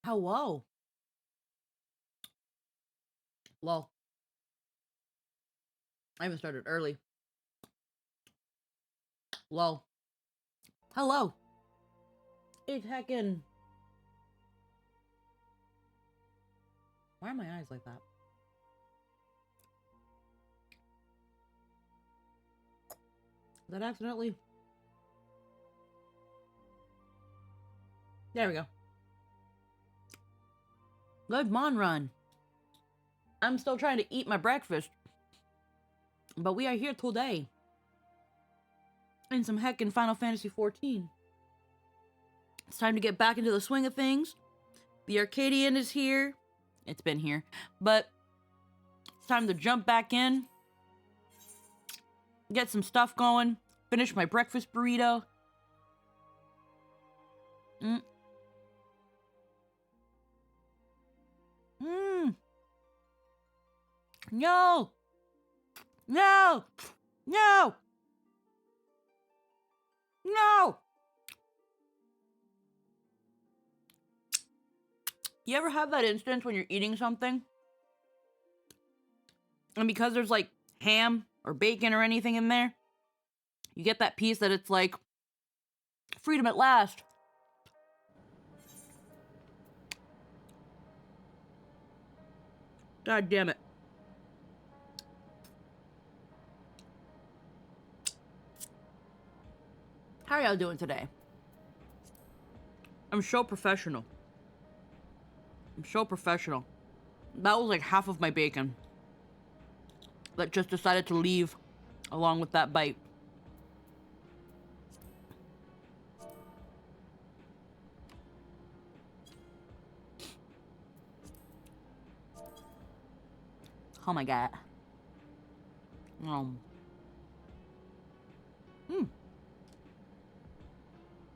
Hello. Well, I even started early. Lol. Hello. It's heckin'. Why are my eyes like that? Did that accidentally? There we go. Good mon run. I'm still trying to eat my breakfast. But we are here today. In some heckin' Final Fantasy XIV. It's time to get back into the swing of things. The Arcadion is here. It's been here. But it's time to jump back in. Get some stuff going. Finish my breakfast burrito. Mmm. No! No! No! No! You ever have that instance when you're eating something? And because there's like ham or bacon or anything in there, you get that piece that it's like, freedom at last. God damn it. How are y'all doing today? I'm so professional. I'm so professional. That was like half of my bacon that just decided to leave along with that bite. Oh my god.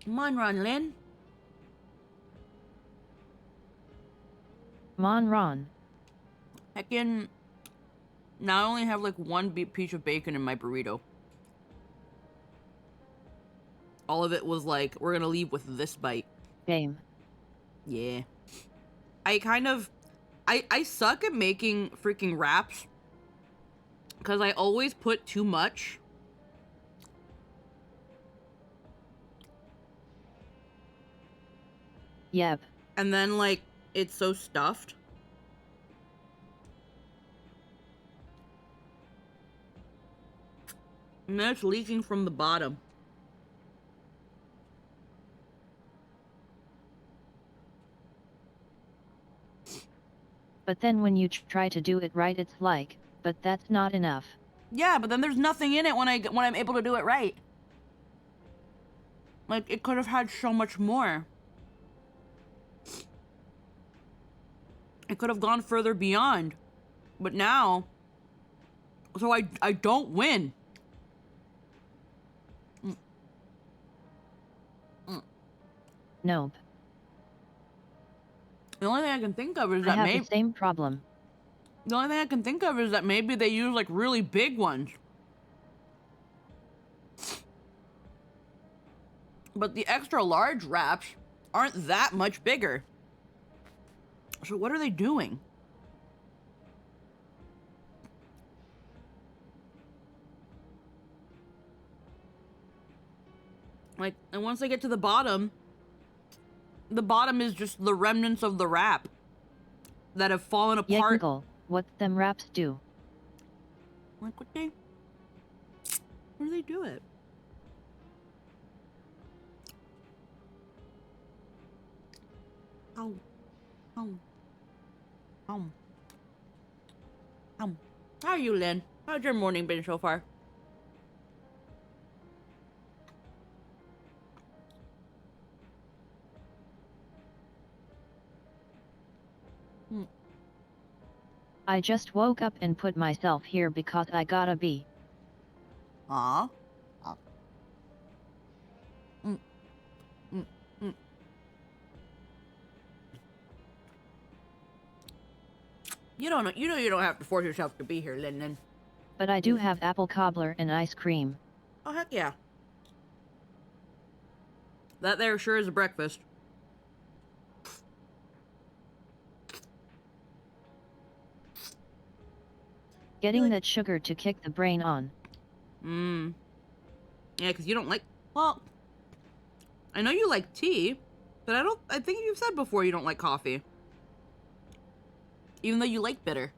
Come on, Ron Lynn. Mon Ron. Heckin'. Now I only have like one piece of bacon in my burrito. All of it was like, we're gonna leave with this bite. Game. Yeah. I suck at making freaking wraps. Because I always put too much. Yep. And then like, it's so stuffed. And then it's leaking from the bottom. But then when you try to do it right, it's like, but that's not enough. Yeah, but then there's nothing in it when I'm able to do it right. Like, it could have had so much more. It could have gone further beyond. But now, so I don't win. Nope. The only thing I can think of is that I have the same problem. The only thing I can think of is that maybe they use like really big ones. But the extra large wraps aren't that much bigger. So what are they doing? Like, and once they get to the bottom is just the remnants of the wrap that have fallen apart. Yeah, what them wraps do. Like, what do they do it? Ow. Ow. Ow. Ow. How are you, Lynn? How's your morning been so far? I just woke up and put myself here because I gotta be. Aw. You know you don't have to force yourself to be here, Lynn. But I do have apple cobbler and ice cream. Oh, heck yeah. That there sure is a breakfast. Getting that sugar to kick the brain on. Yeah, because you don't like... Well, I know you like tea, but I think you've said before you don't like coffee. Even though you like bitter.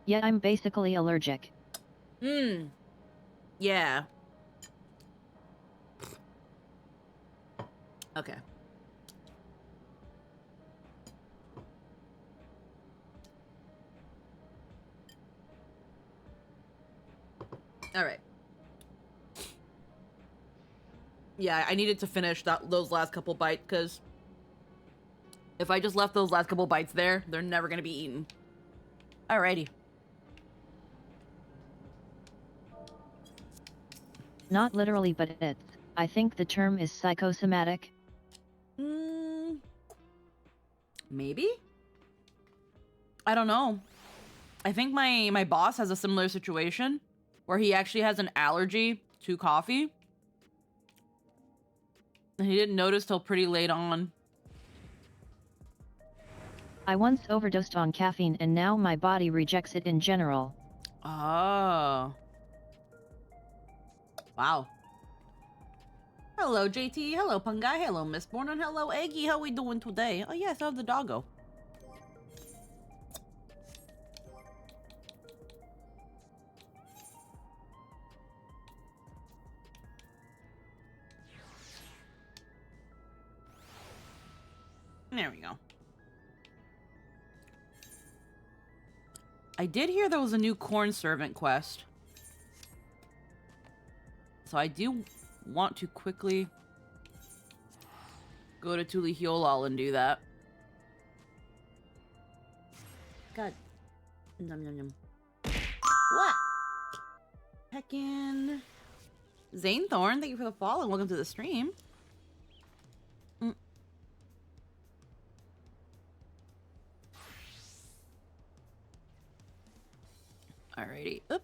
Yet I'm basically allergic. Yeah. Okay. All right. Yeah, I needed to finish those last couple bites, because if I just left those last couple bites there, they're never going to be eaten. Alrighty. Not literally, but I think the term is psychosomatic. Maybe? I don't know. I think my boss has a similar situation where he actually has an allergy to coffee. And he didn't notice till pretty late on. I once overdosed on caffeine and now my body rejects it in general. Oh. Wow. Hello, JT. Hello, Pungai. Hello, Mistborn. And hello, Eggy. How we doing today? Oh, yes, how's the doggo? There we go. I did hear there was a new corn servant quest. So I do want to quickly go to Tulihiolal and do that. God. Num num num. What? Heckin'. Zane Thorn, thank you for the follow. Welcome to the stream. Alrighty. Oop.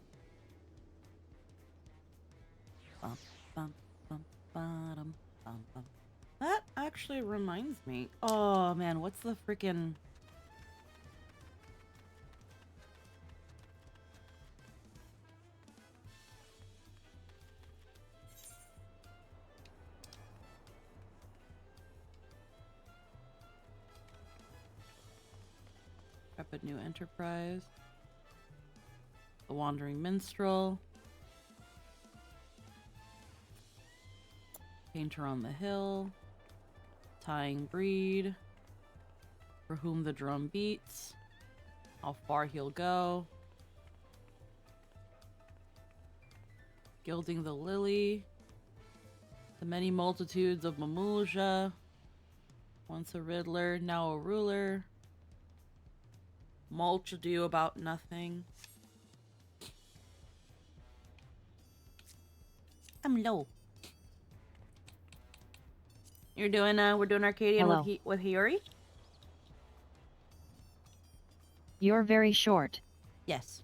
Bum, bum, bum, bum, bum, bum. That actually reminds me. Oh man, what's the freaking... Prep a new enterprise. The Wandering Minstrel. Painter on the Hill. Tying Breed. For Whom the Drum Beats. How Far He'll Go. Gilding the Lily. The Many Multitudes of Mamulja. Once a Riddler, now a Ruler. Mulch Ado About Nothing. I'm low. You're doing we're doing Arcadion with Hiyori? You're very short. Yes.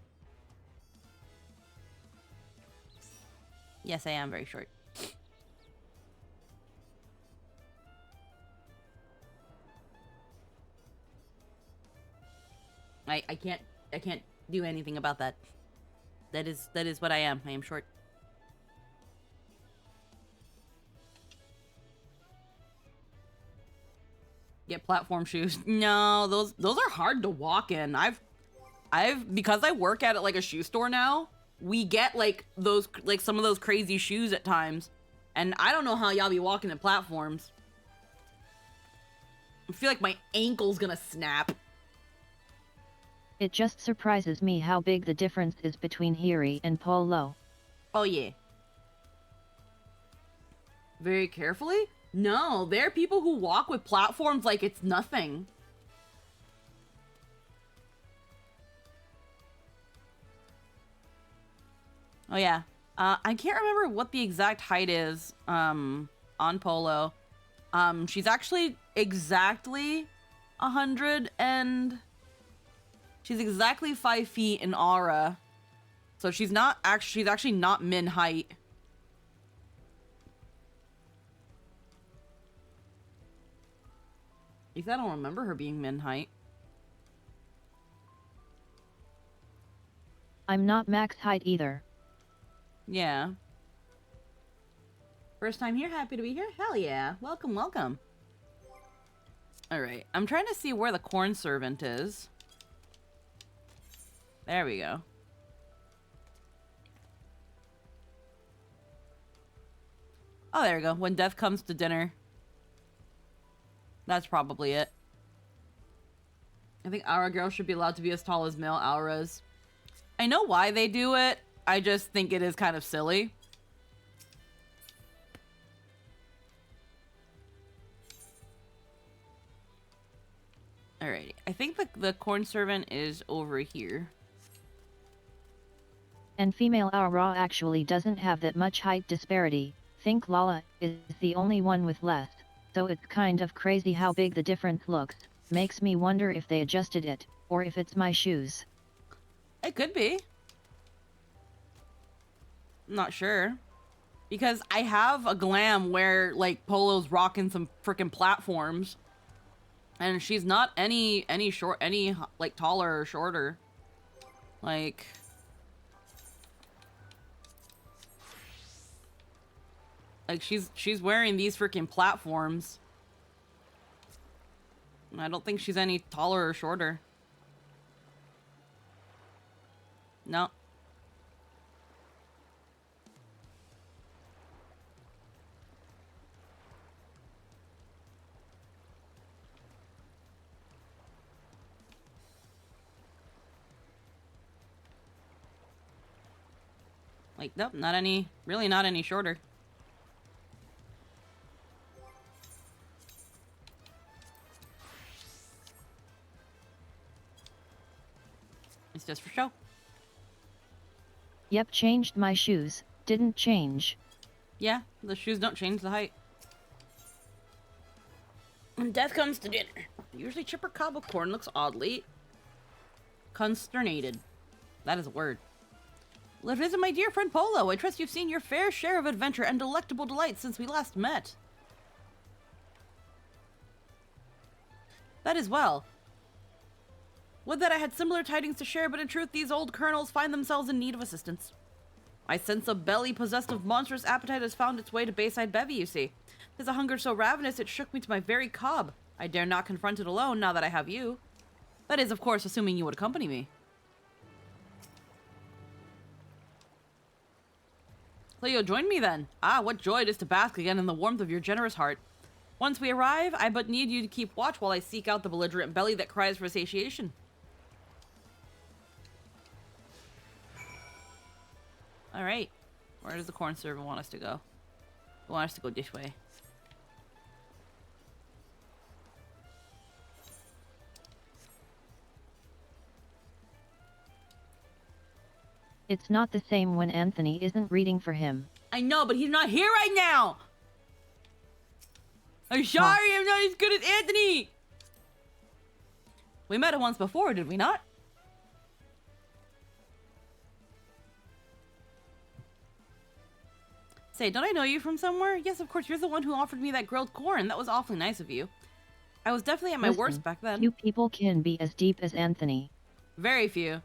Yes, I am very short. I can't do anything about that. That is what I am. I am short. Get platform shoes. No, those are hard to walk in. I've because I work at like a shoe store now, we get like those some of those crazy shoes at times. And I don't know how y'all be walking in platforms. I feel like my ankle's gonna snap. It just surprises me how big the difference is between Hiri and Polo. Oh yeah. Very carefully? No, there are people who walk with platforms like it's nothing. Oh yeah. I can't remember what the exact height is on Polo. She's actually exactly 100 and... She's exactly 5 feet in aura. So she's actually not min height. At least I don't remember her being min height. I'm not max height either. Yeah. First time here, happy to be here? Hell yeah. Welcome, welcome. Alright, I'm trying to see where the corn servant is. There we go. Oh, there we go. When death comes to dinner. That's probably it. I think Aura girls should be allowed to be as tall as male Auras. I know why they do it. I just think it is kind of silly. Alrighty. I think the corn servant is over here. And female Aura actually doesn't have that much height disparity. Think Lala is the only one with less. So it's kind of crazy how big the difference looks. Makes me wonder if they adjusted it, or if it's my shoes. It could be. I'm not sure. Because I have a glam where, like, Polo's rocking some freaking platforms. And she's not any like, taller or shorter. Like... Like, she's wearing these freaking platforms. I don't think she's any taller or shorter. No. Like, nope, not any, really not any shorter. It's just for show. Yep, changed my shoes. Didn't change. Yeah, the shoes don't change the height. When death comes to dinner. Usually chipper cob of corn looks oddly consternated. That is a word. Well, visit my dear friend Polo. I trust you've seen your fair share of adventure and delectable delights since we last met. That is well. Would that I had similar tidings to share, but in truth, these old colonels find themselves in need of assistance. My sense of belly possessed of monstrous appetite has found its way to Bayside Bevy, you see. There's a hunger so ravenous it shook me to my very cob. I dare not confront it alone now that I have you. That is, of course, assuming you would accompany me. Cleo, join me then. Ah, what joy it is to bask again in the warmth of your generous heart. Once we arrive, I but need you to keep watch while I seek out the belligerent belly that cries for satiation. Alright. Where does the corn servant want us to go? They want us to go this way. It's not the same when Anthony isn't reading for him. I know, but he's not here right now! I'm sorry, I'm not as good as Anthony! We met him once before, did we not? Say, don't I know you from somewhere? Yes, of course, you're the one who offered me that grilled corn. That was awfully nice of you. I was definitely at my worst back then. Few people can be as deep as Anthony. Very few.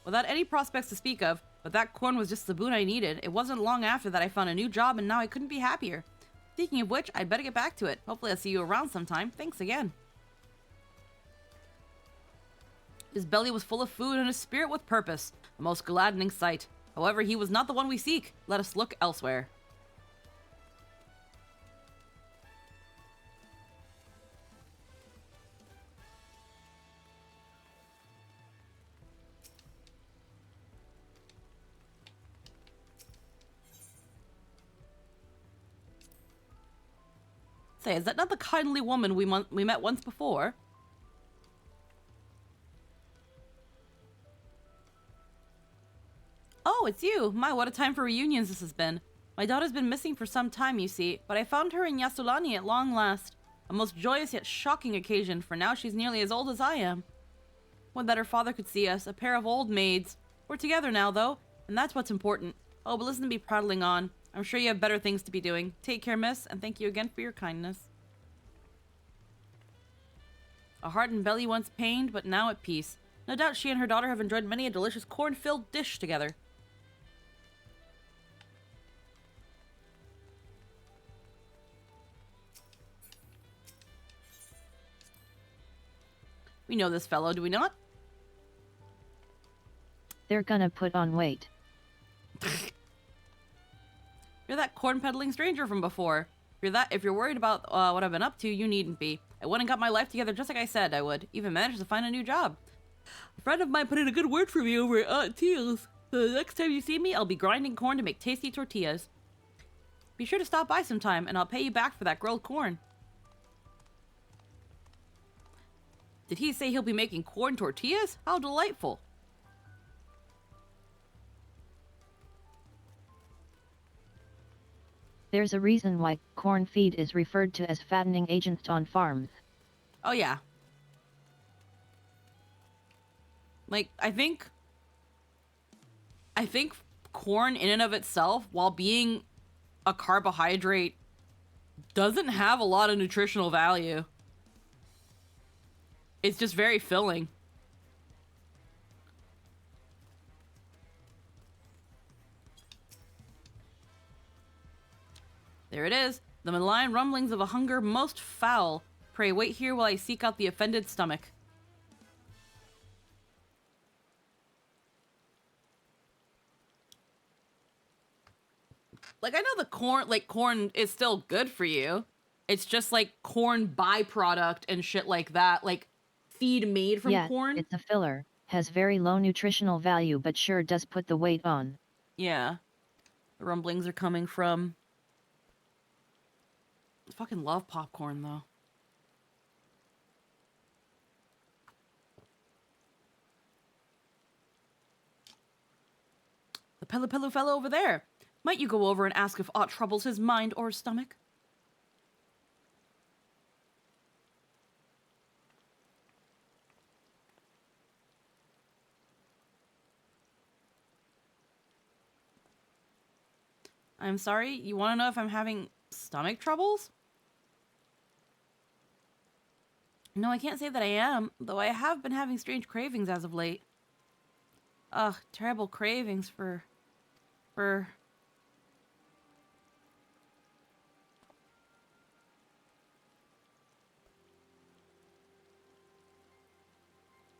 Without any prospects to speak of, but that corn was just the boon I needed. It wasn't long after that I found a new job, and now I couldn't be happier. Speaking of which, I'd better get back to it. Hopefully I'll see you around sometime. Thanks again. His belly was full of food and his spirit with purpose. A most gladdening sight. However, he was not the one we seek. Let us look elsewhere. Say, is that not the kindly woman we met once before? Oh, it's you! My, what a time for reunions this has been. My daughter's been missing for some time, you see, but I found her in Yasulani at long last. A most joyous yet shocking occasion, for now she's nearly as old as I am. Would that her father could see us, a pair of old maids. We're together now, though, and that's what's important. Oh, but listen to me prattling on. I'm sure you have better things to be doing. Take care, miss, and thank you again for your kindness. A heart and belly once pained, but now at peace. No doubt she and her daughter have enjoyed many a delicious corn-filled dish together. We know this fellow, do we not? They're gonna put on weight. You're that corn-peddling stranger from before. If you're worried about what I've been up to, you needn't be. I went and got my life together just like I said I would. Even managed to find a new job. A friend of mine put in a good word for me over at Aunt Teal's. So the next time you see me, I'll be grinding corn to make tasty tortillas. Be sure to stop by sometime, and I'll pay you back for that grilled corn. Did he say he'll be making corn tortillas? How delightful. There's a reason why corn feed is referred to as fattening agents on farms. Oh yeah. Like, I think corn in and of itself, while being a carbohydrate, doesn't have a lot of nutritional value. It's just very filling. There it is. The malign rumblings of a hunger most foul. Pray wait here while I seek out the offended stomach. Like, I know the corn is still good for you. It's just like corn byproduct and shit like that. Like feed made from corn. It's a filler. Has very low nutritional value but sure does put the weight on. Yeah. The rumblings are coming from... I fucking love popcorn, though. The Pellu fellow over there. Might you go over and ask if aught troubles his mind or stomach? I'm sorry, you want to know if I'm having stomach troubles? No, I can't say that I am, though I have been having strange cravings as of late. Ugh, terrible cravings for...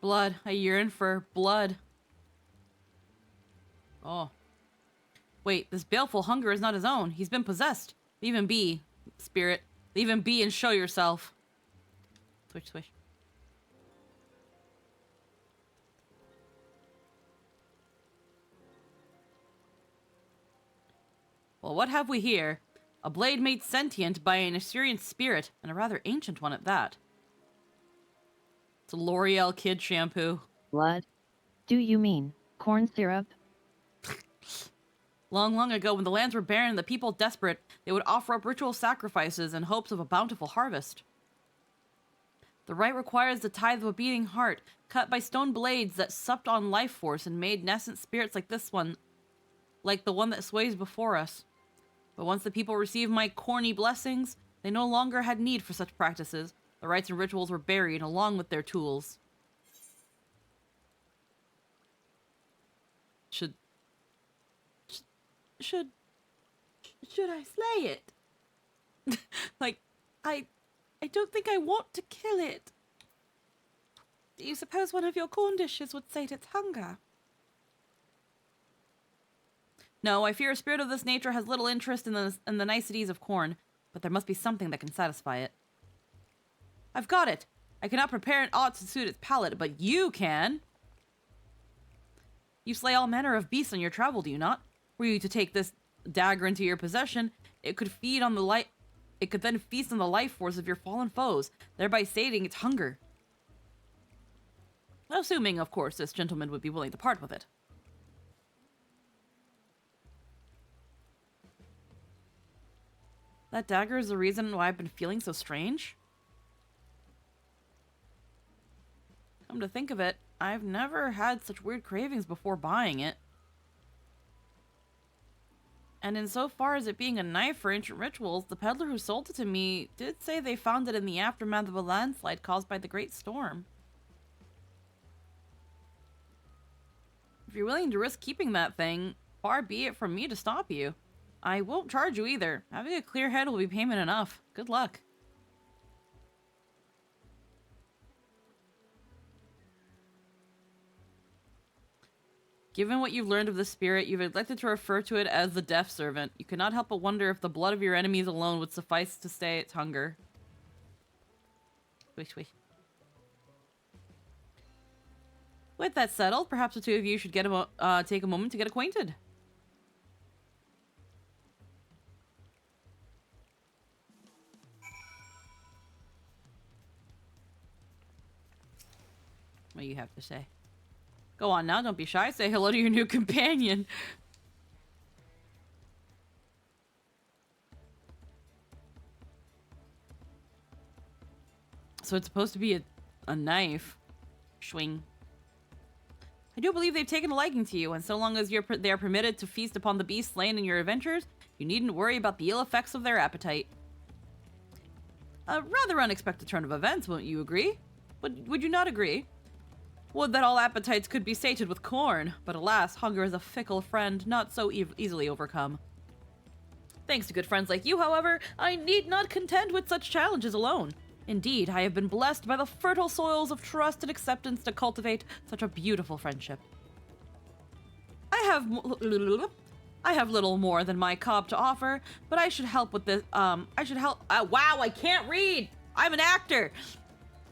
blood. I yearn for blood. Oh. Wait, this baleful hunger is not his own. He's been possessed. Leave him be, spirit. Leave him be and show yourself. Swish, swish. Well, what have we here? A blade made sentient by an Assyrian spirit, and a rather ancient one at that. It's a L'Oreal kid shampoo. Blood? Do you mean corn syrup? Long, long ago, when the lands were barren and the people desperate, they would offer up ritual sacrifices in hopes of a bountiful harvest. The rite requires the tithe of a beating heart, cut by stone blades that supped on life force and made nascent spirits like this one, like the one that sways before us. But once the people received my corny blessings, they no longer had need for such practices. The rites and rituals were buried along with their tools. Should I slay it? Like, I don't think I want to kill it. Do you suppose one of your corn dishes would sate its hunger? No, I fear a spirit of this nature has little interest in the niceties of corn, but there must be something that can satisfy it. I've got it. I cannot prepare an aught to suit its palate, but you can. You slay all manner of beasts on your travel, do you not? Were you to take this dagger into your possession, it could feed on the light. It could then feast on the life force of your fallen foes, thereby sating its hunger. Assuming, of course, this gentleman would be willing to part with it. That dagger is the reason why I've been feeling so strange? Come to think of it, I've never had such weird cravings before buying it. And insofar as it being a knife for ancient rituals, the peddler who sold it to me did say they found it in the aftermath of a landslide caused by the Great Storm. If you're willing to risk keeping that thing, far be it from me to stop you. I won't charge you either. Having a clear head will be payment enough. Good luck. Given what you've learned of the spirit, you've elected to refer to it as the Death Servant. You cannot help but wonder if the blood of your enemies alone would suffice to stay its hunger. Swish, swish. With that settled, perhaps the two of you should take a moment to get acquainted. What do you have to say? Go on now, don't be shy. Say hello to your new companion. So it's supposed to be a knife. Swing. I do believe they've taken a liking to you, and so long as they are permitted to feast upon the beast slain in your adventures, you needn't worry about the ill effects of their appetite. A rather unexpected turn of events, won't you agree? Would you not agree? Would that all appetites could be sated with corn, but alas, hunger is a fickle friend, not so easily overcome. Thanks to good friends like you, however, I need not contend with such challenges alone. Indeed, I have been blessed by the fertile soils of trust and acceptance to cultivate such a beautiful friendship. I have little more than my cob to offer, but I should help with this, wow, I can't read! I'm an actor!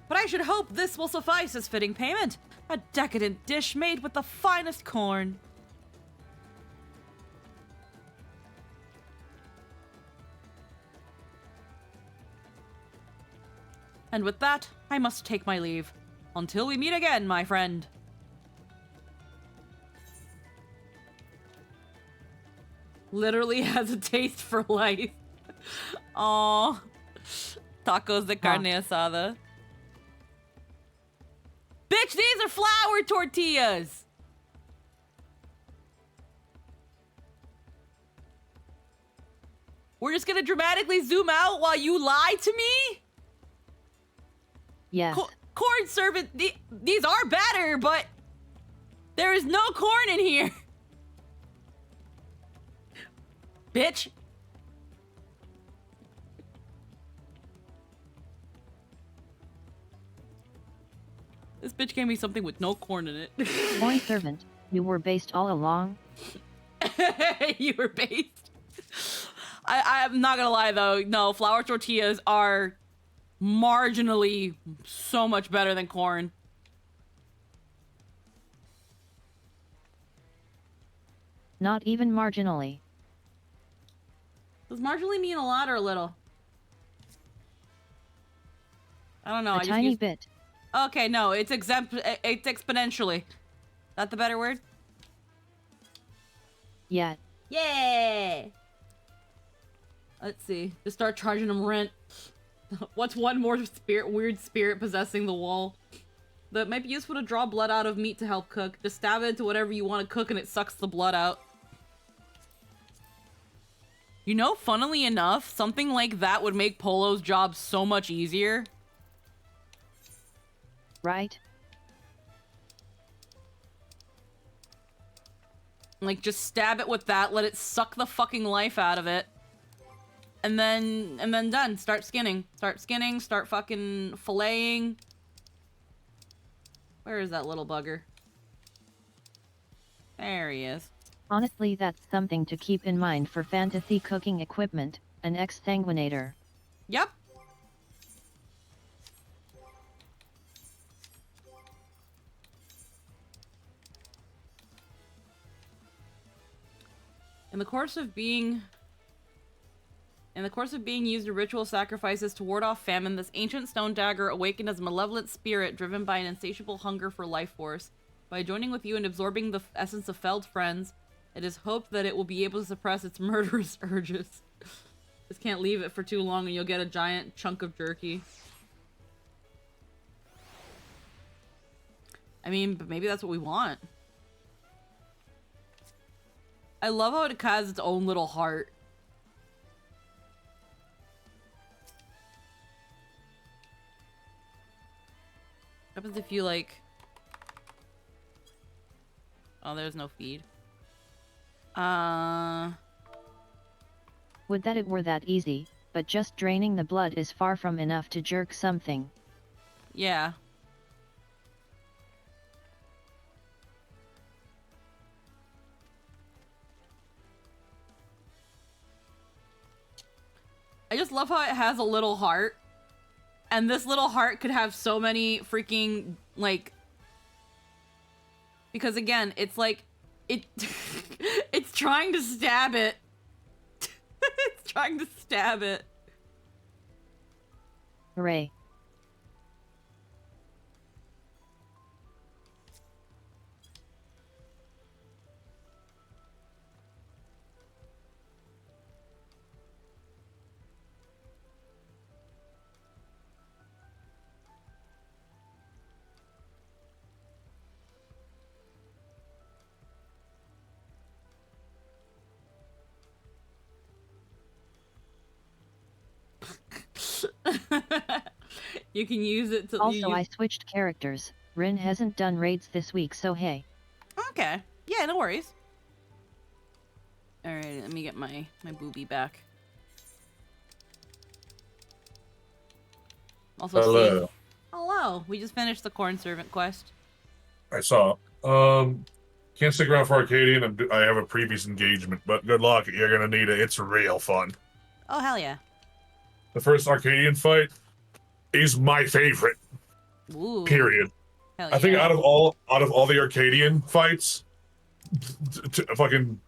But I should hope this will suffice as fitting payment. A decadent dish made with the finest corn. And with that, I must take my leave. Until we meet again, my friend. Literally has a taste for life. Aww. Tacos de carne asada. Bitch, these are flour tortillas! We're just gonna dramatically zoom out while you lie to me? Yes. Corn servant, these are better, but there is no corn in here. Bitch. This bitch gave me something with no corn in it. Corn servant, you were based all along? You were based? I'm not gonna lie though, no, flour tortillas are marginally so much better than corn. Not even marginally. Does marginally mean a lot or a little? I don't know. A tiny bit. Okay, no, it's exponentially. That the better word? Yeah. Yeah. Let's see. Just start charging them rent. What's one more weird spirit possessing the wall? That might be useful to draw blood out of meat to help cook. Just stab it into whatever you want to cook and it sucks the blood out. You know, funnily enough, something like that would make Polo's job so much easier. Right? Like, just stab it with that, let it suck the fucking life out of it. And then done. Start skinning. Start skinning, start fucking filleting. Where is that little bugger? There he is. Honestly, that's something to keep in mind for fantasy cooking equipment, an exsanguinator. Yep. In the course of being used in ritual sacrifices to ward off famine, this ancient stone dagger awakened as a malevolent spirit driven by an insatiable hunger for life force. By joining with you and absorbing the essence of felled friends, it is hoped that it will be able to suppress its murderous urges. Just can't leave it for too long and you'll get a giant chunk of jerky. I mean, but maybe that's what we want. I love how it has its own little heart. What happens if you, like... Oh, there's no feed. Would that it were that easy, but just draining the blood is far from enough to jerk something. Yeah. I just love how it has a little heart. And this little heart could have so many freaking, like... Because again, it's like... It's trying to stab it. It's trying to stab it. Hooray. You can use it to... Also, I switched characters. Rin hasn't done raids this week, so hey. Okay. Yeah, no worries. Alright, let me get my booby back. Also, Hello. Steve. Hello. We just finished the Corn Servant quest. I saw. Can't stick around for Arcadion. I have a previous engagement, but good luck. You're gonna need it. It's real fun. Oh, hell yeah. The first Arcadion fight is my favorite. Ooh. Period. Hell I think yeah. out of all the Arcadion fights, fucking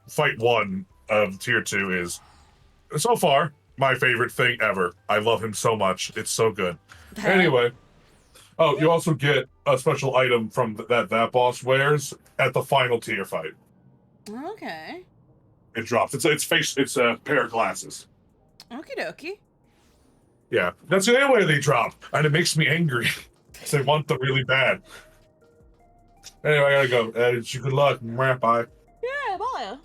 fight 1 of tier 2 is so far my favorite thing ever. I love him so much. It's so good. Anyway. Oh, you also get a special item from that boss wears at the final tier fight. Okay. It drops. It's a pair of glasses. Okie dokie. Yeah, that's the only way they drop, and it makes me angry. Because I want them really bad. Anyway, I gotta go. Good luck. Bye. Yeah, bye.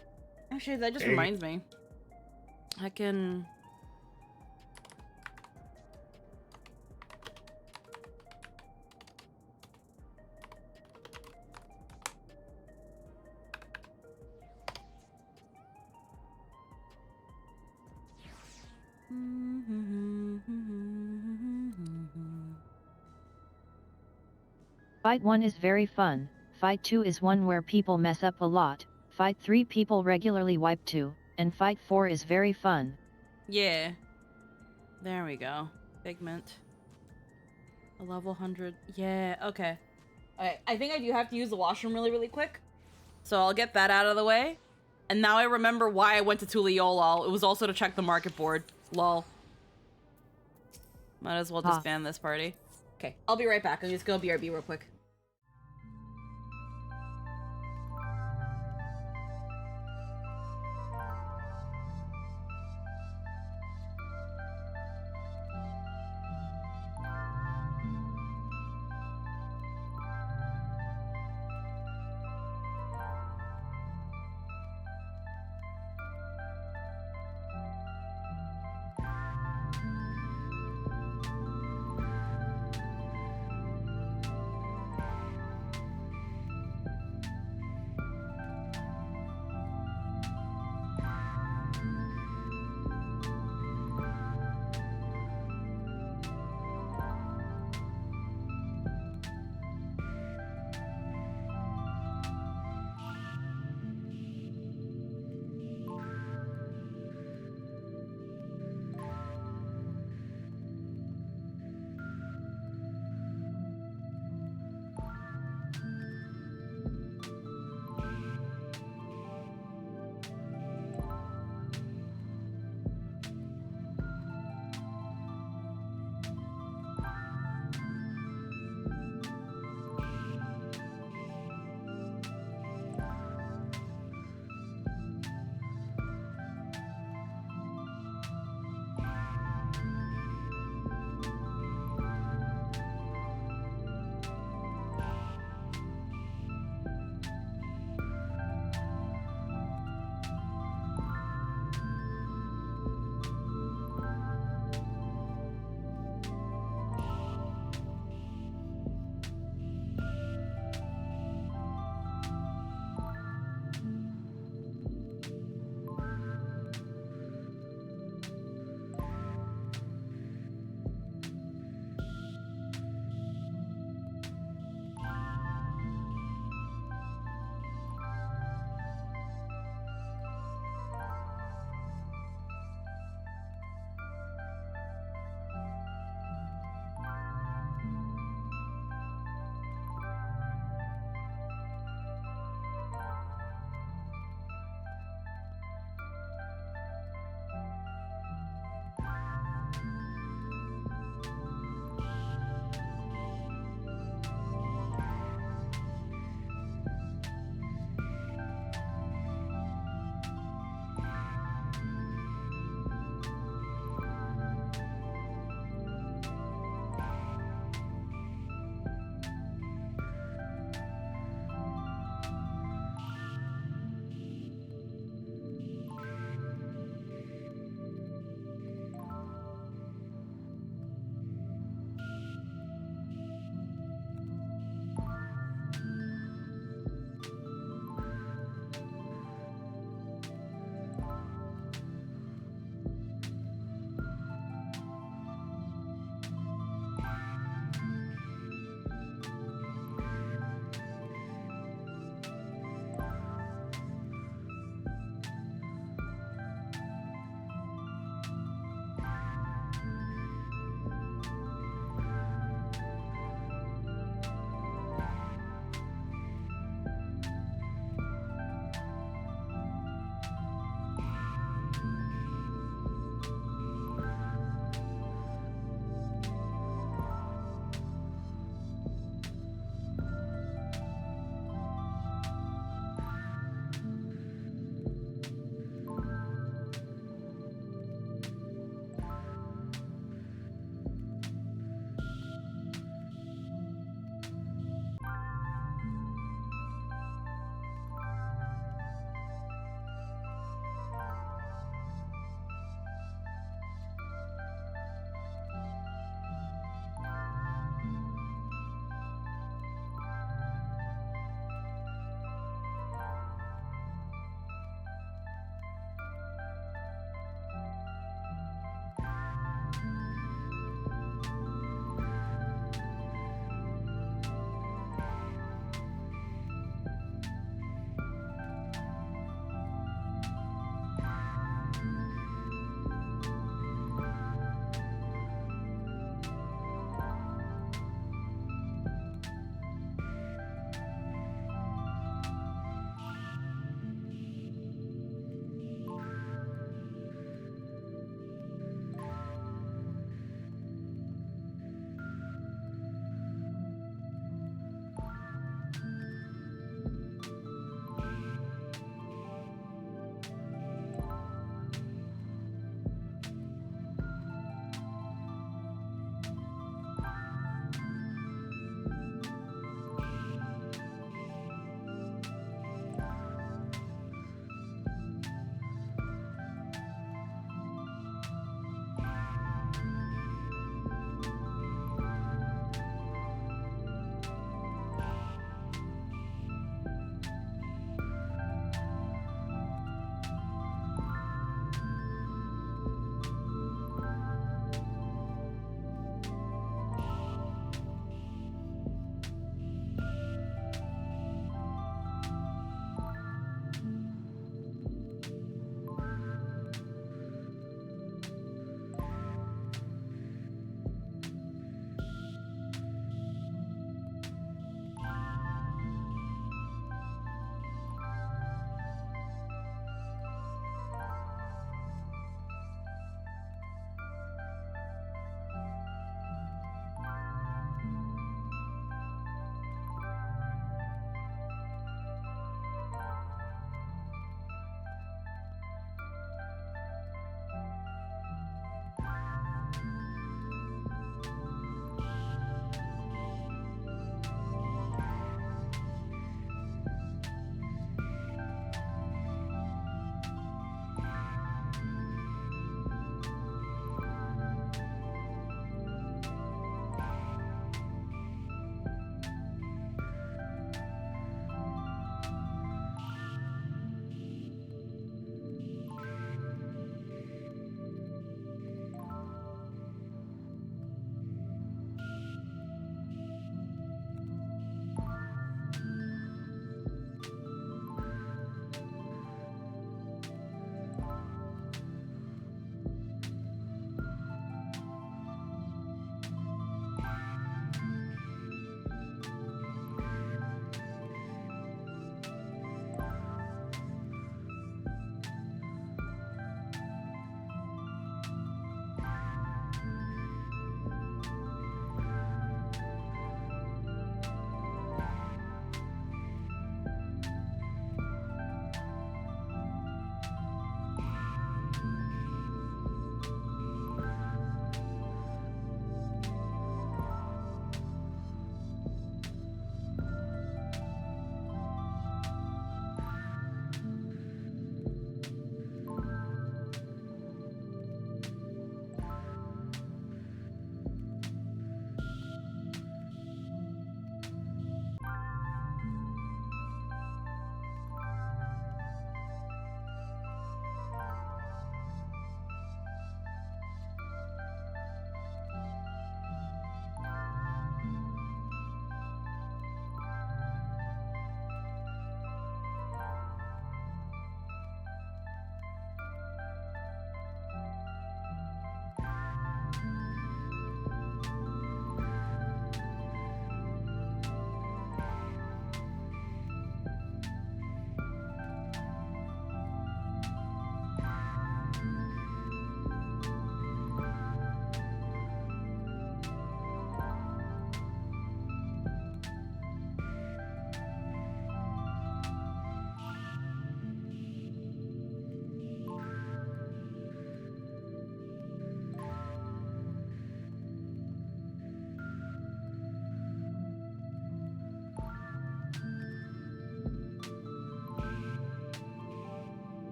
Actually, that just Hey. reminds me. I can... Fight 1 is very fun, Fight 2 is one where people mess up a lot, Fight 3 people regularly wipe too, and Fight 4 is very fun. Yeah. There we go. Pigment. A level 100. Yeah, okay. Alright, I think I do have to use the washroom really, really quick. So I'll get that out of the way. And now I remember why I went to Tuliolol. It was also to check the market board. Lol. Might as well disband this party. Okay, I'll be right back. I'm just gonna BRB real quick.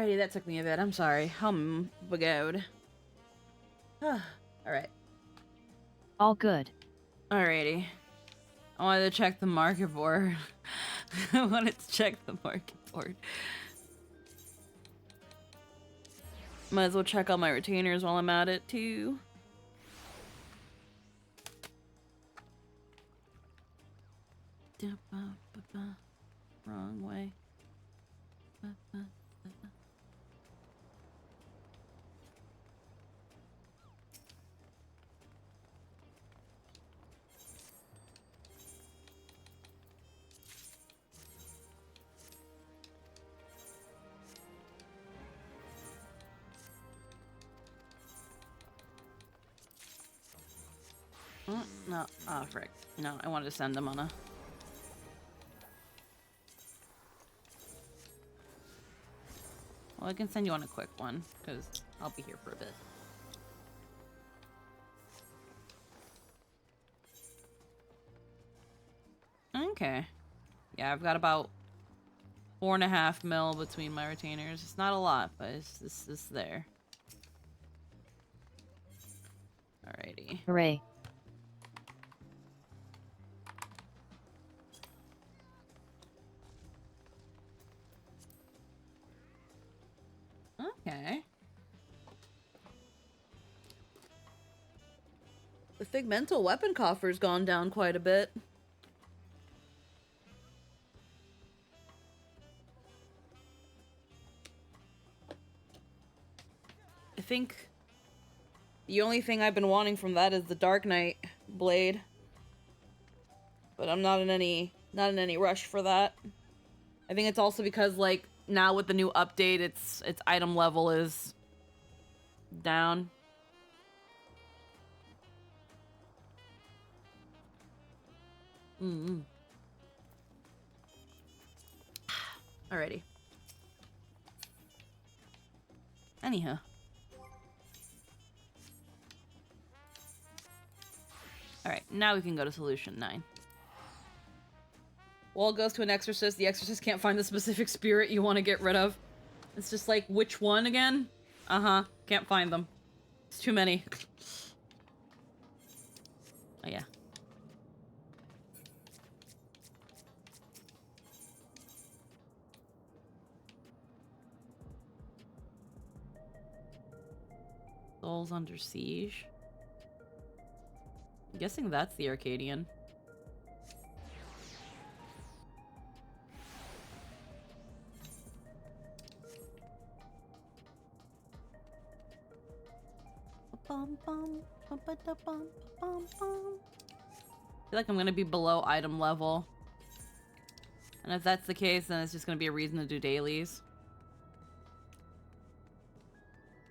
Alrighty, that took me a bit. I'm sorry. Bagoed. Alright. All good. Alrighty. I wanted to check the market board. I wanted to check the market board. Might as well check all my retainers while I'm at it, too. Wrong way. No. Oh, frick. No, I wanted to send them on a... Well, I can send you on a quick one, because I'll be here for a bit. Okay. Yeah, I've got about 4.5 mil between my retainers. It's not a lot, but it's there. Alrighty. Hooray. Okay. The Figmental weapon coffer's gone down quite a bit. I think the only thing I've been wanting from that is the Dark Knight blade. But I'm not in any rush for that. I think it's also because, like, now with the new update, its item level is down. Alrighty. Anyhow. Alright, now we can go to solution 9. Wall goes to an exorcist. The exorcist can't find the specific spirit you want to get rid of. It's just like, which one again? Uh-huh. Can't find them. It's too many. Oh, yeah. Souls under siege. I'm guessing that's the Arcadion. I feel like I'm gonna be below item level. And if that's the case, then it's just gonna be a reason to do dailies.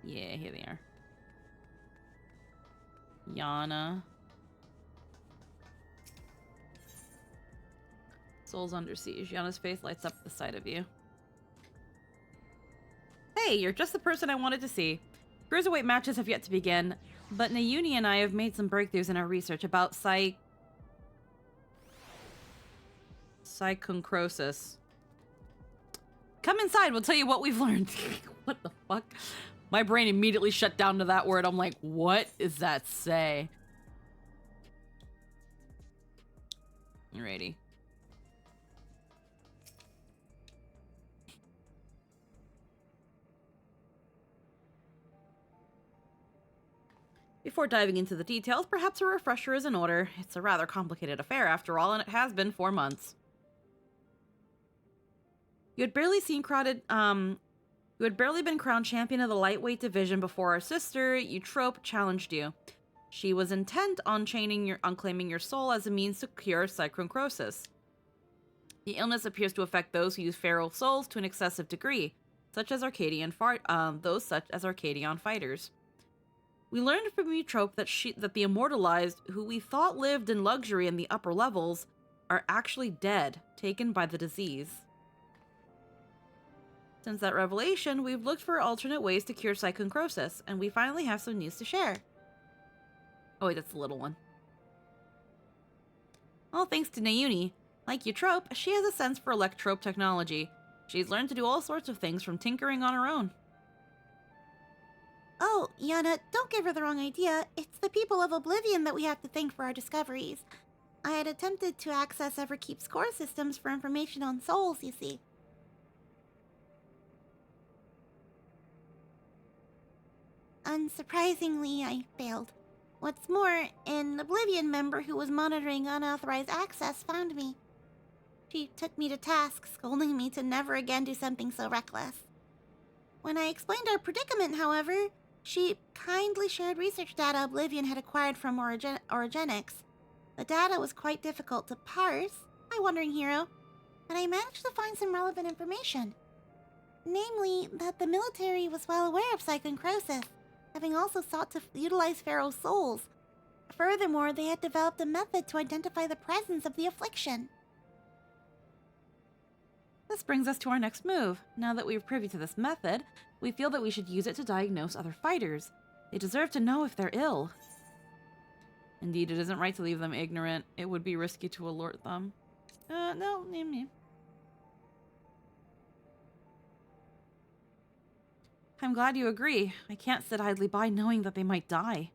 Yeah, here they are. Yana. Souls under siege. Yana's face lights up the sight of you. Hey, you're just the person I wanted to see. Cruiserweight matches have yet to begin, but Nayuni and I have made some breakthroughs in our research about psychoncrosis. Come inside, we'll tell you what we've learned. What the fuck? My brain immediately shut down to that word. I'm like, what does that say? Alrighty. Before diving into the details, perhaps a refresher is in order. It's a rather complicated affair after all, and it has been 4 months. You had barely been crowned champion of the lightweight division before our sister, Eutrope, challenged you. She was intent on claiming your soul as a means to cure psychoncrosis. The illness appears to affect those who use feral souls to an excessive degree, such as Arcadion fighters. We learned from Eutrope that the immortalized, who we thought lived in luxury in the upper levels, are actually dead, taken by the disease. Since that revelation, we've looked for alternate ways to cure psychoncrosis, and we finally have some news to share. Oh wait, that's the little one. All thanks to Nayuni. Like Eutrope, she has a sense for electrope technology. She's learned to do all sorts of things from tinkering on her own. Oh, Yana, don't give her the wrong idea. It's the people of Oblivion that we have to thank for our discoveries. I had attempted to access Everkeep's core systems for information on souls, you see. Unsurprisingly, I failed. What's more, an Oblivion member who was monitoring unauthorized access found me. She took me to task, scolding me to never again do something so reckless. When I explained our predicament, however, she kindly shared research data Oblivion had acquired from Origenics. The data was quite difficult to parse, my wandering hero, but I managed to find some relevant information. Namely, that the military was well aware of psychoncrosis, having also sought to utilize Pharaoh's souls. Furthermore, they had developed a method to identify the presence of the affliction. This brings us to our next move. Now that we are privy to this method, we feel that we should use it to diagnose other fighters. They deserve to know if they're ill. Indeed, it isn't right to leave them ignorant. It would be risky to alert them. No. I'm glad you agree. I can't sit idly by knowing that they might die.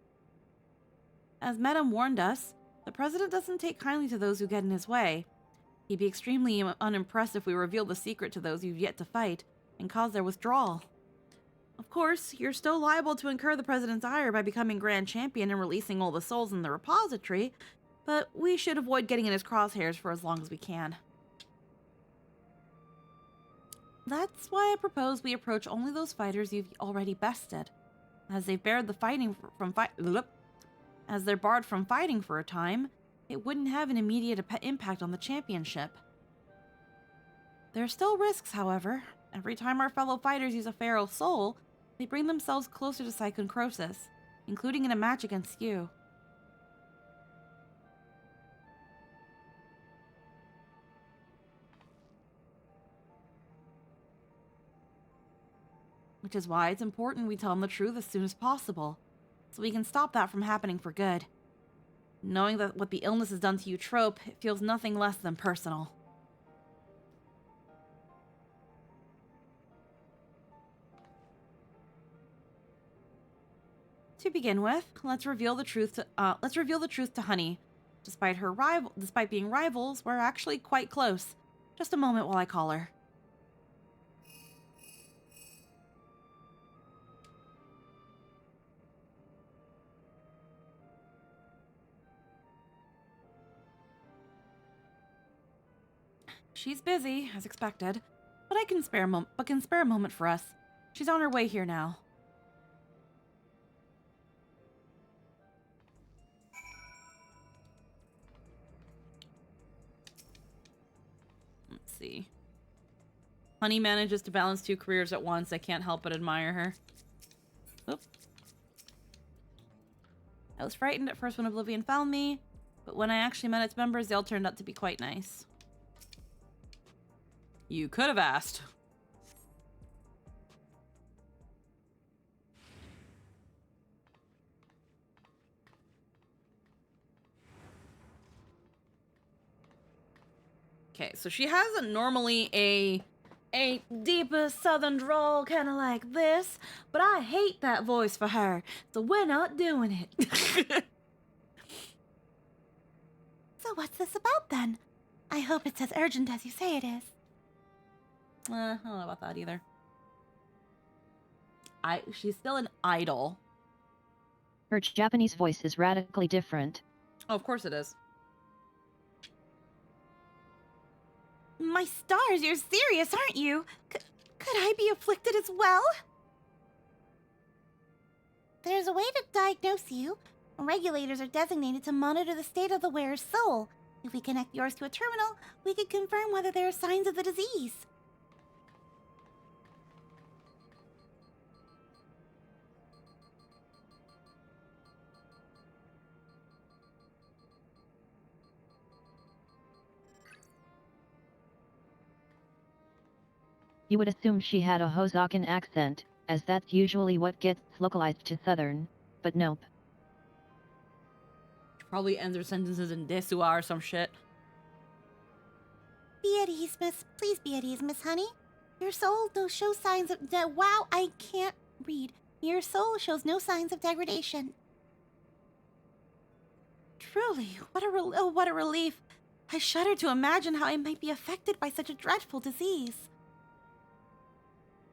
As Madame warned us, the President doesn't take kindly to those who get in his way. He'd be extremely unimpressed if we reveal the secret to those you've yet to fight and cause their withdrawal. Of course, you're still liable to incur the President's ire by becoming Grand Champion and releasing all the souls in the repository, but we should avoid getting in his crosshairs for as long as we can. That's why I propose we approach only those fighters you've already bested, as they've barred as they're barred from fighting for a time. It wouldn't have an immediate impact on the championship. There are still risks, however. Every time our fellow fighters use a Pharaoh soul, they bring themselves closer to psychoncrosis, including in a match against you. Which is why it's important we tell them the truth as soon as possible, so we can stop that from happening for good. Knowing that what the illness has done to you trope, it feels nothing less than personal. To begin with, let's reveal the truth to Honey. Despite being rivals, we're actually quite close. Just a moment while I call her. She's busy, as expected, but can spare a moment for us. She's on her way here now. Let's see. Honey manages to balance two careers at once. I can't help but admire her. Oop. I was frightened at first when Oblivion found me, but when I actually met its members, they all turned out to be quite nice. You could have asked. Okay, so she has normally a deeper southern drawl, kind of like this, but I hate that voice for her, so we're not doing it. So what's this about then? I hope it's as urgent as you say it is. I don't know about that either. She's still an idol. Her Japanese voice is radically different. Oh, of course it is. My stars, you're serious, aren't you? Could I be afflicted as well? There's a way to diagnose you. Regulators are designated to monitor the state of the wearer's soul. If we connect yours to a terminal, we can confirm whether there are signs of the disease. You would assume she had a Hosakan accent, as that's usually what gets localized to Southern, but nope. Probably ends her sentences in Desua or some shit. Be at ease, miss. Please be at ease, Miss Honey. Your soul shows signs of wow, I can't read. Your soul shows no signs of degradation. Truly, what a relief. I shudder to imagine how I might be affected by such a dreadful disease.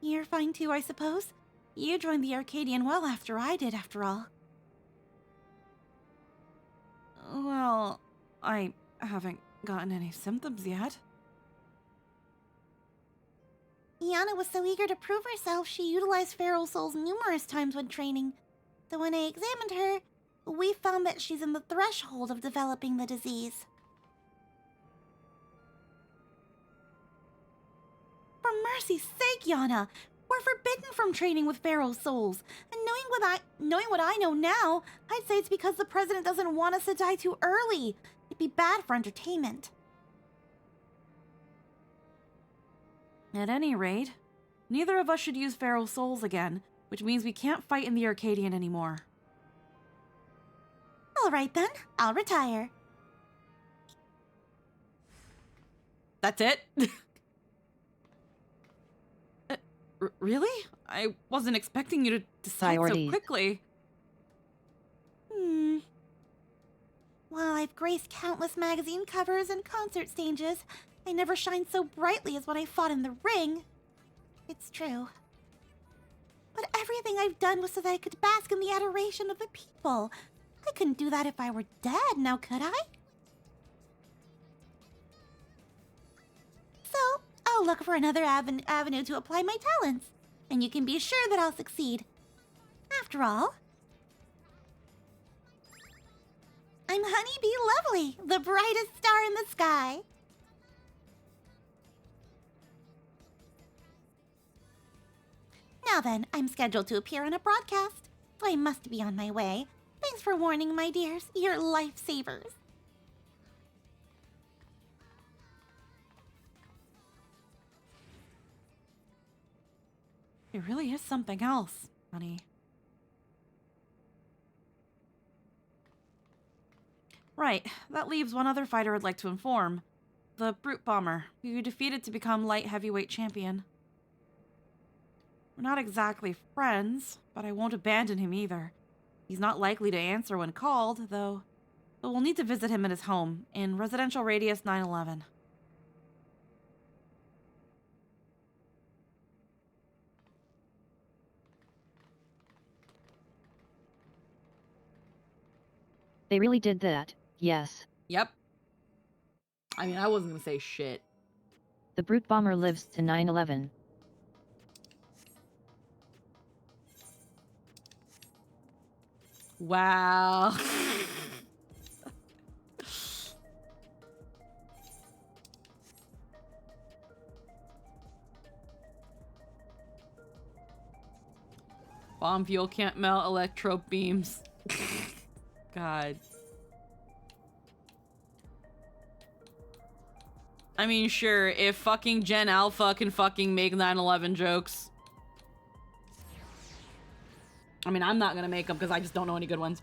You're fine too, I suppose? You joined the Arcadion well after I did, after all. Well, I haven't gotten any symptoms yet. Iana was so eager to prove herself, she utilized feral souls numerous times when training. So when I examined her, we found that she's in the threshold of developing the disease. For mercy's sake, Yana! We're forbidden from training with feral souls. And knowing what I know now, I'd say it's because the president doesn't want us to die too early. It'd be bad for entertainment. At any rate, neither of us should use feral souls again, which means we can't fight in the Arcadion anymore. All right then, I'll retire. That's it? Really? I wasn't expecting you to decide Priorities. so quickly. While I've graced countless magazine covers and concert stages, I never shined so brightly as when I fought in the ring. It's true. But everything I've done was so that I could bask in the adoration of the people. I couldn't do that if I were dead, now could I? So, I'll look for another avenue to apply my talents, and you can be sure that I'll succeed. After all, I'm Honeybee Lovely, the brightest star in the sky. Now then, I'm scheduled to appear on a broadcast, so I must be on my way. Thanks for warning, my dears. You're lifesavers. It really is something else, honey. Right, that leaves one other fighter I'd like to inform. The Brute Bomber, who you defeated to become light heavyweight champion. We're not exactly friends, but I won't abandon him either. He's not likely to answer when called, though. But we'll need to visit him at his home, in Residential Radius 911. They really did that, yes. Yep. I mean, I wasn't gonna say shit. The Brute Bomber lives to 9/11. Wow. Bomb fuel can't melt electro beams. God. I mean, sure, if fucking Gen Alpha can fucking make 9/11 jokes. I mean, I'm not gonna make them because I just don't know any good ones.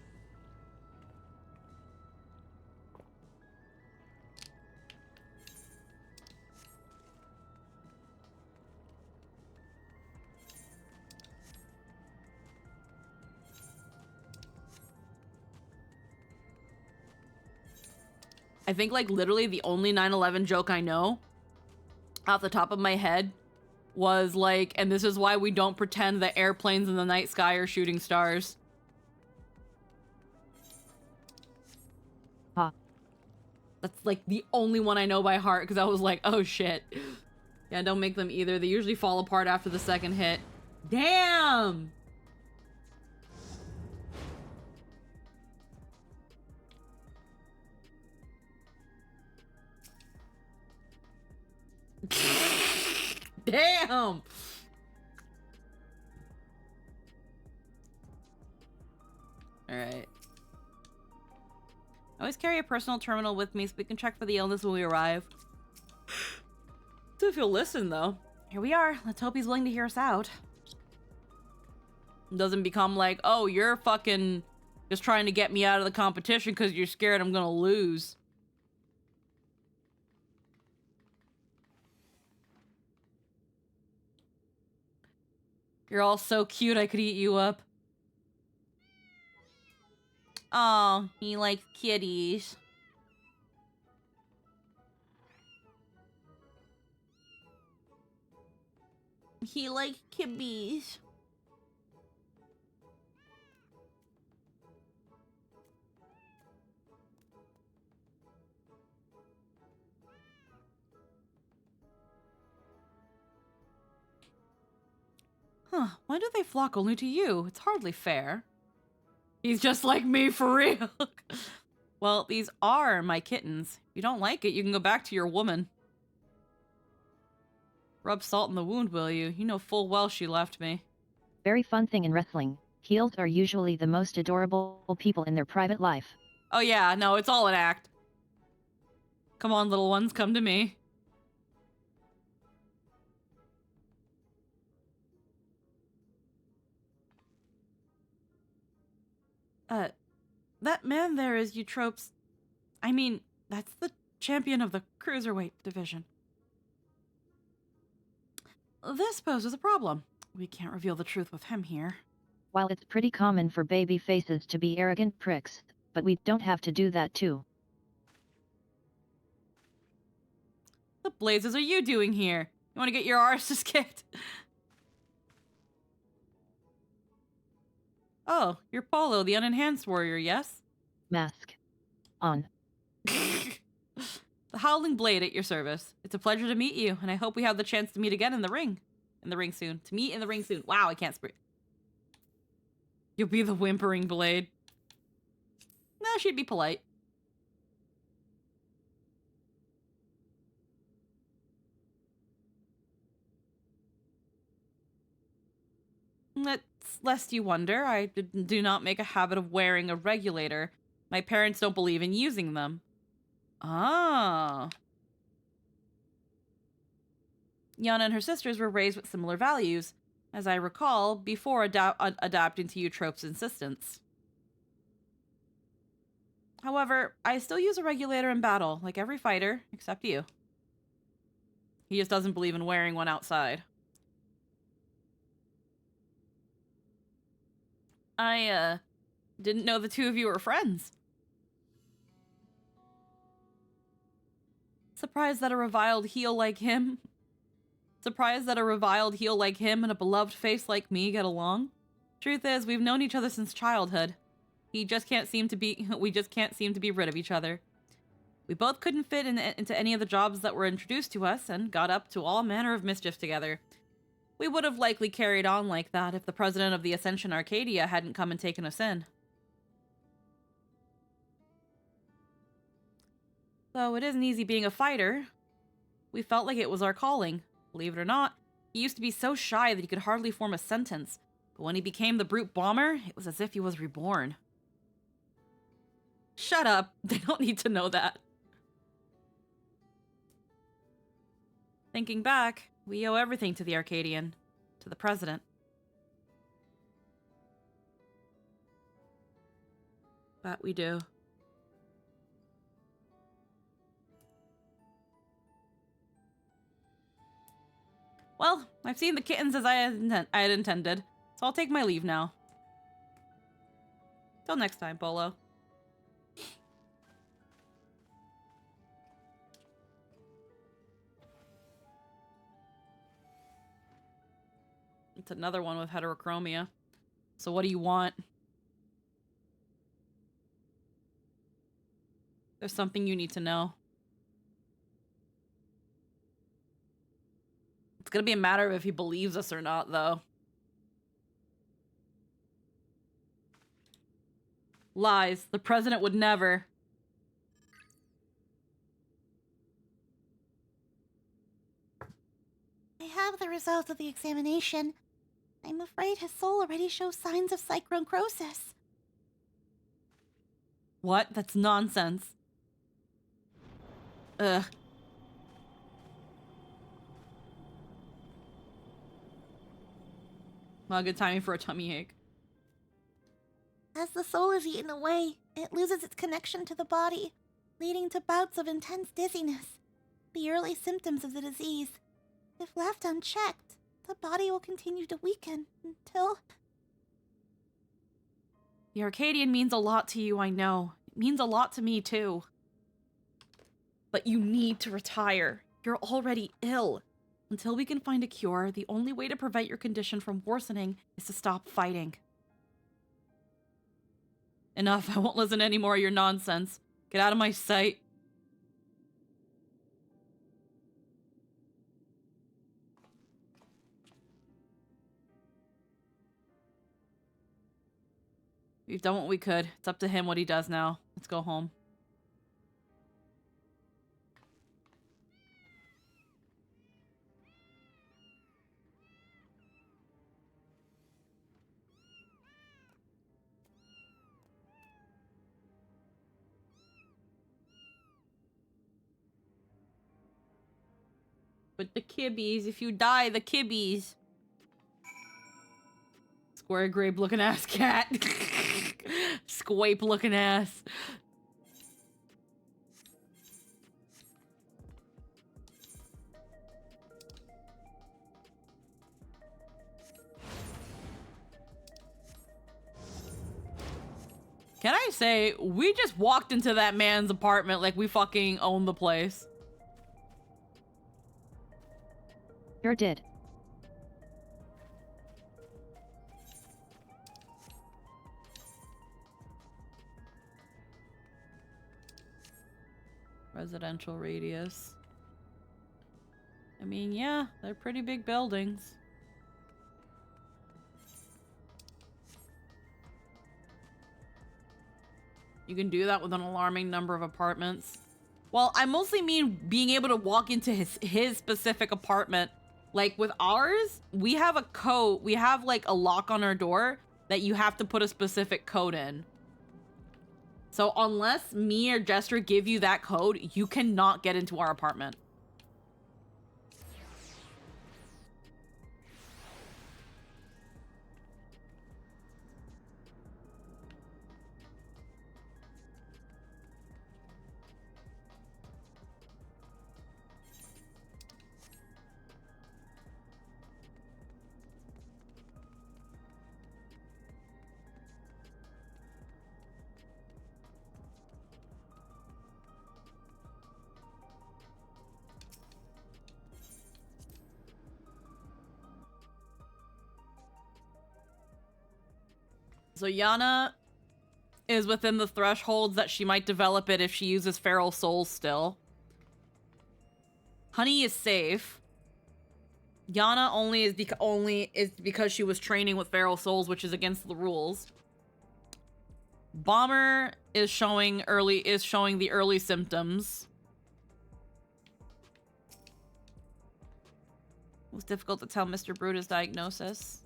I think, like, literally the only 9/11 joke I know off the top of my head was like, and this is why we don't pretend that airplanes in the night sky are shooting stars. Huh. That's like the only one I know by heart because I was like, oh shit. Yeah, don't make them either. They usually fall apart after the second hit. Damn! Damn! Alright. I always carry a personal terminal with me so we can check for the illness when we arrive. So if you'll listen, though. Here we are. Let's hope he's willing to hear us out. Doesn't become like, oh, you're fucking just trying to get me out of the competition because you're scared I'm gonna lose. You're all so cute I could eat you up. Oh, he likes kitties. He likes kibbies. Huh, why do they flock only to you? It's hardly fair. He's just like me for real. Well, these are my kittens. If you don't like it, you can go back to your woman. Rub salt in the wound, will you? You know full well she left me. Very fun thing in wrestling. Heels are usually the most adorable people in their private life. Oh yeah, no, it's all an act. Come on, little ones, come to me. That man there is Eutrope's... I mean, that's the champion of the cruiserweight division. This poses a problem. We can't reveal the truth with him here. While it's pretty common for baby faces to be arrogant pricks, but we don't have to do that too. The blazes are you doing here? You want to get your arses kicked? Oh, you're Polo, the unenhanced warrior, yes? Mask. On. The Howling Blade at your service. It's a pleasure to meet you, and I hope we have the chance to meet again in the ring. In the ring soon. To meet in the ring soon. Wow, I can't speak. You'll be the whimpering blade. No, she'd be polite. That's lest you wonder, I do not make a habit of wearing a regulator. My parents don't believe in using them. Ah. Yana and her sisters were raised with similar values, as I recall, before adapting to Eutrope's insistence. However, I still use a regulator in battle, like every fighter, except you. He just doesn't believe in wearing one outside. I, didn't know the two of you were friends. Surprised that a reviled heel like him... Surprised that a reviled heel like him and a beloved face like me get along? Truth is, we've known each other since childhood. We just can't seem to be rid of each other. We both couldn't fit into any of the jobs that were introduced to us and got up to all manner of mischief together. We would have likely carried on like that if the president of the Ascension Arcadia hadn't come and taken us in. Though it isn't easy being a fighter, we felt like it was our calling. Believe it or not, he used to be so shy that he could hardly form a sentence. But when he became the brute bomber, it was as if he was reborn. Shut up. They don't need to know that. Thinking back, we owe everything to the Arcadion. To the president. That we do. Well, I've seen the kittens as I had intended, so I'll take my leave now. Till next time, Polo. It's another one with heterochromia. So what do you want? There's something you need to know. It's gonna be a matter of if he believes us or not, though. Lies. The president would never. I have the results of the examination. I'm afraid his soul already shows signs of psychroncrosis. What? That's nonsense. Ugh. Well, good timing for a tummy ache. As the soul is eaten away, it loses its connection to the body, leading to bouts of intense dizziness. The early symptoms of the disease, if left unchecked, the body will continue to weaken until... The Arcadian means a lot to you, I know. It means a lot to me, too. But you need to retire. You're already ill. Until we can find a cure, the only way to prevent your condition from worsening is to stop fighting. Enough, I won't listen to any more of your nonsense. Get out of my sight. We've done what we could. It's up to him what he does now. Let's go home. But the kibbies, if you die, the kibbies. Square grape looking ass cat. Squape looking ass. Can I say, we just walked into that man's apartment like we fucking own the place. Sure did. Residential radius. I mean, yeah, they're pretty big buildings. You can do that with an alarming number of apartments. Well, I mostly mean being able to walk into his specific apartment. Like with ours, we have a code. We have like a lock on our door that you have to put a specific code in. So unless me or Jester give you that code, you cannot get into our apartment. So Yana is within the thresholds that she might develop it if she uses Feral Souls still. Honey is safe. Yana only is because she was training with Feral Souls, which is against the rules. Bomber is showing the early symptoms. It was difficult to tell Mr. Brutus' diagnosis.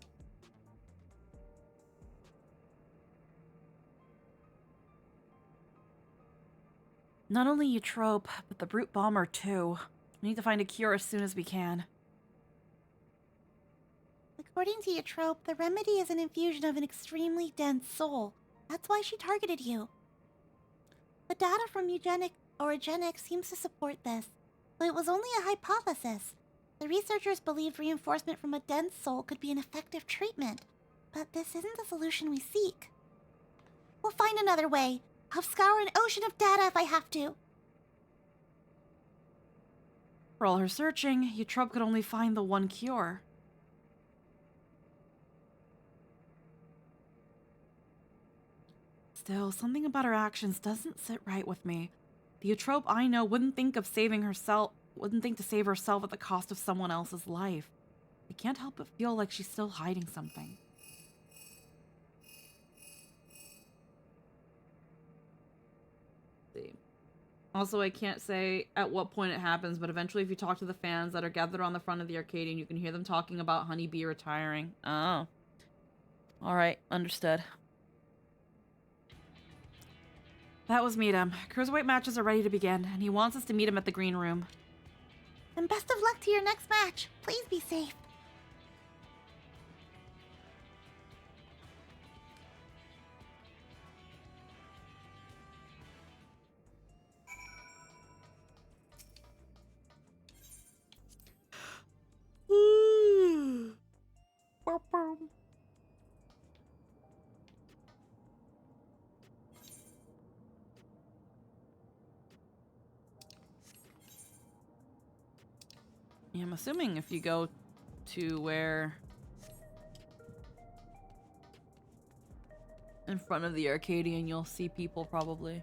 Not only Eutrope, but the Brute Bomber too. We need to find a cure as soon as we can. According to Eutrope, the remedy is an infusion of an extremely dense soul. That's why she targeted you. The data from Eugenics seems to support this, but it was only a hypothesis. The researchers believed reinforcement from a dense soul could be an effective treatment, but this isn't the solution we seek. We'll find another way. I'll scour an ocean of data if I have to. For all her searching, Eutrope could only find the one cure. Still, something about her actions doesn't sit right with me. The Eutrope I know wouldn't think to save herself at the cost of someone else's life. I can't help but feel like she's still hiding something. See. Also, I can't say at what point it happens, but eventually if you talk to the fans that are gathered on the front of the Arcadion, you can hear them talking about Honeybee retiring. Oh. Alright, understood. That was meet him. Cruiserweight matches are ready to begin, and he wants us to meet him at the green room. And best of luck to your next match. Please be safe. Yeah, I'm assuming if you go to where... in front of the Arcadion, you'll see people probably.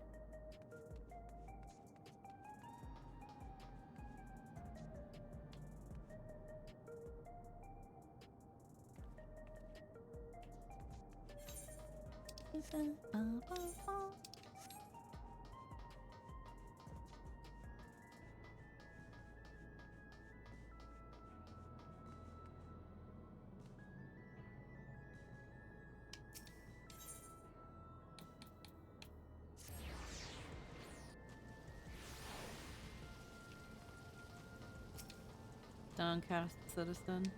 Downcast citizen.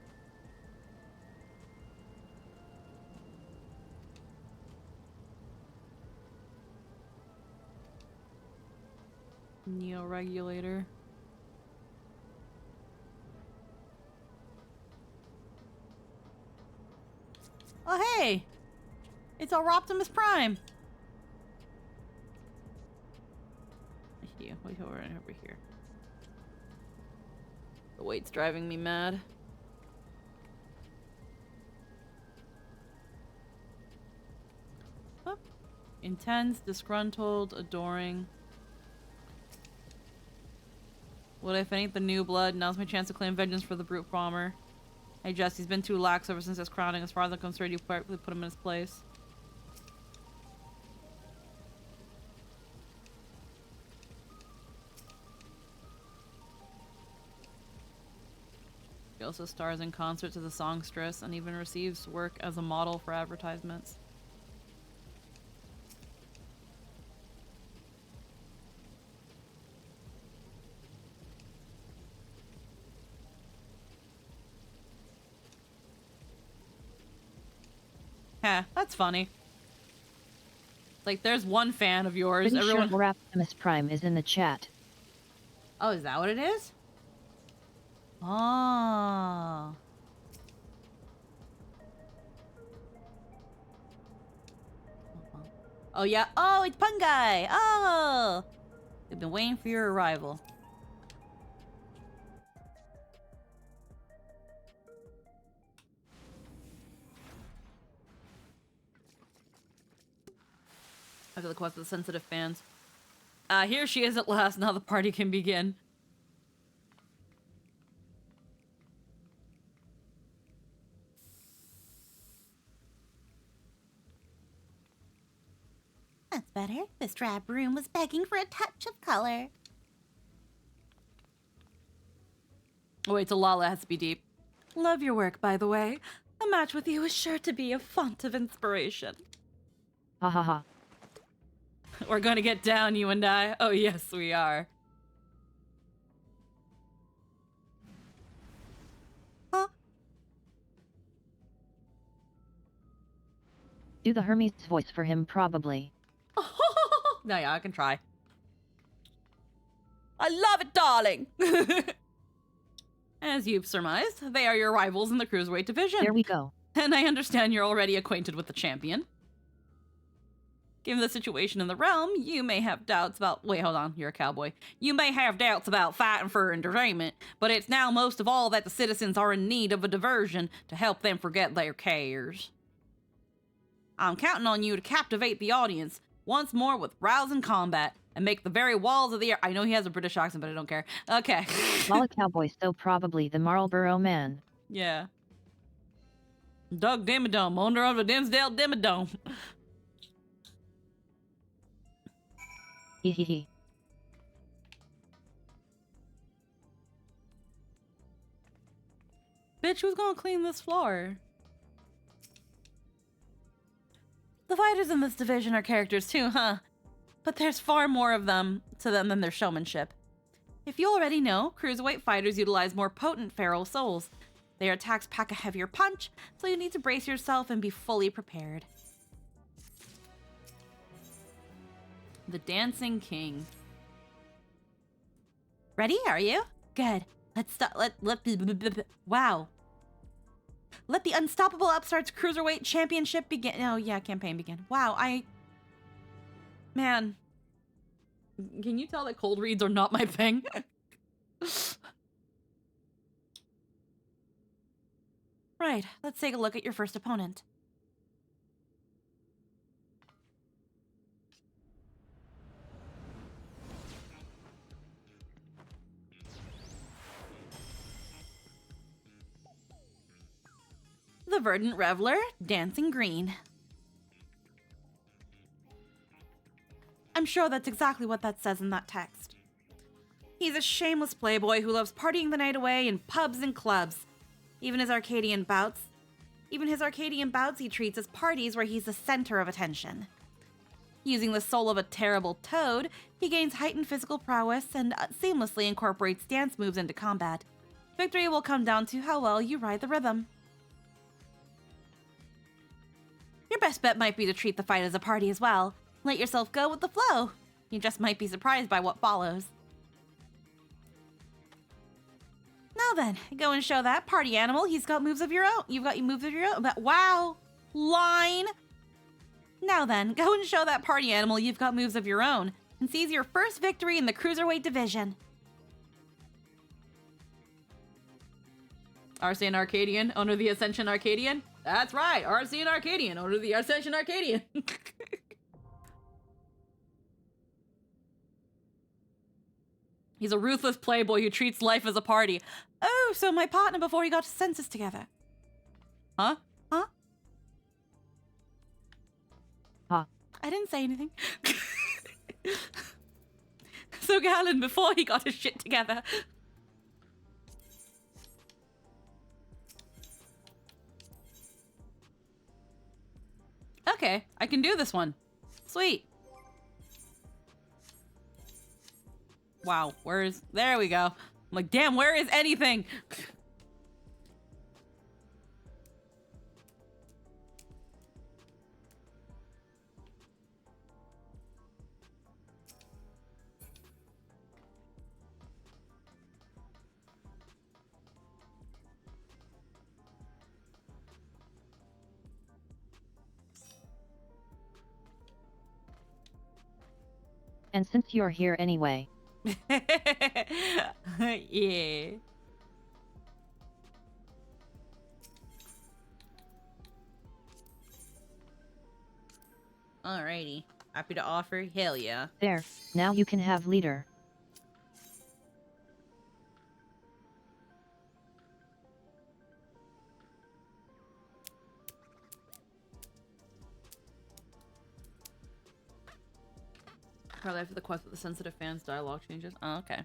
Neo-regulator. Oh hey! It's our Optimus Prime! Wait, we're right over here. The weight's driving me mad. Oh. Intense, disgruntled, adoring. What if I ain't the new blood? Now's my chance to claim vengeance for the brute bomber. Hey Jess, he's been too lax ever since his crowning. As far as I'm concerned, you perfectly put him in his place. He also stars in concerts as a songstress and even receives work as a model for advertisements. Heh, that's funny. Like, there's one fan of yours. Pretty Everyone. sure Optimus Prime is in the chat. Oh, is that what it is? Oh. Oh yeah. Oh, it's Pungai. Oh. We've been waiting for your arrival. After the quest of the sensitive fans. Here she is at last. Now the party can begin. That's better. This drab room was begging for a touch of color. Oh, wait, so Lala has to be deep. Love your work, by the way. A match with you is sure to be a font of inspiration. Ha ha ha. We're gonna get down, you and I. Oh, yes, we are. Huh? Do the Hermes voice for him, probably. No, yeah, I can try. I love it, darling! As you've surmised, they are your rivals in the Cruiserweight division. There we go. And I understand you're already acquainted with the champion. Given the situation in the realm, you may have doubts about... Wait, hold on. You're a cowboy. You may have doubts about fighting for entertainment, but it's now most of all that the citizens are in need of a diversion to help them forget their cares. I'm counting on you to captivate the audience once more with rousing combat and make the very walls of the air... I know he has a British accent, but I don't care. Okay. Lala Cowboy, so probably the Marlboro Man. Yeah. Doug Dimmadome, owner of the Dinsdale Dimmadome. Hehehe. Bitch, who's gonna clean this floor? The fighters in this division are characters too, huh? But there's far more of them to them than their showmanship. If you already know, cruiserweight fighters utilize more potent feral souls. Their attacks pack a heavier punch, so you need to brace yourself and be fully prepared. The Dancing King. Ready, are you? Good. Let's start. Wow. Let the unstoppable upstarts cruiserweight championship begin. Oh yeah, campaign begin. Wow, man, can you tell that cold reads are not my thing? Right, let's take a look at your first opponent. The Verdant Reveler, Dancing Green. I'm sure that's exactly what that says in that text. He's a shameless playboy who loves partying the night away in pubs and clubs. Even his Arcadian bouts he treats as parties where he's the center of attention. Using the soul of a terrible toad, he gains heightened physical prowess and seamlessly incorporates dance moves into combat. Victory will come down to how well you ride the rhythm. Your best bet might be to treat the fight as a party as well. Let yourself go with the flow. You just might be surprised by what follows. Now then, go and show that party animal he's got moves of your own. You've got moves of your own. But wow, line. Now then, go and show that party animal you've got moves of your own and seize your first victory in the Cruiserweight division. Arcadion Arcadian, owner of the Ascension Arcadian? That's right, Arcadion Arcadian, owner of the Ascension Arcadian. He's a ruthless playboy who treats life as a party. Oh, so my partner before he got his senses together. Huh? Huh? Huh. I didn't say anything. So Galen before he got his shit together. Okay, I can do this one. Sweet. Wow, there we go. I'm like, damn, where is anything? And since you're here anyway. Yeah. Alrighty. Happy to offer? Hell yeah. There, now you can have leader. Probably after the quest with the sensitive fans dialogue changes. Oh, okay.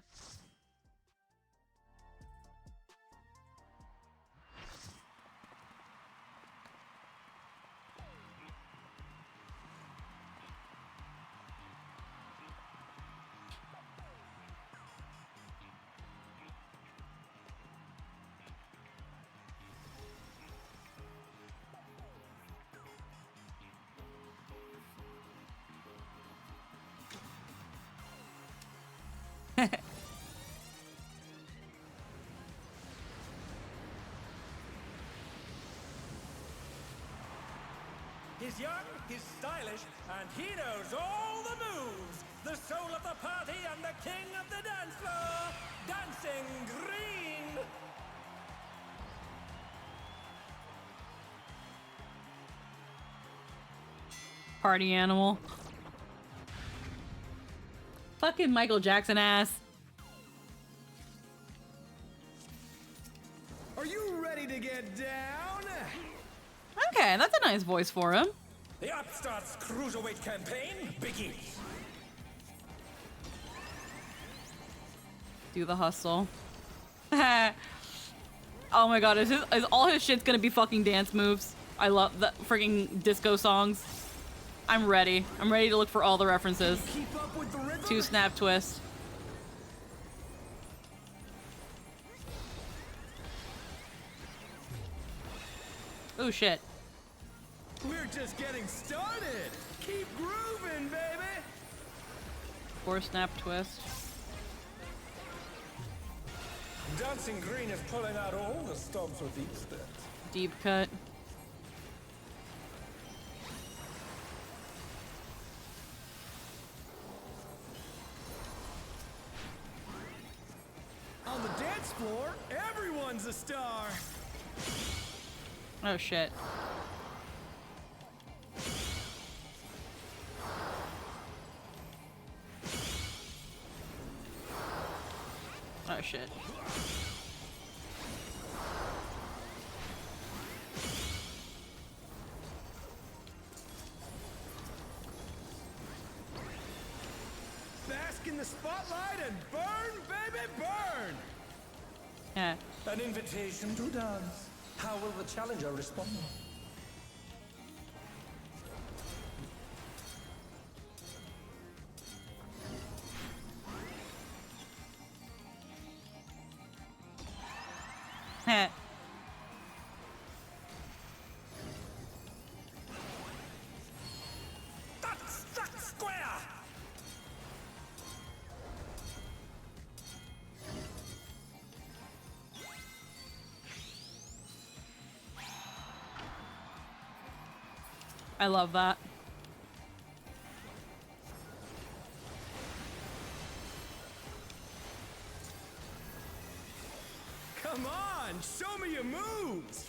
He's young, he's stylish, and he knows all the moves. The soul of the party and the king of the dance floor, Dancing Green. Party animal. Fucking Michael Jackson ass. Are you ready to get down? Okay, that's a nice voice for him. The Upstarts Cruiserweight campaign begins. Do the hustle. Oh my god, is all his shit's gonna be fucking dance moves? I love the freaking disco songs. I'm ready. I'm ready to look for all the references. Keep up with the rhythm. To Snap Twist. Oh shit. We're just getting started. Keep grooving, baby. Or Snap Twist. Dancing Green is pulling out all the stops with each step. Deep cut. On the dance floor, everyone's a star. Oh shit. Oh shit. Bask in the spotlight and burn, baby, burn! Yeah. An invitation to dance. How will the challenger respond? Heh. That's square! I love that. Come on, show me your moves!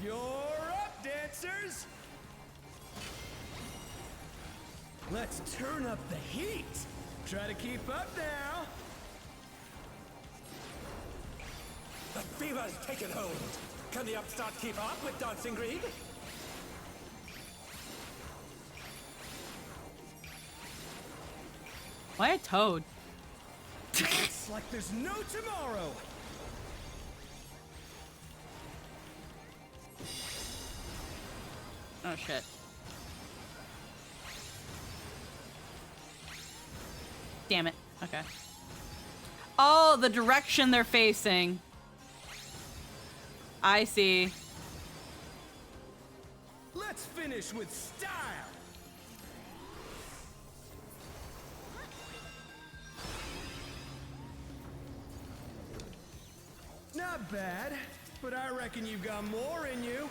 You're up, dancers! Let's turn up the heat! Try to keep up now! The fever's taken hold! Can the upstart keep up with Dancing Greed? Why a toad? It's like there's no tomorrow! Oh shit. Damn it. Okay. Oh, the direction they're facing. I see. Let's finish with style! Not bad, but I reckon you've got more in you.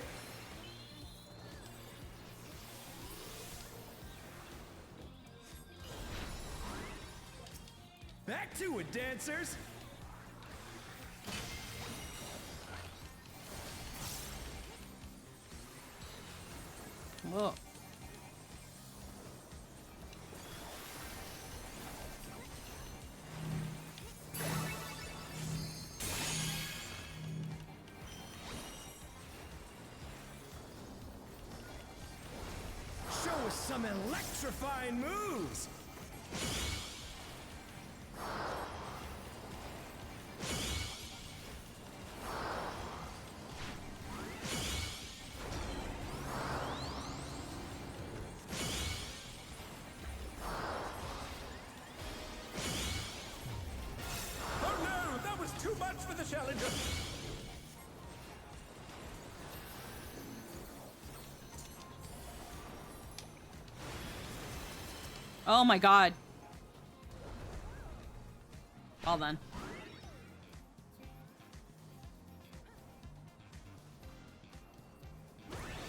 Back to it, dancers! Whoa. Show us some electrifying moves! Oh no, that was too much for the challenger! Oh my god. Well then.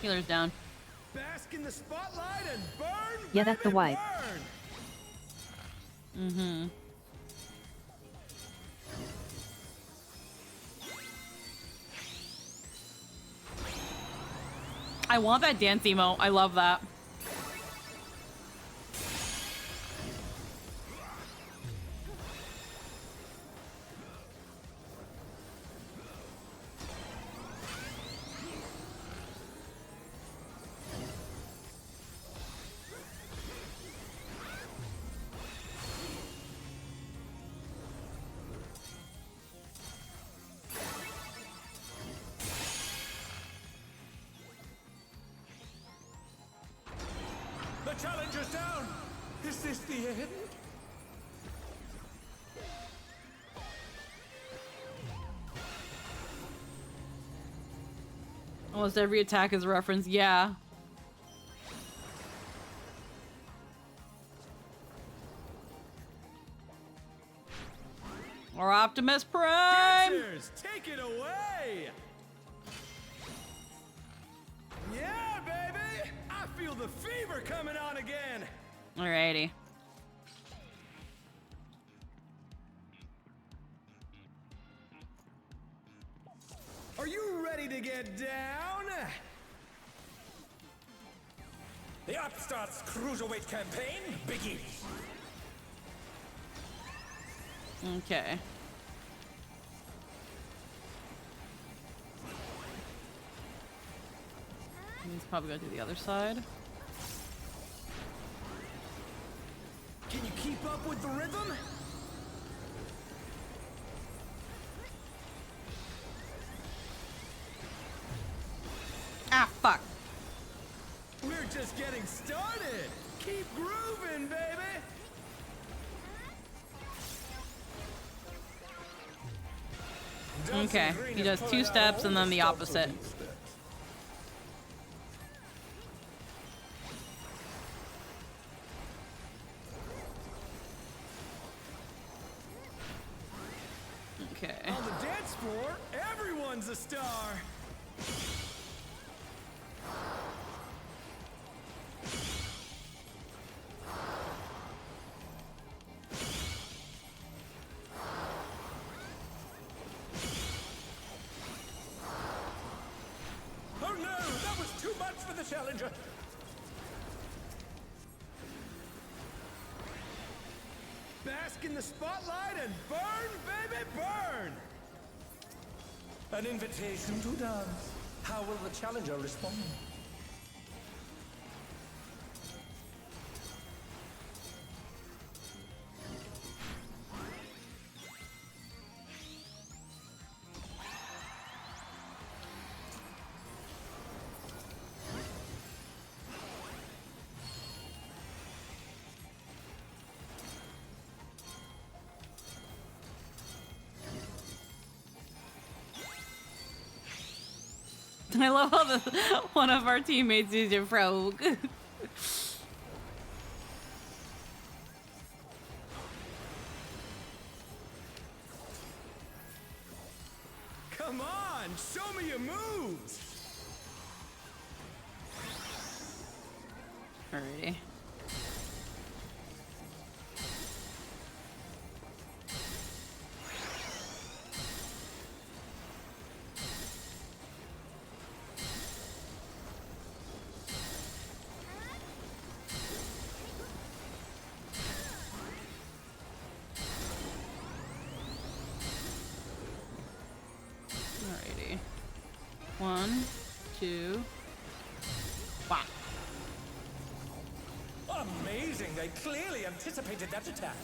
Healer's down. Bask in the spotlight and burn, Yeah, that's the baby, wipe. burn! Mm-hmm. I want that dance emote. I love that. challenger's down. Is this the end? Almost every attack is a reference. Yeah. Or Optimus Prime! Dancers, take it away! Yeah, baby! I feel the fever coming on again! Alrighty. Are you ready to get down? The Upstart's Cruiserweight campaign begins! Okay. He's probably gonna do the other side. Can you keep up with the rhythm? Ah, fuck. We're just getting started! Keep grooving, baby! Okay, he does 2 steps and then the opposite. Okay. On the dance floor, everyone's a star! Oh no, that was too much for the challenger! Bask in the spotlight and burn, baby, burn! An invitation to dance. How will the challenger respond? I love how one of our teammates is a rogue. Come on, show me your moves! Alrighty. Alrighty. 1, 2. Wow. Amazing! They clearly anticipated that attack.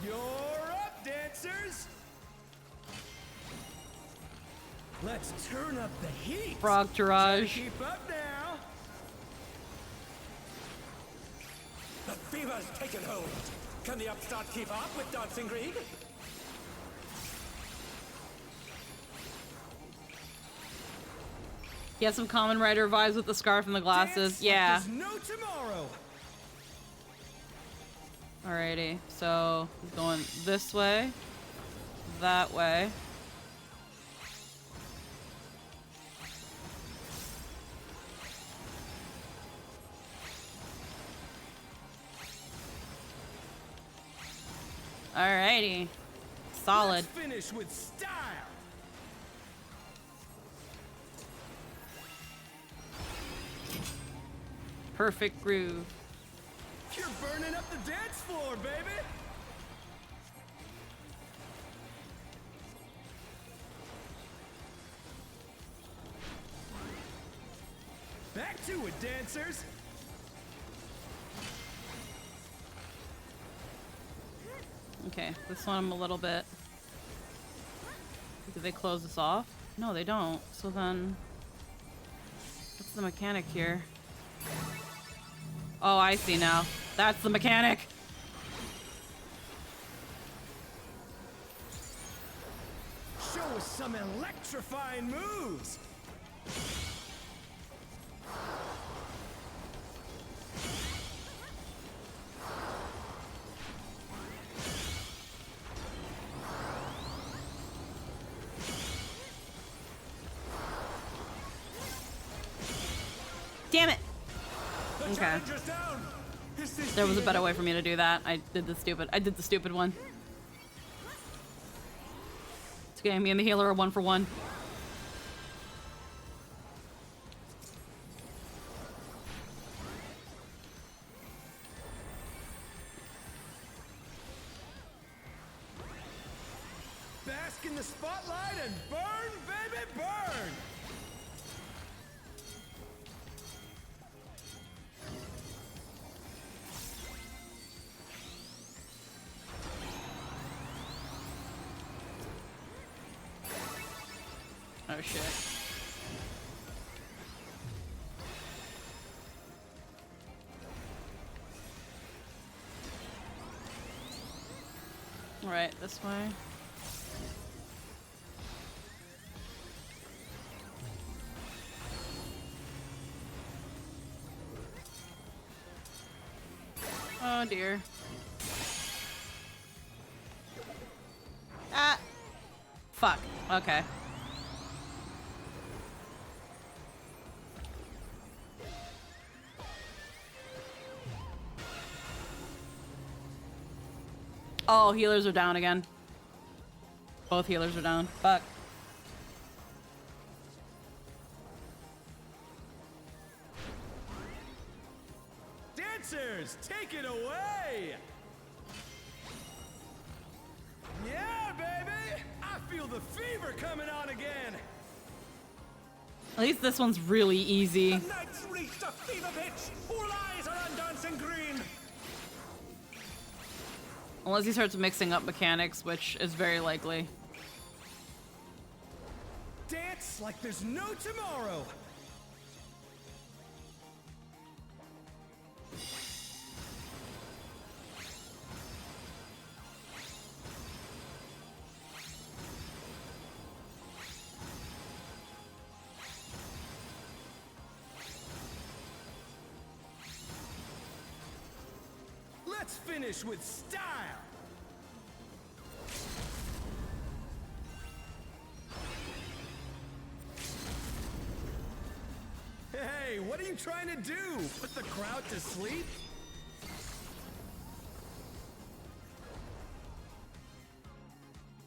You're up, dancers! Let's turn up the heat! Frog Taraj. Keep up now! The fever's taken hold! Can the upstart keep up with Dancing Greed? He has some Common Rider vibes with the scarf and the glasses. Dance Yeah. like there's no tomorrow! Alrighty. So he's going this way, that way. Alrighty. Solid. Let's finish with style! Perfect groove. You're burning up the dance floor, baby! Back to it, dancers! Okay, this one I'm a little bit. Do they close this off? No, they don't. So then, what's the mechanic here? Oh, I see now. That's the mechanic! Show us some electrifying moves! Damn it! The Okay. challenger's down. Is this There was a the better end? way for me to do that. I did the stupid one. It's okay, me and the healer are 1 for 1. Bask in the spotlight and burn, baby, burn! Oh shit. Alright, this way. Oh dear. Ah! Fuck. Okay. Oh, healers are down again. Both healers are down. Fuck. Dancers, take it away! Yeah, baby! I feel the fever coming on again! At least this one's really easy. The night's reached a fever pitch! All eyes are on Dancing Green! Unless he starts mixing up mechanics, which is very likely. Dance like there's no tomorrow! Let's finish with style! Hey, what are you trying to do? Put the crowd to sleep?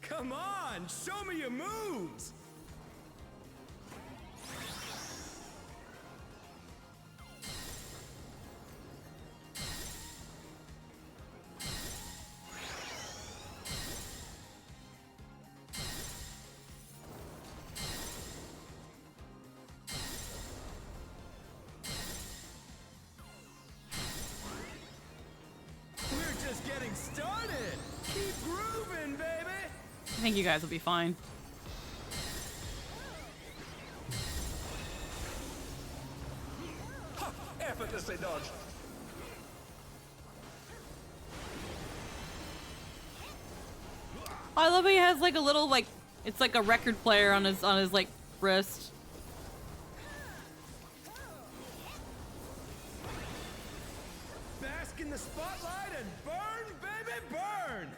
Come on, show me your moves! We're just getting started! Keep grooving, baby! I think you guys will be fine. Ha! Effortlessly dodged. I love how he has like a little like it's like a record player on his like wrist. Bask in the spotlight and burn, baby, burn!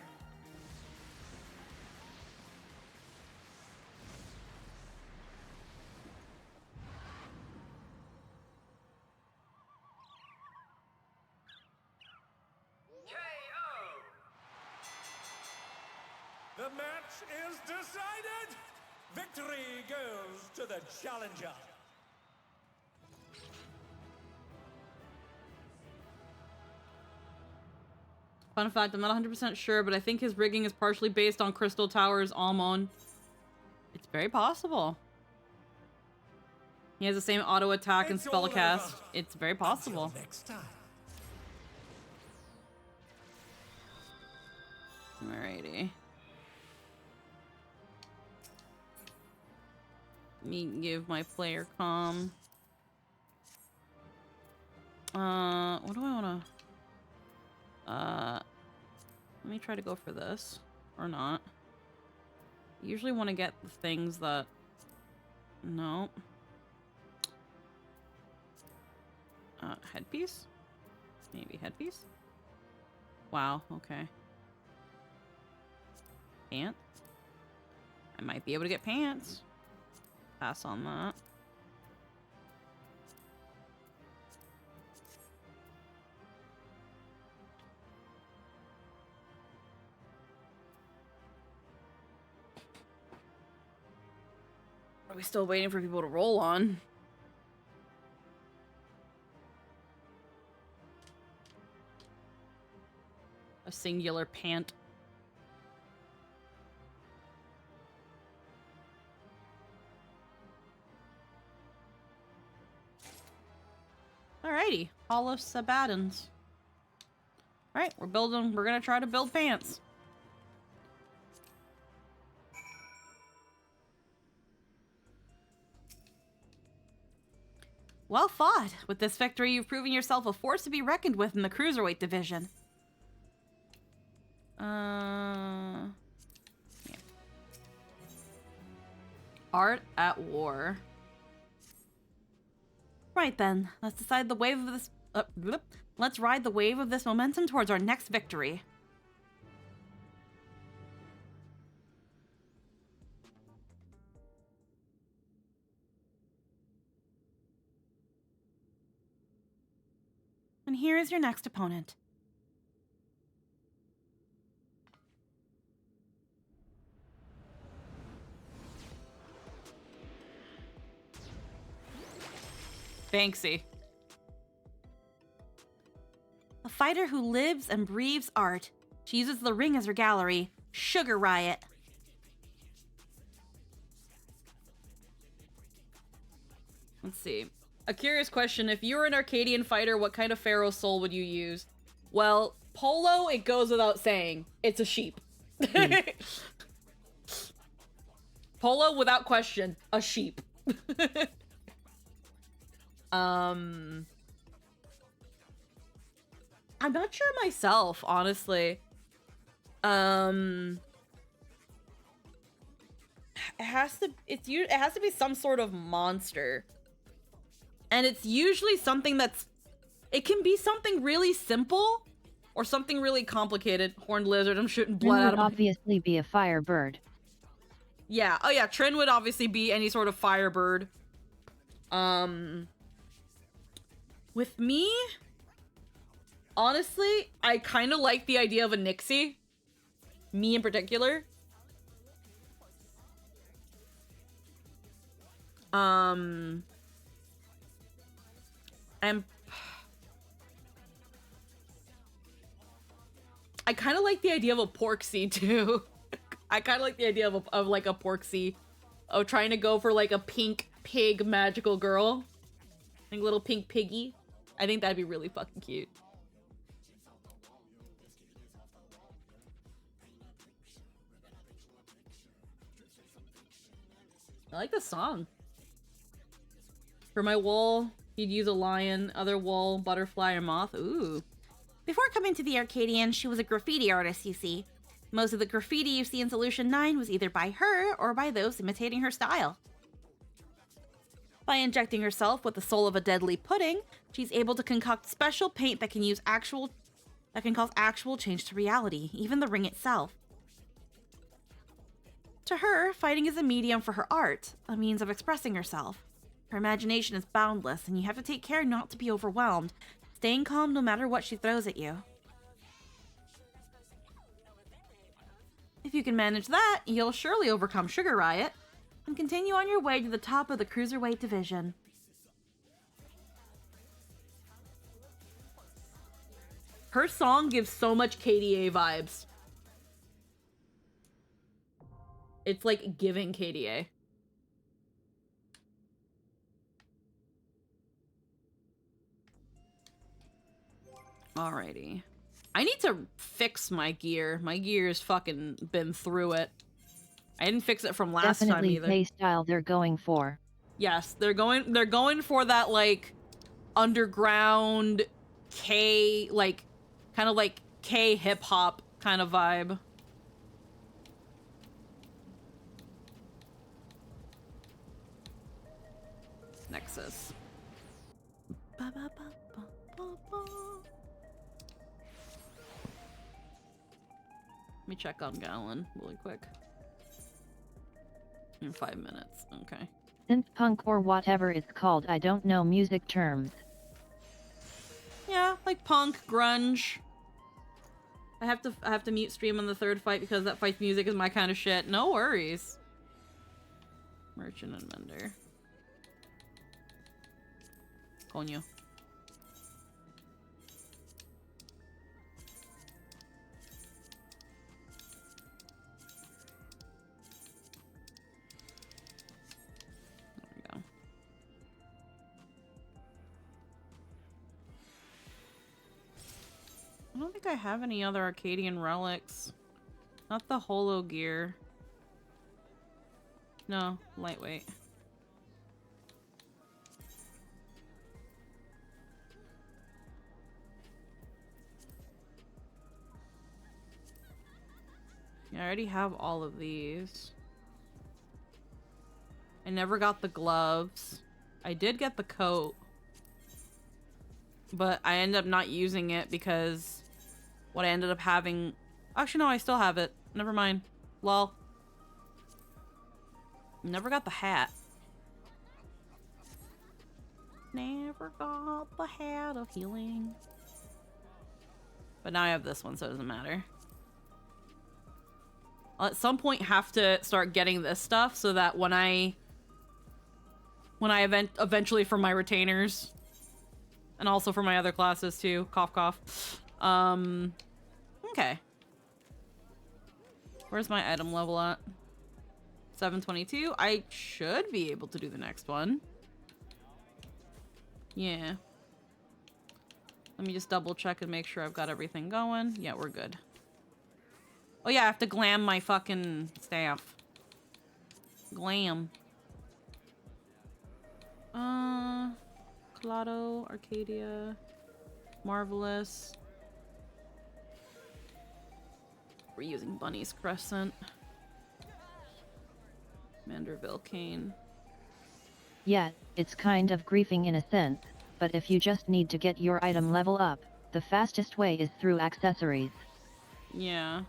The match is decided! Victory goes to the challenger! Fun fact, I'm not 100% sure, but I think his rigging is partially based on Crystal Tower's Almon. It's very possible. He has the same auto attack and It's all spellcast. over. It's very possible. Until next time. Alrighty. me give my player comm. What do I wanna... let me try to go for this. Or not. Usually want to get the things that... No. Headpiece? Maybe headpiece? Wow, okay. Pants? I might be able to get pants. Pass on that. Are we still waiting for people to roll on? A singular pant. Alrighty, Hall of Sabadons. Alright, we're gonna try to build pants. Well fought. With this victory, you've proven yourself a force to be reckoned with in the Cruiserweight division. Yeah. Art at war. Right then, let's decide the wave of this... let's ride the wave of this momentum towards our next victory. And here is your next opponent. Banksy. A fighter who lives and breathes art. She uses the ring as her gallery. Sugar Riot. Let's see. A curious question. If you were an Arcadian fighter, what kind of pharaoh soul would you use? Well, Polo, it goes without saying. It's a sheep. Polo, without question, a sheep. I'm not sure myself, honestly. It has to be some sort of monster. And it's usually something that's... It can be something really simple or something really complicated. Horned lizard, I'm shooting blood out of would my... obviously be a firebird. Yeah, oh yeah, Trin would obviously be any sort of firebird. With me, honestly, I kind of like the idea of a Nixie. Me in particular. And I kind of like the idea of a Porksy too. I kind of like the idea of like a Porksy, of trying to go for like a pink pig magical girl, like little pink piggy. I think that'd be really fucking cute. I like the song. For my wool, you'd use a lion, other wool, butterfly, or moth. Ooh. Before coming to the Arcadian, she was a graffiti artist, you see. Most of the graffiti you see in Solution 9 was either by her or by those imitating her style. By injecting herself with the soul of a deadly pudding, she's able to concoct special paint that can cause actual change to reality, even the ring itself. To her, fighting is a medium for her art, a means of expressing herself. Her imagination is boundless, and you have to take care not to be overwhelmed, staying calm no matter what she throws at you. If you can manage that, you'll surely overcome Sugar Riot, and continue on your way to the top of the Cruiserweight division. Her song gives so much KDA vibes. It's like giving KDA. Alrighty. I need to fix my gear. My gear's fucking been through it. I didn't fix it from last time Definitely either. pay style they're going for. Yes, they're going for that like underground K, like kind of like K hip hop kind of vibe. Nexus. Ba, ba, ba, ba, ba, ba. Let me check on Gallon really quick. In 5 minutes. Okay. Synth punk or whatever it's called, I don't know music terms. Yeah, like punk, grunge. I have to mute stream on the third fight because that fight's music is my kind of shit. No worries. Merchant and Mender. Coño. There we go. I don't think I have any other Arcadian relics. Not the holo gear. No, lightweight. Yeah, I already have all of these. I never got the gloves. I did get the coat. But I ended up not using it because what I ended up having... Actually, no, I still have it. Never mind. Lol. Never got the hat. Never got the hat of healing. But now I have this one, so it doesn't matter. I'll at some point have to start getting this stuff so that when I eventually for my retainers and also for my other classes too, cough cough. Okay. Where's my item level at? 722. I should be able to do the next one. Yeah. Let me just double check and make sure I've got everything going. Yeah, we're good. Oh yeah, I have to glam my fucking staff. Glam. Clado, Arcadia, Marvelous. We're using Bunny's Crescent. Manderville Cane. Yeah, it's kind of griefing in a sense, but if you just need to get your item level up, the fastest way is through accessories. Yeah.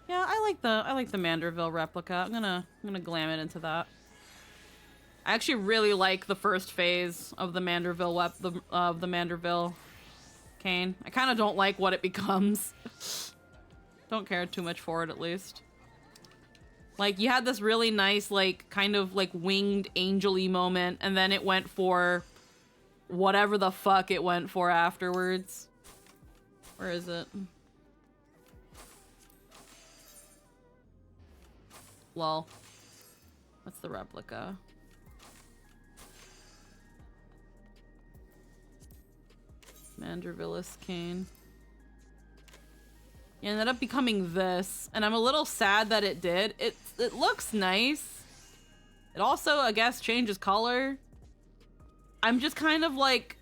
Yeah, I like the Manderville replica. I'm gonna glam it into that. I actually really like the first phase of the Manderville of the Manderville cane. I kind of don't like what it becomes. Don't care too much for it, at least. Like, you had this really nice, like, kind of, like, winged angel-y moment, and then it went for whatever the fuck it went for afterwards. Where is it? Lol. What's the replica? Mandervillis cane. It ended up becoming this, and I'm a little sad that it did. It looks nice. It also, I guess, changes color. I'm just kind of like,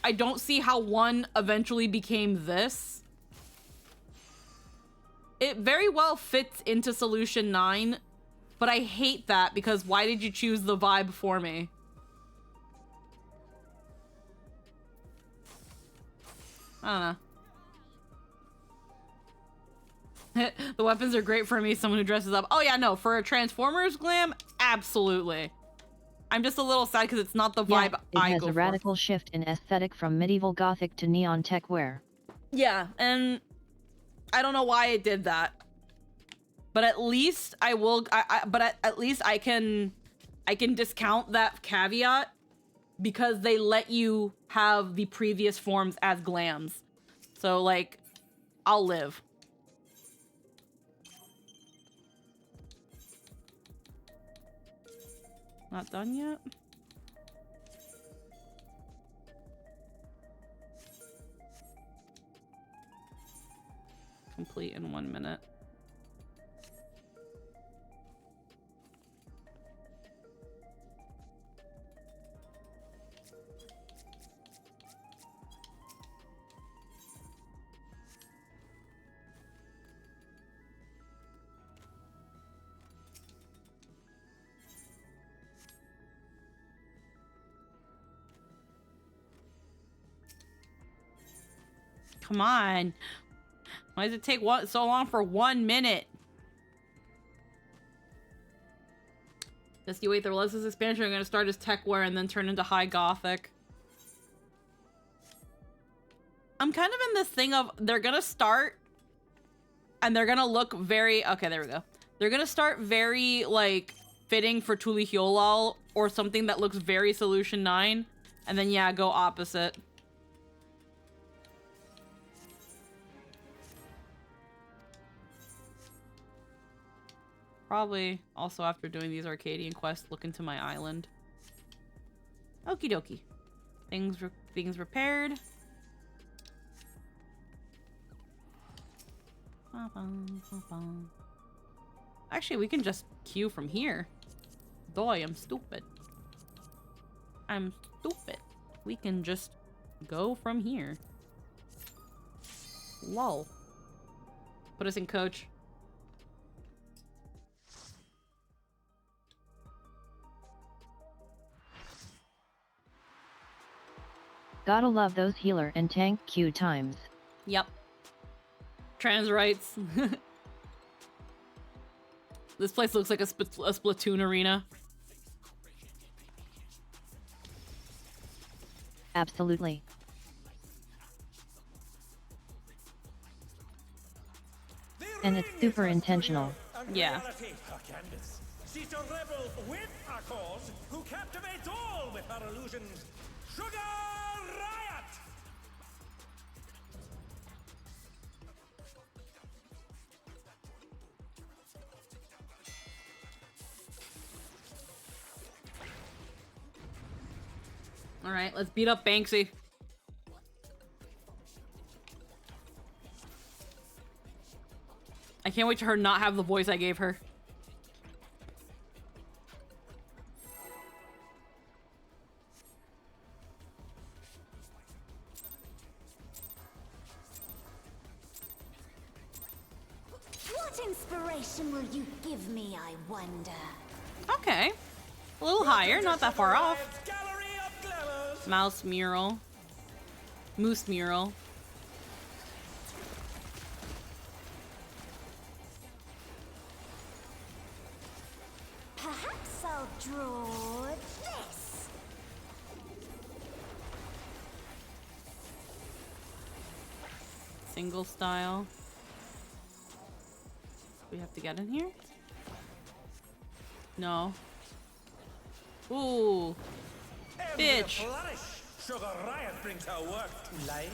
I don't see how one eventually became this. It very well fits into Solution 9, but I hate that because why did you choose the vibe for me? I don't know. The weapons are great for me, someone who dresses up. Oh yeah, no, for a Transformers glam, absolutely. I'm just a little sad because it's not the vibe I go for. It has a radical shift in aesthetic from medieval gothic to neon tech wear. Yeah, and I don't know why it did that. But at least I will, at least I can discount that caveat because they let you have the previous forms as glams. So like, I'll live. Not done yet? complete in 1 minute. Come on. Why does it take so long for 1 minute? Yes, you wait, the Relentless expansion are going to start as Techware and then turn into High Gothic. I'm kind of in this thing of they're going to start and they're going to look very... Okay, there we go. They're going to start very, like, fitting for Tuli Hyolal or something that looks very Solution 9. And then, yeah, go opposite. Probably also after doing these Arcadian quests, look into my island. Okie dokie. Things repaired. Actually, we can just queue from here. Though I am stupid. I'm stupid. We can just go from here. Lol. Put us in coach. Gotta love those healer and tank queue times. Yep. Trans rights. This place looks like a Splatoon arena. Absolutely. And it's super intentional. Yeah. She's a rebel with a cause who captivates all with her illusions. Sugar Riot! Alright, let's beat up Banksy. I can't wait to her not have the voice I gave her. What inspiration will you give me, I wonder? Okay. A little higher, not that far off. Gallery of glamours. Mouse mural. Moose mural. Perhaps I'll draw this. Single style. We have to get in here? No. Ooh. Bitch. Flourish. Sugar Riot brings her work to life.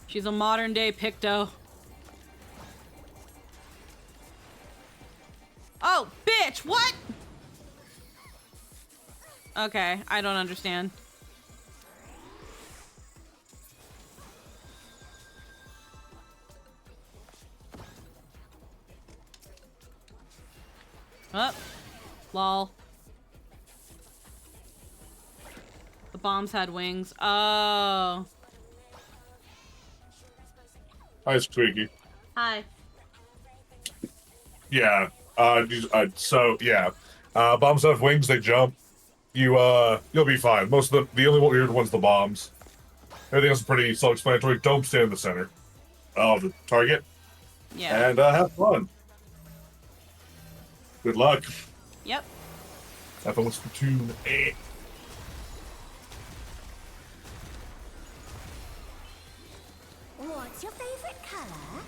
She's a modern day Picto. Oh, bitch, what? Okay, I don't understand. Oh, lol. The bombs had wings. Oh. Hi, Squeaky. Hi. Yeah. So yeah. Bombs have wings. They jump. You'll be fine. Most of the only weird one's the bombs. Everything else is pretty self-explanatory. Don't stand in the center of the target. Yeah. And have fun. Good luck. Yep. Have fun with Splatoon. What's your favorite color?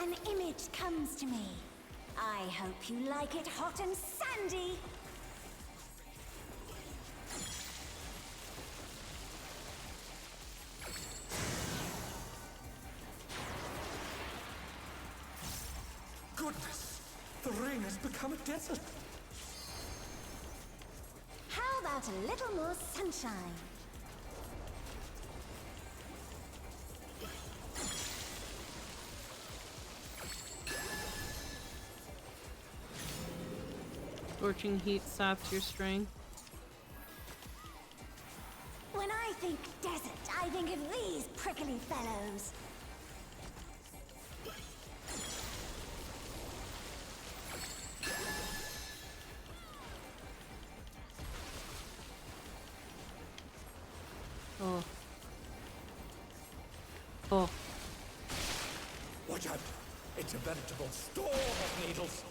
An image comes to me. I hope you like it hot and sandy. goodness! The ring has become a desert. How about a little more sunshine? Scorching heat saps your strength. When I think desert, I think of these prickly fellows. Oh. Oh. Watch out! It's a veritable storm of needles.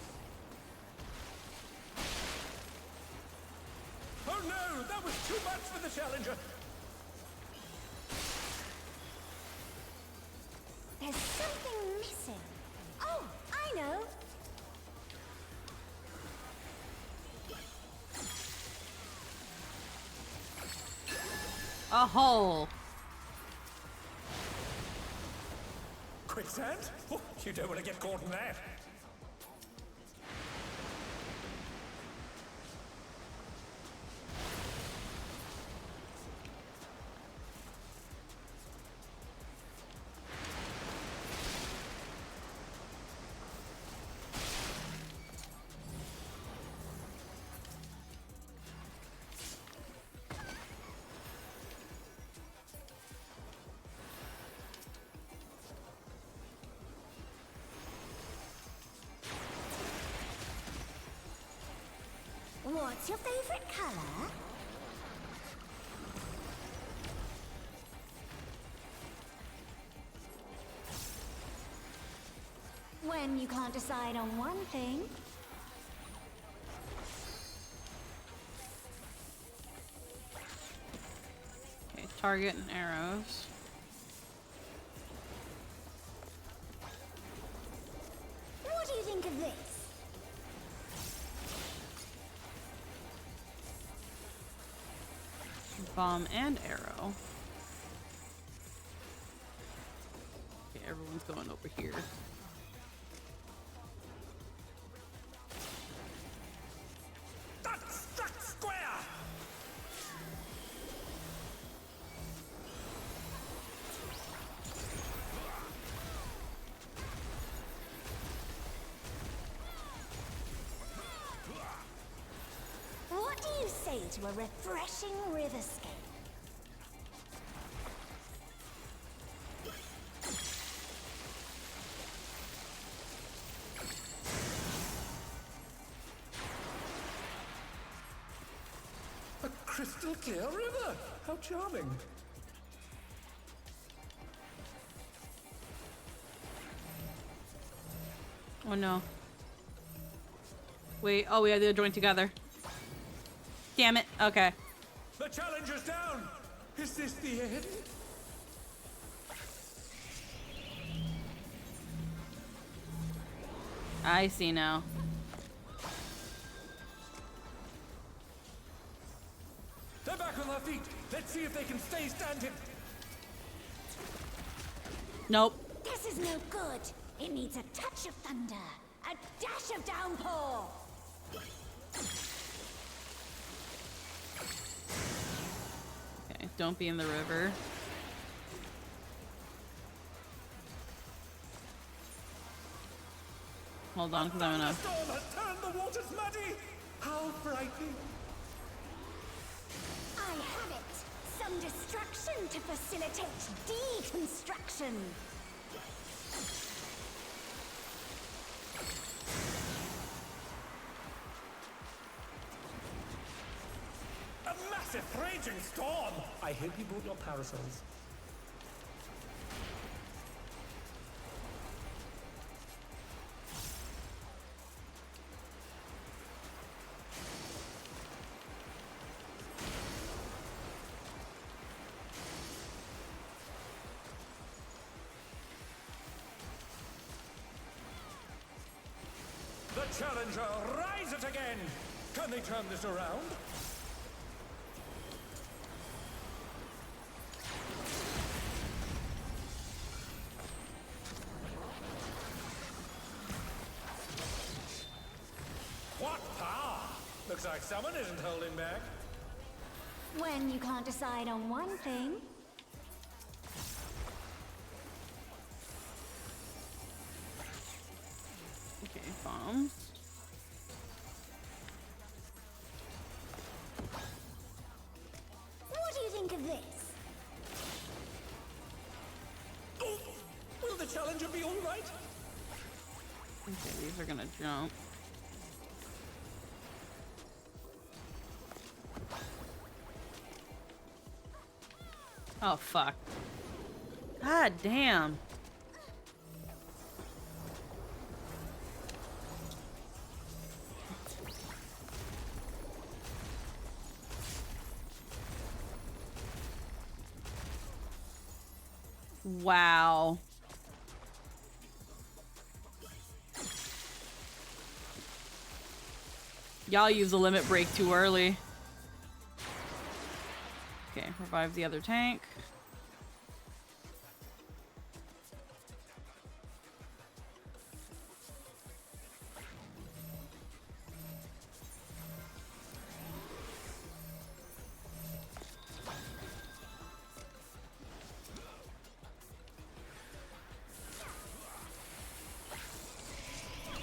Oh no! That was too much for the challenger! There's something missing. Oh, I know. A hole. Quicksand? Oh, you don't want to get caught in that. What's your favorite color? When you can't decide on one thing. Okay, target and arrows. What do you think of this? Bomb and arrow. Okay, everyone's going over here. That's stuck square! What do you say to a refreshing riverscape? A crystal clear river! How charming! Oh no. Wait, oh, we had to join together. Damn it. Okay. The challenger's down! Is this the end? I see now. They're back on their feet! Let's see if they can stay standing! Nope. This is no good. It needs a touch of thunder, a dash of downpour. Okay, don't be in the river. Hold on, because I'm The gonna... storm has turned the waters muddy! How frightening! I have it. Some destruction to facilitate deconstruction. A massive raging storm! I hope you brought your parasols. The challenger rise it again! Can they turn this around? like someone isn't holding back. When you can't decide on one thing, Okay, bombs. what do you think of this? Oh, will the challenger be all right? Okay, these are gonna jump. Oh, fuck. God damn. Wow. Y'all use the limit break too early. Okay, revive the other tank.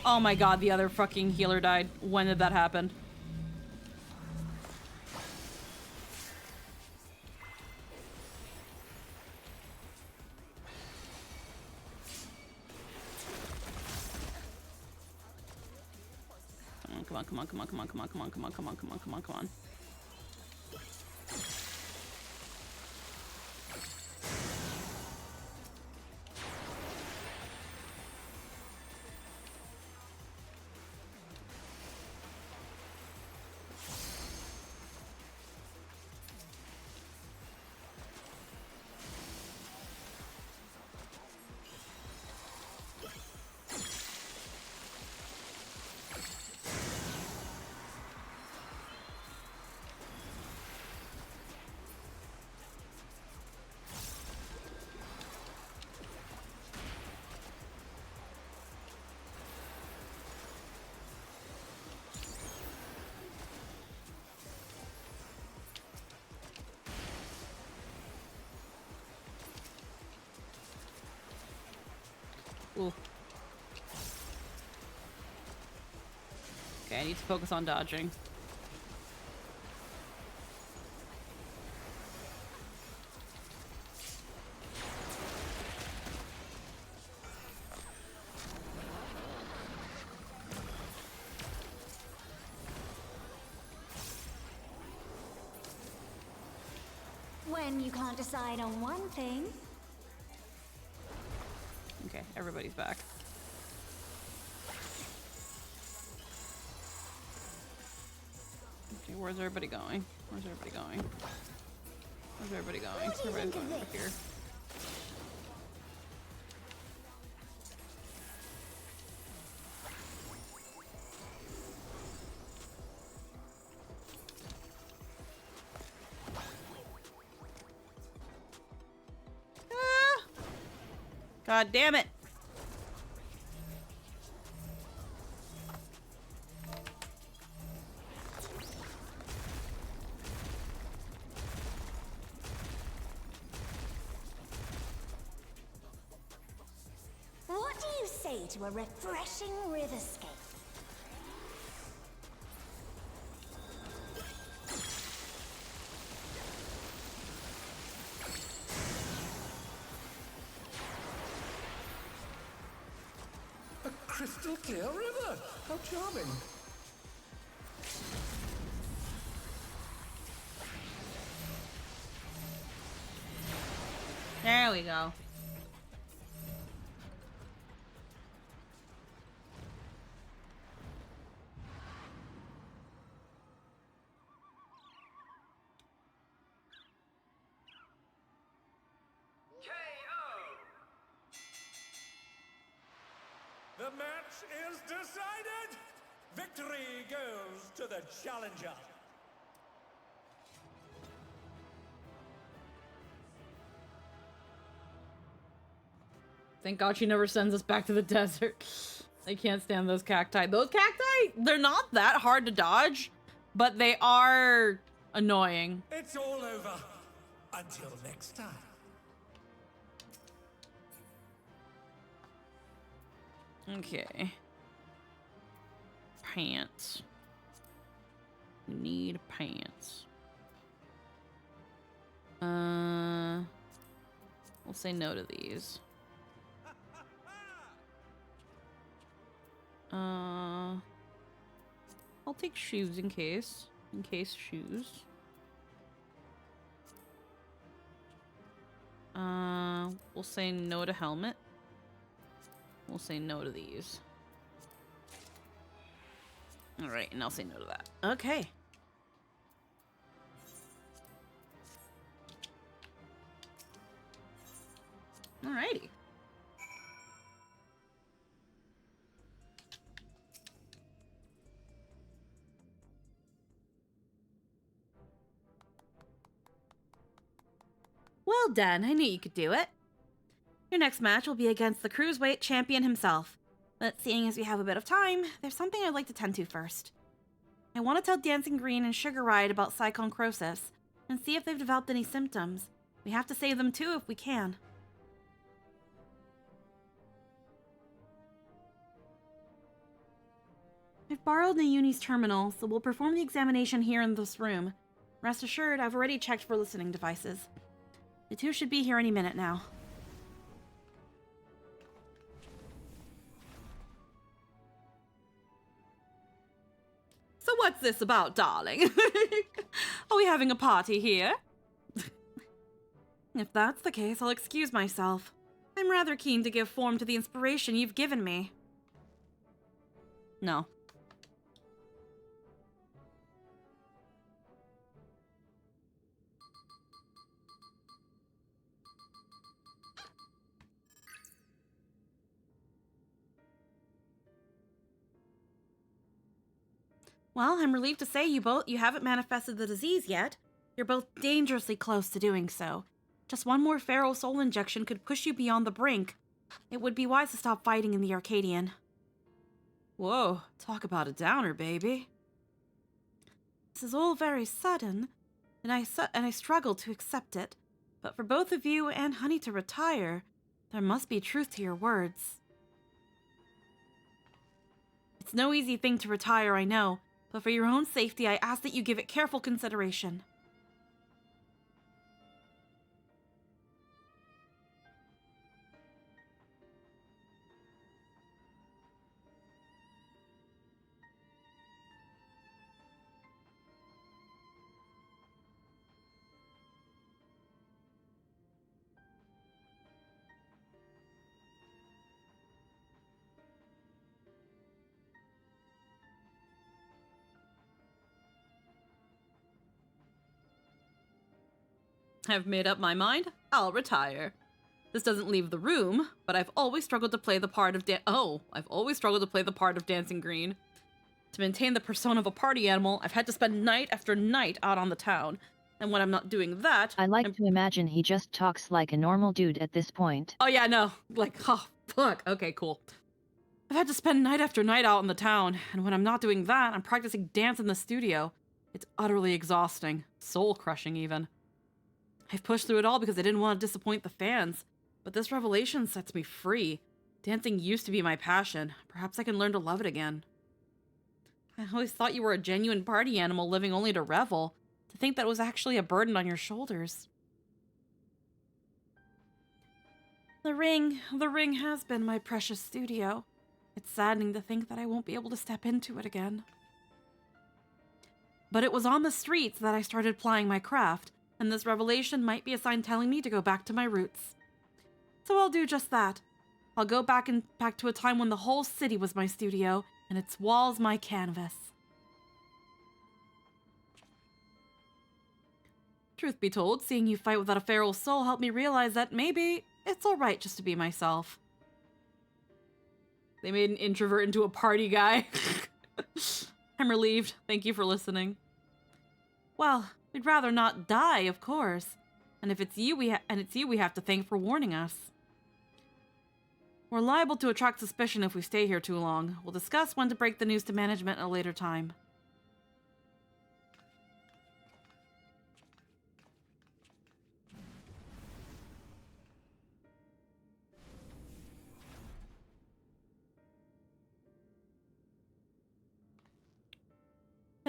Oh my god, the other fucking healer died. When did that happen? Come on, come on, come on, come on, come on, come on, come on, come on, come on, come on, come on. Ooh. Okay, I need to focus on dodging. When you can't decide on one thing, Okay, everybody's back. Okay, where's everybody going? Where's everybody going? Where's everybody going? What do you Everybody's think of going over this? here. Ah! God damn it! what do you say to a refreshing riverscape? A crystal clear river. How charming. There we go. The match is decided! Victory goes to the challenger. Thank God she never sends us back to the desert. I can't stand those cacti. Those cacti, they're not that hard to dodge, but they are annoying. It's all over. Until next time. Okay. Pants. You need pants. We'll say no to these. I'll take shoes in case. In case shoes. We'll say no to helmet. We'll say no to these. Alright, and I'll say no to that. Okay. Alrighty. Well done. I knew you could do it. Your next match will be against the cruiserweight champion himself. But seeing as we have a bit of time, there's something I'd like to tend to first. I want to tell Dancing Green and Sugar Ride about Cyclone Crosis and see if they've developed any symptoms. We have to save them too if we can. I've borrowed Nayuni's terminal, so we'll perform the examination here in this room. Rest assured, I've already checked for listening devices. The two should be here any minute now. So what's this about, darling? Are we having a party here? If that's the case, I'll excuse myself. I'm rather keen to give form to the inspiration you've given me. No. Well, I'm relieved to say you haven't manifested the disease yet. You're both dangerously close to doing so. Just one more feral soul injection could push you beyond the brink. It would be wise to stop fighting in the Arcadion. Whoa, talk about a downer, baby. This is all very sudden, and I struggle to accept it. But for both of you and Honey to retire, there must be truth to your words. It's no easy thing to retire, I know. But for your own safety, I ask that you give it careful consideration. I've made up my mind. I'll retire. This doesn't leave the room, but I've always struggled to play the part of Dancing Green. To maintain the persona of a party animal, I've had to spend night after night out on the town. And when I'm not doing that, I like to imagine he just talks like a normal dude at this point. Oh yeah, no. Like, oh, fuck. Okay, cool. I've had to spend night after night out in the town, and when I'm not doing that, I'm practicing dance in the studio. It's utterly exhausting. Soul-crushing, even. I've pushed through it all because I didn't want to disappoint the fans, but this revelation sets me free. Dancing used to be my passion. Perhaps I can learn to love it again. I always thought you were a genuine party animal living only to revel. To think that was actually a burden on your shoulders. The ring has been my precious studio. It's saddening to think that I won't be able to step into it again. But it was on the streets that I started plying my craft, and this revelation might be a sign telling me to go back to my roots. So I'll do just that. I'll go back to a time when the whole city was my studio, and its walls my canvas. Truth be told, seeing you fight without a feral soul helped me realize that maybe it's alright just to be myself. They made an introvert into a party guy. I'm relieved. Thank you for listening. Well, we'd rather not die, of course. And if it's you we have to thank for warning us. We're liable to attract suspicion if we stay here too long. We'll discuss when to break the news to management at a later time.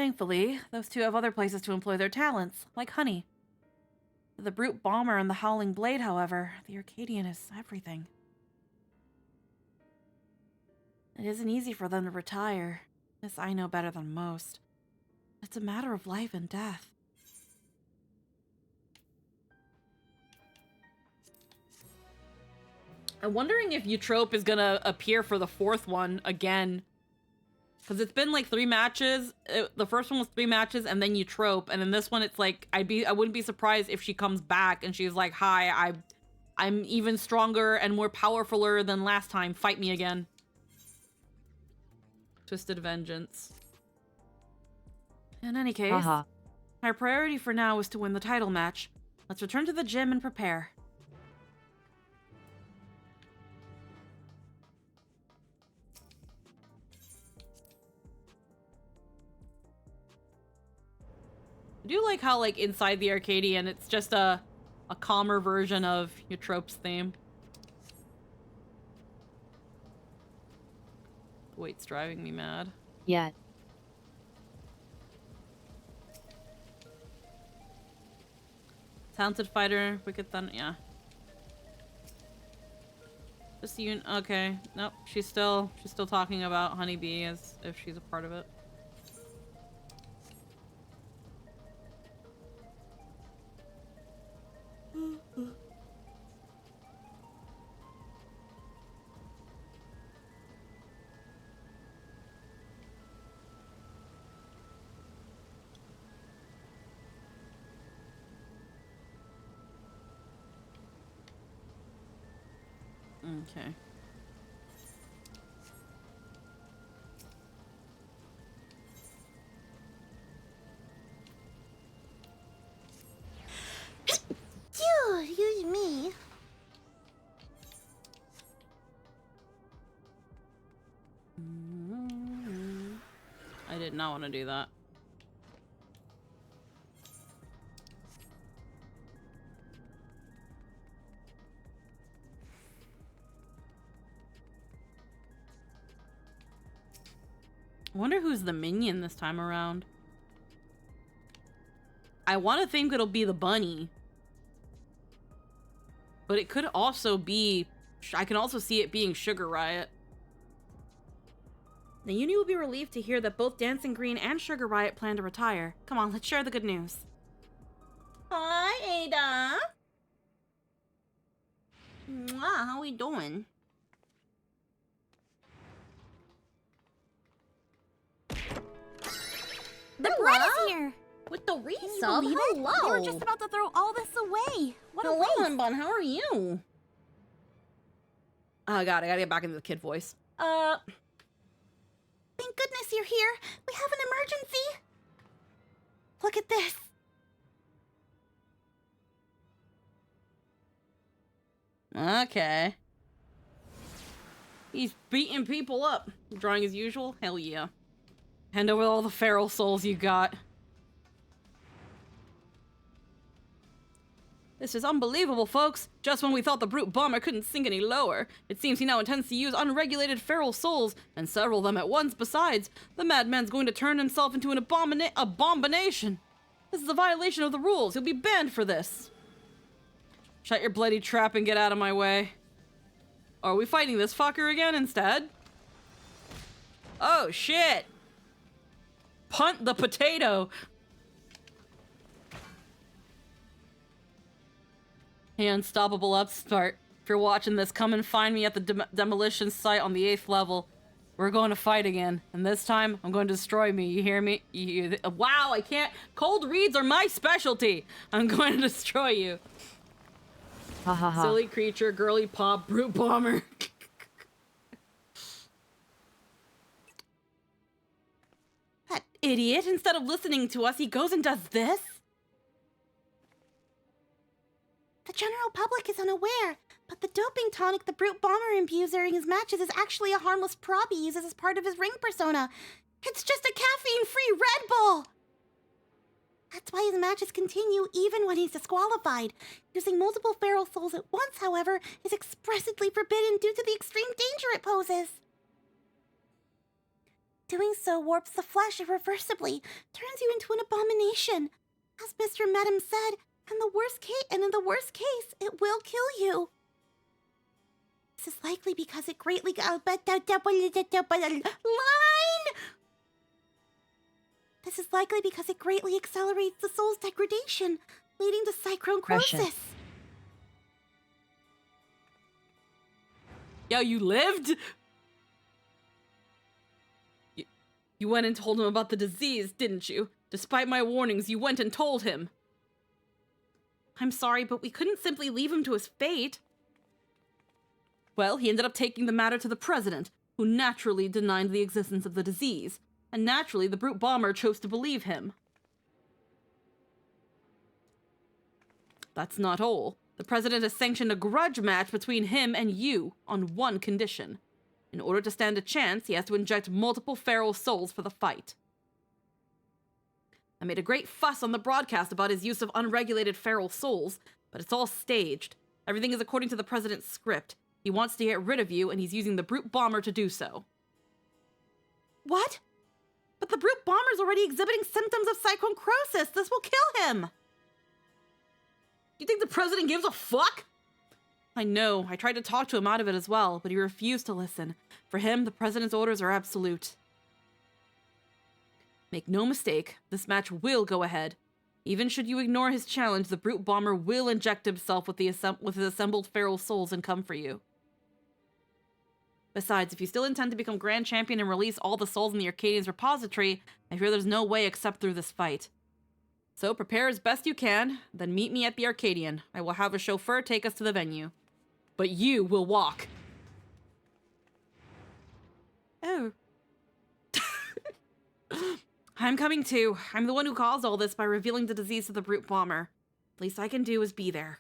Thankfully, those two have other places to employ their talents, like honey. For the brute bomber and the howling blade, however, the Arcadian is everything. It isn't easy for them to retire. This I know better than most. It's a matter of life and death. I'm wondering if Eutrope is gonna appear for the fourth one again. Because it's been like 3 matches. The first one was 3 matches and then Eutrope. And then this one, it's like, I wouldn't be surprised if she comes back and she's like, hi, I'm even stronger and more powerfuler than last time. Fight me again. Twisted Vengeance. In any case, our priority for now is to win the title match. Let's return to the gym and prepare. I do like how, like, inside the Arcadian, it's just a calmer version of Eutrope's theme. The weight's driving me mad. Yeah. Talented fighter, wicked thunder, yeah. Just you, okay. Nope, she's still talking about Honeybee as if she's a part of it. Okay. Excuse me. I did not want to do that. I wonder who's the minion this time around. I want to think it'll be the bunny. But it could also be... I can also see it being Sugar Riot. The Uni will be relieved to hear that both Dancing Green and Sugar Riot plan to retire. Come on, let's share the good news. Hi, Ada. Mwah, how we doing? The bread is here! With the Can you resub, believe it? hello! We were just about to throw all this away. What a Hello, waste. Unbun, how are you? Oh god, I gotta get back into the kid voice. Thank goodness you're here. We have an emergency. Look at this. Okay. He's beating people up. Drawing as usual? Hell yeah. Hand over all the feral souls you got. This is unbelievable, folks. Just when we thought the brute bomber couldn't sink any lower, it seems he now intends to use unregulated feral souls, and several of them at once besides. The madman's going to turn himself into an abomination. This is a violation of the rules. He'll be banned for this. Shut your bloody trap and get out of my way. Are we fighting this fucker again instead? Oh, shit. Punt the potato. Hey, unstoppable upstart. If you're watching this, come and find me at the demolition site on the 8th level. We're going to fight again, and this time, I'm going to destroy me. You hear me? Wow, I can't. Cold reads are my specialty. I'm going to destroy you. Ha ha ha. Silly creature, girly pop, brute bomber. That idiot, instead of listening to us, he goes and does this? The general public is unaware, but the doping tonic the brute bomber imbues during his matches is actually a harmless prop he uses as part of his ring persona. It's just a caffeine-free Red Bull! That's why his matches continue even when he's disqualified. Using multiple feral souls at once, however, is expressly forbidden due to the extreme danger it poses. Doing so warps the flesh irreversibly, turns you into an abomination. As Mr. Medem said, in the worst case, it will kill you. This is likely because it greatly line. This is likely because it greatly accelerates the soul's degradation, leading to cyclone Precious. crosis. Yo, you lived? You went and told him about the disease, didn't you? Despite my warnings, you went and told him. I'm sorry, but we couldn't simply leave him to his fate. Well, he ended up taking the matter to the president, who naturally denied the existence of the disease. And naturally, the brute bomber chose to believe him. That's not all. The president has sanctioned a grudge match between him and you on one condition. In order to stand a chance, he has to inject multiple feral souls for the fight. I made a great fuss on the broadcast about his use of unregulated feral souls, but it's all staged. Everything is according to the president's script. He wants to get rid of you, and he's using the brute bomber to do so. What? But the brute bomber's already exhibiting symptoms of cyclone crosis. This will kill him. You think the president gives a fuck? I know. I tried to talk to him out of it as well, but he refused to listen. For him, the president's orders are absolute. Make no mistake, this match will go ahead. Even should you ignore his challenge, the brute bomber will inject himself with his assembled feral souls and come for you. Besides, if you still intend to become Grand Champion and release all the souls in the Arcadian's repository, I fear there's no way except through this fight. So prepare as best you can, then meet me at the Arcadion. I will have a chauffeur take us to the venue. But you will walk. Oh. I'm coming too. I'm the one who caused all this by revealing the disease to the brute bomber. Least I can do is be there.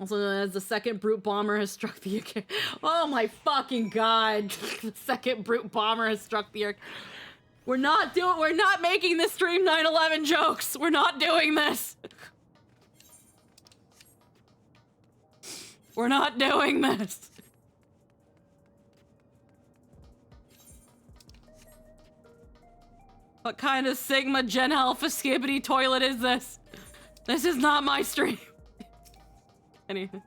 Also known as the second brute bomber has struck the Arcadion. Oh my fucking god. The second brute bomber has struck the Arcadion. We're not making this stream 9/11 jokes. We're not doing this. We're not doing this. What kind of Sigma Gen Alpha skibbity toilet is this? This is not my stream. Anyway.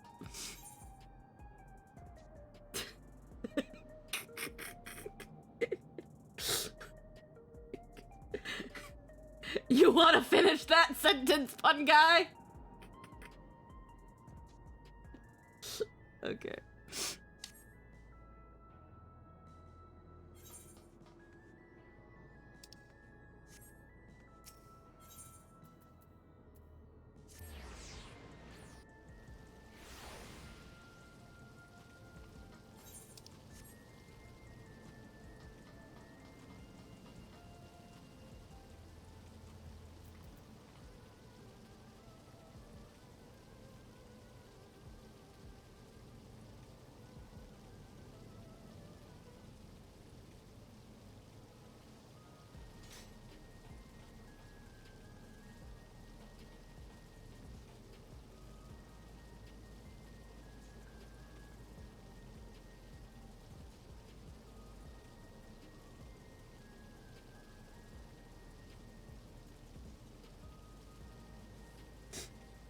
You want to finish that sentence, pun guy? Okay.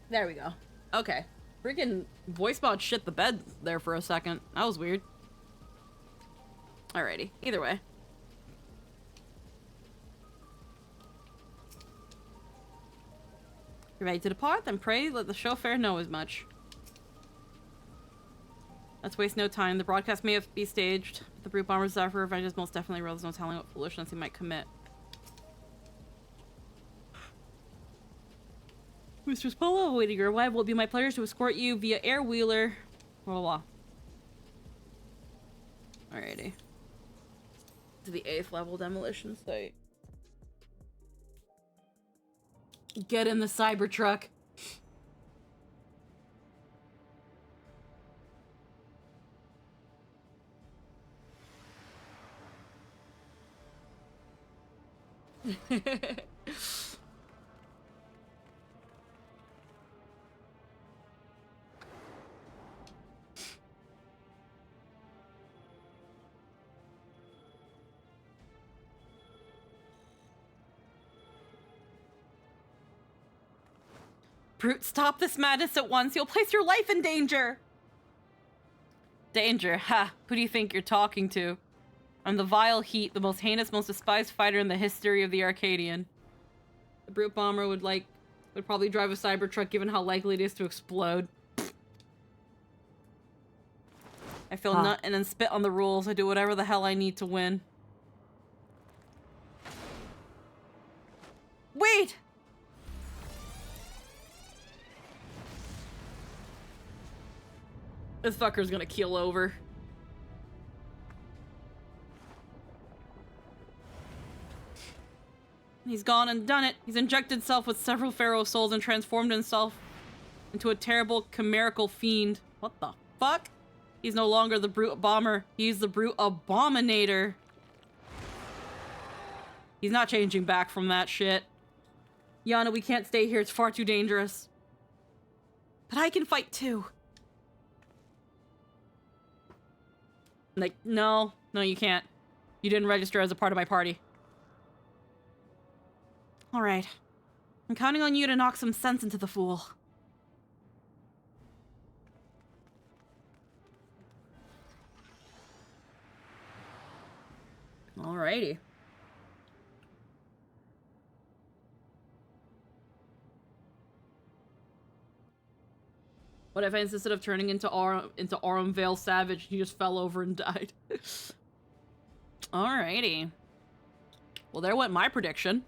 There we go. Okay. Freaking voice box shit the bed there for a second. That was weird. Alrighty. Either way. You're ready to depart? Then pray let the chauffeur know as much. Let's waste no time. The broadcast may be staged. But the brute bomber's desire for revenge is most definitely real. There's no telling what foolishness he might commit. Mr. Polo, awaiting your arrival, will be my pleasure to escort you via air wheeler. Blah, blah, blah. Alrighty. To the 8th level demolition site. Get in the Cybertruck. Brute, stop this madness at once. You'll place your life in danger. Danger? Ha! Who do you think you're talking to? I'm the vile Heat, the most heinous, most despised fighter in the history of the Arcadion. The Brute Bomber would probably drive a Cybertruck given how likely it is to explode. I feel nut and then spit on the rules. I do whatever the hell I need to win. Wait! This fucker's gonna keel over. He's gone and done it. He's injected himself with several Pharaoh souls and transformed himself into a terrible chimerical fiend. What the fuck? He's no longer the Brute Bomber. He's the Brute Abominator. He's not changing back from that shit. Yana, we can't stay here. It's far too dangerous. But I can fight too. Like, no, you can't. You didn't register as a part of my party. All right. I'm counting on you to knock some sense into the fool. Alrighty. What if instead of turning into Aurum Vale Savage, he just fell over and died? Alrighty. Well, there went my prediction.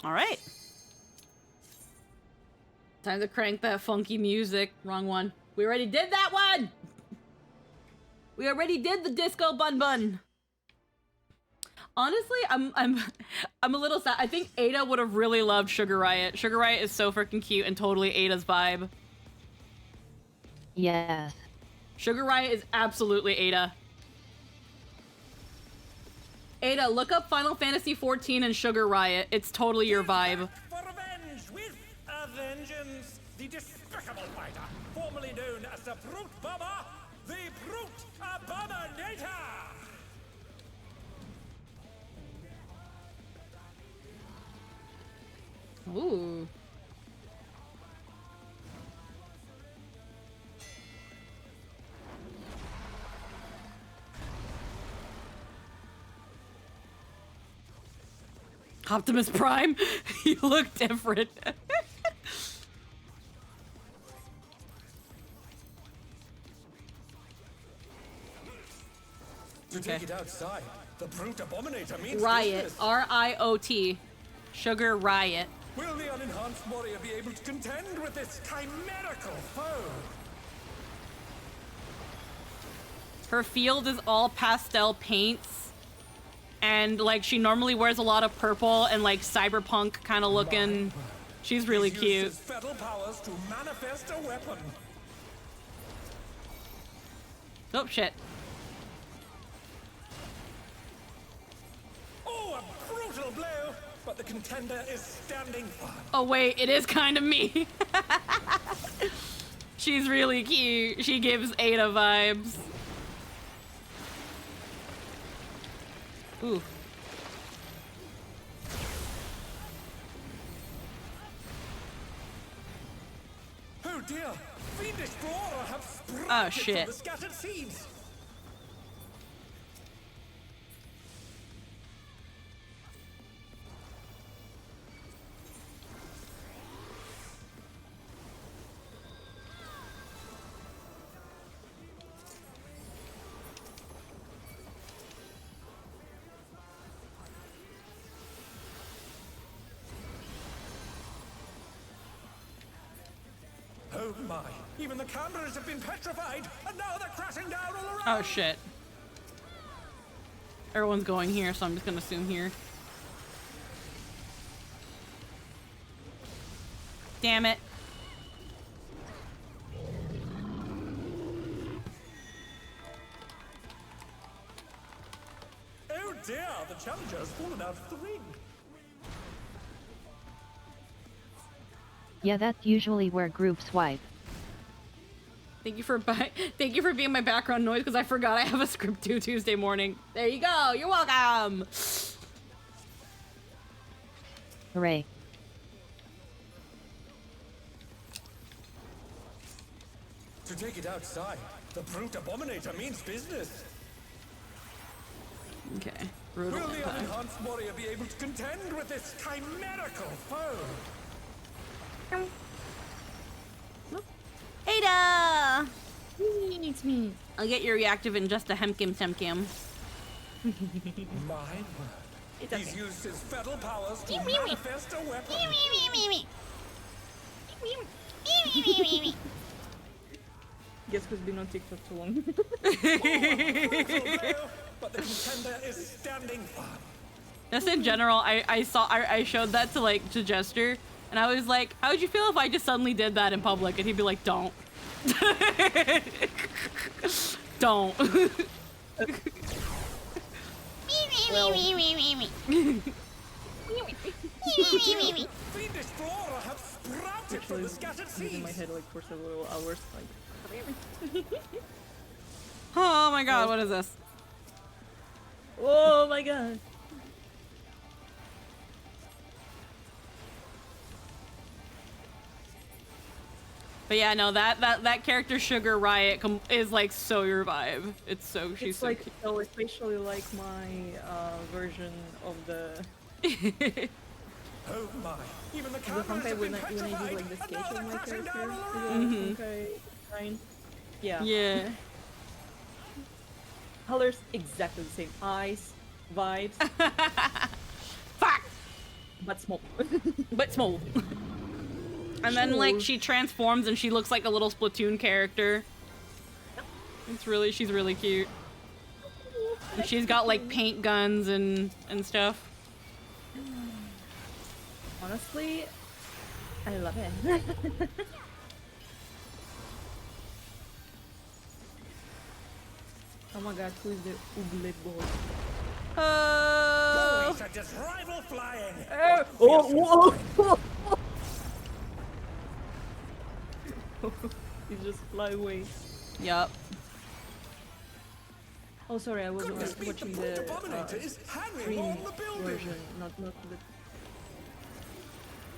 All right. Time to crank that funky music. Wrong one. We already did that one. We already did the disco bun bun. Honestly, I'm a little sad. I think Ada would have really loved Sugar Riot. Sugar Riot is so freaking cute and totally Ada's vibe. Yes. Sugar Riot is absolutely Ada. Ada, look up Final Fantasy XIV and Sugar Riot. It's totally your vibe. For revenge with a vengeance. The despicable fighter, formerly known as the Brute Bomber, the Brute Abominator. Ooh. Optimus Prime? You look different. To take it outside, the Brute Abominator means Riot. business. R-I-O-T. Sugar Riot. Will the unenhanced warrior be able to contend with this chimerical foe? Her field is all pastel paints. And, like, she normally wears a lot of purple and, like, cyberpunk kind of looking. She's really He's cute. used his fetal powers to manifest a weapon. Oh, shit. Oh, a brutal blow! But the contender is standing firm. Oh, wait, it is kind of me. She's really cute. She gives Ada vibes. Ooh. Oh dear! Fiendish flora have sprouted Oh, shit. from the scattered seeds. Oh my! Even the cameras have been petrified, and now they're crashing down all around. Oh, shit. Everyone's going here, so I'm just gonna assume here. Damn it. Oh dear! The challenger has fallen out of the ring. Yeah, that's usually where groups wipe. Thank you for being my background noise because I forgot I have a script due Tuesday morning. There you go. You're welcome. Hooray. To take it outside, the brute abominator means business. Okay. Brutal Will the impact. unenhanced warrior be able to contend with this chimerical foe? Ada! It's me. I'll get your reactive in just a hemkim temkim. My word. He's used his fetal powers to manifest a weapon. Guess who's been on TikTok too long? Brutal blow, but the contender is standing firm. Just in general, I showed that to Jester, and I was like, how would you feel if I just suddenly did that in public? And he'd be like, don't. Don't. Fiendish flora have sprouted from the scattered In my seeds. head like for several hours, like. Oh my god, what is this? Oh my god. But yeah, no, that character Sugar Riot is like so your vibe. It's so she's It's so like especially like my version of the Oh my! Even the the cameras Honkai have when been I do petrified. like the sketch Another of my crashing character. down all the around. Honkai design. Yeah. Yeah. Colors exactly the same. Eyes, vibes, Fuck! but small. But small. And then like she transforms and she looks like a little Splatoon character. She's really cute. And she's got like paint guns and stuff. Honestly, I love it. Oh my god, who is the ugly boy? Oh! Boys are just rival flying. Oh, whoa! You just fly away. Yup. Oh, sorry, I was Couldn't this be watching the the brute abominator is hanging stream on the building. version, not the.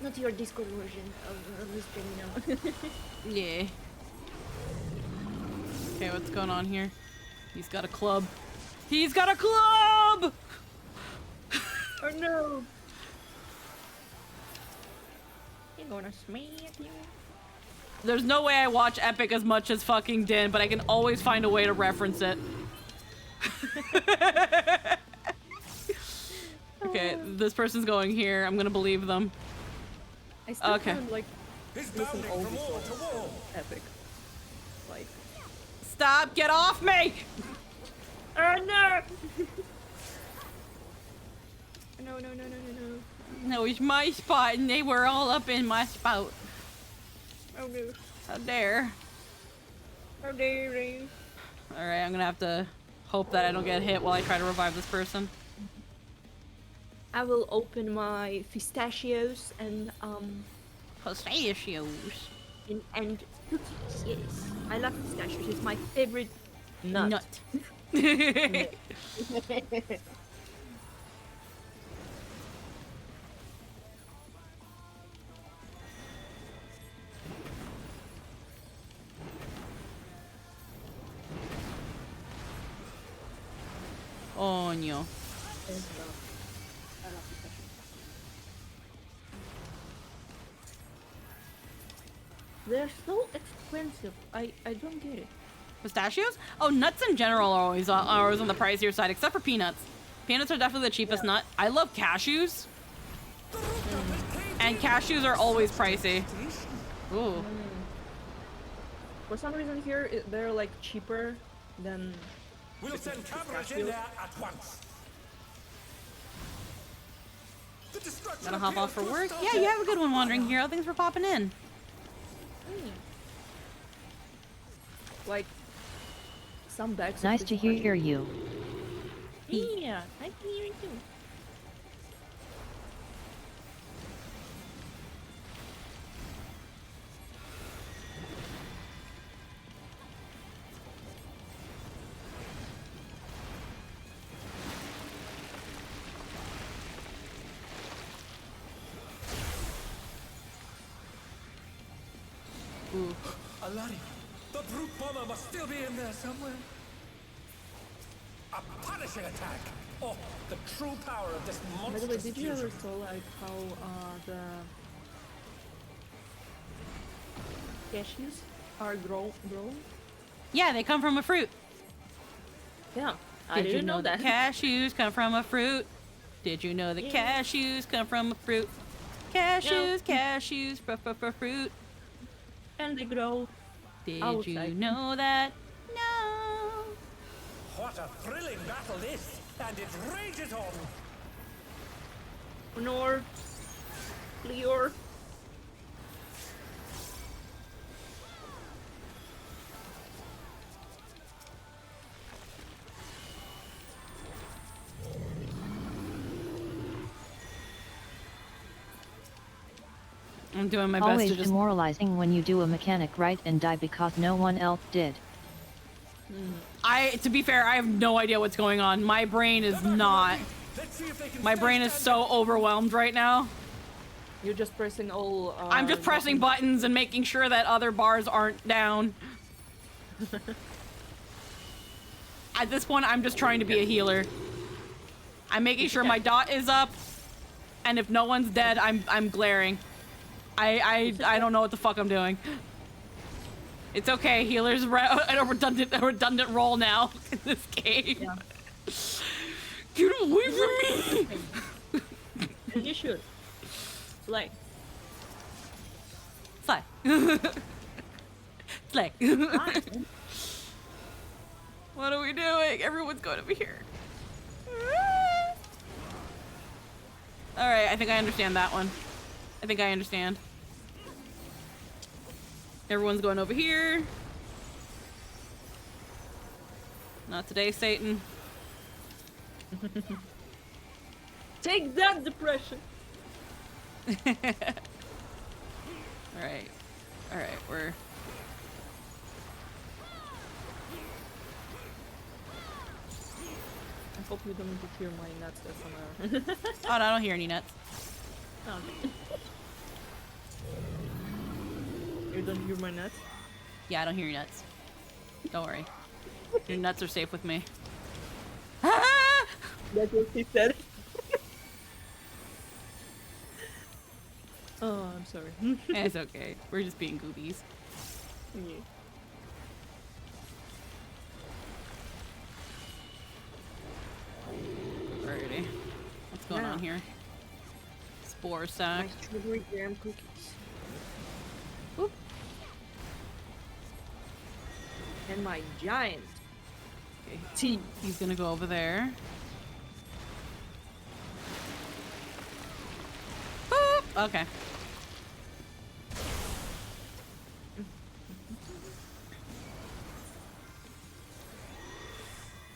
Not your Discord version of the stream now. Yeah. Okay, what's going on here? He's got a club. He's got a club! Oh no! He's gonna smack you. There's no way I watch Epic as much as fucking Din, but I can always find a way to reference it. Okay, this person's going here. I'm gonna believe them. I still Okay. can't, like, He's listen bounding all from the wall songs to wall. of Epic. Like, Stop! Get off me! oh no! No, no, no, no, no, no. No, it's my spot, and they were all up in my spout. Oh no. How dare. How dare you? Alright, I'm gonna have to hope that I don't get hit while I try to revive this person. I will open my pistachios and Pistachios. and cookies. Yes, I love pistachios. It's my favorite nut. Oh no. They're so expensive. I don't get it. Pistachios? Oh, nuts in general are always on the pricier side, except for peanuts. Peanuts are definitely the cheapest nut. I love cashews. And cashews are always pricey. Ooh. For some reason here, they're like cheaper than. We'll send cameras in there at once. The destruction Gonna hop off for appears to work? have Yeah, started. you have a good one, Wandering Hero. Thanks for popping in. Like some bags. Nice to hear you. Yeah, nice to hear you too. Alaric, the brute bomber must still be in there somewhere. A punishing attack! Oh, the true power of this By the way, monstrous did you ever fusion. saw like how the cashews are grown? Yeah, they come from a fruit. Yeah, I Did you didn't know that that. cashews come from a fruit? Did you know that Yeah. cashews come from a fruit? Cashews, cashews, fruit. And they grow. Did you Outside. know that? No. What a thrilling battle this! And it rages on! Nor, Leor. I'm doing my best Always to just. demoralizing when you do a mechanic right and die because no one else did. To be fair, I have no idea what's going on. My brain is not. Let's see if they can My stay brain is standing. so overwhelmed right now. You're just pressing all. I'm just pressing buttons and making sure that other bars aren't down. At this point, I'm just trying to be a healer. I'm making sure my dot is up, and if no one's dead, I'm glaring. I don't know what the fuck I'm doing. It's okay, healers a redundant role now in this game. Yeah. Get away from me! And you should. Like. Slay. Slay. What are we doing? Everyone's going over here. Alright, I think I understand that one. I think I understand. Everyone's going over here. Not today, Satan. Take that, depression. Alright. Alright, we're... I hope you don't hear my nuts somewhere. Oh, no, I don't hear any nuts. Okay. You don't hear my nuts? Yeah, I don't hear your nuts. Don't worry. Your nuts are safe with me. Ah! That's what he said. Oh, I'm sorry. It's okay. We're just being goobies. Yeah. Alrighty. What's going on here? Spore My sack. strawberry graham cookies. Oop. And my giant Okay. tea. He's gonna go over there. Boop. Okay.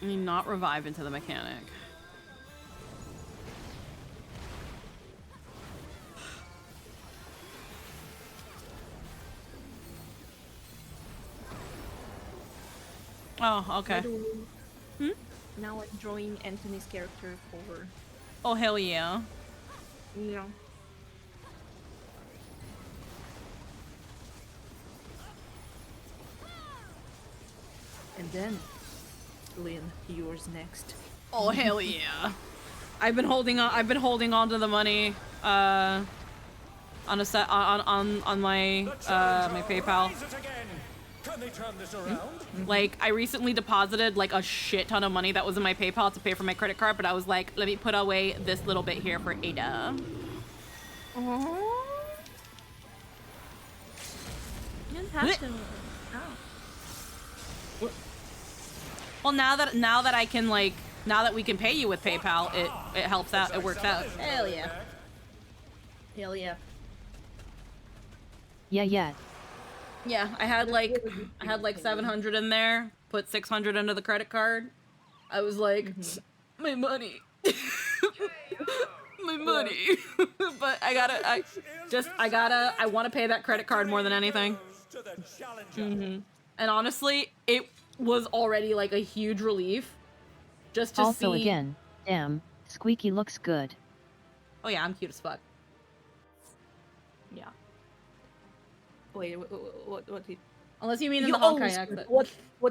I mean, not revive into the mechanic. Oh, okay. Now I'm drawing Anthony's character for. Oh, hell yeah. Yeah. And then, Lynn, yours next. Oh, hell yeah. I've been holding on to the money on a set on my my PayPal. Raise it again. Can they turn this around? Like, I recently deposited like a shit ton of money that was in my PayPal to pay for my credit card, but I was like, let me put away this little bit here for Ada. Oh. You didn't have to. Oh. Well, now that I can like now that we can pay you with PayPal, it helps out. It works out. Hell yeah. Hell yeah. Yeah. Yeah, I had like 700 in there. Put 600 into the credit card. I was like, my money, my money. But I want to pay that credit card more than anything. To the challenger. And honestly, it was already like a huge relief. Just to Also see. again, damn, Squeaky looks good. Oh yeah, I'm cute as fuck. Yeah. Wait, what? Unless you mean in You the Honkai always accent. what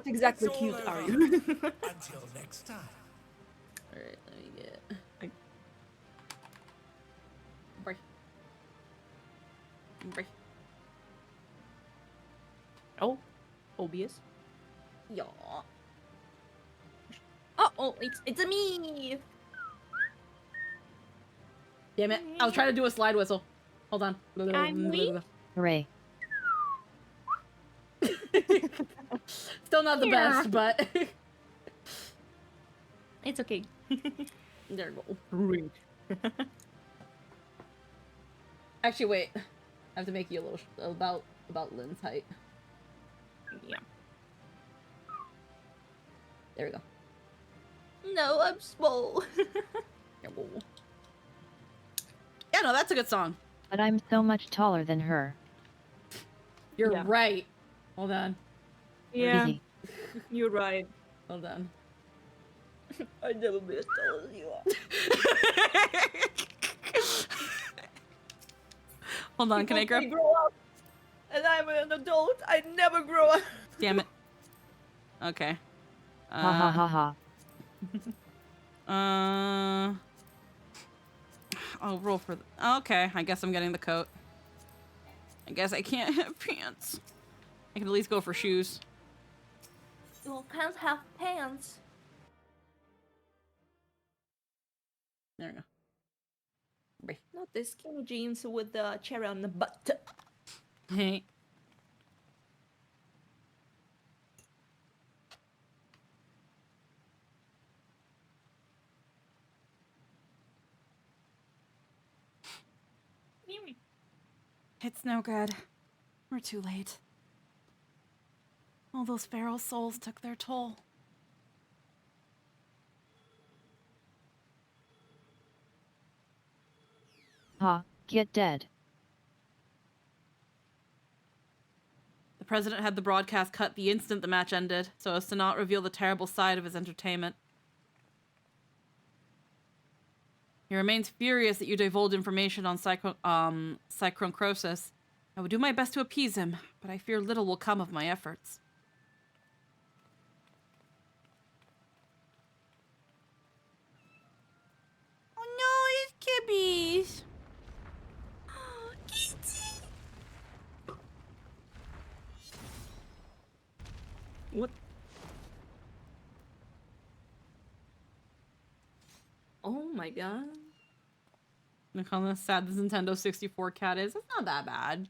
exactly It's all cute are over. you? Until next time. Alright, let me get... Break. Break. Oh, obvious. Yeah. Oh, it's a me. Damn it. I was trying to do a slide whistle. Hold on. I'm me? Hooray. Still not the Yeah. best, but... It's okay. there we go. Rude. Actually, wait. I have to make you a little... About Lynn's height. Yeah. There we go. No, I'm small. Yeah, no, that's a good song. But I'm so much taller than her. You're Yeah. right. Hold on. Yeah, Easy. you're right. Hold on. I'd never be as tall as you are. Hold on, can I grab... grow up? And I'm an adult. I never grow up. Damn it. Okay. Ha ha ha ha. I'll roll for the... Okay, I guess I'm getting the coat. I guess I can't have pants. I can at least go for shoes. You can't have pants. There we go. Break. Not the skinny jeans with the cherry on the butt. Hey. It's no good. We're too late. All those feral souls took their toll. Ha, get dead. The president had the broadcast cut the instant the match ended, so as to not reveal the terrible side of his entertainment. He remains furious that you divulged information on Cycloncrosis. I will do my best to appease him, but I fear little will come of my efforts. Oh no, it's kibbies! Oh, Kitty! What? Oh my god. Look how sad this Nintendo 64 cat is. It's not that bad.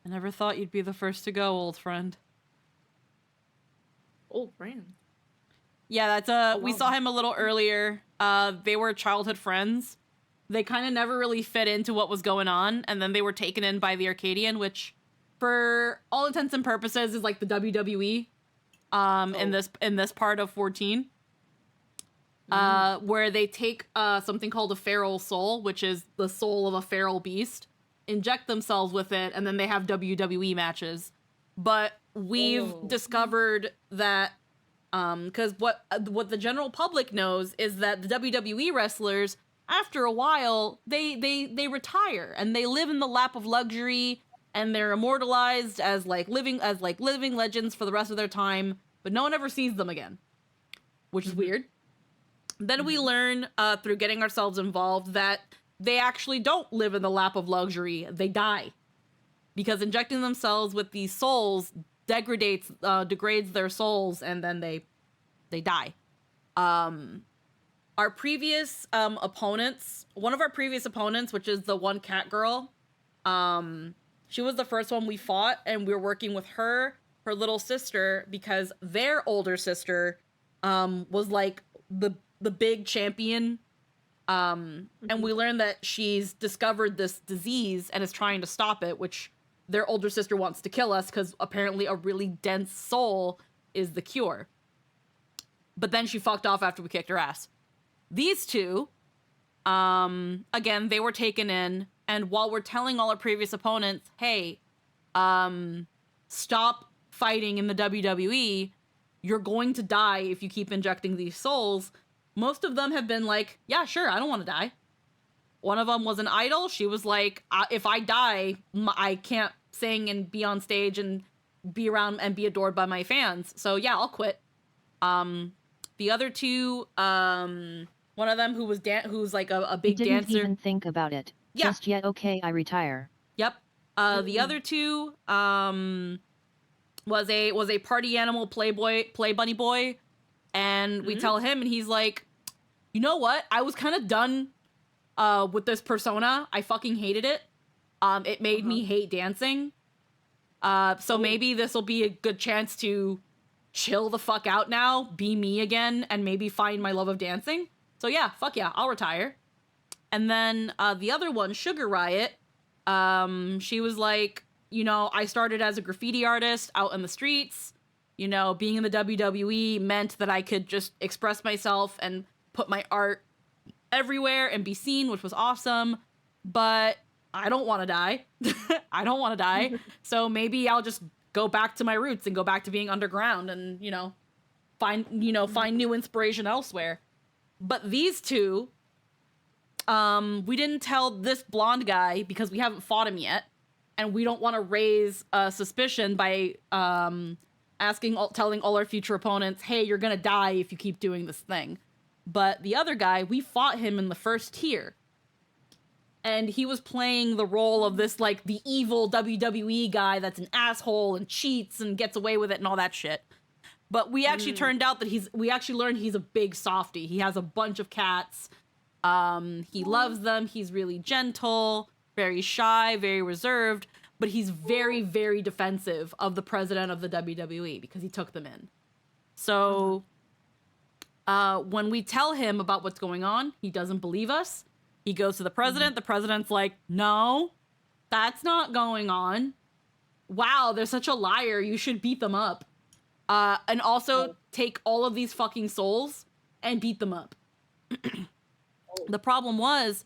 I never thought you'd be the first to go, old friend. Old friend. Yeah, that's we saw him a little earlier. They were childhood friends. They kind of never really fit into what was going on, and then they were taken in by the Arcadion, which, for all intents and purposes, is like the WWE. In this part of 14. Where they take something called a feral soul, which is the soul of a feral beast, inject themselves with it, and then they have WWE matches. But we've discovered that because what the general public knows is that the WWE wrestlers, after a while, they retire and they live in the lap of luxury, and they're immortalized as living legends for the rest of their time, but no one ever sees them again, which is weird. Then we learn through getting ourselves involved that they actually don't live in the lap of luxury. They die. Because injecting themselves with these souls degrades their souls, and then they die. Our previous opponents, one of our previous opponents, which is the one cat girl, she was the first one we fought, and we were working with her little sister, because their older sister was like the big champion, and we learned that she's discovered this disease and is trying to stop it, which their older sister wants to kill us because apparently a really dense soul is the cure. But then she fucked off after we kicked her ass. These two, again, they were taken in, and while we're telling all our previous opponents, hey, stop fighting in the WWE, you're going to die if you keep injecting these souls, most of them have been like, yeah, sure, I don't want to die. One of them was an idol. She was like, if I die, I can't sing and be on stage and be around and be adored by my fans. So yeah, I'll quit. The other two, one of them who's like a big Didn't dancer. even think about it. Yeah. Just yet, okay, I retire. Yep. The other two, was a party animal play bunny boy, and we tell him, and he's like, you know what? I was kind of done with this persona. I fucking hated it. It made me hate dancing. So maybe this will be a good chance to chill the fuck out now, be me again, and maybe find my love of dancing. So yeah, fuck yeah, I'll retire. And then the other one, Sugar Riot, she was like, you know, I started as a graffiti artist out in the streets. You know, being in the WWE meant that I could just express myself and put my art everywhere and be seen, which was awesome. But I don't want to die. I don't want to die. So maybe I'll just go back to my roots and go back to being underground and, you know, find new inspiration elsewhere. But these two, we didn't tell this blonde guy because we haven't fought him yet. And we don't want to raise suspicion by telling all our future opponents, hey, you're going to die if you keep doing this thing. But the other guy, we fought him in the first tier. And he was playing the role of this, like, the evil WWE guy that's an asshole and cheats and gets away with it and all that shit. But we actually turned out that we actually learned he's a big softie. He has a bunch of cats. He loves them. He's really gentle, very shy, very reserved. But he's very, very defensive of the president of the WWE because he took them in. So when we tell him about what's going on, he doesn't believe us. He goes to the president. The president's like, no, that's not going on. Wow, they're such a liar. You should beat them up. And also take all of these fucking souls and beat them up. The problem was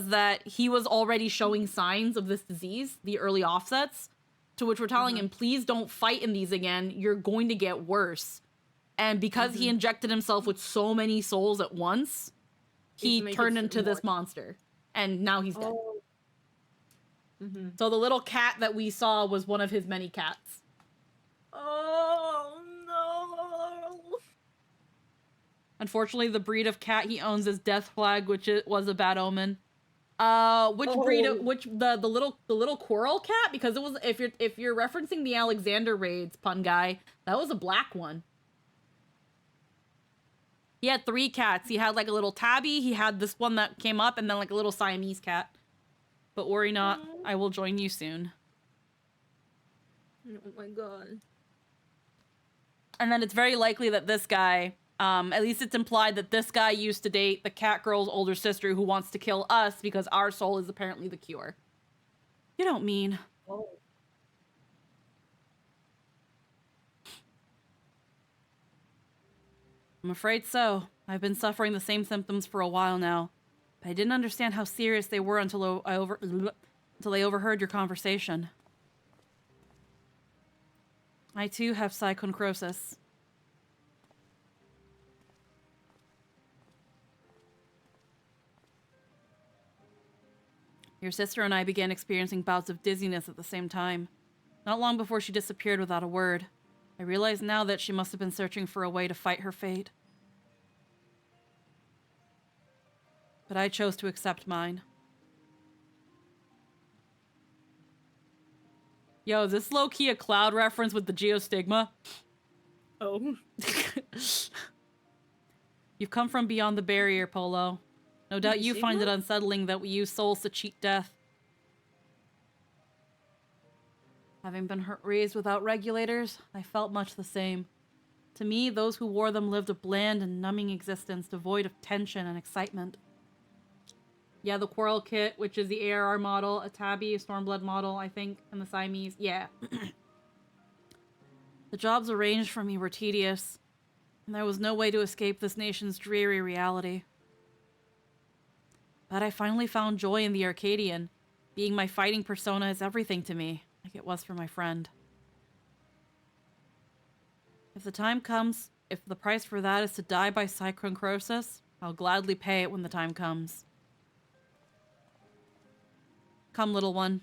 that he was already showing signs of this disease, the early offsets, to which we're telling him, please don't fight in these again. You're going to get worse. And because he injected himself with so many souls at once, he turned into this monster. And now he's dead. So the little cat that we saw was one of his many cats. Oh, no. Unfortunately, the breed of cat he owns is Death Flag, which was a bad omen. Breed of the little coral cat? Because it was, if you're referencing the Alexander raids, pun guy, that was a black one. He had 3 cats. He had like a little tabby, he had this one that came up, and then like a little Siamese cat. But worry not, I will join you soon. Oh my god. And then it's very likely that this guy, at least it's implied that this guy used to date the cat girl's older sister who wants to kill us because our soul is apparently the cure. You don't mean. Oh. I'm afraid so. I've been suffering the same symptoms for a while now. But I didn't understand how serious they were until I overheard your conversation. I too have psychoncrosis. Your sister and I began experiencing bouts of dizziness at the same time. Not long before she disappeared without a word. I realize now that she must have been searching for a way to fight her fate. But I chose to accept mine. Yo, is this low-key a Cloud reference with the geostigma? Oh. You've come from beyond the barrier, Polo. No doubt you find it Sigma? unsettling that we use souls to cheat death. Having been raised without regulators, I felt much the same. To me, those who wore them lived a bland and numbing existence devoid of tension and excitement. Yeah, the Quarrel Kit, which is the ARR model, a Tabby, a Stormblood model, I think, and the Siamese. Yeah. The jobs arranged for me were tedious, and there was no way to escape this nation's dreary reality. But I finally found joy in the Arcadion. Being my fighting persona is everything to me, like it was for my friend. If the time comes, if the price for that is to die by psychoncrosis, I'll gladly pay it when the time comes. Come, little one.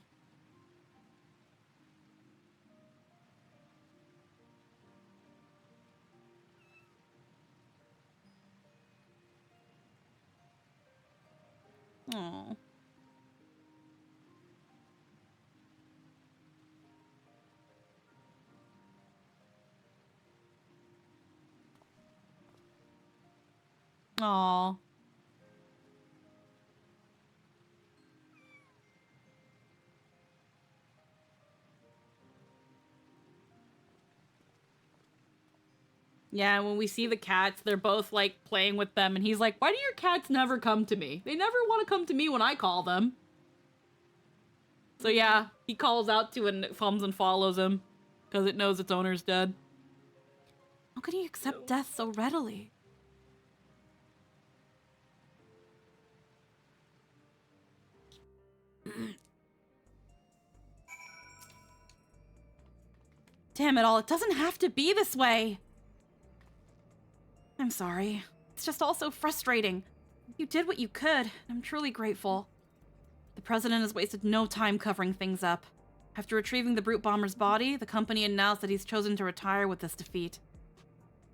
Oh. Aw. Yeah, when we see the cats, they're both like playing with them, and he's like, "Why do your cats never come to me? They never want to come to me when I call them." So yeah, he calls out to it and it comes and follows him because it knows its owner's dead. How could he accept death so readily? Damn it all, it doesn't have to be this way. I'm sorry. It's just all so frustrating. You did what you could, and I'm truly grateful. The president has wasted no time covering things up. After retrieving the brute bomber's body, the company announced that he's chosen to retire with this defeat.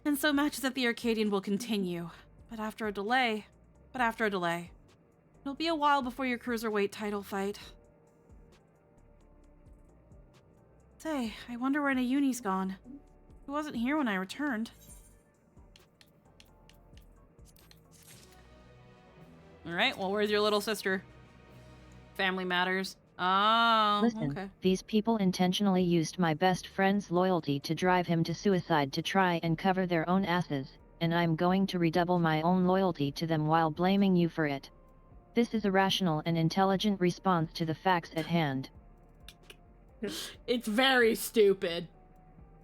And so matches at the Arcadion will continue, but after a delay. It'll be a while before your cruiserweight title fight. Say, I wonder where Nayuni's gone. He wasn't here when I returned. Alright, well, where's your little sister? Family matters. Oh, Listen, okay. these people intentionally used my best friend's loyalty to drive him to suicide to try and cover their own asses, and I'm going to redouble my own loyalty to them while blaming you for it. This is a rational and intelligent response to the facts at hand. It's very stupid.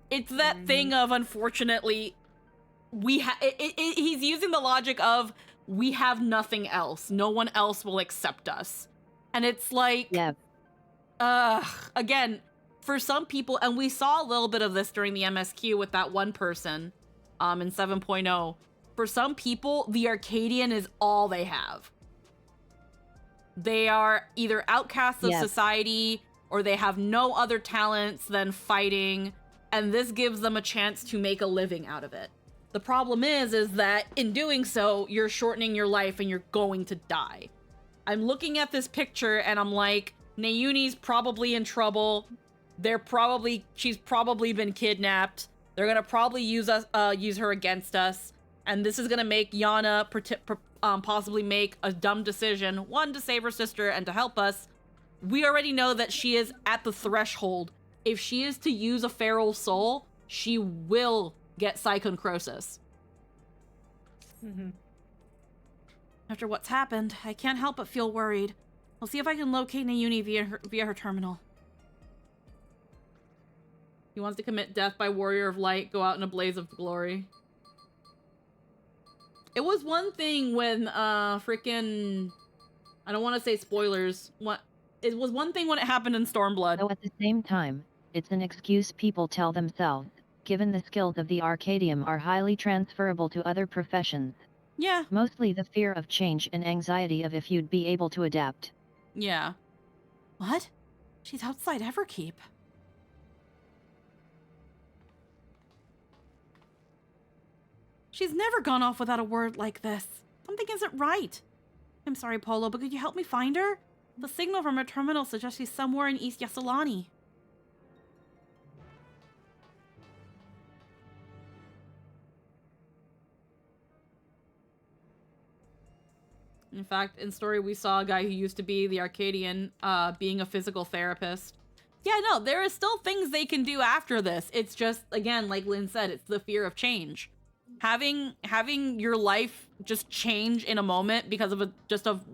It's that thing of, unfortunately, he's using the logic of, we have nothing else. No one else will accept us. And it's like, Yeah. Again, for some people, and we saw a little bit of this during the MSQ with that one person, in 7.0. For some people, the Arcadian is all they have. They are either outcasts of society, or they have no other talents than fighting, and this gives them a chance to make a living out of it. The problem is that in doing so, you're shortening your life and you're going to die. I'm looking at this picture and I'm like, Nayuni's probably in trouble. She's probably been kidnapped. They're gonna probably use her against us, and this is gonna make Yana possibly make a dumb decision, one, to save her sister and to help us. We already know that she is at the threshold. If she is to use a feral soul, she will get psychonecrosis. After what's happened, I can't help but feel worried. I'll see if I can locate Nayuni via her terminal. He wants to commit death by warrior of light, go out in a blaze of glory. It was one thing when, freaking... I don't want to say spoilers. It was one thing when it happened in Stormblood. Though at the same time, it's an excuse people tell themselves, given the skills of the Arcadium are highly transferable to other professions. Yeah. Mostly the fear of change and anxiety of if you'd be able to adapt. Yeah. What? She's outside Everkeep. She's never gone off without a word like this. Something isn't right. I'm sorry, Polo, but could you help me find her? The signal from her terminal suggests she's somewhere in East Yassilani. In fact, in story, we saw a guy who used to be the Arcadian being a physical therapist. Yeah, no, there are still things they can do after this. It's just, again, like Lynn said, it's the fear of change. Having your life just change in a moment because of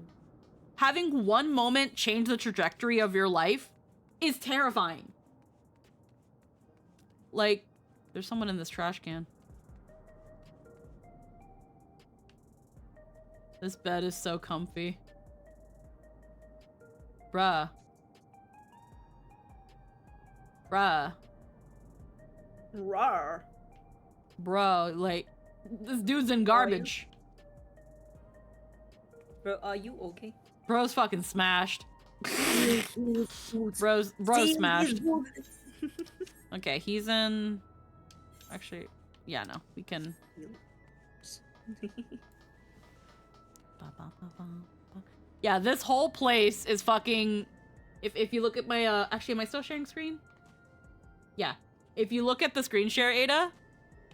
having one moment change the trajectory of your life is terrifying. Like, there's someone in this trash can. This bed is so comfy. Bruh. Bruh. Rawr. Bro, like, this dude's in garbage. Bro, are you okay? Bro's fucking smashed. Bros See, smashed. he's good. Okay, he's in. Actually, yeah, no, we can. Yeah, this whole place is fucking. If you look at my actually, am I still sharing screen? Yeah. If you look at the screen share, Ada,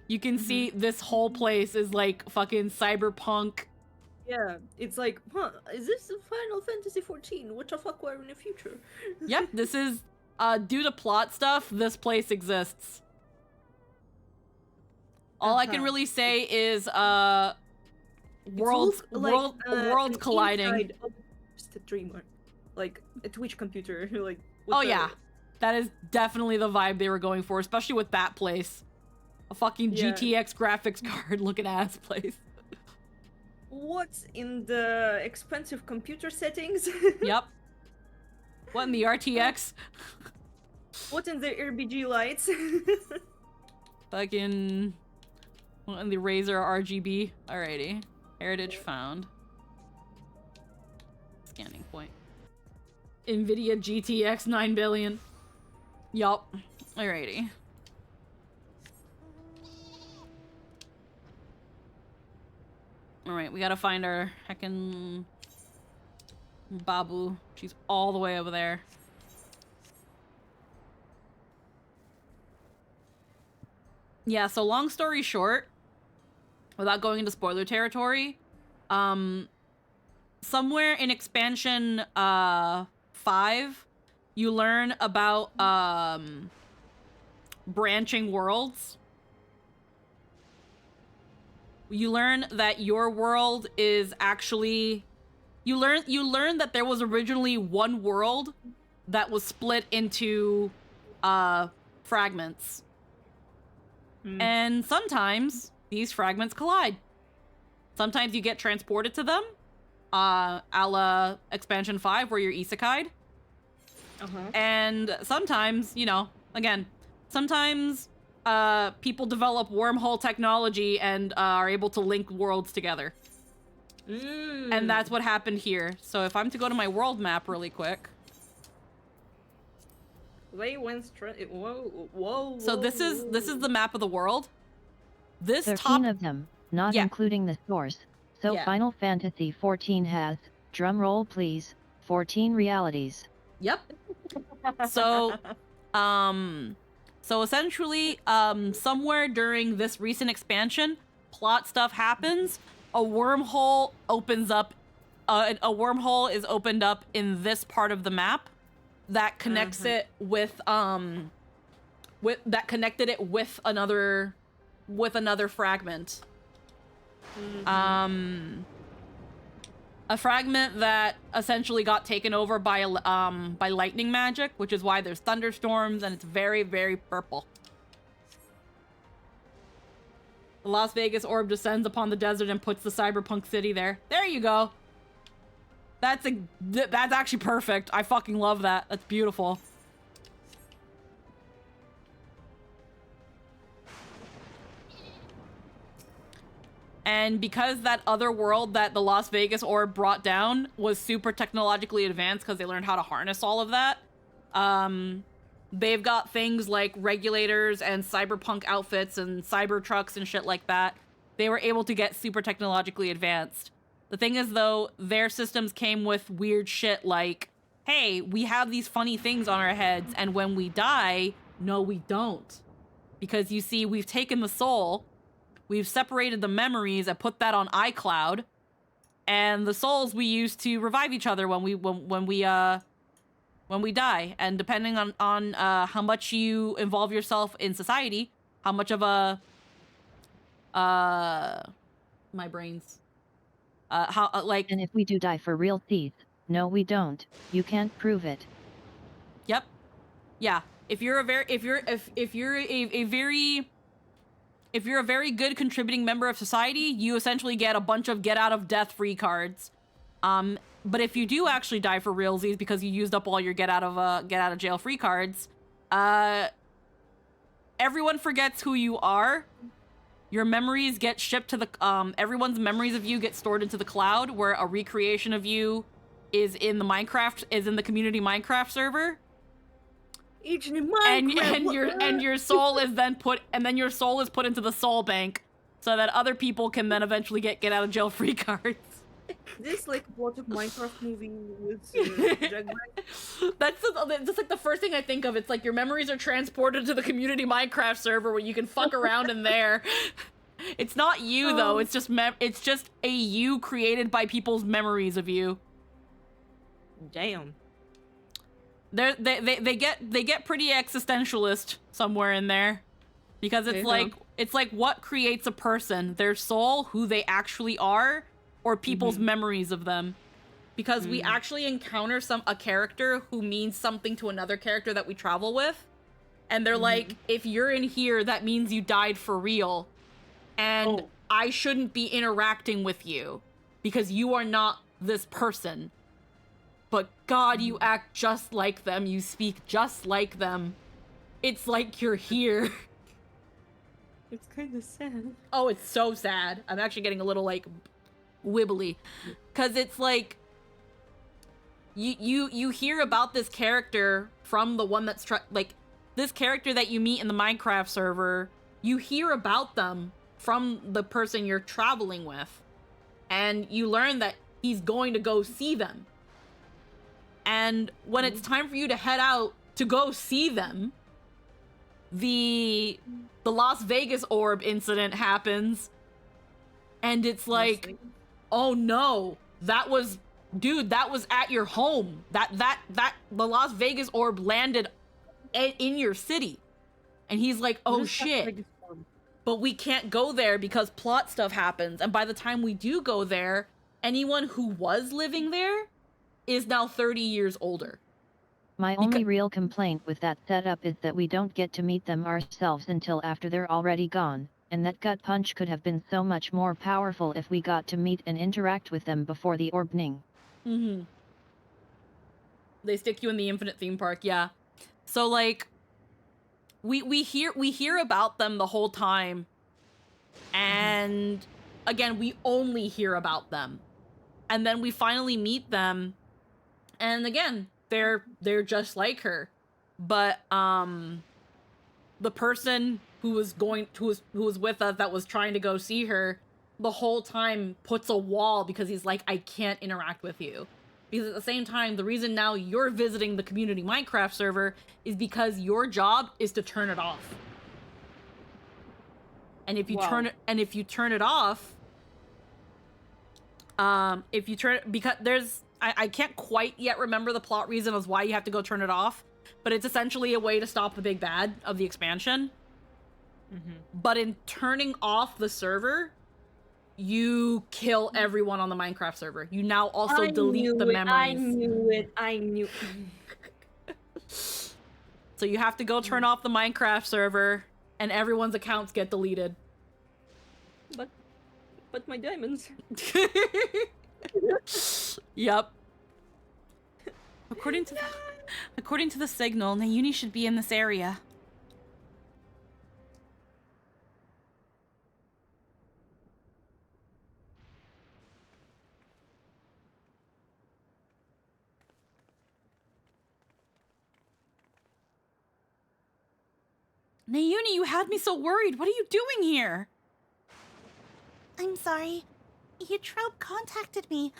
you can see this whole place is like fucking cyberpunk. Yeah, it's like, huh, is this Final Fantasy 14? What the fuck, we're in the future? Yep, this is due to plot stuff, this place exists. All I can really say is worlds an colliding. inside of a dreamer, like a Twitch computer, like. Oh yeah, that is definitely the vibe they were going for, especially with that place. A fucking GTX graphics card looking ass place. What's in the expensive computer settings? Yep. What in the RTX? What in the RBG lights? Fucking. What in the Razer RGB? Alrighty. Heritage found. Scanning point. NVIDIA GTX 9 billion. Yup. Alrighty. Alright, we gotta find our heckin' Babu. She's all the way over there. Yeah, so long story short, without going into spoiler territory, somewhere in expansion 5, you learn about branching worlds. You learn that your world is actually you learn that there was originally one world that was split into fragments. And sometimes these fragments collide. Sometimes you get transported to them, a la Expansion 5, where you're isekai'd. And sometimes, you know, again, sometimes people develop wormhole technology and are able to link worlds together. And that's what happened here. So if I'm to go to my world map really quick. They went straight. Whoa. So this is the map of the world. This 13 top of them, not including the source. So Final Fantasy 14 has, drum roll please, 14 realities. Yep. So essentially, somewhere during this recent expansion, plot stuff happens. A wormhole opens up. A wormhole is opened up in this part of the map that connects it with that connected it with another fragment. A fragment that essentially got taken over by lightning magic, which is why there's thunderstorms and it's very, very purple. The Las Vegas orb descends upon the desert and puts the cyberpunk city there. There you go. That's actually perfect. I fucking love that. That's beautiful. And because that other world that the Las Vegas orb brought down was super technologically advanced because they learned how to harness all of that, they've got things like regulators and cyberpunk outfits and cyber trucks and shit like that. They were able to get super technologically advanced. The thing is, though, their systems came with weird shit like, hey, we have these funny things on our heads, and when we die, no, we don't. Because, you see, we've taken the soul, we've separated the memories and put that on iCloud, and the souls we use to revive each other when we die. And depending on how much you involve yourself in society, how much of a my brains. And if we do die for real teeth, no we don't. You can't prove it. Yep. Yeah. If you're a very good contributing member of society, you essentially get a bunch of get out of death free cards. But if you do actually die for realsies because you used up all your get out of jail free cards, everyone forgets who you are. Your memories get shipped to the everyone's memories of you get stored into the cloud, where a recreation of you is in the community Minecraft server. It's in Minecraft. And your soul is then put into the soul bank so that other people can then eventually get out of jail free cards. This like a plot of Minecraft movie with Jack Black. That's like the first thing I think of. It's like your memories are transported to the community Minecraft server where you can fuck around in there. It's not you though. It's just a you created by people's memories of you. Damn. They get pretty existentialist somewhere in there, because it's like what creates a person, their soul, who they actually are, or people's memories of them. Because we actually encounter a character who means something to another character that we travel with, and they're like, if you're in here, that means you died for real, and I shouldn't be interacting with you because you are not this person. But God, you act just like them. You speak just like them. It's like you're here. It's kind of sad. Oh, it's so sad. I'm actually getting a little, like, wibbly. Because it's like, you hear about this character from the one that's, like, this character that you meet in the Minecraft server, you hear about them from the person you're traveling with. And you learn that he's going to go see them. And when it's time for you to head out to go see them, the Las Vegas orb incident happens, and it's like, oh no, that was at your home. That the Las Vegas orb landed in your city. And he's like, oh shit. But we can't go there because plot stuff happens. And by the time we do go there, anyone who was living there is now 30 years older. My only real complaint with that setup is that we don't get to meet them ourselves until after they're already gone, and that gut punch could have been so much more powerful if we got to meet and interact with them before the orbning. They stick you in the infinite theme park, yeah. So like, we hear about them the whole time, and again, we only hear about them, and then we finally meet them. And again, they're just like her, but the person who was with us that was trying to go see her the whole time puts a wall because he's like, I can't interact with you. Because at the same time, the reason now you're visiting the community Minecraft server is because your job is to turn it off. And if you turn it off, because there's I can't quite yet remember the plot reason as why you have to go turn it off, but it's essentially a way to stop the big bad of the expansion. But in turning off the server, you kill everyone on the Minecraft server. You now also delete the memories. I knew So you have to go turn off the Minecraft server, and everyone's accounts get deleted. But my diamonds. Yep. According to the signal, Nayuni should be in this area. Nayuni, you had me so worried. What are you doing here? I'm sorry. Eutrope contacted me,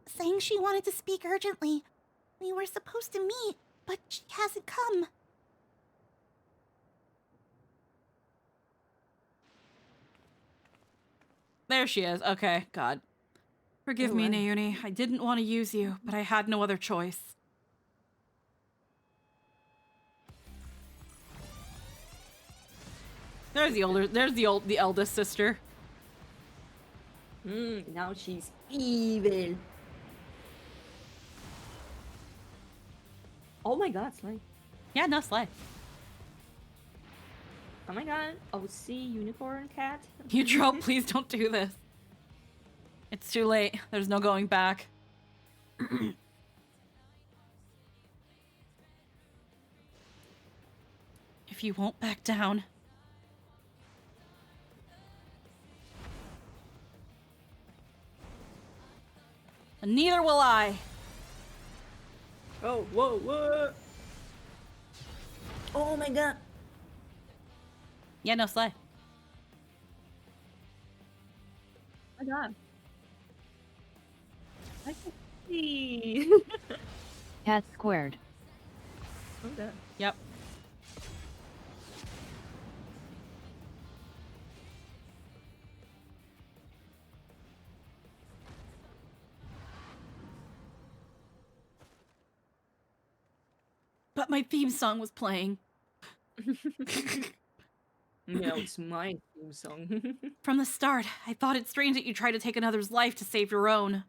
saying she wanted to speak urgently. We were supposed to meet, but she hasn't come. There she is. Okay, God. Forgive me, Nayuni. I didn't want to use you, but I had no other choice. There's the eldest sister. Now she's evil. Oh my god, Slay. Yeah, no, Slay. Oh my god, OC unicorn cat. Eutrope, please don't do this. It's too late. There's no going back. If you won't back down. And neither will I. Oh, whoa, whoa. Oh my god. Yeah, no, slay. Oh my god. I can see. Cat squared. Oh god. Yep. But my theme song was playing. No, it's my theme song. From the start, I thought it strange that you try to take another's life to save your own.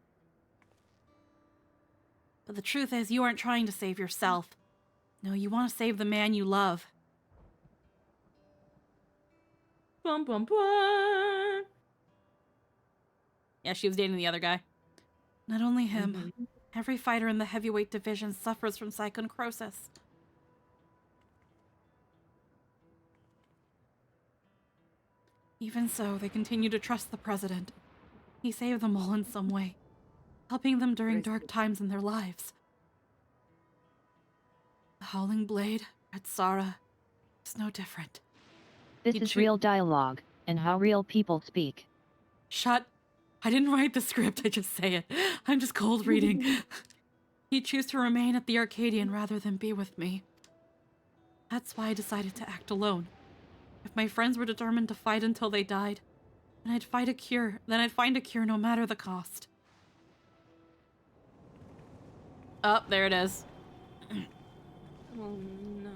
But the truth is, you aren't trying to save yourself. No, you want to save the man you love. Bum bum bum. Yeah, she was dating the other guy. Not only him, Mhm. every fighter in the heavyweight division suffers from psychonecrosis. Even so, they continue to trust the president. He saved them all in some way, helping them during dark times in their lives. The Howling Blade, Red Sara, is no different. This You is choo- real dialogue, and how real people speak. Shut. I didn't write the script, I just say it. I'm just cold reading. He'd choose to remain at the Arcadion rather than be with me. That's why I decided to act alone. If my friends were determined to fight until they died, then I'd find a cure no matter the cost. Oh, there it is. Oh no.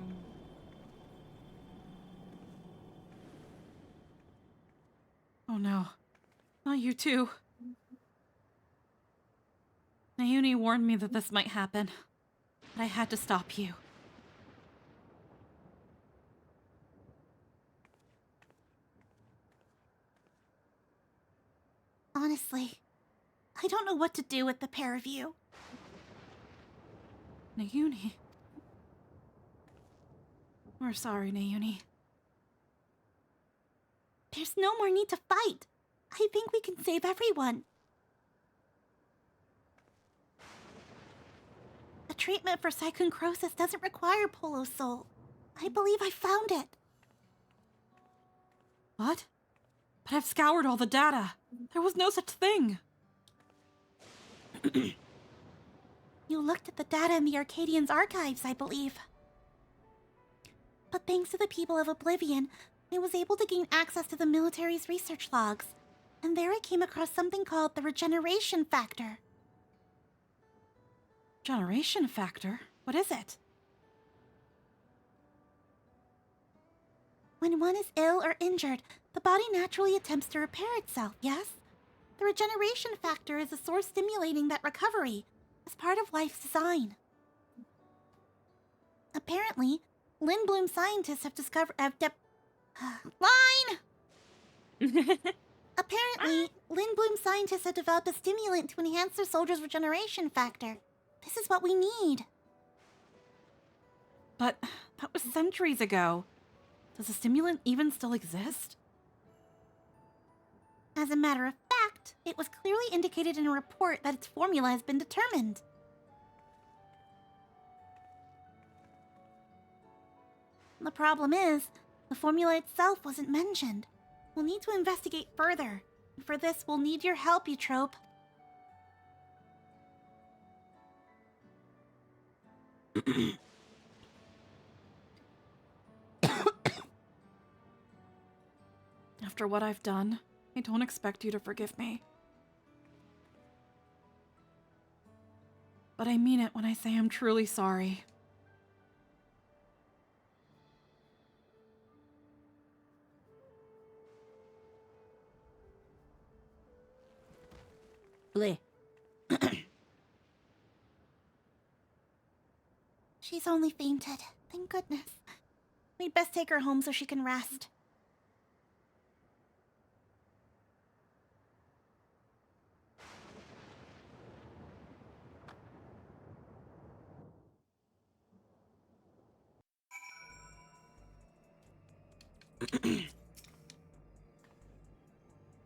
Oh no. Not you too. Naomi warned me that this might happen, but I had to stop you. Honestly, I don't know what to do with the pair of you. Naomi. We're sorry, Naomi. There's no more need to fight. I think we can save everyone. The treatment for psychonecrosis doesn't require Polo Soul. I believe I found it. What? But I've scoured all the data. There was no such thing. You looked at the data in the Arcadian's archives, I believe. But thanks to the people of Oblivion, I was able to gain access to the military's research logs. And there I came across something called the regeneration factor. Generation factor? What is it? When one is ill or injured, the body naturally attempts to repair itself, yes? The regeneration factor is a source stimulating that recovery as part of life's design. Apparently, Lindblom scientists have discovered... Line! Apparently, Lindblom scientists have developed a stimulant to enhance their soldiers' regeneration factor. This is what we need. But that was centuries ago. Does the stimulant even still exist? As a matter of fact, it was clearly indicated in a report that its formula has been determined. The problem is, the formula itself wasn't mentioned. We'll need to investigate further. And for this, we'll need your help, Eutrope. After what I've done, I don't expect you to forgive me. But I mean it when I say I'm truly sorry. Bleh. She's only fainted. Thank goodness. We'd best take her home so she can rest.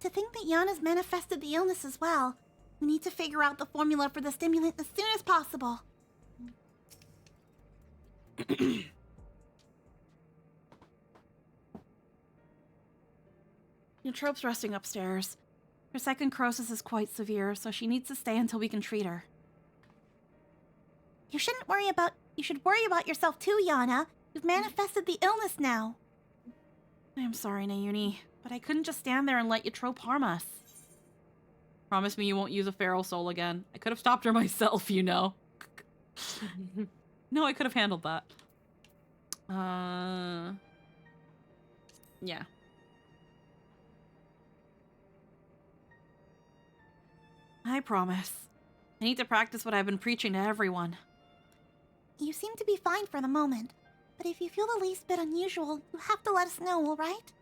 To think that Yana's manifested the illness as well. We need to figure out the formula for the stimulant as soon as possible. Eutrope's resting upstairs. Her second crosis is quite severe, so she needs to stay until we can treat her. You should worry about yourself too, Yana. You've manifested the illness now. I am sorry, Nayuni, but I couldn't just stand there and let Eutrope harm us. Promise me you won't use a feral soul again. I could have stopped her myself, you know. No, I could have handled that. Yeah. I promise. I need to practice what I've been preaching to everyone. You seem to be fine for the moment, but if you feel the least bit unusual, you have to let us know, alright?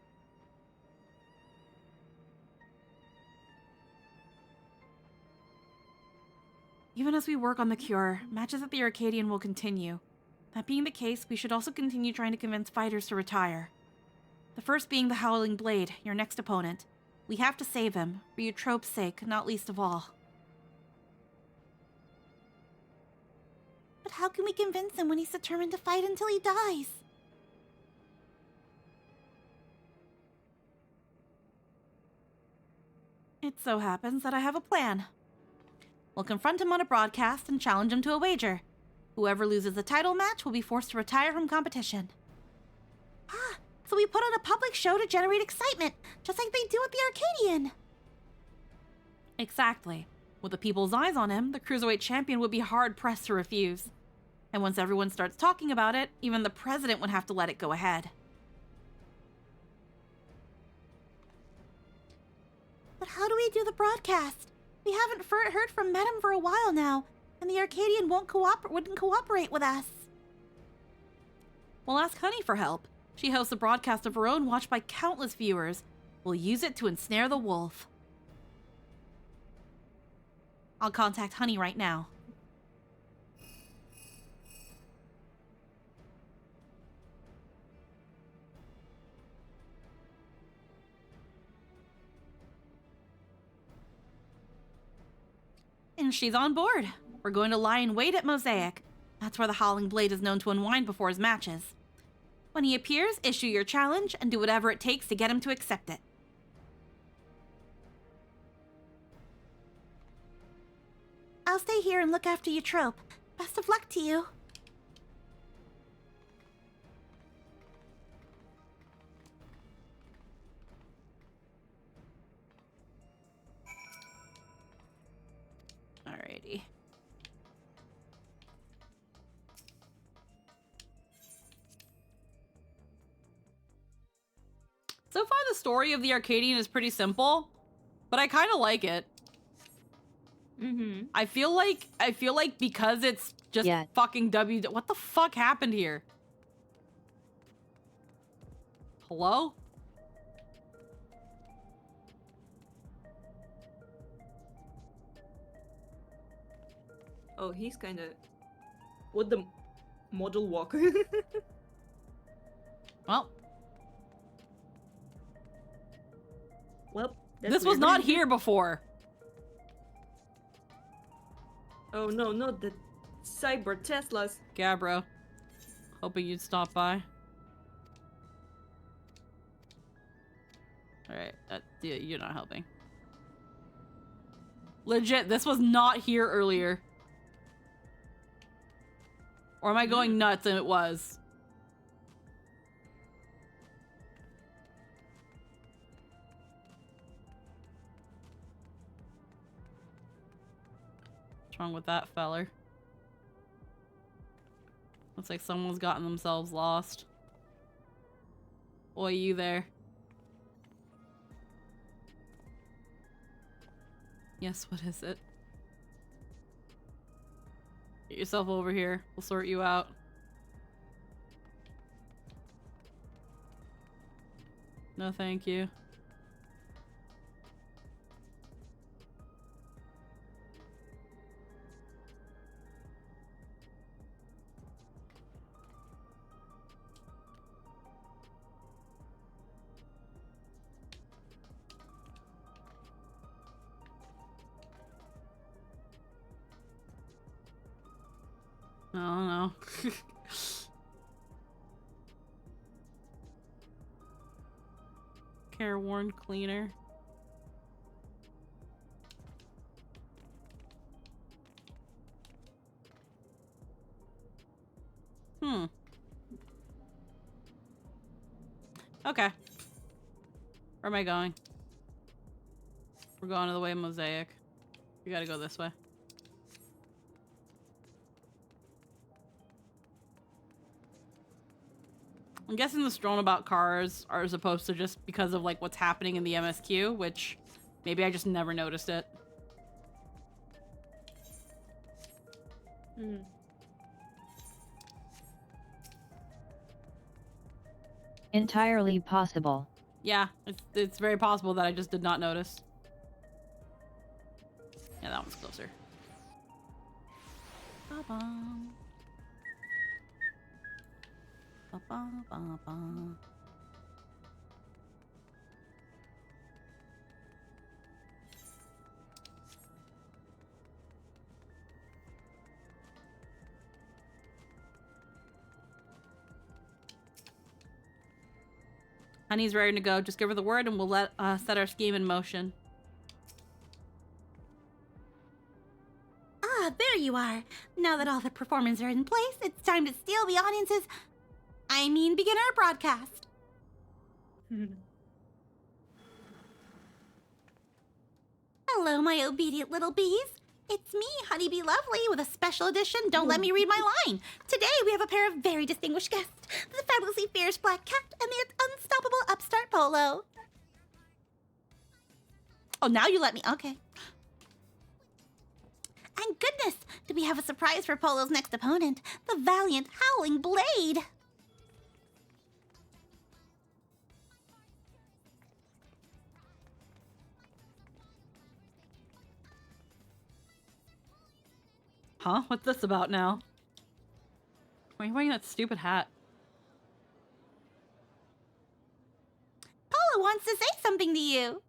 Even as we work on the cure, matches at the Arcadion will continue. That being the case, we should also continue trying to convince fighters to retire. The first being the Howling Blade, your next opponent. We have to save him, for Eutrope's sake, not least of all. But how can we convince him when he's determined to fight until he dies? It so happens that I have a plan. We'll confront him on a broadcast and challenge him to a wager. Whoever loses the title match will be forced to retire from competition. Ah, so we put on a public show to generate excitement, just like they do at the Arcadion. Exactly. With the people's eyes on him, the Cruiserweight Champion would be hard-pressed to refuse. And once everyone starts talking about it, even the President would have to let it go ahead. But how do we do the broadcast? We haven't heard from Medem for a while now, and the Arcadian wouldn't cooperate with us. We'll ask Honey for help. She hosts a broadcast of her own watched by countless viewers. We'll use it to ensnare the wolf. I'll contact Honey right now. And she's on board. We're going to lie in wait at Mosaic. That's where the Howling Blade is known to unwind before his matches. When he appears, issue your challenge and do whatever it takes to get him to accept it. I'll stay here and look after Eutrope. Best of luck to you. Alrighty. So far, the story of the Arcadian is pretty simple, but I kind of like it. Mm-hmm. I feel like because it's just fucking what the fuck happened here? Hello? Oh, he's kind of... What the... Model walker? Well, Well, that's this was weird. not here before. Oh no, not the cyber Teslas. Gabbro. Hoping you'd stop by. Alright, you're not helping. Legit, this was not here earlier. Or am I going nuts and it was? What's wrong with that feller? Looks like someone's gotten themselves lost. Oi, you there? Yes, what is it? Get yourself over here. We'll sort you out. No, thank you. I don't know. Careworn cleaner. Okay. Where am I going? We're going to the way of Mosaic. We gotta go this way. I'm guessing the stroll about cars are supposed to just because of like what's happening in the MSQ, which maybe I just never noticed it. Entirely possible. Yeah, it's very possible that I just did not notice. Yeah, that one's closer. Ba-bum. Ba-ba-ba-ba. Honey's ready to go. Just give her the word and we'll let set our scheme in motion. Ah, there you are. Now that all the performers are in place, it's time to steal the audience's... begin our broadcast. Hello, my obedient little bees. It's me, Honeybee Lovely, with a special edition Don't Let Me Read My Line. Today we have a pair of very distinguished guests, the fabulously fierce Black Cat and the unstoppable upstart Polo. Oh, now you let me... Okay. And goodness, do we have a surprise for Polo's next opponent, the valiant Howling Blade. Huh? What's this about now? Why are you wearing that stupid hat? Polo wants to say something to you.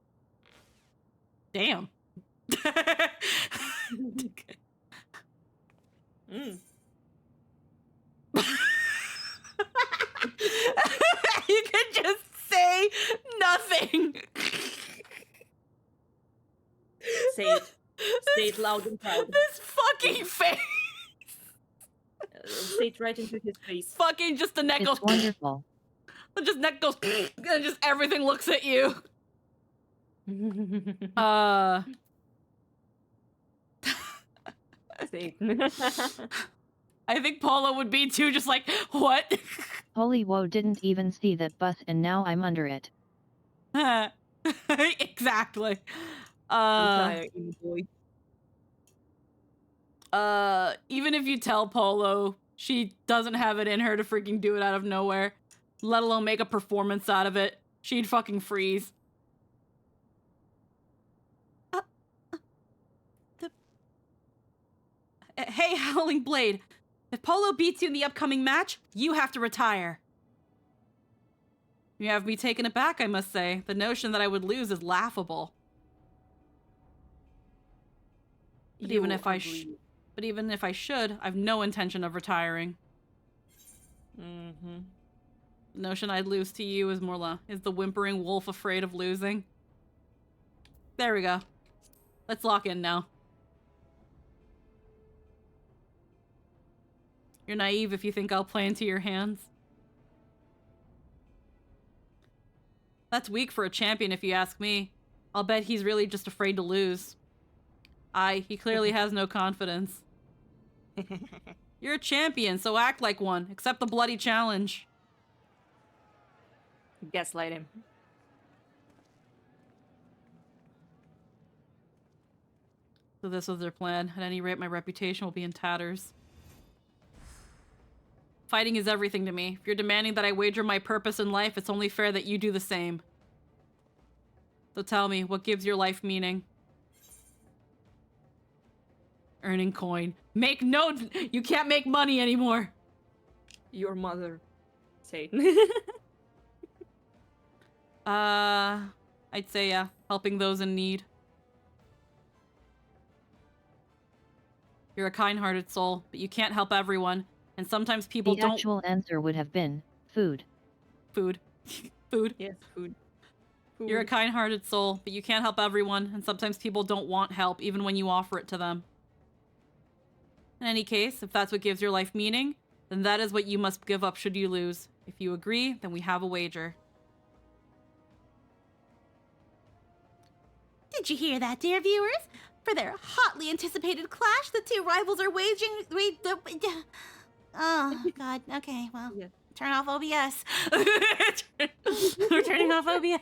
Damn. You could just say nothing. Say it. Say it loud and proud. This fucking face. Say it right into his face. Fucking just the neck goes. It's wonderful. Just neck goes. And just everything looks at you. Say it. I think Polo would be too, just like, what? Holy woe, didn't even see that bus and now I'm under it. Exactly. I'm tired, emo boy. Even if you tell Polo she doesn't have it in her to freaking do it out of nowhere, let alone make a performance out of it, she'd fucking freeze. Hey, Howling Blade, if Polo beats you in the upcoming match, you have to retire. You have me taken aback, I must say. The notion that I would lose is laughable. But even if I should, I've no intention of retiring. The notion I'd lose to you is is the whimpering wolf afraid of losing. There we go. Let's lock in now. You're naive if you think I'll play into your hands. That's weak for a champion if you ask me. I'll bet he's really just afraid to lose. He clearly has no confidence. You're a champion, so act like one. Accept the bloody challenge. Gaslight him. So this was their plan. At any rate, my reputation will be in tatters. Fighting is everything to me. If you're demanding that I wager my purpose in life, it's only fair that you do the same. So tell me, what gives your life meaning? Earning coin. Make no... You can't make money anymore. Your mother. Say it. I'd say, yeah. Helping those in need. You're a kind-hearted soul, but you can't help everyone. And sometimes people The don't... actual answer would have been food. Food. Food. Yes, food. You're a kind-hearted soul, but you can't help everyone, and sometimes people don't want help, even when you offer it to them. In any case, if that's what gives your life meaning, then that is what you must give up should you lose. If you agree, then we have a wager. Did you hear that, dear viewers? For their hotly anticipated clash, the two rivals are waging. Oh, God. Okay, well, Yeah. turn off OBS. We're turning off OBS.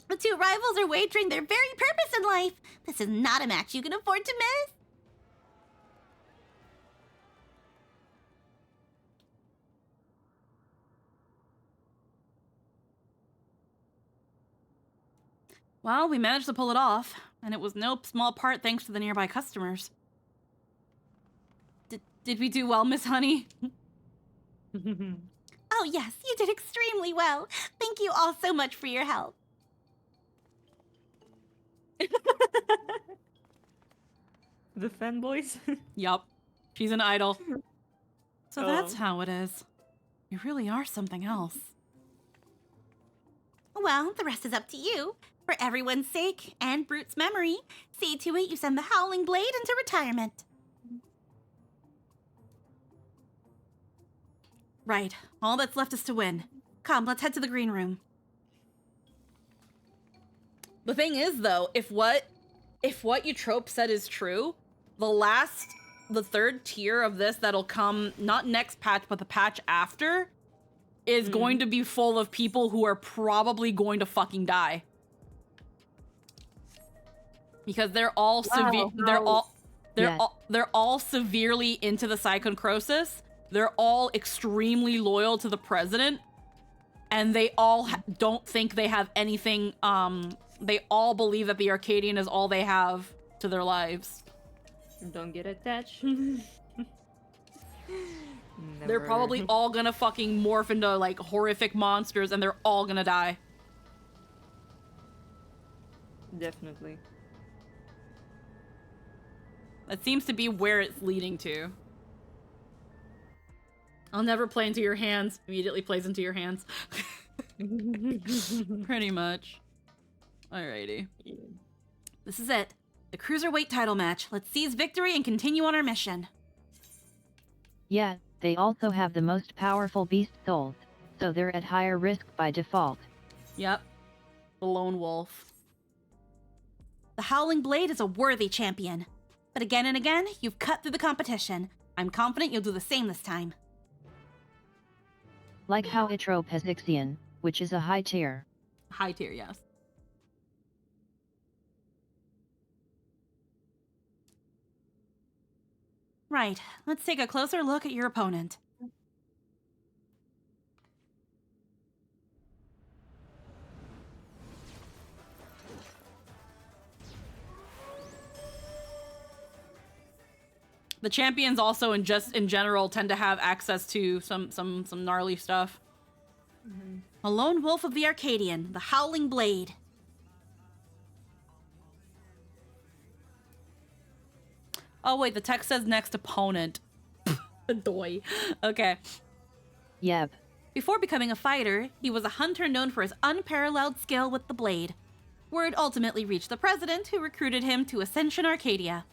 The two rivals are wagering their very purpose in life. This is not a match you can afford to miss. Well, we managed to pull it off, and it was no small part thanks to the nearby customers. Did we do well, Miss Honey? Oh, yes, you did extremely well. Thank you all so much for your help. The fanboys. Yup. She's an idol. So that's how it is. You really are something else. Well, the rest is up to you. For everyone's sake and Brute's memory, see to it you send the Howling Blade into retirement. Right. All that's left is to win. Come, let's head to the green room. The thing is, though, if what Eutrope said is true, the third tier of this that'll come, not next patch, but the patch after, is going to be full of people who are probably going to fucking die. Because they're all they're all severely into the Psychonchrosis. They're all extremely loyal to the president, and they all don't think they have anything. They all believe that the Arcadion is all they have to their lives. Don't get attached. They're probably all gonna fucking morph into like horrific monsters, and they're all gonna die. Definitely. That seems to be where it's leading to. I'll never play into your hands. Immediately plays into your hands. Pretty much. Alrighty. Yeah. This is it. The Cruiserweight title match. Let's seize victory and continue on our mission. Yeah, they also have the most powerful beast souls, so they're at higher risk by default. Yep. The lone wolf. The Howling Blade is a worthy champion. But again and again, you've cut through the competition. I'm confident you'll do the same this time. Like how Eutrope has Ixion, which is a high tier. High tier, yes. Right, let's take a closer look at your opponent. The champions also in general tend to have access to some gnarly stuff. A lone wolf of the Arcadion, the Howling Blade. Oh wait, the text says next opponent. Doy. Okay. Yep. Before becoming a fighter, he was a hunter known for his unparalleled skill with the blade. Word ultimately reached the president, who recruited him to Ascension Arcadia.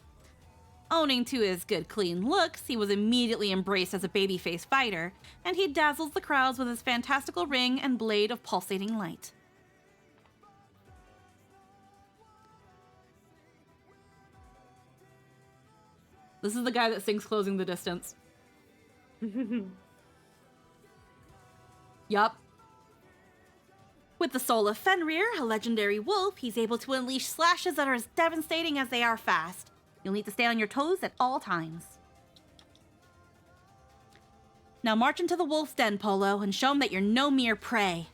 Owning to his good, clean looks, he was immediately embraced as a babyface fighter, and he dazzles the crowds with his fantastical ring and blade of pulsating light. This is the guy that sings Closing the Distance. Yup. With the soul of Fenrir, a legendary wolf, he's able to unleash slashes that are as devastating as they are fast. You'll need to stay on your toes at all times. Now march into the wolf's den, Polo, and show him that you're no mere prey.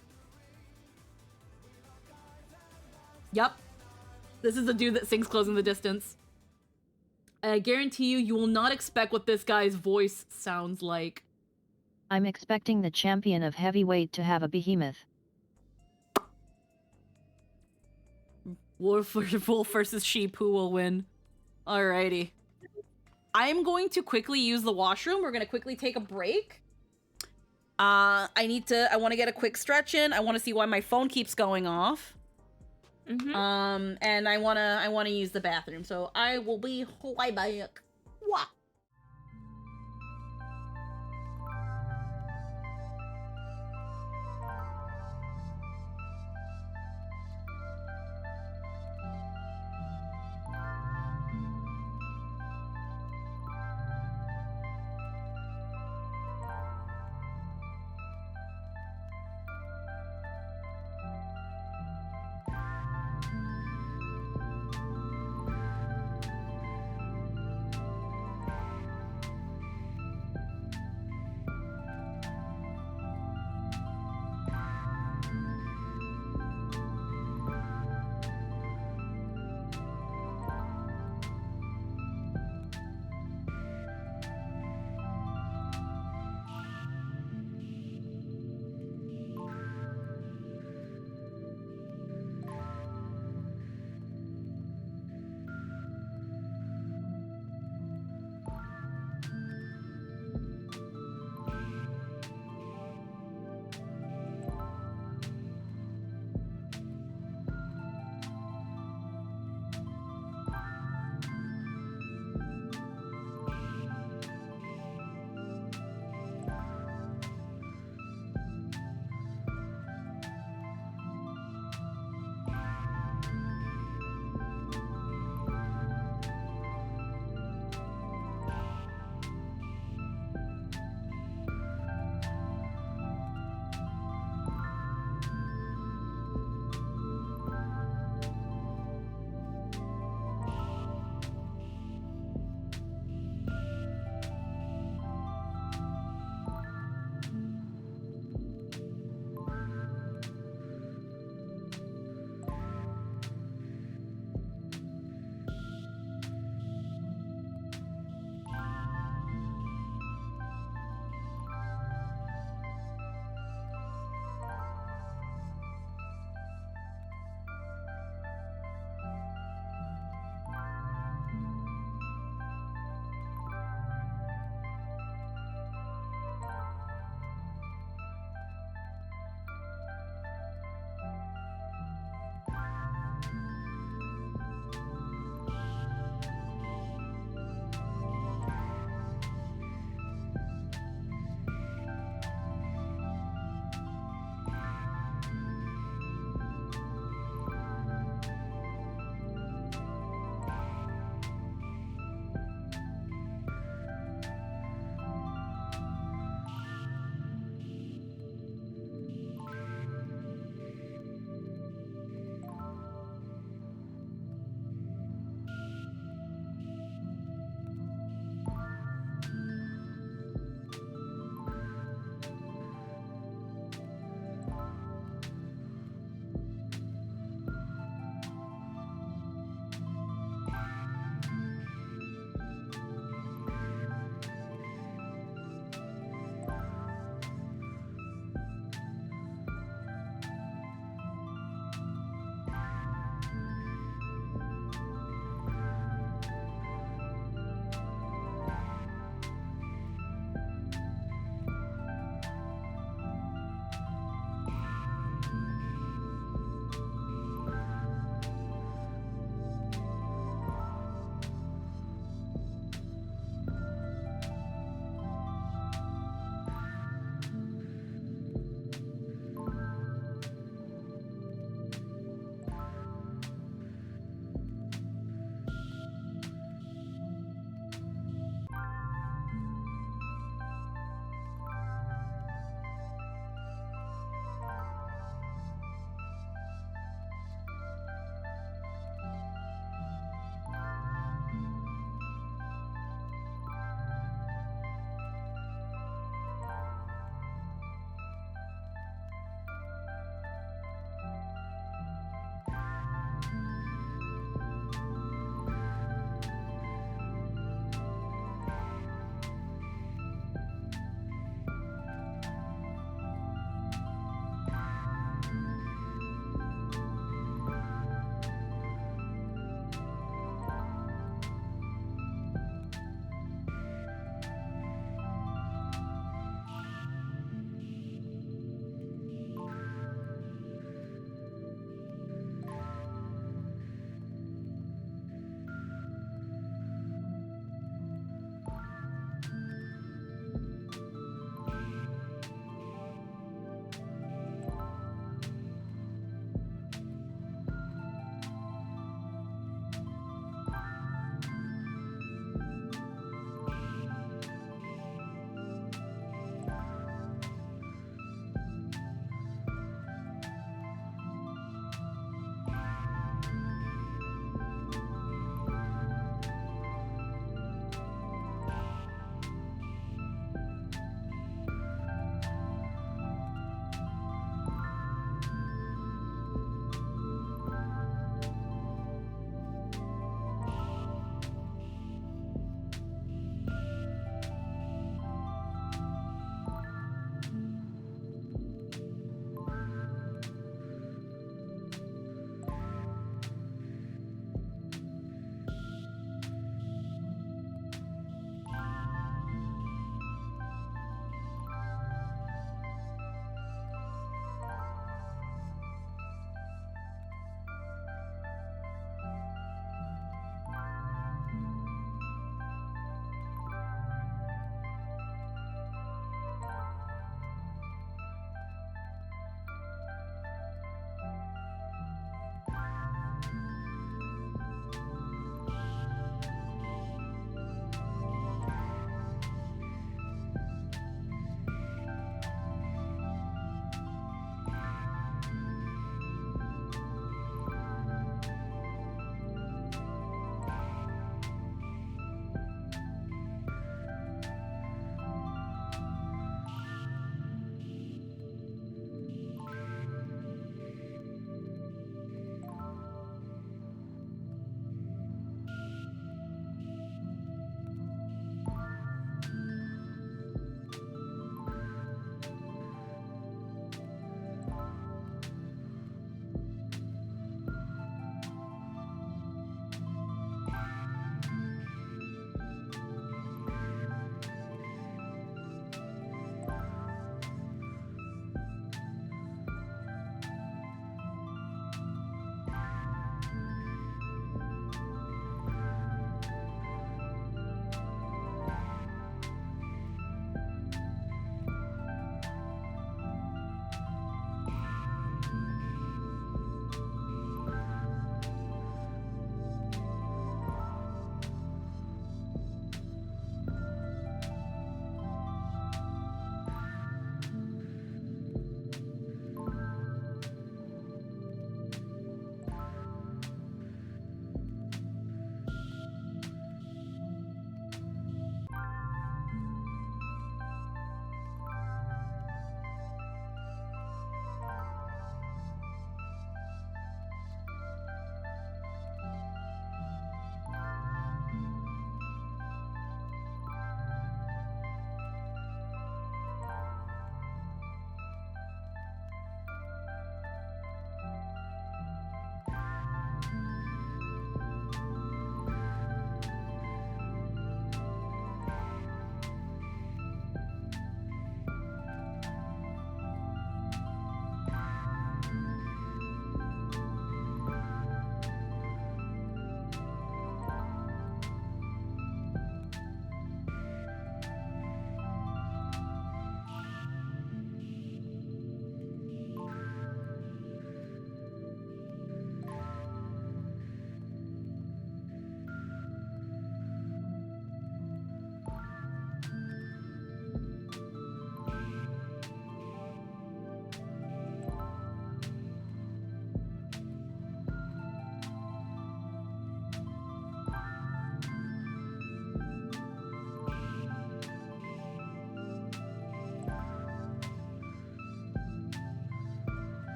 Yup. This is the dude that sings Closing the Distance. I guarantee you will not expect what this guy's voice sounds like. I'm expecting the champion of heavyweight to have a behemoth. Wolf versus sheep, who will win? Alrighty. I'm going to quickly use the washroom. We're going to quickly take a break. I want to get a quick stretch in. I want to see why my phone keeps going off. And I want to use the bathroom. So I will be right back. Wah.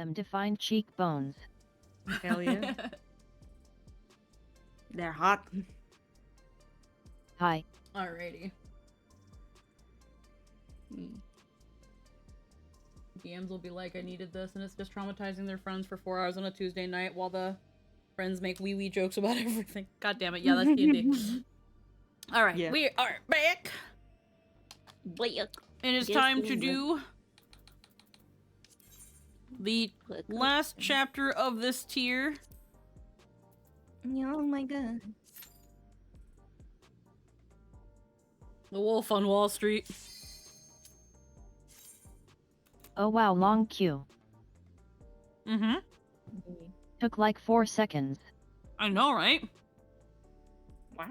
them defined cheekbones. Hell yeah. They're hot. Hi. Alrighty. DMs will be like, I needed this, and it's just traumatizing their friends for 4 hours on a Tuesday night while the friends make wee jokes about everything. God damn it, yeah, that's D&D. Alright, Yeah. we are back. It is Yes, time to please. do the last chapter of this tier. Oh my god. The Wolf on Wall Street. Oh wow, long queue. Mm-hmm. Took like 4 seconds. I know, right? Wow.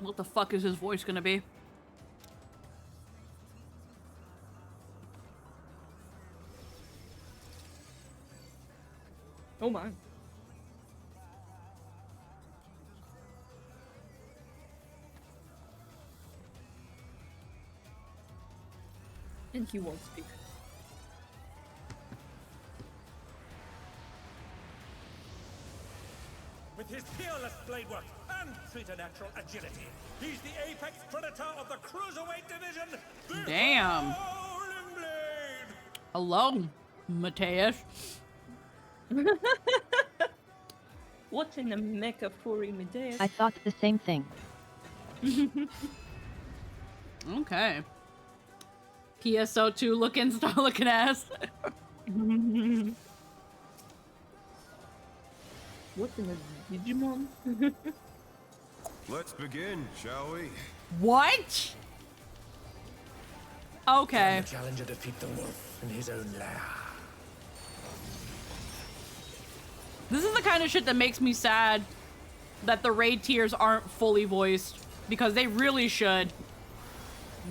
What the fuck is his voice gonna be? Oh my. And he won't speak. With his peerless blade work and preternatural agility, he's the apex predator of the cruiserweight division. The Damn. Howling Blade. Hello, Mateus. What in the mecha furry Medea? I thought the same thing. Okay. PSO2 looking, star looking ass. What in the Digimon? Let's begin, shall we? What? Okay. The challenger defeat the wolf in his own lair. This is the kind of shit that makes me sad that the raid tiers aren't fully voiced, because they really should.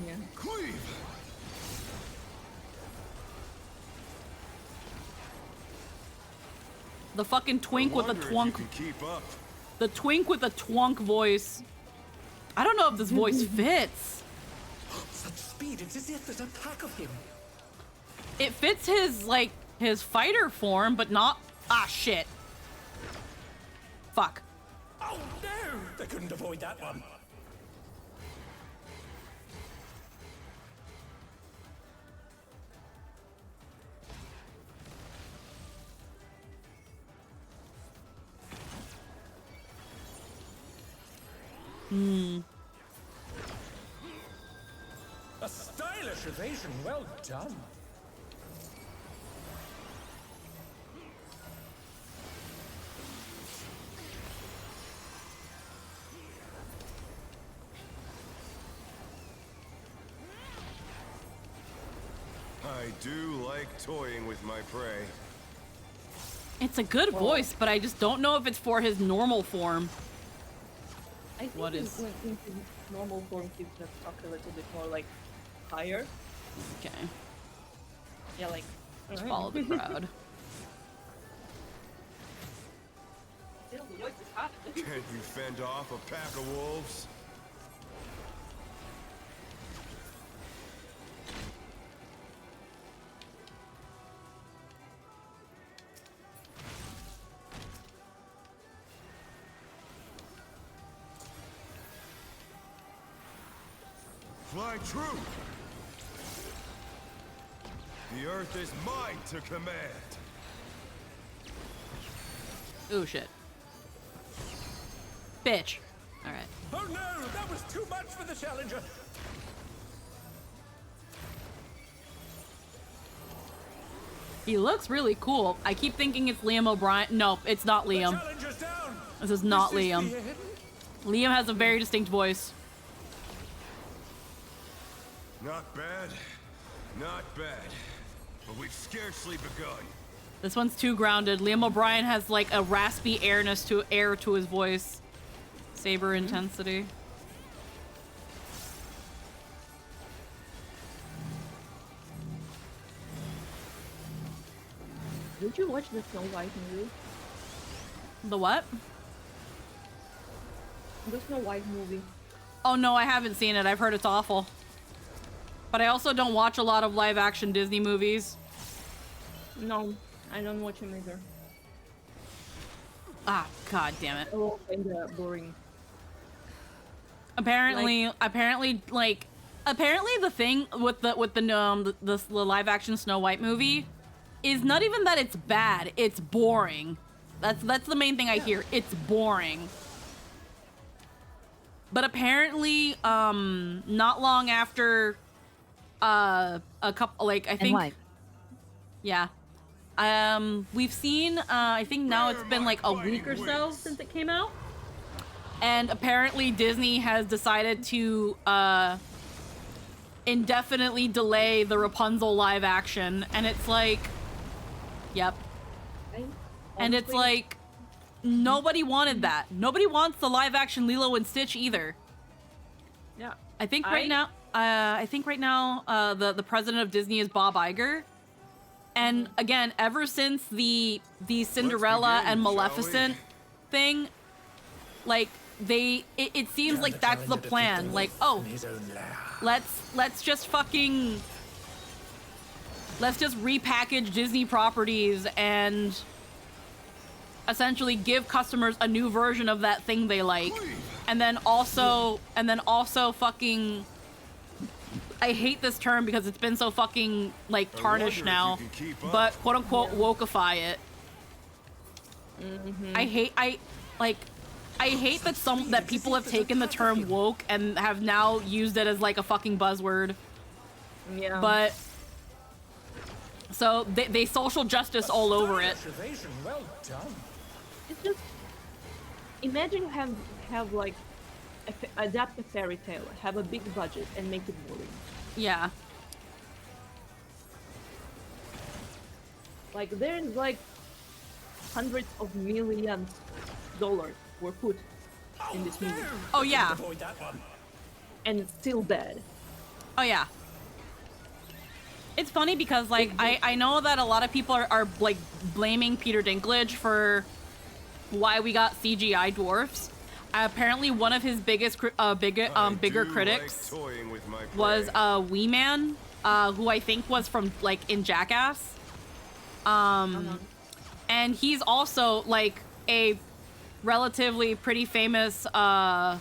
Yeah. Cleave! The fucking twink with a Wonder if you twunk. can keep up. The twink with a twunk voice. I don't know if this voice fits. Such speed, it's as if there's a pack of him. It fits his, like, his fighter form, but not... Ah, shit. Fuck. Oh no! They couldn't avoid that one. A stylish evasion, well done. I do like toying with my prey. It's a good voice, but I just don't know if it's for his normal form. I think What is- in his normal form he just talk a little bit more like higher. Okay. Yeah, like Let's follow the crowd. Still, the voice is hot. Can't you fend off a pack of wolves? Fly true! The earth is mine to command! Ooh, shit. Bitch. Alright. Oh no! That was too much for the challenger! He looks really cool. I keep thinking it's Liam O'Brien. No, it's not The Liam. challenger's down! This is not This is Liam. the end? Liam has a very distinct voice. Not bad. Not bad. But we've scarcely begun. This one's too grounded. Liam O'Brien has like a raspy air to his voice. Saber intensity. Did you watch the Snow White movie? The what? The Snow White movie. Oh no, I haven't seen it. I've heard it's awful. But I also don't watch a lot of live action Disney movies. No, I don't watch him either. Ah, god damn it. Oh, kinda boring. Apparently the thing with the live action Snow White movie is not even that it's bad, it's boring. That's the main thing I hear. It's boring. But apparently, not long after a couple, like, I think, why? yeah. We've seen, I think now it's been like a week or so since it came out. And apparently Disney has decided to, indefinitely delay the Rapunzel live action. And it's like, yep. And it's like, nobody wanted that. Nobody wants the live action Lilo and Stitch either. Yeah. I think right now, the president of Disney is Bob Iger. And again, ever since the Cinderella and Maleficent thing, like it seems like that's the plan. Like, oh, let's just repackage Disney properties and essentially give customers a new version of that thing they like. And then also fucking, I hate this term because it's been so fucking, like, tarnished now, but quote-unquote wokeify it. I hate that people have taken the term woke and have now used it as, like, a fucking buzzword. Yeah. But, so, they social justice all over it. Well done. It's just, imagine have like, adapt a fairy tale, have a big budget, and make it boring. Yeah. Like, there's like hundreds of millions dollars were put in this movie, Oh, yeah. Avoid that one. and it's still bad. Oh, yeah. It's funny because, like, I know that a lot of people are like, blaming Peter Dinklage for why we got CGI dwarfs. Apparently, one of his biggest, bigger critics was Wee Man, who I think was from, like, in Jackass. And he's also, like, a relatively pretty famous, small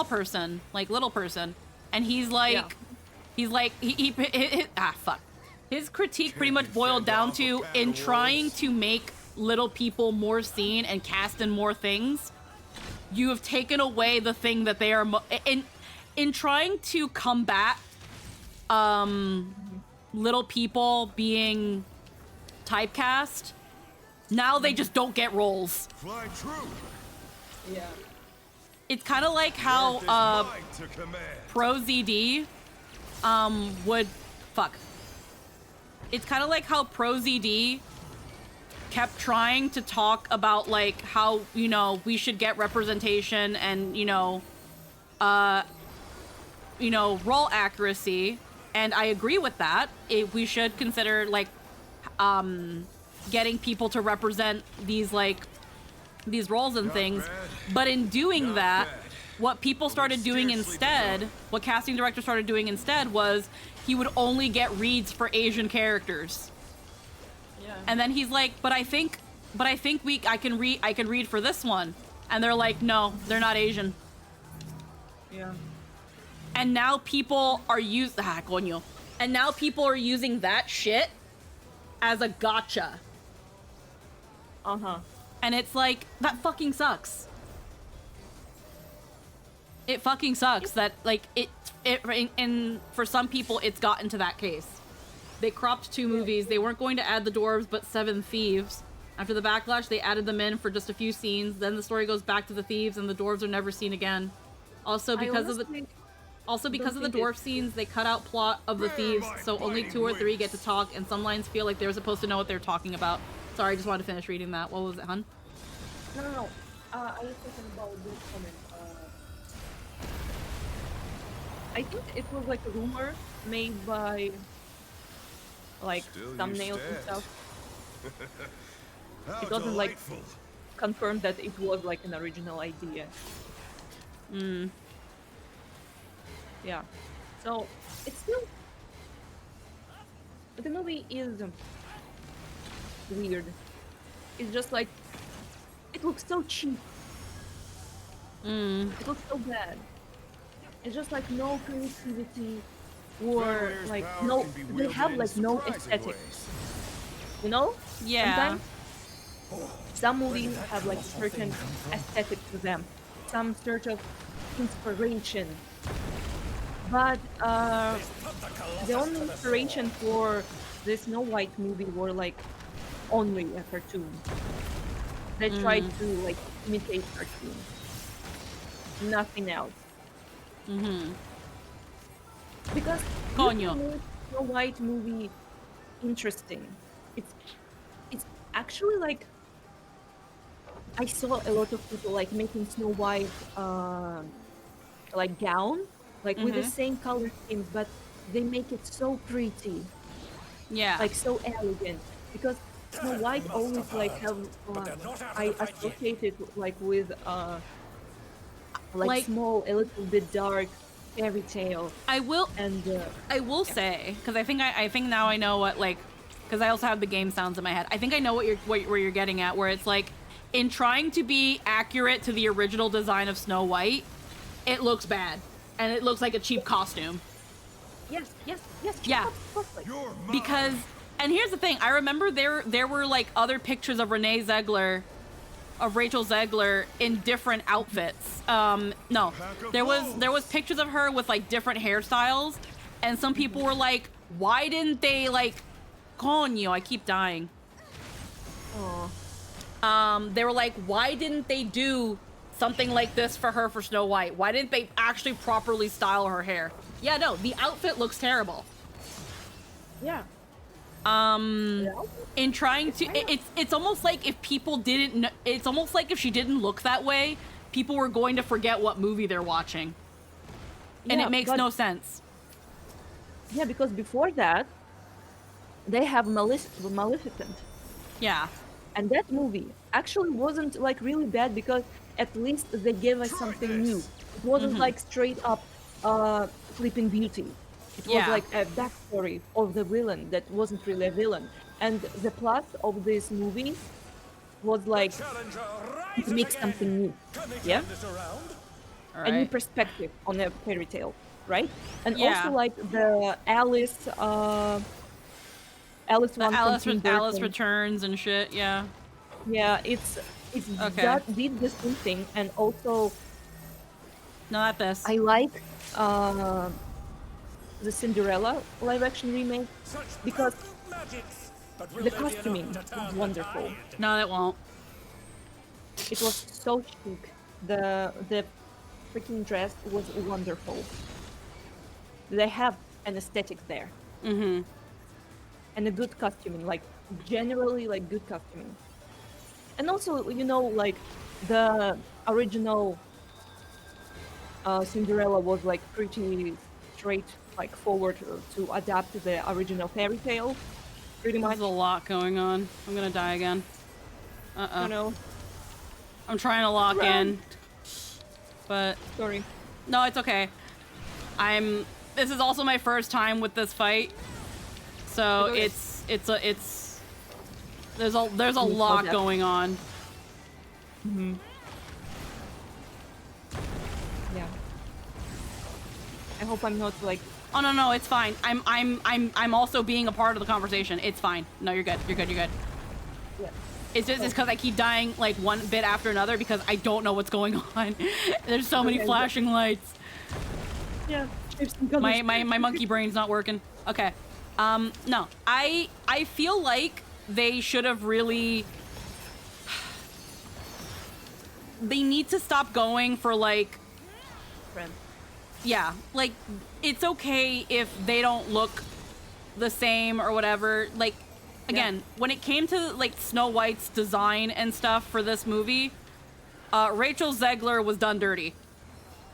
person, like, little person. And he's like, fuck. His critique pretty much boiled down to, in trying to make little people more seen and cast in more things, you have taken away the thing that they are in trying to combat little people being typecast. Now they just don't get roles. Fly true. Yeah. It's kind of like how ProZD would fuck. It's kind of like how ProZD kept trying to talk about, like, how, you know, we should get representation and, role accuracy, and I agree with that. We should consider, like, getting people to represent these roles and things. But in doing that, what people started doing instead, what casting directors started doing instead, was he would only get reads for Asian characters. Yeah. And then he's like, but I think I can read for this one. And they're like, no, they're not Asian. Yeah. And now people are And now people are using that shit as a gotcha. Uh-huh. And it's like, that fucking sucks. It fucking sucks that, like, and for some people, it's gotten to that case. They cropped 2 movies. They weren't going to add the dwarves, but 7 thieves. After the backlash, they added them in for just a few scenes. Then the story goes back to the thieves, and the dwarves are never seen again. Also, because of the dwarf scenes, they cut out plot of the thieves, so only 2 or 3 get to talk, and some lines feel like they were supposed to know what they're talking about. Sorry, I just wanted to finish reading that. What was it, hun? No. I was talking about this comment. I think it was like a rumor made by like Still you thumbnails and stand. stuff. How It wasn't like delightful. confirmed that it was like an original idea. Mm. Yeah. So it's still the movie is weird. It's just like it looks so cheap. Mm. It looks so bad. It's just like no creativity or Fenrir's like power no can be they wielded have in like no surprising aesthetic. ways. You know? Yeah. Sometimes some movies have like a certain aesthetic to them, some sort of inspiration. But the only inspiration for the Snow White movie were like only a cartoon. They tried to like imitate cartoons. Nothing else. Mm-hmm. Because Coño. you can make Snow White movie interesting. It's actually like I saw a lot of people like making Snow White like gown, like with the same color schemes, but they make it so pretty, Yeah. like so elegant. Because Snow White always like have I associate it like with like small, a little bit dark fairy tale. I will say, because I think now I know what, like, because I also have the game sounds in my head. I think I know where you're getting at, where it's like, in trying to be accurate to the original design of Snow White, it looks bad, and it looks like a cheap costume. Yes. Yeah. You're mine. Because, and here's the thing, I remember there were like other pictures of Rachel Zegler in different outfits. No, there was pictures of her with like different hairstyles, and some people were like, why didn't they like, coño, I keep dying. Oh. They were like, why didn't they do something like this for her for Snow White? Why didn't they actually properly style her hair? Yeah, no, the outfit looks terrible. Yeah. In trying to, it's almost like if people didn't, it's almost like if she didn't look that way, people were going to forget what movie they're watching. And Yeah, it makes no sense. Yeah, because before that, they have Maleficent. Yeah. And that movie actually wasn't like really bad because at least they gave us something new. It wasn't like straight up Sleeping Beauty. It was like a backstory of the villain that wasn't really a villain. And the plot of this movie was like to make something new. Yeah? A new perspective on a fairy tale, right? And also like the Alice Alice Returns and shit, yeah. Yeah, it's Okay. that did the same thing, and also not this. I like the Cinderella live action remake because the costuming was wonderful. No, it won't. It was so chic. The freaking dress was wonderful. They have an aesthetic there. Mm-hmm. And a good costuming, like generally like good costuming. And also, you know, like the original Cinderella was like pretty straight, like forward to adapt to the original fairy tale. Pretty much. There's a lot going on. I'm gonna die again. Uh-oh. I know. I'm trying to lock in. But sorry. No, it's okay. This is also my first time with this fight. So there's a lot going on. Mm-hmm. Yeah. I hope I'm not like. Oh no, it's fine. I'm also being a part of the conversation. It's fine. No, you're good. You're good. Yeah. It's just because I keep dying like one bit after another because I don't know what's going on. There's so many flashing lights. Yeah. My monkey brain's not working. Okay. No. I feel like they should have really. They need to stop going for like. Yeah, like it's okay if they don't look the same or whatever. Like, again, when it came to like Snow White's design and stuff for this movie, Rachel Zegler was done dirty.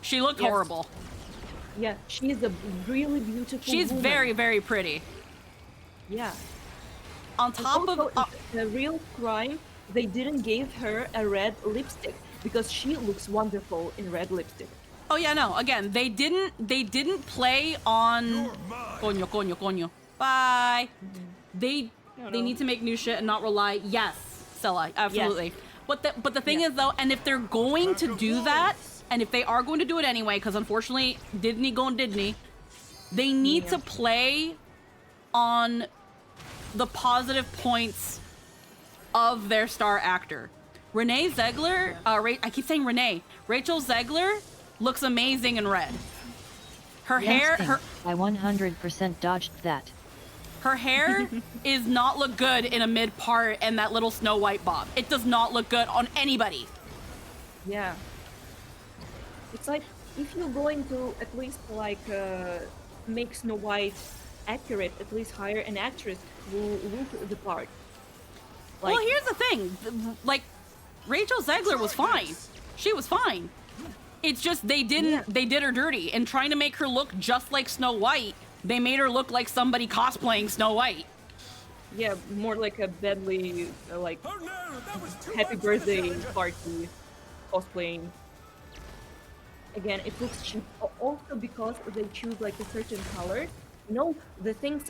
She looked Yes. horrible. Yeah, she's a really beautiful She's woman. very, very pretty. Yeah. On And top also, of... it's a real crime they didn't give her a red lipstick because she looks wonderful in red lipstick. oh yeah, no. Again, they didn't play on... Coño, coño, coño. Bye. They need to make new shit and not rely... Yes, Stella, absolutely. Yes. But the thing is, though, and if they're going to do that, and if they are going to do it anyway, because unfortunately, Disney going Disney, they need to play on the positive points of their star actor. Renee Zegler, I keep saying Renee. Rachel Zegler looks amazing in red. Her hair, I 100% dodged that. her hair is not look good in a mid part and that little Snow White bob. It does not look good on anybody. Yeah. It's like, if you're going to at least like make Snow White accurate, at least hire an actress who look the part. Like, Well, here's the thing. Like, Rachel Zegler was fine. She was fine. It's just they did her dirty. And trying to make her look just like Snow White, they made her look like somebody cosplaying Snow White. yeah, more like a badly like Oh no, that was too happy much for the birthday challenger. party cosplaying. Again, it looks cheap. Also because they choose like a certain color. You know, the things,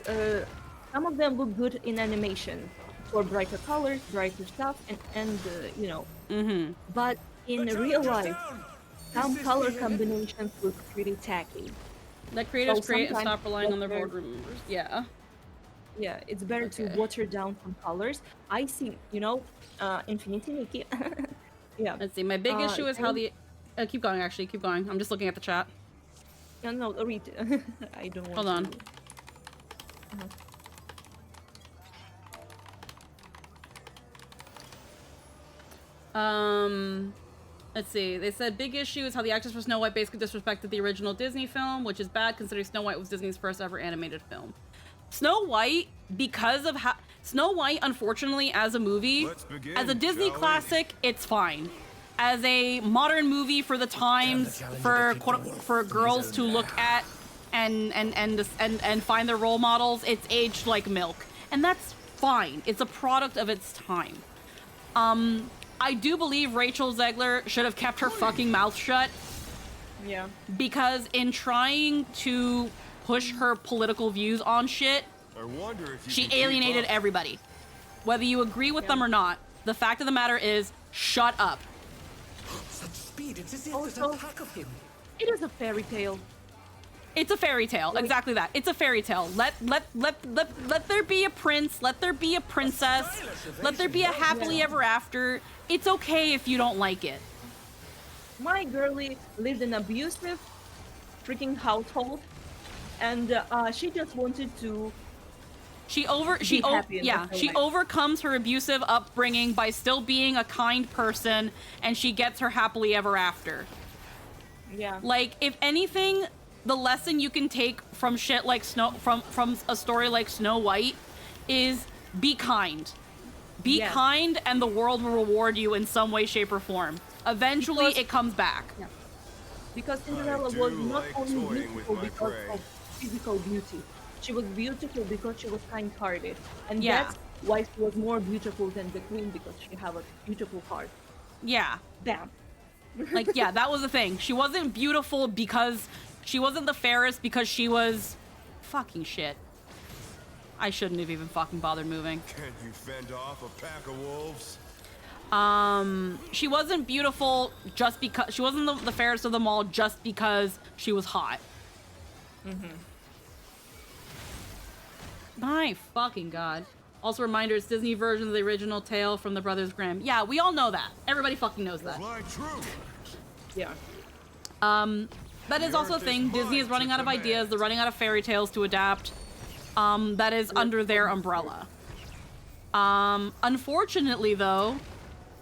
some of them look good in animation for brighter colors, brighter stuff, and you know. Mm-hmm. But in The real challenger's life, down. some Is this color the end? combinations look pretty tacky. Let creators So create and sometimes stop relying on their they're- boardroom members. Yeah. Yeah, it's better to Okay. water down some colors. I see, you know, Infinity Nikki. Yeah. Let's see. My big issue is how and- the... keep going, actually. Keep going. I'm just looking at the chat. No, read. I don't want Hold on. to. Let's see. They said big issue is how the actress for Snow White basically disrespected the original Disney film, which is bad considering Snow White was Disney's first ever animated film. Snow White, because of how Snow White, unfortunately, as a movie, Let's begin, as a Disney shall we? classic, it's fine. As a modern movie for the times, for girls to look at and find their role models, it's aged like milk, and that's fine. It's a product of its time. I do believe Rachel Zegler should have kept her fucking mouth shut, Yeah. because in trying to push her political views on shit, I wonder if you she can keep alienated up. everybody. Whether you agree with them or not, the fact of the matter is, shut up. Such speed, it's as if Also- there's a pack of him. It is a fairy tale. It's a fairy tale. Like- Exactly that. It's a fairy tale. Let there be a prince. Let there be a princess. Let there be a happily ever after. It's okay if you don't like it. My girlie lived in an abusive freaking household, and she just wanted to. Be happy in her she life. overcomes her abusive upbringing by still being a kind person, and she gets her happily ever after. Yeah. Like, if anything, the lesson you can take from shit like from a story like Snow White is be kind. Be Yes. kind, and the world will reward you in some way, shape, or form. Eventually, Because- it comes back. Because Cinderella do was not like only toying with beautiful my because prey. of physical beauty. She was beautiful because she was kind-hearted, and Yeah. that's why she was more beautiful than the queen, because she had a beautiful heart. Yeah. Bam. Like, yeah, that was the thing. She wasn't beautiful because she wasn't the fairest because she was fucking shit. I shouldn't have even fucking bothered moving. Can you fend off a pack of wolves? She wasn't beautiful just because she wasn't the fairest of them all just because she was hot. My fucking god. Also, reminder, it's Disney version of the original tale from the Brothers Grimm. Yeah, we all know that. Everybody fucking knows that. Fly true. Yeah. That is also a thing. Disney is running out of ideas. They're running out of fairy tales to adapt. That is under their umbrella. Unfortunately, though,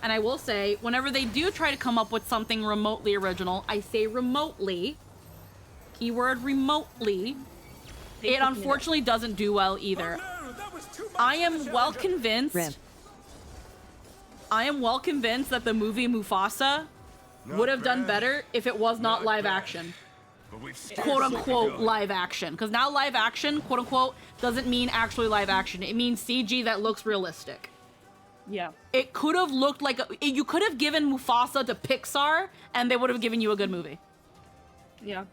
and I will say, whenever they do try to come up with something remotely original, I say remotely, keyword remotely, it unfortunately doesn't do well either. No, that was too much I for the am well challenger. convinced. Rip. I am well convinced that the movie Mufasa would have done better if it was not live action. Quote unquote live action. Because now live action, quote unquote, doesn't mean actually live action. It means CG that looks realistic. Yeah. It could have looked like you could have given Mufasa to Pixar and they would have given you a good movie. Yeah.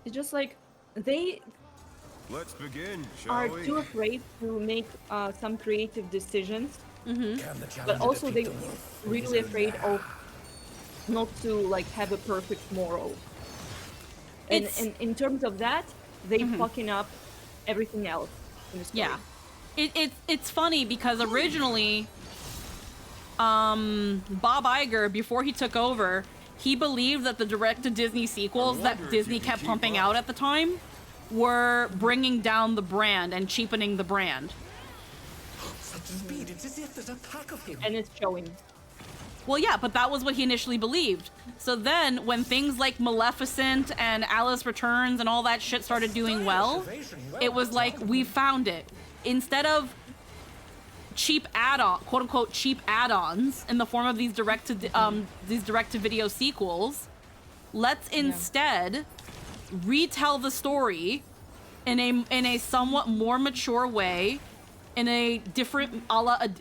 It's just like they Let's begin, are shall we? too afraid to make some creative decisions, Can the but challenger also defeat they the wolf with really his own afraid hammer? of not to like have a perfect moral. And, It's- and in terms of that, they fucking up everything else in the story. Yeah. It's funny because originally Bob Iger, before he took over, he believed that the direct-to-Disney sequels that Disney kept pumping out at the time were bringing down the brand and cheapening the brand. Such speed, it's as if there's a pack of him. And it's showing. Well, yeah, but that was what he initially believed. So then, when things like Maleficent and Alice Returns and all that shit started doing well, it was like, we found it. Instead of cheap add-on, quote-unquote cheap add-ons in the form of these direct-to-video sequels, let's instead retell the story in a somewhat more mature way, in a different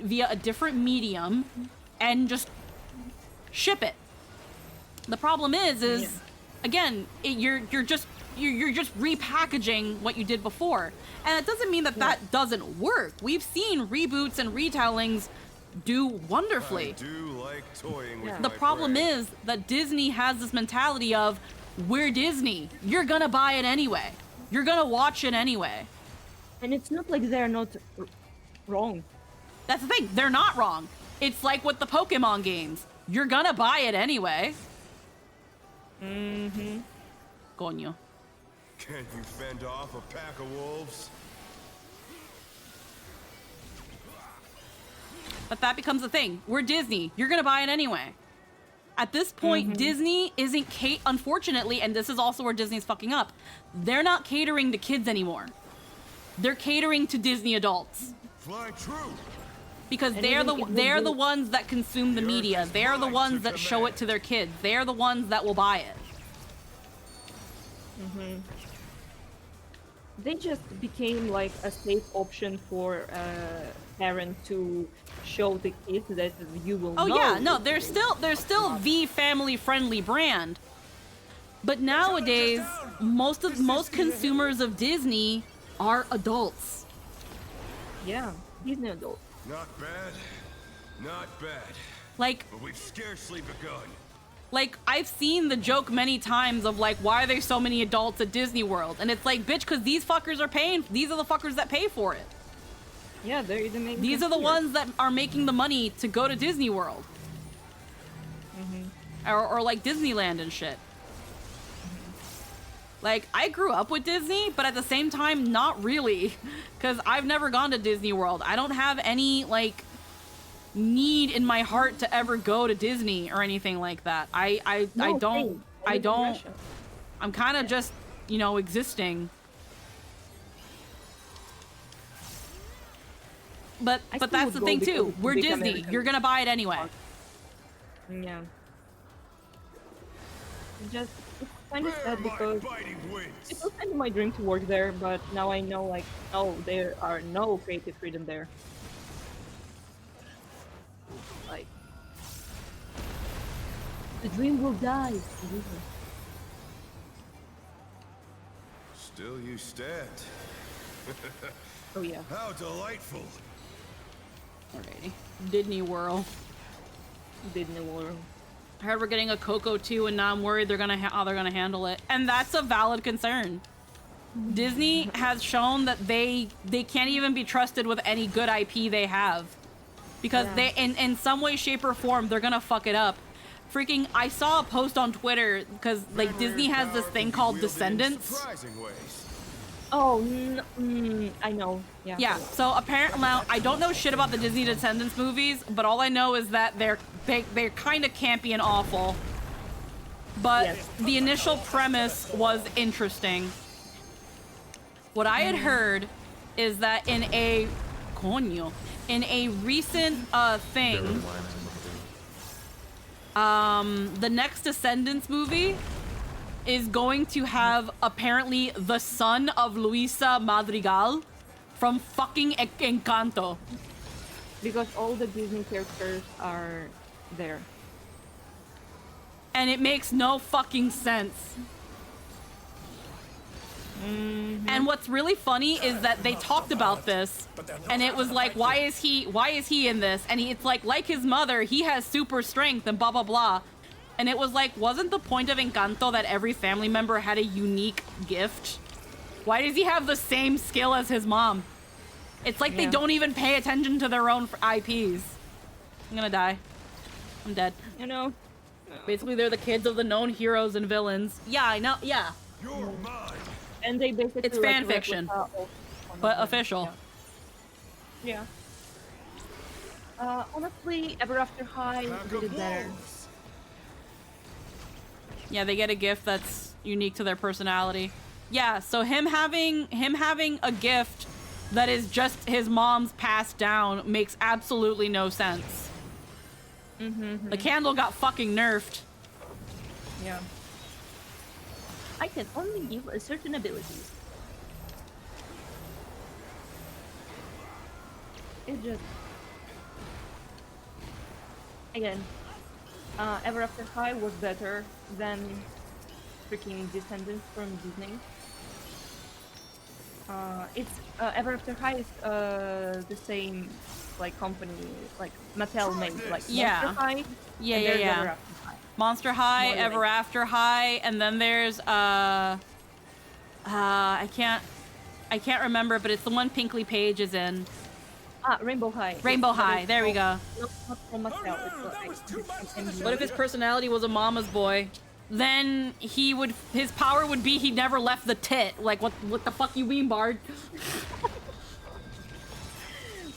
via a different medium, and just ship it. The problem is again, you're just repackaging what you did before, and it doesn't mean that that doesn't work. We've seen reboots and retellings do wonderfully. I do like toying with The my problem prey. is that Disney has this mentality of, we're Disney, you're gonna buy it anyway, you're gonna watch it anyway. And it's not like they're not wrong. That's the thing, they're not wrong. It's like with the Pokemon games, you're gonna buy it anyway. Coño. Can you fend off a pack of wolves? But that becomes the thing. We're Disney. You're gonna buy it anyway. At this point, Disney isn't unfortunately, and this is also where Disney's fucking up. They're not catering to kids anymore. They're catering to Disney adults Fly true. because And they're even if they're they the do- ones that consume the The earth media. is They're the mine ones to that show it command. to their kids. They're the ones that will buy it. They just became like a safe option for parent to show the kids that you will Oh know. yeah, no, there's still the family friendly brand. But nowadays, most consumers of Disney are adults. Yeah, Disney adult. Not bad. Not bad. Like But we've scarcely begun. I've seen the joke many times of like, why are there so many adults at Disney World? And it's like, bitch, because these fuckers are paying. These are the fuckers that pay for it. Yeah, they're the main. These are the consumers. ones that are making the money to go to Disney World. Or like Disneyland and shit. Like, I grew up with Disney, but at the same time, not really. Because I've never gone to Disney World. I don't have any, like, need in my heart to ever go to Disney or anything like that. I No, don't, same. I live in don't, Russia. I'm kind of just, you know, existing. But I but still that's would the go thing because too. it's We're big Disney. American. You're gonna buy it anyway. Yeah. Just it's kind of Where sad my because biting it wings? was kind of my dream to work there, but now I know like no, there are no creative freedom there. Like the dream will die. Still you stand. Oh yeah. How delightful. Alrighty. Disney World. Disney World. I heard we're getting a Coco 2, and now I'm worried they're gonna how they're gonna handle it, and that's a valid concern. Disney has shown that they can't even be trusted with any good IP they have, because Yeah. they in some way, shape, or form they're gonna fuck it up. Freaking! I saw a post on Twitter because like Memory Disney and has this power thing can be called wielded in Descendants. surprising ways. Oh, I know. Yeah. Yeah, so apparently now I don't know shit about the Disney Descendants movies, but all I know is that they're kind of campy and awful. But Yes. the initial premise was interesting. What I had heard is that in in a recent thing, the next Descendants movie is going to have apparently the son of Luisa Madrigal from fucking Encanto. Because all the Disney characters are there. And it makes no fucking sense. And what's really funny is that they talked about this, and it was like, why is he in this? And it's like his mother, he has super strength and blah blah blah. And it was like, wasn't the point of Encanto that every family member had a unique gift? Why does he have the same skill as his mom? It's like they don't even pay attention to their own IPs. I'm gonna die. I'm dead. You know? Basically, they're the kids of the known heroes and villains. Yeah, I know. Yeah. You're mine. And they basically It's fan fiction, but official. Yeah. Honestly, Ever After High did it better. Yeah, they get a gift that's unique to their personality. Yeah, so him having a gift that is just his mom's passed down makes absolutely no sense. The candle got fucking nerfed. Yeah. I can only give a certain abilities. It just... Again, Ever After High was better than freaking Descendants from Disney. It's Ever After High is the same like company, like Mattel made, like Monster High. Yeah. Monster High, Ever After High, and then there's I can't remember, but it's the one Pinkley Page is in. Rainbow High. Rainbow High. There we go. Not from Mattel. What if his personality was a mama's boy? Then his power would be he never left the tit. Like what the fuck you mean, Bard?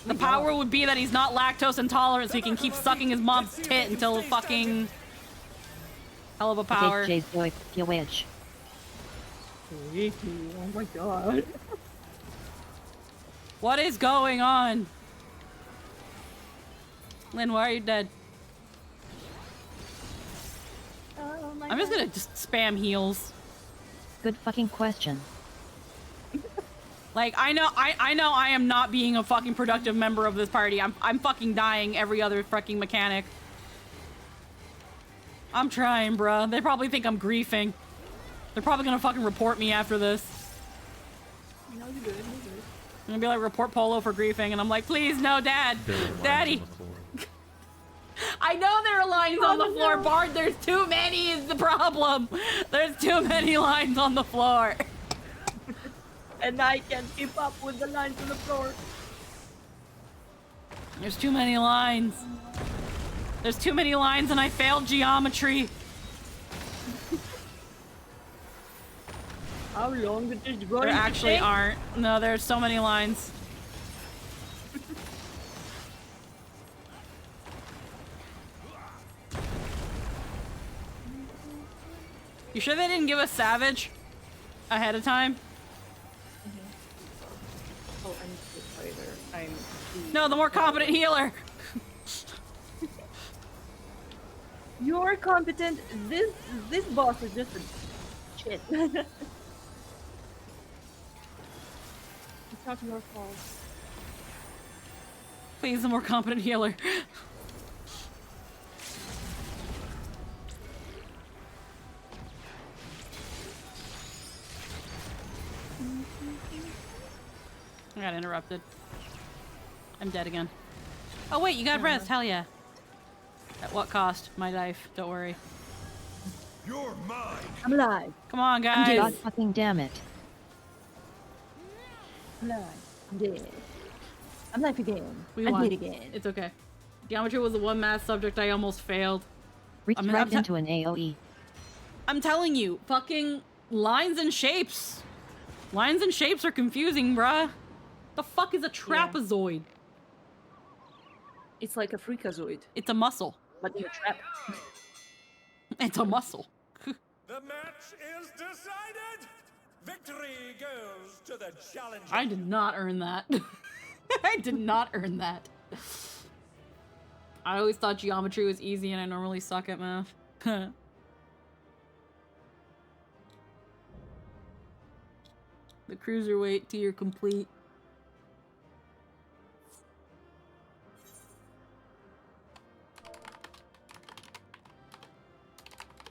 The power would be that he's not lactose intolerant, so he can keep sucking his mom's tit until fucking hell of a power. Oh my god. What is going on? Lynn, why are you dead? Oh my I'm just gonna spam heals. Good fucking question. Like, I know I am not being a fucking productive member of this party. I'm fucking dying every other fucking mechanic. I'm trying, bruh. They probably think I'm griefing. They're probably gonna fucking report me after this. No, you're good. I'm gonna be like, report Polo for griefing, and I'm like, please, no, Dad. Daddy. I know there are lines on the floor, Bard. There's too many is the problem. There's too many lines on the floor. And I can't keep up with the lines on the floor. There's too many lines. There's too many lines and I failed geometry. How long did this go? There actually aren't. No, there's so many lines. You sure they didn't give us Savage ahead of time? Oh, I'm the fighter. I'm No, the more competent healer. You're competent. This boss is just a shit. It's not your fault. Please, the more competent healer. I got interrupted. I'm dead again. Oh wait, you got rest. Hell yeah. At what cost? My life. Don't worry. You're mine. I'm alive. Come on, guys. God fucking damn it. I'm alive. I'm dead. I'm life again. We I'm won. dead again. It's okay. Geometry was the one math subject I almost failed. Reached right into an AoE. I'm telling you, fucking lines and shapes. Lines and shapes are confusing, bruh. The fuck is a trapezoid? It's like a freakazoid. It's a muscle. But in a trap. It's a muscle. The match is decided. Victory goes to the challenger. I did not earn that. I did not earn that. I always thought geometry was easy and I normally suck at math. The cruiserweight tier complete.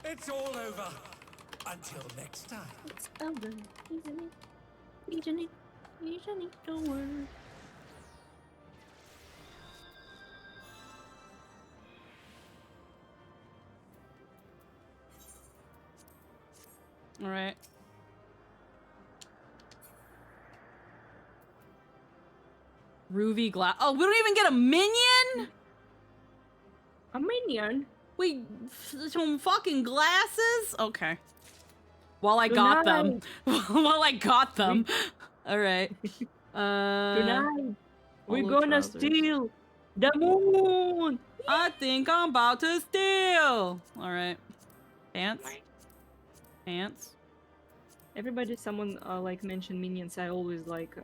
It's all over. Until next time. It's over, isn't it? Isn't it? Isn't it? Don't worry. All right. Ruby glass. Oh, we don't even get a minion? A minion? We some fucking glasses? Okay. While I got them. While I got them. All right. Tonight, we're polo gonna trousers. steal the moon. I think I'm about to steal. All right. Pants. Pants. Everybody, someone like mentioned minions. I always like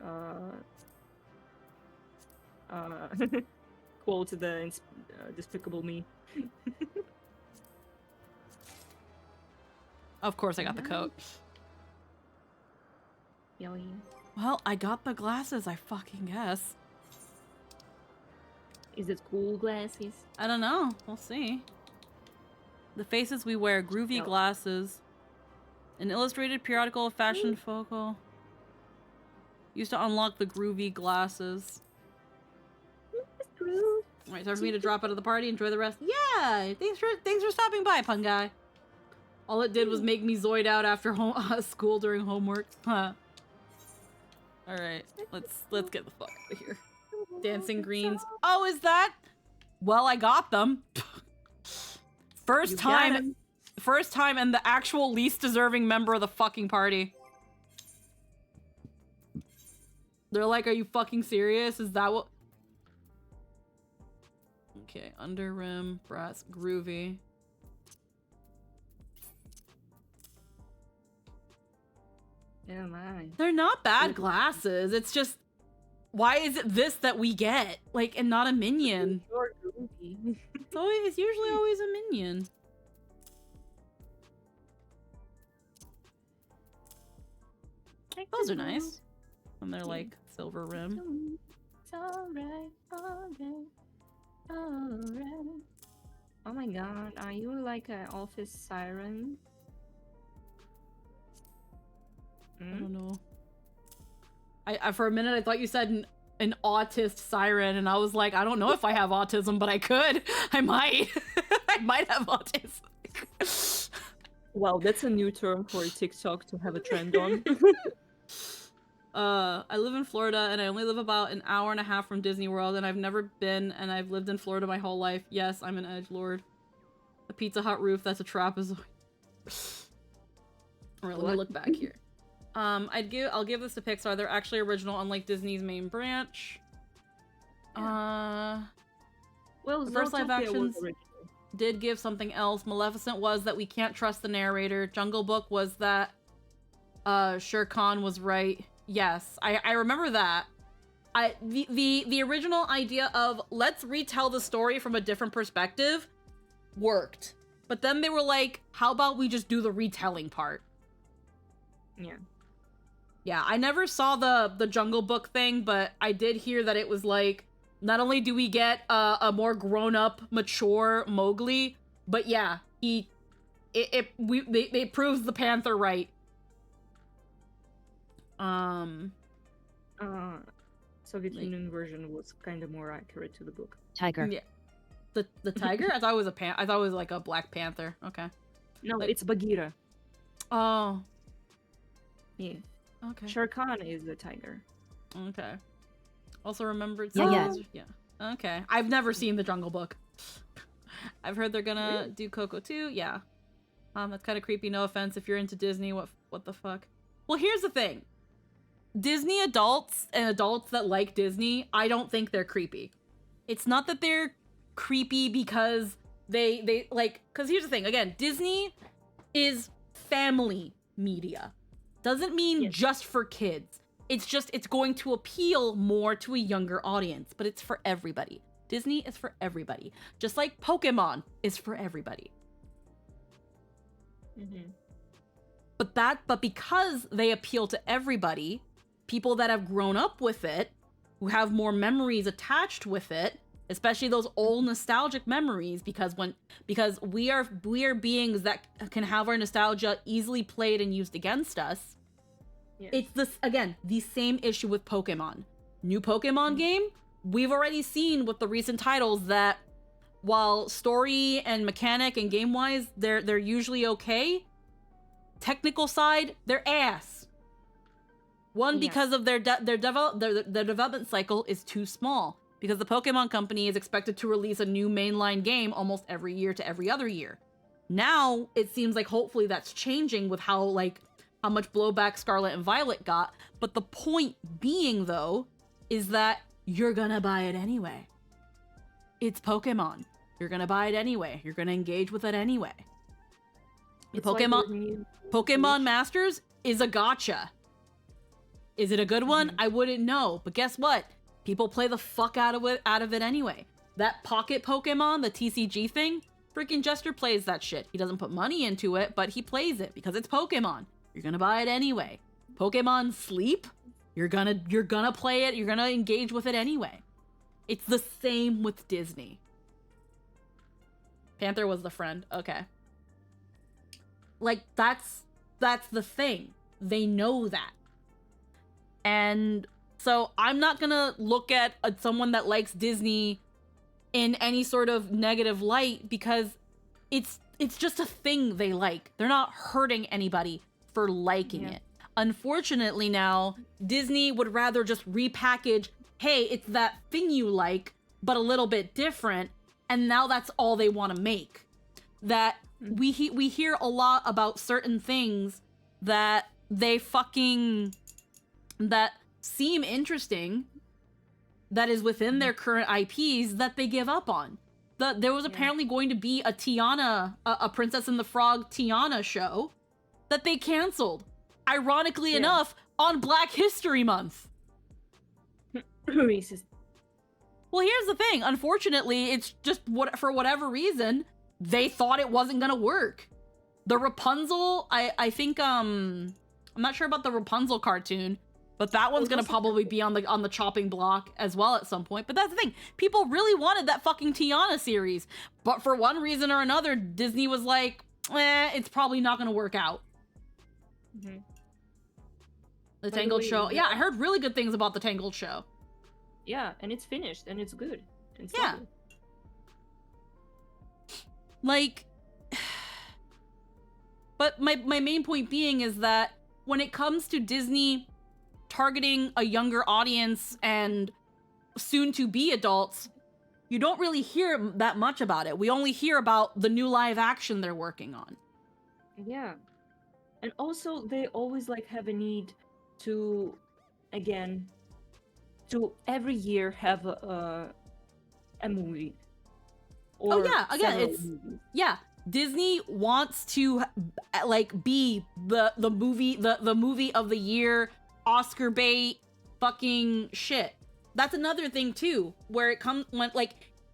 quote the Despicable Me. Of course I got the coat. Yelly. Well, I got the glasses, I fucking guess. Is it cool glasses? I don't know. We'll see. The faces we wear. Groovy glasses. An illustrated periodical of fashion focal. Used to unlock the groovy glasses. Alright, time for me to drop out of the party. Enjoy the rest. Yeah! Thanks for stopping by, pun guy. All it did was make me zoid out after school during homework. Huh. Alright, let's get the fuck out of here. Dancing greens. Oh, is that? Well, I got them. First time and the actual least deserving member of the fucking party. They're like, are you fucking serious? Is that what? Okay, under rim, brass, groovy. Yeah, mine. They're not bad glasses. It's just, why is it this that we get? Like, and not a minion. It's usually always a minion. Those are nice. And they're like silver rim. It's alright, alright, alright. Oh my god, are you like an office siren? I don't know. I for a minute I thought you said an autist siren, and I was like, I don't know if I have autism, but I could. I might. I might have autism. Wow, that's a new term for TikTok to have a trend on. I live in Florida, and I only live about an hour and a half from Disney World, and I've never been, and I've lived in Florida my whole life. Yes, I'm an edgelord. A Pizza Hut roof, that's a trapezoid. Alright, let me look back here. I'll give this to Pixar. They're actually original, unlike Disney's main branch. Well, the first live Zootopia actions was did give something else. Maleficent was that we can't trust the narrator. Jungle Book was that Shere Khan was right. Yes, I remember that. The original idea of let's retell the story from a different perspective worked. But then they were like, how about we just do the retelling part? Yeah. Yeah, I never saw the Jungle Book thing, but I did hear that it was like, not only do we get a more grown-up, mature Mowgli, but yeah, they proves the Panther right. Soviet Union version was kind of more accurate to the book. Tiger. Yeah. The tiger? I thought it was I thought it was like a Black Panther. Okay. No, Like- it's Bagheera. Oh. Yeah. Okay. Shere Khan is the tiger. Okay. Also remembered. Yeah. Yeah. Okay. I've never seen the Jungle Book. I've heard they're gonna do Coco too. Yeah. That's kind of creepy. No offense if you're into Disney. What the fuck? Well, here's the thing. Disney adults and adults that like Disney, I don't think they're creepy. It's not that they're creepy because they like, because here's the thing. Again, Disney is family media. Doesn't mean just for kids. it's going to appeal more to a younger audience, but it's for everybody. Disney is for everybody. Just like Pokemon is for everybody. But because they appeal to everybody, people that have grown up with it, who have more memories attached with it, especially those old nostalgic memories, because we are beings that can have our nostalgia easily played and used against us. Yes. It's this, again, the same issue with Pokemon. New Pokemon game, we've already seen with the recent titles that while story and mechanic and game-wise, they're usually okay, technical side, they're ass. One, because of their development cycle is too small. Because the Pokemon Company is expected to release a new mainline game almost every year to every other year. Now, it seems like hopefully that's changing with how much blowback Scarlet and Violet got. But the point being, though, is that you're gonna buy it anyway. It's Pokemon. You're gonna buy it anyway. You're gonna engage with it anyway. The Pokemon Masters is a gacha. Is it a good one? I wouldn't know. But guess what? People play the fuck out of it anyway. That Pocket Pokemon, the TCG thing, freaking Jester plays that shit. He doesn't put money into it, but he plays it because it's Pokemon. You're gonna buy it anyway. Pokemon Sleep, you're gonna play it. You're gonna engage with it anyway. It's the same with Disney. Panther was the friend. Okay. Like, that's the thing. They know that. And so I'm not gonna look at someone that likes Disney in any sort of negative light because it's just a thing they like. They're not hurting anybody for liking it. Unfortunately now, Disney would rather just repackage, hey, it's that thing you like, but a little bit different, and now that's all they want to make. That we hear a lot about certain things that that seem interesting, that is within their current IPs, that they give up on. There was apparently going to be a Tiana, a Princess and the Frog Tiana show that they canceled. Ironically enough, on Black History Month. Racist. Well, here's the thing. Unfortunately, it's just for whatever reason, they thought it wasn't gonna work. The Rapunzel, I think, I'm not sure about the Rapunzel cartoon, but that one's gonna probably be on the chopping block as well at some point. But that's the thing. People really wanted that fucking Tiana series. But for one reason or another, Disney was like, it's probably not gonna work out. The Tangled show. Yeah, I heard really good things about the Tangled show. Yeah, and it's finished, and it's good. Yeah. Good. Like, but my main point being is that when it comes to Disney targeting a younger audience and soon-to-be adults, you don't really hear that much about it. We only hear about the new live action they're working on. Yeah. And also, they always, have a need to, again, to every year have a movie. Or it's movies. Yeah. Disney wants to be the movie of the year, Oscar bait, fucking shit. That's another thing too, where it comes when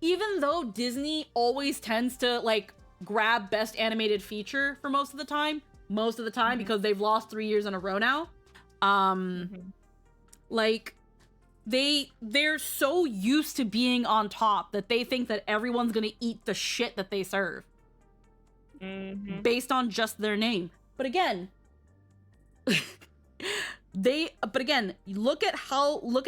even though Disney always tends to grab best animated feature for most of the time because they've lost 3 years in a row now. They're so used to being on top that they think that everyone's gonna eat the shit that they serve. Based on just their name. But again, look at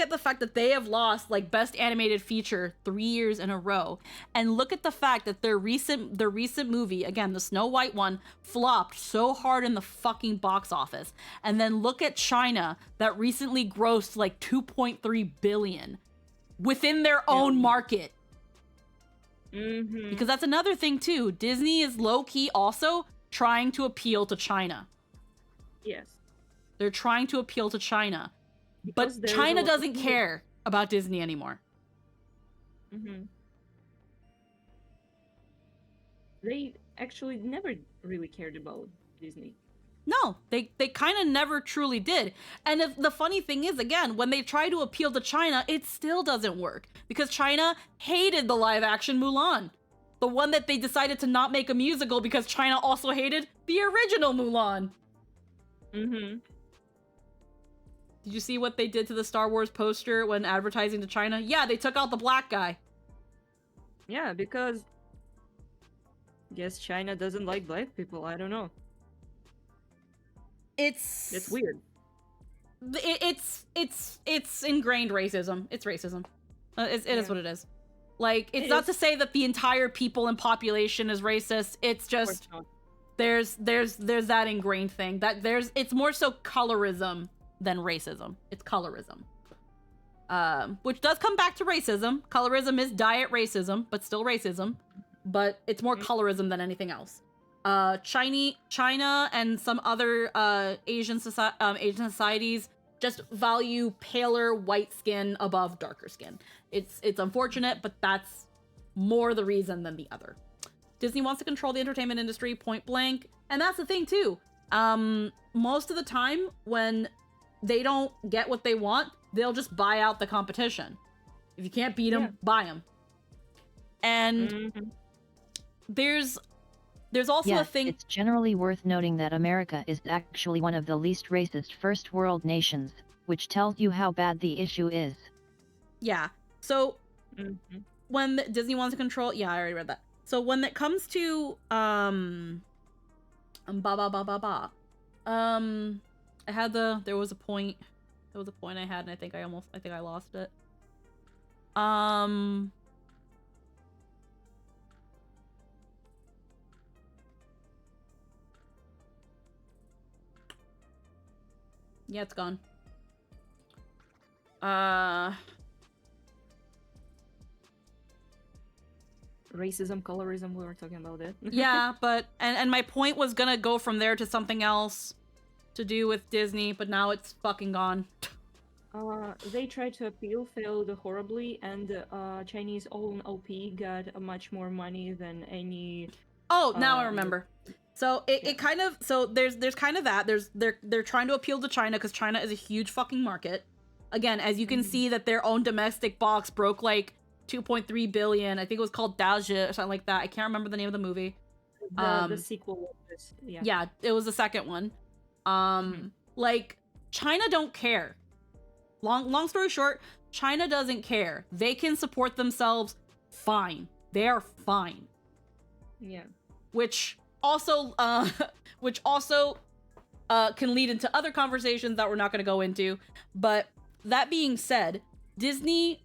the fact that they have lost best animated feature 3 years in a row, and look at the fact that their recent movie, again, the Snow White one, flopped so hard in the fucking box office. And then look at China, that recently grossed 2.3 billion within their own market. Because that's another thing too. Disney is low-key also trying to appeal to China. Yes. They're trying to appeal to China. But China doesn't care about Disney anymore. They actually never really cared about Disney. No, they kind of never truly did. And the funny thing is, again, when they try to appeal to China, it still doesn't work because China hated the live action Mulan. The one that they decided to not make a musical because China also hated the original Mulan. Mm-hmm. Did you see what they did to the Star Wars poster when advertising to China? Yeah, they took out the black guy. Yeah, because guess China doesn't like black people. I don't know. It's weird. It's ingrained racism. It's racism. It is what it is. Like, it's It not is. to say that the entire people and population is racist. It's just there's that ingrained thing that it's more so colorism than racism. It's colorism. Which does come back to racism. Colorism is diet racism, but still racism. But it's more colorism than anything else. China and some other Asian societies just value paler white skin above darker skin. It's unfortunate, but that's more the reason than the other. Disney wants to control the entertainment industry point blank, and that's the thing too. Most of the time when they don't get what they want, they'll just buy out the competition. If you can't beat them, buy them. And there's also a thing. It's generally worth noting that America is actually one of the least racist first world nations, which tells you how bad the issue is. Yeah. So when Disney wants to control, I already read that. So when it comes to I had there was a point I had, and I think I lost it. Yeah, it's gone. Racism, colorism, we were talking about it. Yeah, but and my point was gonna go from there to something else to do with Disney, but now it's fucking gone. They tried to appeal, failed horribly, and Chinese own OP got much more money than any. Oh, now I remember. So it kind of, so there's kind of that. They're trying to appeal to China because China is a huge fucking market. Again, as you can see that their own domestic box broke like 2.3 billion. I think it was called Daojia or something like that. I can't remember the name of the movie. The sequel was this, Yeah, it was the second one. Like, China don't care. Long story short, China doesn't care. They can support themselves fine. They are fine. Yeah. Which also can lead into other conversations that we're not going to go into. But that being said, Disney,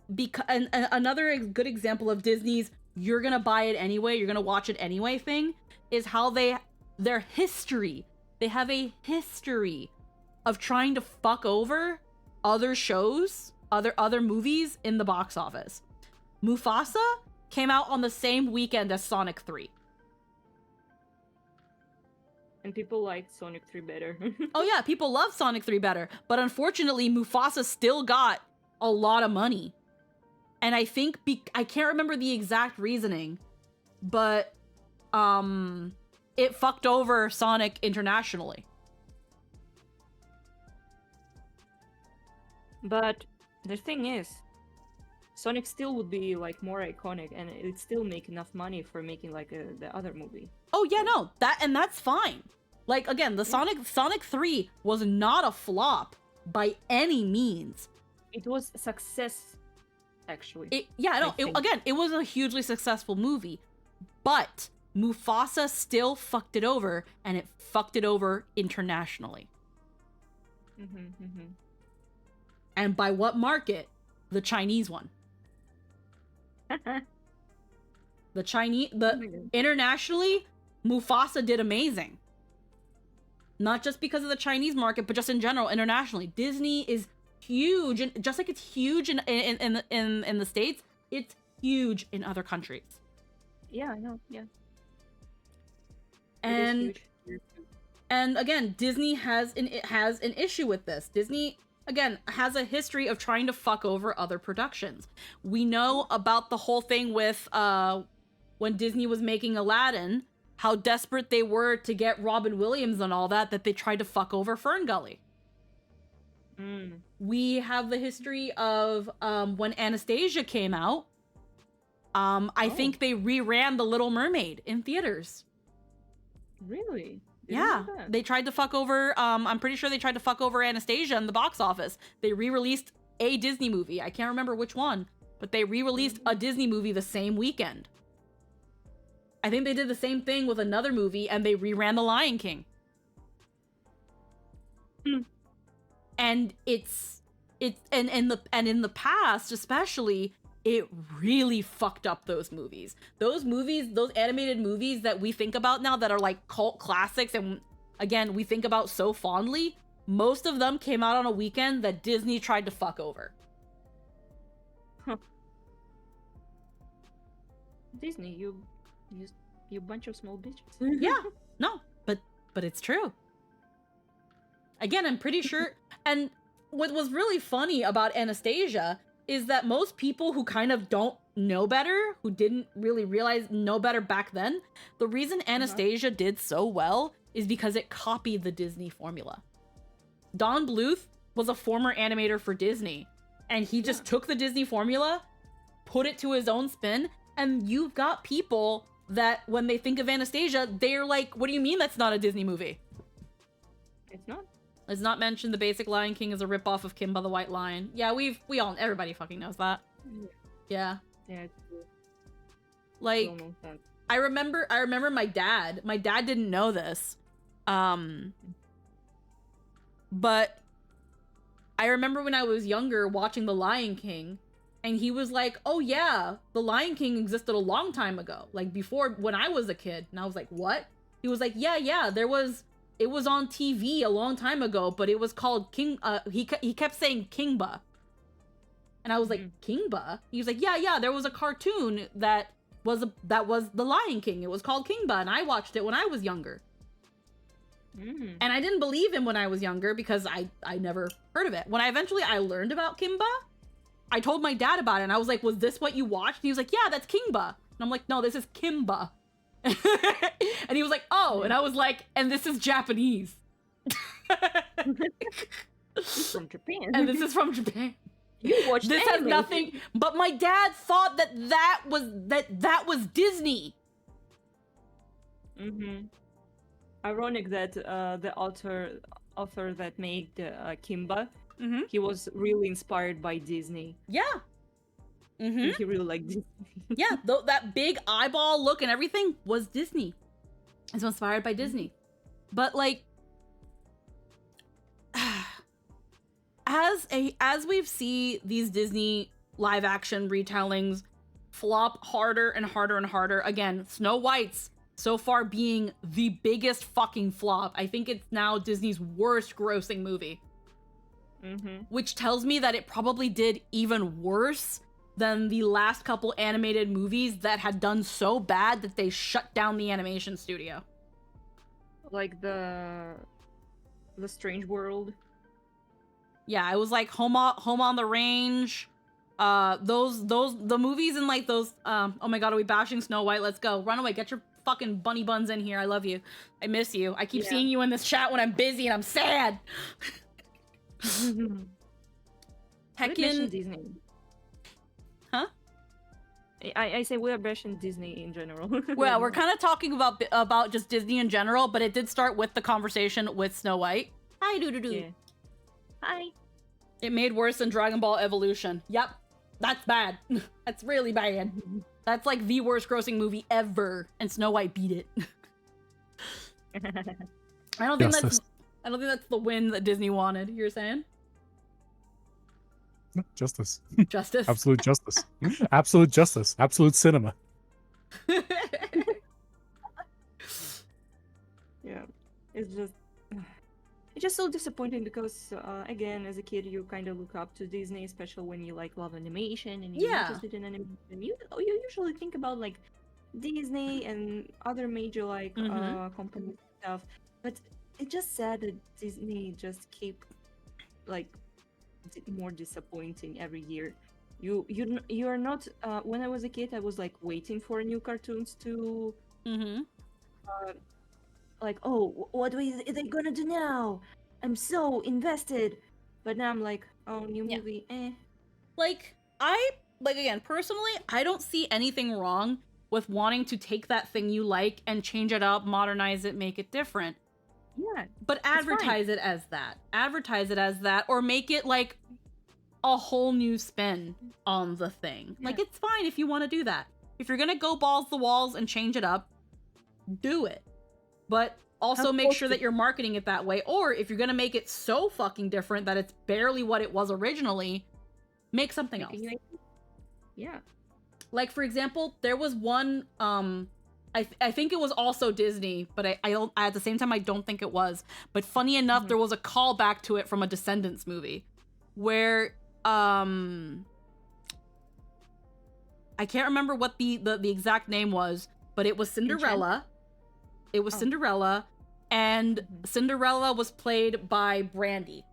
and another good example of Disney's "you're gonna buy it anyway, you're gonna watch it anyway" thing is how their history. They have a history of trying to fuck over other shows, other movies in the box office. Mufasa came out on the same weekend as Sonic 3. And people liked Sonic 3 better. Oh yeah, people love Sonic 3 better, but unfortunately Mufasa still got a lot of money. And I think I can't remember the exact reasoning, but it fucked over Sonic internationally. But the thing is, Sonic still would be like more iconic, and it'd still make enough money for making like the other movie. Oh yeah, no, that's fine. Like, again, the Sonic 3 was not a flop by any means. It was a success, actually. It was a hugely successful movie, but Mufasa still fucked it over, and it fucked it over internationally. And by what market? The Chinese one. Internationally, Mufasa did amazing. Not just because of the Chinese market, but just in general, internationally. Disney is huge, and just like it's huge in the States, it's huge in other countries. Yeah, I know. Yeah. And again, Disney has an issue with this. Disney, again, has a history of trying to fuck over other productions. We know about the whole thing with when Disney was making Aladdin, how desperate they were to get Robin Williams and all that they tried to fuck over Fern Gully. We have the history of when Anastasia came out. I think they reran The Little Mermaid in theaters. Really? Yeah, they tried to fuck over, I'm pretty sure they tried to fuck over Anastasia in the box office. They re-released a Disney movie. I can't remember which one, but they re-released a Disney movie the same weekend. I think they did the same thing with another movie, and they reran The Lion King. And and in the past, especially, it really fucked up those movies. Those animated movies that we think about now that are like cult classics, and again, we think about so fondly, most of them came out on a weekend that Disney tried to fuck over. Huh. Disney, you bunch of small bitches. Yeah, no, but it's true. Again, I'm pretty sure, and what was really funny about Anastasia is that most people who kind of don't know better, who didn't really know better back then, the reason Anastasia did so well is because it copied the Disney formula. Don Bluth was a former animator for Disney, and he just took the Disney formula, put it to his own spin, and you've got people that when they think of Anastasia, they're like, what do you mean that's not a Disney movie? It's not. Let's not mention the basic Lion King is a ripoff of Kimba the White Lion. Yeah, everybody fucking knows that. Yeah. Yeah, it's true. Like, I remember my dad didn't know this. But I remember when I was younger watching The Lion King, and he was like, oh yeah, The Lion King existed a long time ago. Like, before, when I was a kid. And I was like, what? He was like, yeah, it was on TV a long time ago, but it was called King, he kept saying Kingba. And I was like, Kingba? He was like, yeah, there was a cartoon that was The Lion King. It was called Kingba, and I watched it when I was younger. And I didn't believe him when I was younger because I never heard of it. When I eventually learned about Kimba, I told my dad about it, and I was like, was this what you watched? And he was like, yeah, that's Kingba. And I'm like, no, this is Kimba. And he was like, oh, and I was like, and this is Japanese. He's from Japan. And this is from Japan. You watched this anime. Has nothing, but my dad thought that was Disney. Ironic that the author that made Kimba, he was really inspired by Disney. Yeah. He really liked Disney. Yeah, that big eyeball look and everything was Disney. It's inspired by Disney. But like, as we've seen these Disney live action retellings flop harder and harder and harder, again, Snow White's so far being the biggest fucking flop. I think it's now Disney's worst grossing movie. Which tells me that it probably did even worse than the last couple animated movies that had done so bad that they shut down the animation studio. Like the Strange World. Yeah, it was like Home on the Range. The movies and like those. Oh my god, are we bashing Snow White? Let's go. Run away. Get your fucking bunny buns in here. I love you. I miss you. I keep seeing you in this chat when I'm busy and I'm sad. Heckin' Disney. Huh? I say we are bashing Disney in general. Well, we're kind of talking about just Disney in general, but it did start with the conversation with Snow White. Hi, doo-doo-doo. Yeah. Hi. It made worse than Dragon Ball Evolution. Yep. That's bad. That's really bad. That's like the worst grossing movie ever, and Snow White beat it. I don't think that's the win that Disney wanted. You're saying? No, justice. Justice. Absolute justice. Absolute justice. Absolute cinema. Yeah. It's just so disappointing because, again, as a kid, you kind of look up to Disney, especially when you like love animation and you're interested in animation. You usually think about like Disney and other major like companies and stuff. But it's just sad that Disney just keep like more disappointing every year. You are not. When I was a kid, I was like waiting for new cartoons to like, oh, what are they gonna do now? I'm so invested. But now I'm like, oh, new movie, eh. Like, again, personally, I don't see anything wrong with wanting to take that thing you like and change it up, modernize it, make it different. Yeah. But advertise it as that. Advertise it as that, or make it like a whole new spin on the thing. Like, it's fine if you want to do that. If you're gonna go balls the walls and change it up, do it. But also make sure that you're marketing it that way. Or if you're gonna make it so fucking different that it's barely what it was originally, make something else. Yeah. Like, for example, there was one, I think it was also Disney, but I don't, at the same time, I don't think it was. But funny enough, there was a callback to it from a Descendants movie where, I can't remember what the exact name was, but it was Cinderella. It was Cinderella, and Cinderella was played by Brandy.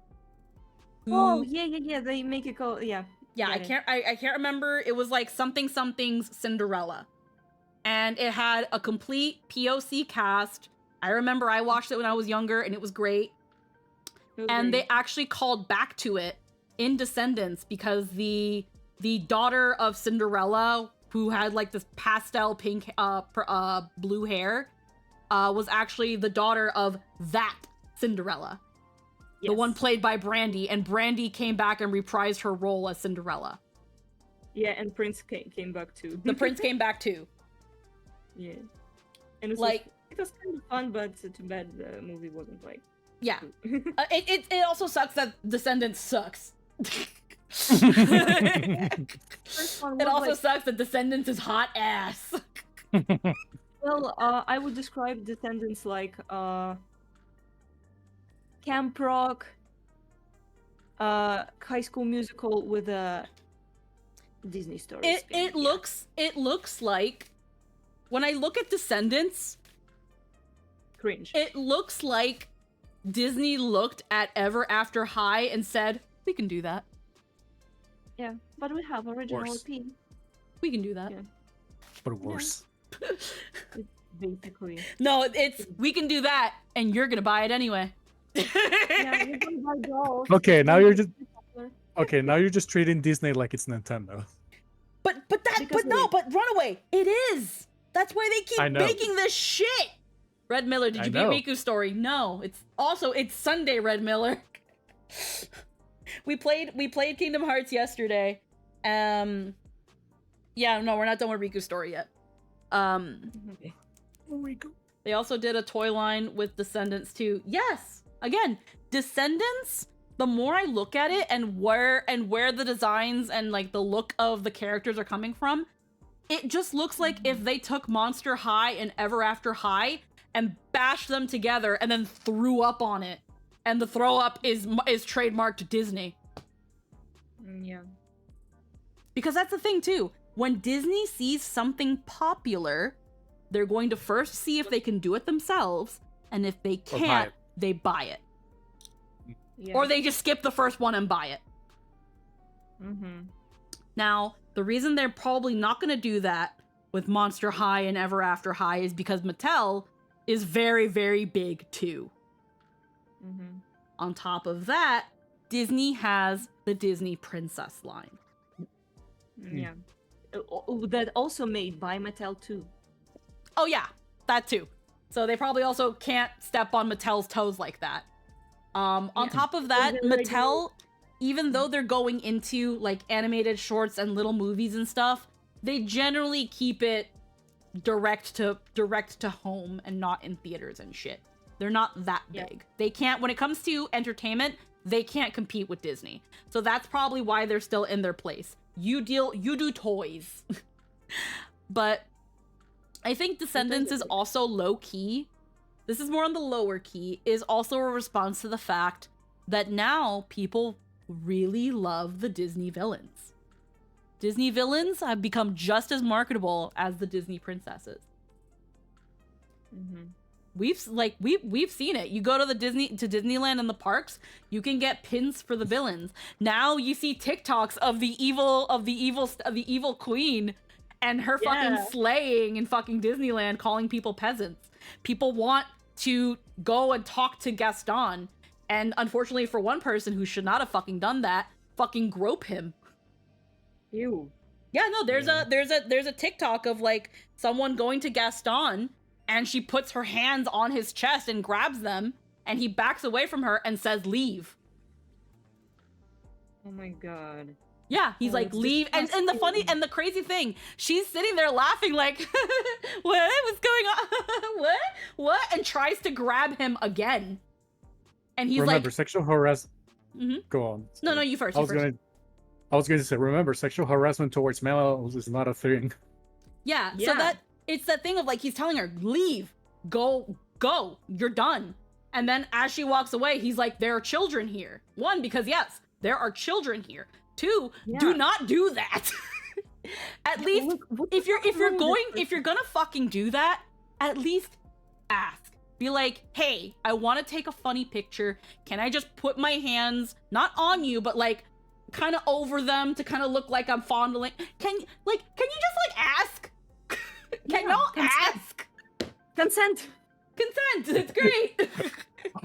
Oh, yeah. They make it go, yeah. Yeah, I can't remember. It was like something's Cinderella. And it had a complete POC cast. I remember I watched it when I was younger and it was great. They actually called back to it in Descendants because the daughter of Cinderella, who had like this pastel pink blue hair, was actually the daughter of that Cinderella. Yes. The one played by Brandy, and Brandy came back and reprised her role as Cinderella. Yeah, and Prince came back too. The Prince came back too. Yeah. And it was like, it was kind of fun, but too bad the movie wasn't like... Yeah. It also sucks that Descendants sucks. It also sucks that Descendants is hot ass. Well, I would describe Descendants like camp rock, High School Musical with a Disney story. It looks like, when I look at Descendants, cringe. It looks like Disney looked at Ever After High and said, "We can do that." Yeah, but we have original IP. We can do that. Yeah. But worse. Yeah. Basically. No, it's we can do that, and you're gonna buy it anyway. Yeah, you're gonna buy dolls. Okay, now you're just treating Disney like it's Nintendo. But Runaway, it is. That's why they keep making this shit. Red Miller, did you beat Riku's story? No, it's Sunday, Red Miller. We played Kingdom Hearts yesterday. Yeah, no, we're not done with Riku's story yet. Riku. They also did a toy line with Descendants too. Yes, again, Descendants. The more I look at it and where the designs and like the look of the characters are coming from, it just looks like if they took Monster High and Ever After High and bashed them together and then threw up on it, and the throw up is trademarked Disney. Yeah. Because that's the thing too. When Disney sees something popular, they're going to first see if they can do it themselves, and if they can't, they buy it. Yeah. Or they just skip the first one and buy it. Now, the reason they're probably not going to do that with Monster High and Ever After High is because Mattel is very, very big too. On top of that, Disney has the Disney Princess line. Yeah. That also made by Mattel too. Oh yeah, that too. So they probably also can't step on Mattel's toes like that. On top of that, Mattel, even though they're going into like animated shorts and little movies and stuff, they generally keep it direct to home and not in theaters and shit. They're not that big. They can't, when it comes to entertainment, they can't compete with Disney. So that's probably why they're still in their place. You do toys. But I think Descendants is also low key. This is more on the lower key, is also a response to the fact that now people really love the Disney villains. Disney villains have become just as marketable as the Disney princesses. We've seen it. You go to Disneyland and the parks, you can get pins for the villains. Now you see TikToks of the evil queen, and her fucking slaying in fucking Disneyland, calling people peasants. People want to go and talk to Gaston, and unfortunately for one person who should not have fucking done that, fucking grope him. Ew. Yeah, no, there's a TikTok of like someone going to Gaston, and she puts her hands on his chest and grabs them, and he backs away from her and says, "Leave." Oh my god. Yeah, he's like, "Leave." And the funny and the crazy thing, she's sitting there laughing like, what's going on? What? And tries to grab him again. And he's remember, like, sexual harassment. mm-hmm. Go on. No, you first. I was going to say, remember, sexual harassment towards males is not a thing. Yeah, so that it's that thing of like he's telling her, "Leave, go, you're done." And then as she walks away, he's like, "There are children here." One, because yes, there are children here. Two, do not do that. At least if you're gonna fucking do that, at least ask. Be like, "Hey, I want to take a funny picture. Can I just put my hands not on you, but like kind of over them to kind of look like I'm fondling? Can you just like ask? Can y'all ask? Consent. It's great."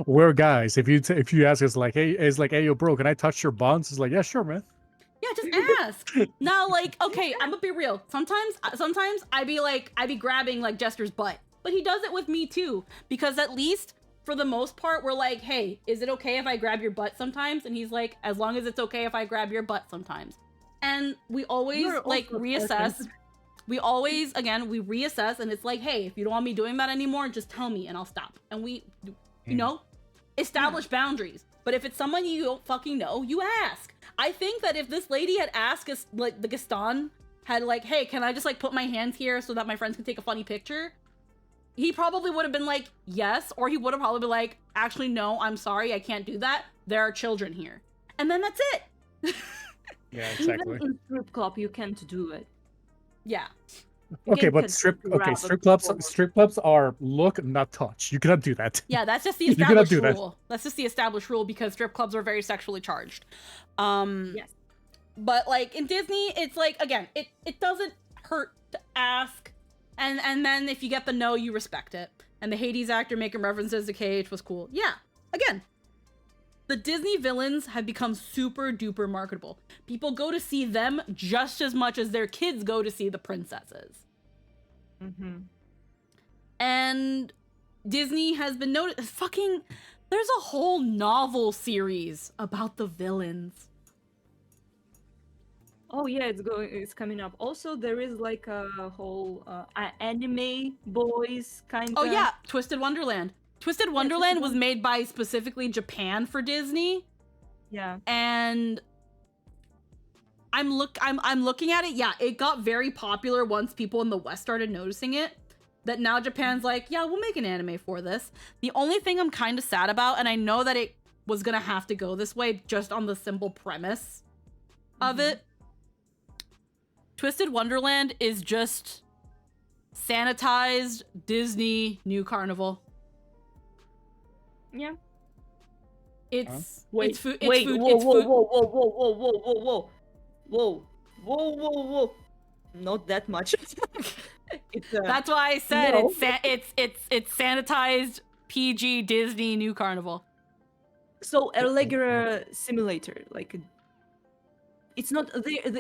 We're guys. If you ask us like, hey, it's like, "Hey, yo, bro, can I touch your buns?" It's like, "Yeah, sure, man." Yeah, just ask. Now, like, okay, I'm gonna be real. Sometimes I be grabbing like Jester's butt, but he does it with me too, because at least for the most part, we're like, "Hey, is it okay if I grab your butt sometimes?" And he's like, "As long as it's okay if I grab your butt sometimes." And we always like reassess. We always, again, we reassess, and it's like, "Hey, if you don't want me doing that anymore, just tell me and I'll stop." And we, establish boundaries. But if it's someone you don't fucking know, you ask. I think that if this lady had asked us, like, the Gaston had like, "Hey, can I just like put my hands here so that my friends can take a funny picture?" He probably would have been like, "Yes," or he would have probably been like, "Actually, no, I'm sorry, I can't do that. There are children here." And then that's it. Yeah, exactly. Even in strip club, you can't do it. Yeah. Okay, but strip clubs are look, not touch. You cannot do that. Yeah, that's just the You cannot established do that. rule. That's just the established rule because strip clubs are very sexually charged. Yes. But like in Disney, it's like, again, it doesn't hurt to ask, and then if you get the no, you respect it. And the Hades actor making references to KH was cool. Yeah, again, the Disney villains have become super duper marketable. People go to see them just as much as their kids go to see the princesses. Mm-hmm. And Disney has been fucking, there's a whole novel series about the villains. Oh yeah, it's coming up. Also, there is like a whole anime boys kind of. Oh yeah, Twisted Wonderland. Twisted Wonderland was made by specifically Japan for Disney. Yeah. And I'm looking at it. Yeah, it got very popular once people in the West started noticing it. That now Japan's like, "Yeah, we'll make an anime for this." The only thing I'm kind of sad about, and I know that it was gonna have to go this way just on the simple premise of it, Twisted Wonderland is just sanitized Disney New Carnival. Yeah. It's wait, it's food. Wait, It's food. whoa, It's whoa, food. whoa, whoa, whoa, whoa, whoa, whoa, whoa, whoa, whoa. Not that much. That's why I said no. it's sanitized PG Disney New Carnival. So a regular simulator, like it's not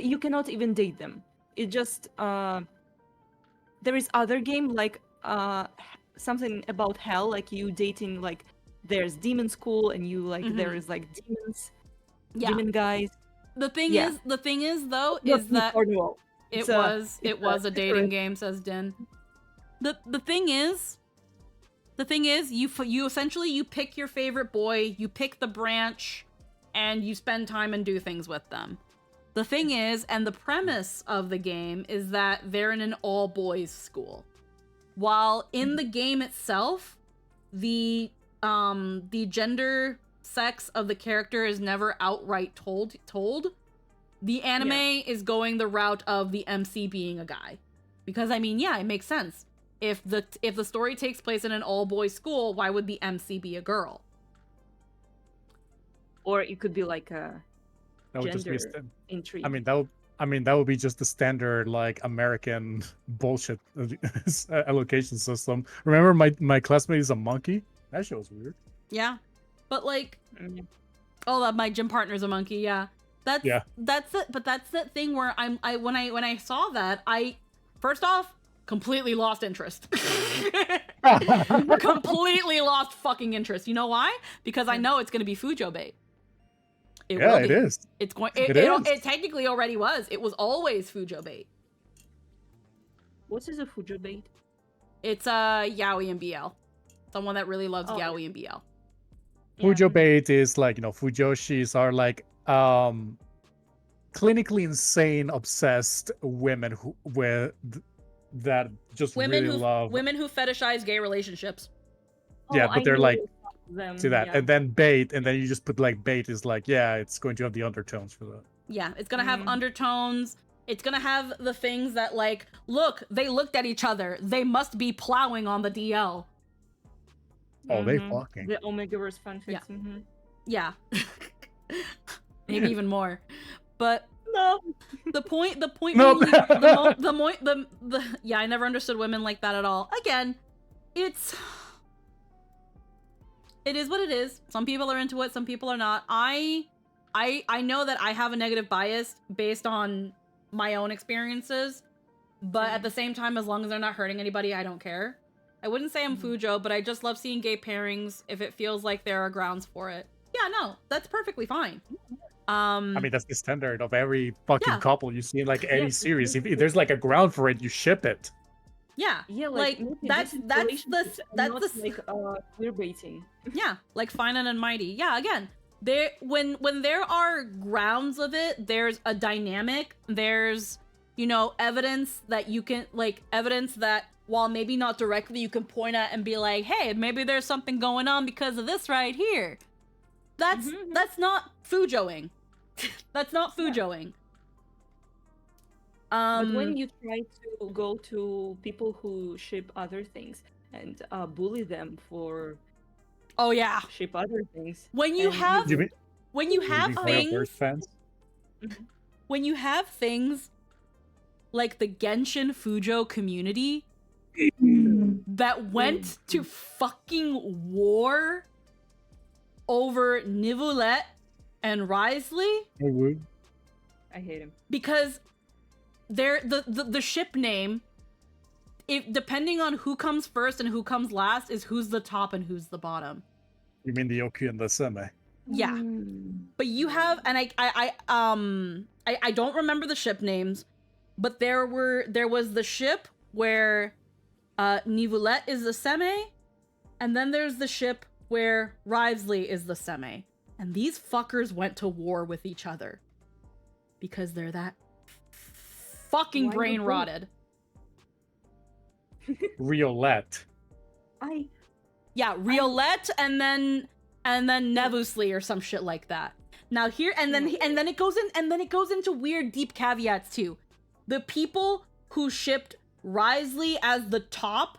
you cannot even date them. It just there is other game like something about hell, like you dating, like there's demon school and you like there is like demons, demon guys. The thing is though is that Carnival. it was a dating game, says Din. The thing is you essentially you pick your favorite boy, you pick the branch, and you spend time and do things with them. The thing is, and the premise of the game is that they're in an all boys school. While in the game itself, the gender sex of the character is never outright told. The anime is going the route of the MC being a guy. Because I mean, yeah, it makes sense. If the story takes place in an all-boys school, why would the MC be a girl? Or it could be like a that would gender just be intrigue. I mean, that I mean, that would be just the standard like American bullshit allocation system. Remember, my classmate is a monkey. That shit was weird. Yeah, but like, oh, my gym partner's a monkey. Yeah, that's it. But that's that thing where when I saw that, I first off completely lost interest. Completely lost fucking interest. You know why? Because I know it's gonna be Fujo bait. It is. It's going. It technically already was. It was always Fujo bait. What is a Fujo bait? It's Yaoi and BL. Someone that really loves Yaoi and BL. Fujo bait is like, Fujoshis are like clinically insane, obsessed women that just really love women who fetishize gay relationships. Yeah, but they're like to that, yeah. and then bait, and then you just put like bait is like, yeah, it's going to have the undertones for that. Yeah, it's gonna have undertones. It's gonna have the things that like, look, they looked at each other. They must be plowing on the DL. Oh, they fucking. The Omegaverse fanfics. Yeah. Maybe even more. But no. The point Nope. yeah, I never understood women like that at all. Again, it is what it is. Some people are into it, some people are not. I know that I have a negative bias based on my own experiences, but at the same time, as long as they're not hurting anybody, I don't care. I wouldn't say I'm Fujo, but I just love seeing gay pairings if it feels like there are grounds for it. Yeah, no, that's perfectly fine. I mean, that's the standard of every fucking couple you see in like any series. If there's like a ground for it, you ship it. Yeah, like that's like queer baiting. Yeah, like Fine and Mighty. Yeah, again, when there are grounds of it, there's a dynamic. There's evidence that you can evidence that while maybe not directly, you can point at and be like, hey, maybe there's something going on because of this right here. That's not Fujoing. That's not Fujoing. But when you try to go to people who ship other things and bully them for ship other things, when you have things, when you have things like the Genshin Fujo community that went to fucking war over Nivolet and Risley. I hate him because they're the ship name, depending on who comes first and who comes last, is who's the top and who's the bottom. You mean the Yoku and the Seme? Yeah, but you have, and I don't remember the ship names, but there was the ship where Nivolet is the Seme, and then there's the ship where Risley is the Seme. And these fuckers went to war with each other. Because they're that fucking brain rotted. Riolette. Yeah, Riolette and then Nevusly or some shit like that. Now here and then it goes into weird deep caveats too. The people who shipped Risley as the top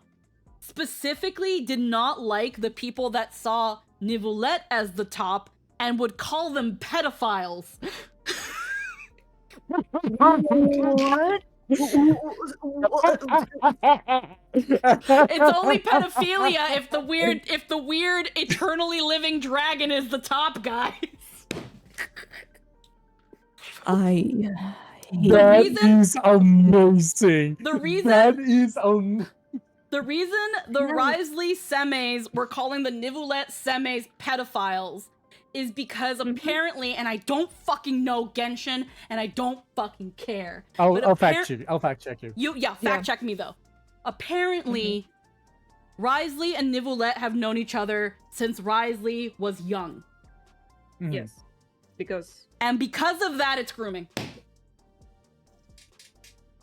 specifically did not like the people that saw Nivolet as the top and would call them pedophiles. What? It's only pedophilia if the weird eternally living dragon is the top, guys. That is amazing. The reason the Risley Semes were calling the Nivolet Semes pedophiles is because apparently, and I don't fucking know Genshin, and I don't fucking care. I'll fact check you. Fact check me though. Apparently, Risley and Nivolet have known each other since Risley was young. Yes, because of that, it's grooming.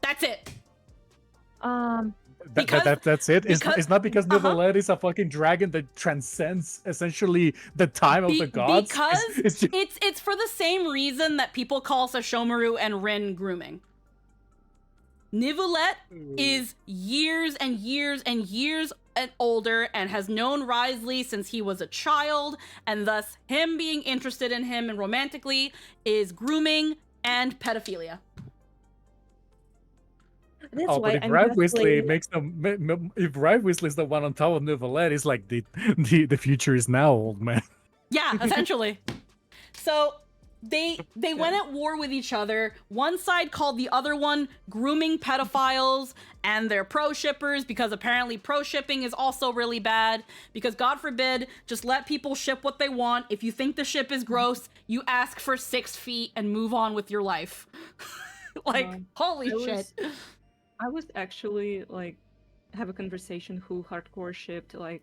That's it. That's it. It's not because Nivolet is a fucking dragon that transcends essentially the time of the gods. Because it's for the same reason that people call Sashomaru and Rin grooming. Nivolet is years and years and years older and has known Risley since he was a child, and thus him being interested in him and romantically is grooming and pedophilia. That's Oh, but why if I'm Brad just Weasley playing. makes them, if Brad Weasley is the one on top of Neuvillette, it's like the future is now, old man. Yeah, essentially. So they went at war with each other. One side called the other one grooming pedophiles, and they're pro shippers because apparently pro shipping is also really bad. Because God forbid, just let people ship what they want. If you think the ship is gross, you ask for 6 feet and move on with your life. Like, holy shit. I was actually like have a conversation who hardcore shipped like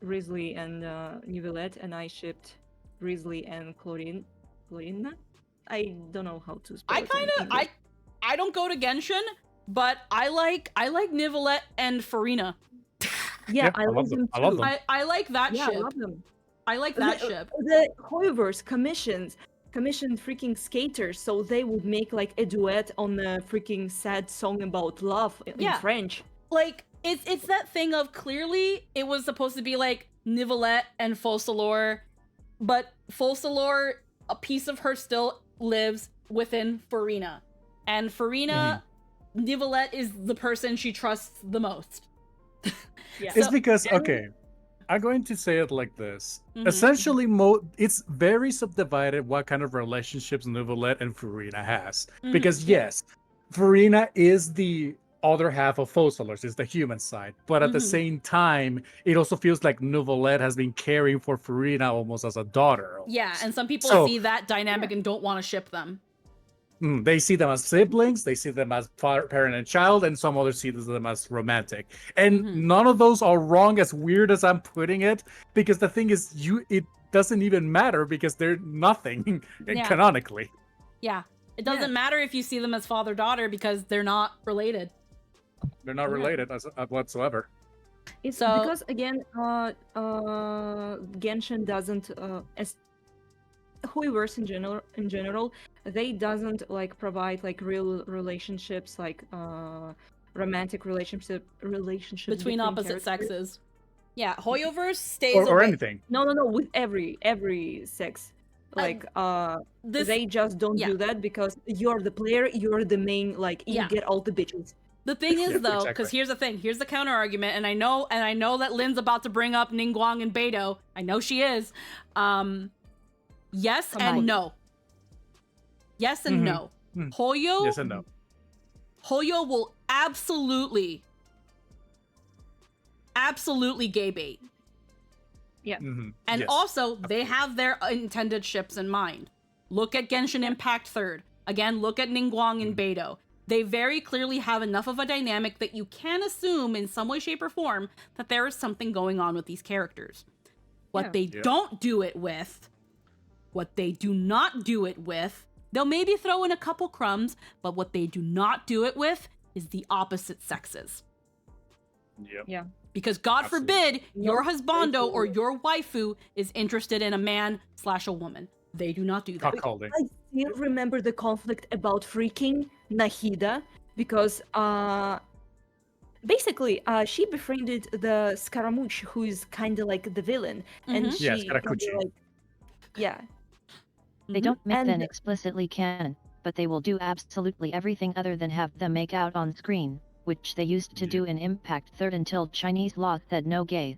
Risley and Neuvillette, and I shipped Risley and Chlorina. I don't know how to spell it in English. I don't go to Genshin, but I like Neuvillette and Farina. Yeah, I love them I love too. them. I like that Yeah, ship. I love them. I like that ship. The Hoyoverse commissioned freaking skaters, so they would make like a duet on a freaking sad song about love in French. Like, it's that thing of clearly it was supposed to be like Neuvillette and Focalors, but Focalors, a piece of her still lives within Farina. And Farina, Neuvillette is the person she trusts the most. Yeah. It's because, okay, I'm going to say it like this. Essentially, it's very subdivided what kind of relationships Neuvillette and Farina has. Because yes, Farina is the other half of Focalors, is the human side. But at the same time, it also feels like Neuvillette has been caring for Farina almost as a daughter. Yeah, and some people see that dynamic and don't want to ship them. They see them as siblings, they see them as parent and child, and some others see them as romantic. And none of those are wrong, as weird as I'm putting it, because the thing is, it doesn't even matter because they're nothing canonically. Yeah, it doesn't matter if you see them as father-daughter because they're not related. They're not related whatsoever. It's because again, Genshin doesn't as Hoyoverse in general, they doesn't like provide like real relationships, like romantic relationships between opposite sexes. Yeah, Hoyoverse stays or away. anything. No, with every sex. Like they just don't do that because you're the player, you're the main, like you get all the bitches. The thing is though, because here's the thing, here's the counter argument, and I know that Lynn's about to bring up Ningguang and Beidou. I know she is. Yes and no. Yes and no. Hoyo. Yes and no. Hoyo will absolutely gay bait. Yeah. And also, they have their intended ships in mind. Look at Genshin Impact 3rd. Again, look at Ningguang and Beidou. They very clearly have enough of a dynamic that you can assume in some way, shape, or form that there is something going on with these characters. What they don't do it with, what they do not do it with, they'll maybe throw in a couple crumbs, but what they do not do it with is the opposite sexes. Yep. Yeah. Because God forbid your husbando or your waifu is interested in a man/a woman. They do not do that. Cuckolding. I still remember the conflict about freaking Nahida because basically she befriended the Scaramouche, who is kind of like the villain, and she Scaramucci. They don't make them explicitly canon, but they will do absolutely everything other than have them make out on screen, which they used to do in Impact 3rd until Chinese law said no gays.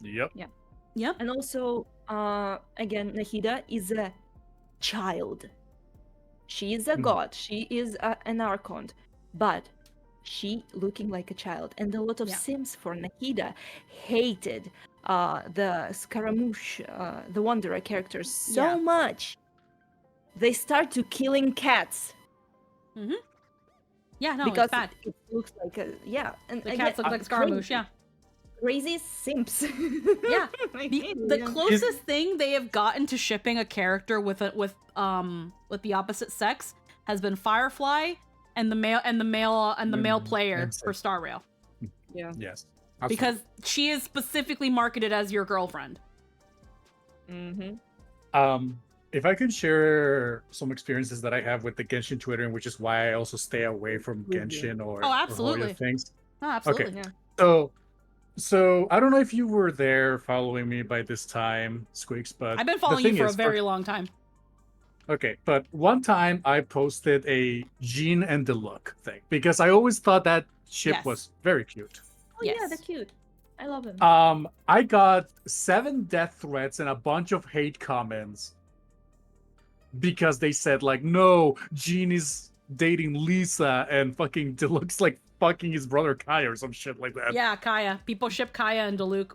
Yep. Yeah. Yep. And also, again, Nahida is a child. She is a god. She is an archon, but she looking like a child. And a lot of Sims for Nahida hated the Scaramouche, the Wanderer characters so much. They start to killing cats. Yeah, no, because it's bad. It looks like a and the cats look like Scaramouche. Crazy simps. Yeah. The closest thing they have gotten to shipping a character with the opposite sex has been Firefly and the male player for Star Rail. Yeah. Yes. Because she is specifically marketed as your girlfriend. If I could share some experiences that I have with the Genshin Twitter, and which is why I also stay away from Genshin or absolutely or things. Oh, absolutely. Okay. So I don't know if you were there following me by this time, Squeaks, but I've been following you for a very long time. Okay, but one time I posted a Jean and the Look thing because I always thought that ship Yes. was very cute. Oh yeah, Yes. they're cute. I love them. I got 7 death threats and a bunch of hate comments because they said like, no, Jean is dating Lisa and fucking Deluxe like fucking his brother Kai or some shit like that. Yeah, Kaya. People ship Kaya and Diluc.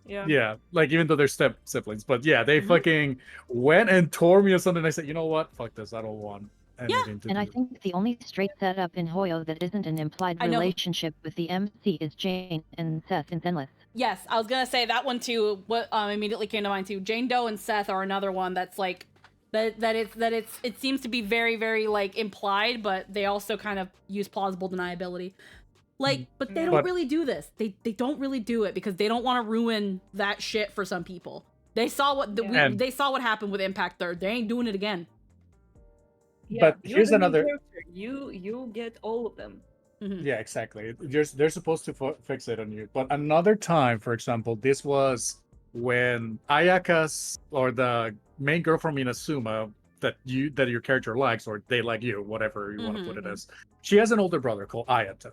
Yeah. Yeah, like even though they're siblings, but yeah, they fucking went and tore me or something. I said, you know what? Fuck this. I don't want anything to And do. I think the only straight setup in Hoyo that isn't an implied I know. relationship with the MC is Jane and Seth in Zenless. Yes, I was gonna say that one too. What immediately came to mind too. Jane Doe and Seth are another one that's like it seems to be very, very like implied, but they also kind of use plausible deniability. Like, but they don't But- really do this. They don't really do it because they don't want to ruin that shit for some people. They saw what And- they saw what happened with Impact Third. They ain't doing it again. Yeah, But you're here's the main another- character. You get all of them. Yeah, exactly. They're supposed to fix it on you. But another time, for example, this was when Ayaka's or the main girl from Inazuma that your character likes or they like you, whatever you want to put it as. She has an older brother called Ayato.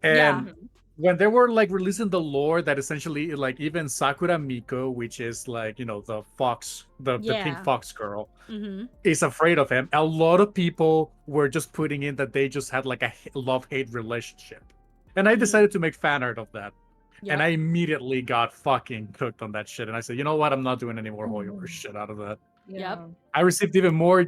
And when they were like releasing the lore that essentially like even Sakura Miko, which is like, you know, the fox, the pink fox girl, is afraid of him. A lot of people were just putting in that they just had like a love-hate relationship. And I decided to make fan art of that. And I immediately got fucking cooked on that shit. And I said, you know what? I'm not doing any more Hoyo shit out of that. Yep. I received even more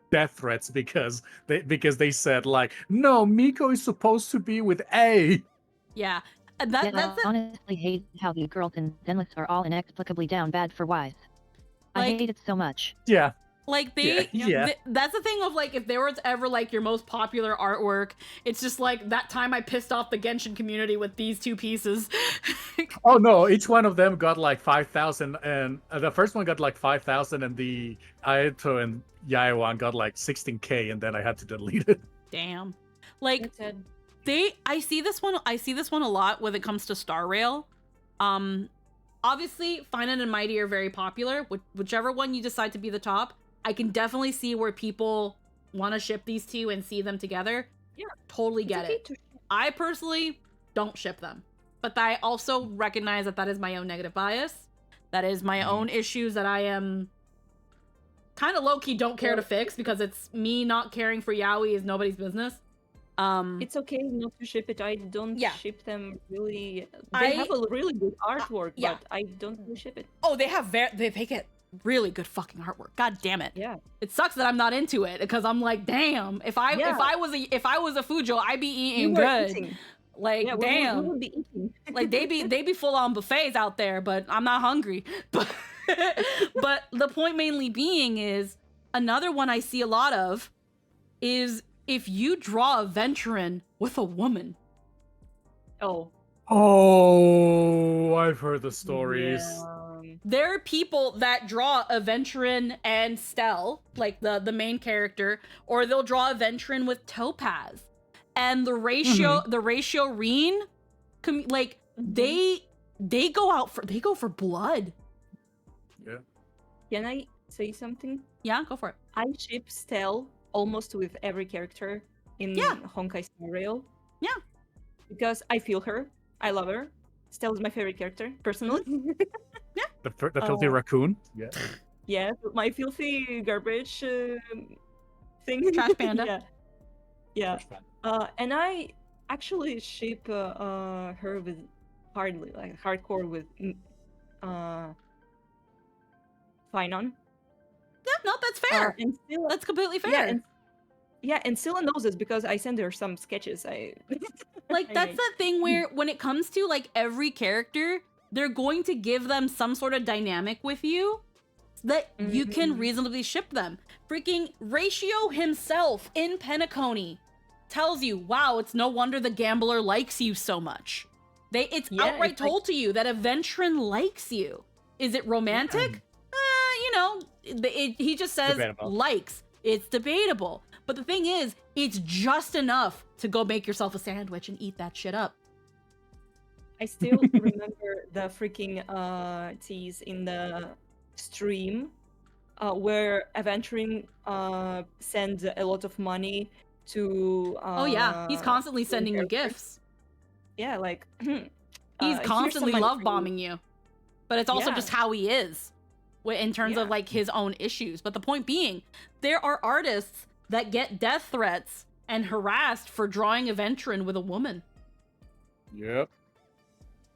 death threats because they said like, no, Miko is supposed to be with A. Yeah. I That's honestly hate how the girls in Zenless are all inexplicably down bad for Wise. I Like- hate it so much. Yeah. Like that's the thing of like if there was ever like your most popular artwork, it's just like that time I pissed off the Genshin community with these two pieces. Oh no, each one of them got like 5,000 and the first one got like 5,000 and the Ayato and Yae one got like 16k and then I had to delete it. Damn. Like That's sad. I see this one a lot when it comes to Star Rail. Obviously Finite and Mighty are very popular. Whichever one you decide to be the top, I can definitely see where people want to ship these two and see them together. Yeah. Totally It's get okay it. to- I personally don't ship them. But I also recognize that is my own negative bias. That is my own issues that I am kind of low-key don't care to fix because it's me not caring for Yaoi is nobody's business. It's okay not to ship it. I don't ship them really. I- They have a really good artwork, yeah. but I don't really ship it. Oh, they have they get really good fucking artwork. God damn it. Yeah. It sucks that I'm not into it because I'm like, damn, if I was a Fujo, I'd be eating were good. eating. Like, Yeah, damn. we would be eating. Like they be full on buffets out there, but I'm not hungry. But but the point mainly being is another one I see a lot of is if you draw a Venturin with a woman. Oh. Oh, I've heard the stories. There are people that draw a Venturin and Stell, like the main character, or they'll draw a Venturin with Topaz. And the ratio Reen, like they go for blood. Yeah. Can I say something? Yeah, go for it. I ship Stell almost with every character in Honkai Star Rail. Yeah. Because I feel her. I love her. Stell is my favorite character, personally. The filthy raccoon. Yeah. Yeah, my filthy garbage thing. Trash panda. Yeah. And I actually ship her with hardcore with Finon. Yeah, no, that's fair. And still, that's completely fair. And Scylla knows this because I send her some sketches. Like that's the thing where when it comes to like every character, they're going to give them some sort of dynamic with you that you can reasonably ship them. Freaking Ratio himself in Penacony tells you, wow, it's no wonder the gambler likes you so much. It's outright told to you that a Venturin likes you. Is it romantic? You know, he just says Debatable. likes. It's debatable. But the thing is, it's just enough to go make yourself a sandwich and eat that shit up. I still remember the freaking tease in the stream where Aventuring sends a lot of money to. Oh yeah, he's constantly to sending you characters. gifts. Yeah, like He's here's some constantly money for love bombing you. But it's also Yeah. just how he is in terms of Yeah. like his own issues. But the point being, there are artists that get death threats and harassed for drawing Aventurin with a woman. Yep.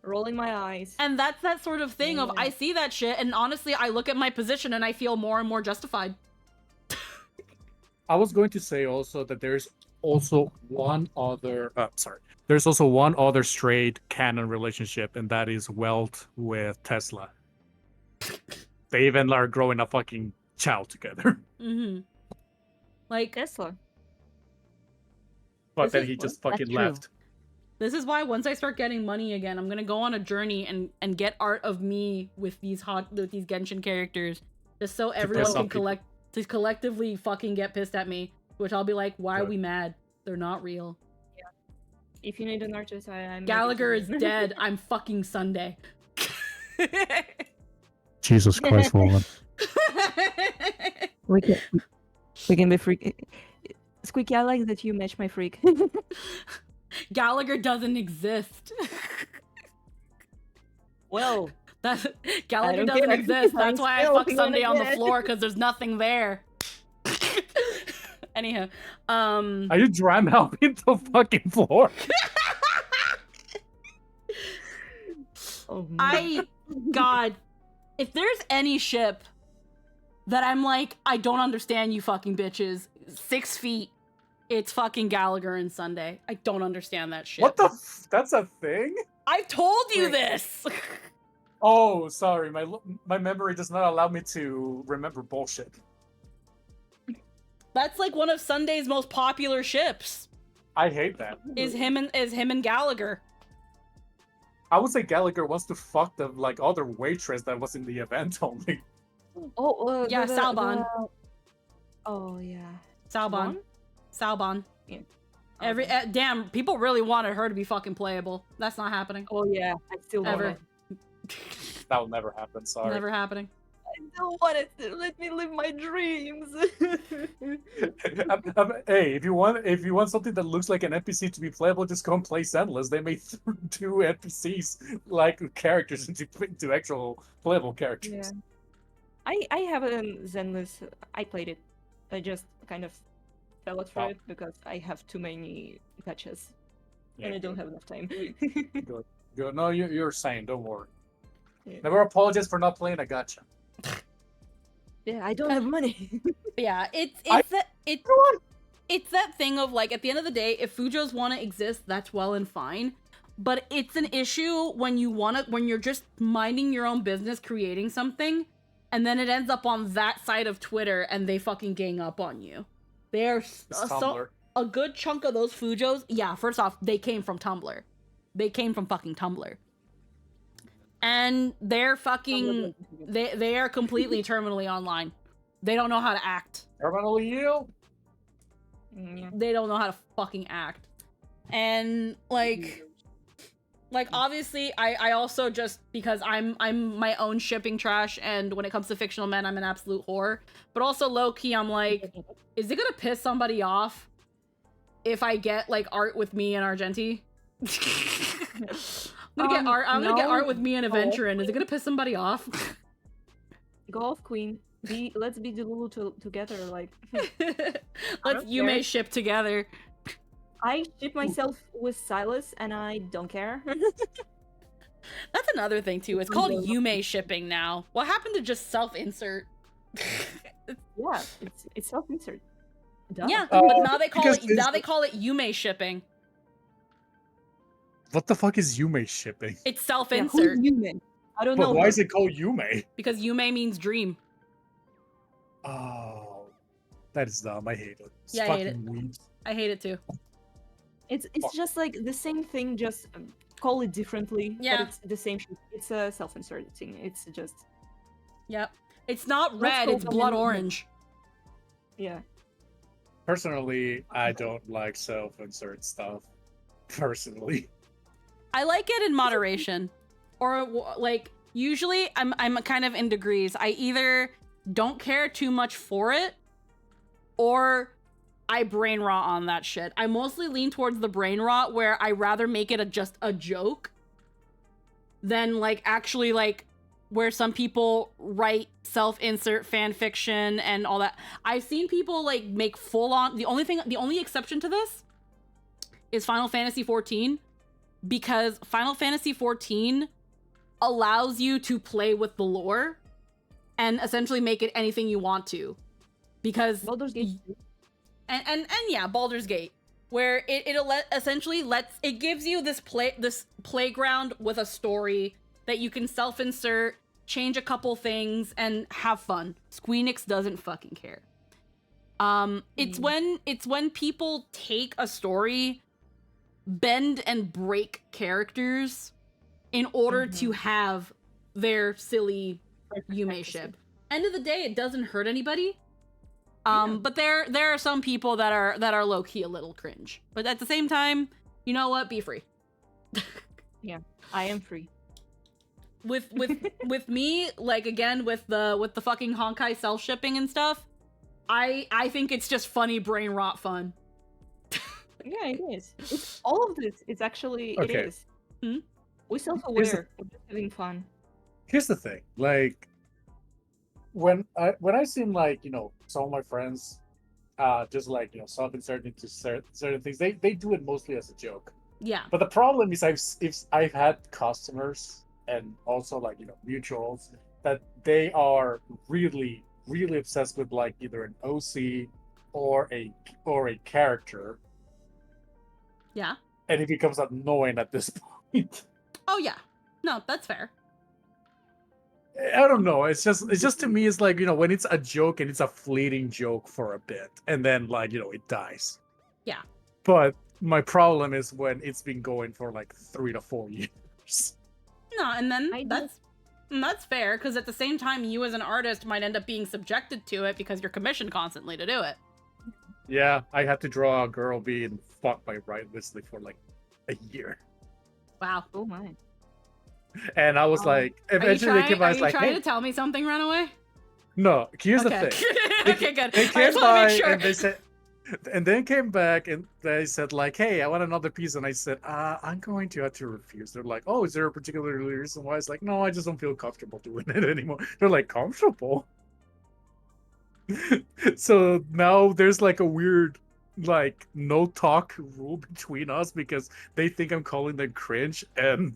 rolling my eyes. And that's that sort of thing of Yeah. I see that shit and honestly I look at my position and I feel more and more justified. I was going to say also that there's also one other there's also one other straight canon relationship, and that is Welt with Tesla. They even are growing a fucking child together. Mm-hmm. Like Tesla. But This then is he what? just fucking That's true. left. this is why once I start getting money again, I'm gonna go on a journey and get art of me with these Genshin characters, just so everyone piss can off people. collectively fucking get pissed at me. Which I'll be like, why are Good. we mad? They're not real. If you need an artist, I'm Gallagher is dead. I'm fucking Sunday. Jesus Christ, woman. We can be freak. Squeaky, I like that you match my freak. Gallagher doesn't exist. Well, That's Gallagher don't doesn't care. exist. That's I'm why I still fuck gonna Sunday on the get it. floor because there's nothing there. Anyhow, Are you drum helping the fucking floor? oh, God, if there's any ship that I'm like, I don't understand you fucking bitches, 6 feet, it's fucking Gallagher and Sunday. I don't understand that shit. What the that's a thing? I've told you Wait. this. Oh, sorry. My memory does not allow me to remember bullshit. That's like one of Sunday's most popular ships. I hate that. Is him and Gallagher. I would say Gallagher wants to fuck the like other waitress that was in the event only. Oh, Yeah, Salban. Oh yeah. Salban. Salban. Yeah. Every damn, people really wanted her to be fucking playable. That's not happening. Oh yeah, I still want Ever. it. That will never happen. Sorry. Never happening. I still want it. Let me live my dreams. Hey, if you want something that looks like an NPC to be playable, just go and play Zenless. They made 2 NPCs like characters into actual playable characters. Yeah. I have a Zenless. I played it. I just kind of fell out for Oh. it because I have too many patches Yeah, and I don't have enough time. Good. Good. No, you're sane. Don't worry. Yeah. Never apologize for not playing. I gotcha. Yeah, I don't have money. Yeah, it's that thing of like at the end of the day, if Fujos want to exist, that's well and fine. But it's an issue when you're just minding your own business, creating something, and then it ends up on that side of Twitter and they fucking gang up on you. They're It's Tumblr. a good chunk of those Fujos. Yeah, first off, they came from Tumblr. They came from fucking Tumblr. And they're fucking they are completely terminally online. They don't know how to act. Terminally yield. Yeah. They don't know how to fucking act. And like obviously I also just because I'm my own shipping trash, and when it comes to fictional men I'm an absolute whore. But also low key I'm like, is it gonna piss somebody off if I get like art with me and Argenti? I'm gonna get art with me and Aventurin. Is it gonna piss somebody off? Golf Queen. Let's be Delulu together. Like, Let's Yume care. ship together. I ship myself with Silas, and I don't care. That's another thing too. It's called Yume shipping now. What happened to just self-insert? Yeah, it's self-insert. Duh. Yeah, but now they call because it Yume shipping. What the fuck is Yume shipping? It's Yeah, self-insert who's Yume? I don't But know. why her. is it called Yume? because Yume means dream. Oh, that is dumb. I hate it. It's Yeah, I hate fucking weird. I hate it too. It's just like the same thing, just call it differently. Yeah. But it's the same shit. It's a self-insert thing. It's just Yep. It's not Let's red, go it's for blood the- orange. yeah. Personally, I don't like self-insert stuff. Personally. I like it in moderation. Or like usually I'm kind of in degrees. I either don't care too much for it, or I brain rot on that shit. I mostly lean towards the brain rot, where I rather make it just a joke than like actually like where some people write self-insert fan fiction and all that. I've seen people like make full-on, the only exception to this is Final Fantasy XIV, because Final Fantasy XIV allows you to play with the lore and essentially make it anything you want to. Because Baldur's Gate. and yeah, Baldur's Gate, where it essentially gives you this playground with a story that you can self-insert, change a couple things, and have fun. Squeenix doesn't fucking care. It's when people take a story, bend and break characters in order to have their silly Yume ship. End of the day, it doesn't hurt anybody. But there are some people that are low key a little cringe. But at the same time, you know what? Be free. Yeah, I am free. With me, like again with the fucking Honkai self shipping and stuff, I think it's just funny brain rot fun. Yeah, it is. It's all of this. It's actually Okay. it is. Hmm? We're self-aware. We're just having fun. Here's the thing, like when I seen like some of my friends just like self-insert into certain things, they do it mostly as a joke. Yeah. But the problem is I've had customers and also like mutuals that they are really obsessed with like either an OC or a character, Yeah. and it becomes annoying at this point. Oh yeah. No, that's fair. I don't know. It's just to me, it's like when it's a joke and it's a fleeting joke for a bit, and then like it dies. Yeah. But my problem is when it's been going for like 3 to 4 years. No, and then that's fair, because at the same time, you as an artist might end up being subjected to it because you're commissioned constantly to do it. Yeah, I had to draw a girl being fucked by Right Wesley for like a year, Wow. Oh my. and I was like, eventually they came by. I was like, trying hey, to tell me something, Runaway? no. Here's Okay. the thing. Okay, good. They I came just want to by make sure. and they said, and then came back and they said like, hey, I want another piece, and I said, I'm going to have to refuse. They're like, oh, is there a particular reason why? It's like, no, I just don't feel comfortable doing it anymore. They're like, comfortable. So now there's like a weird like no talk rule between us because they think I'm calling them cringe and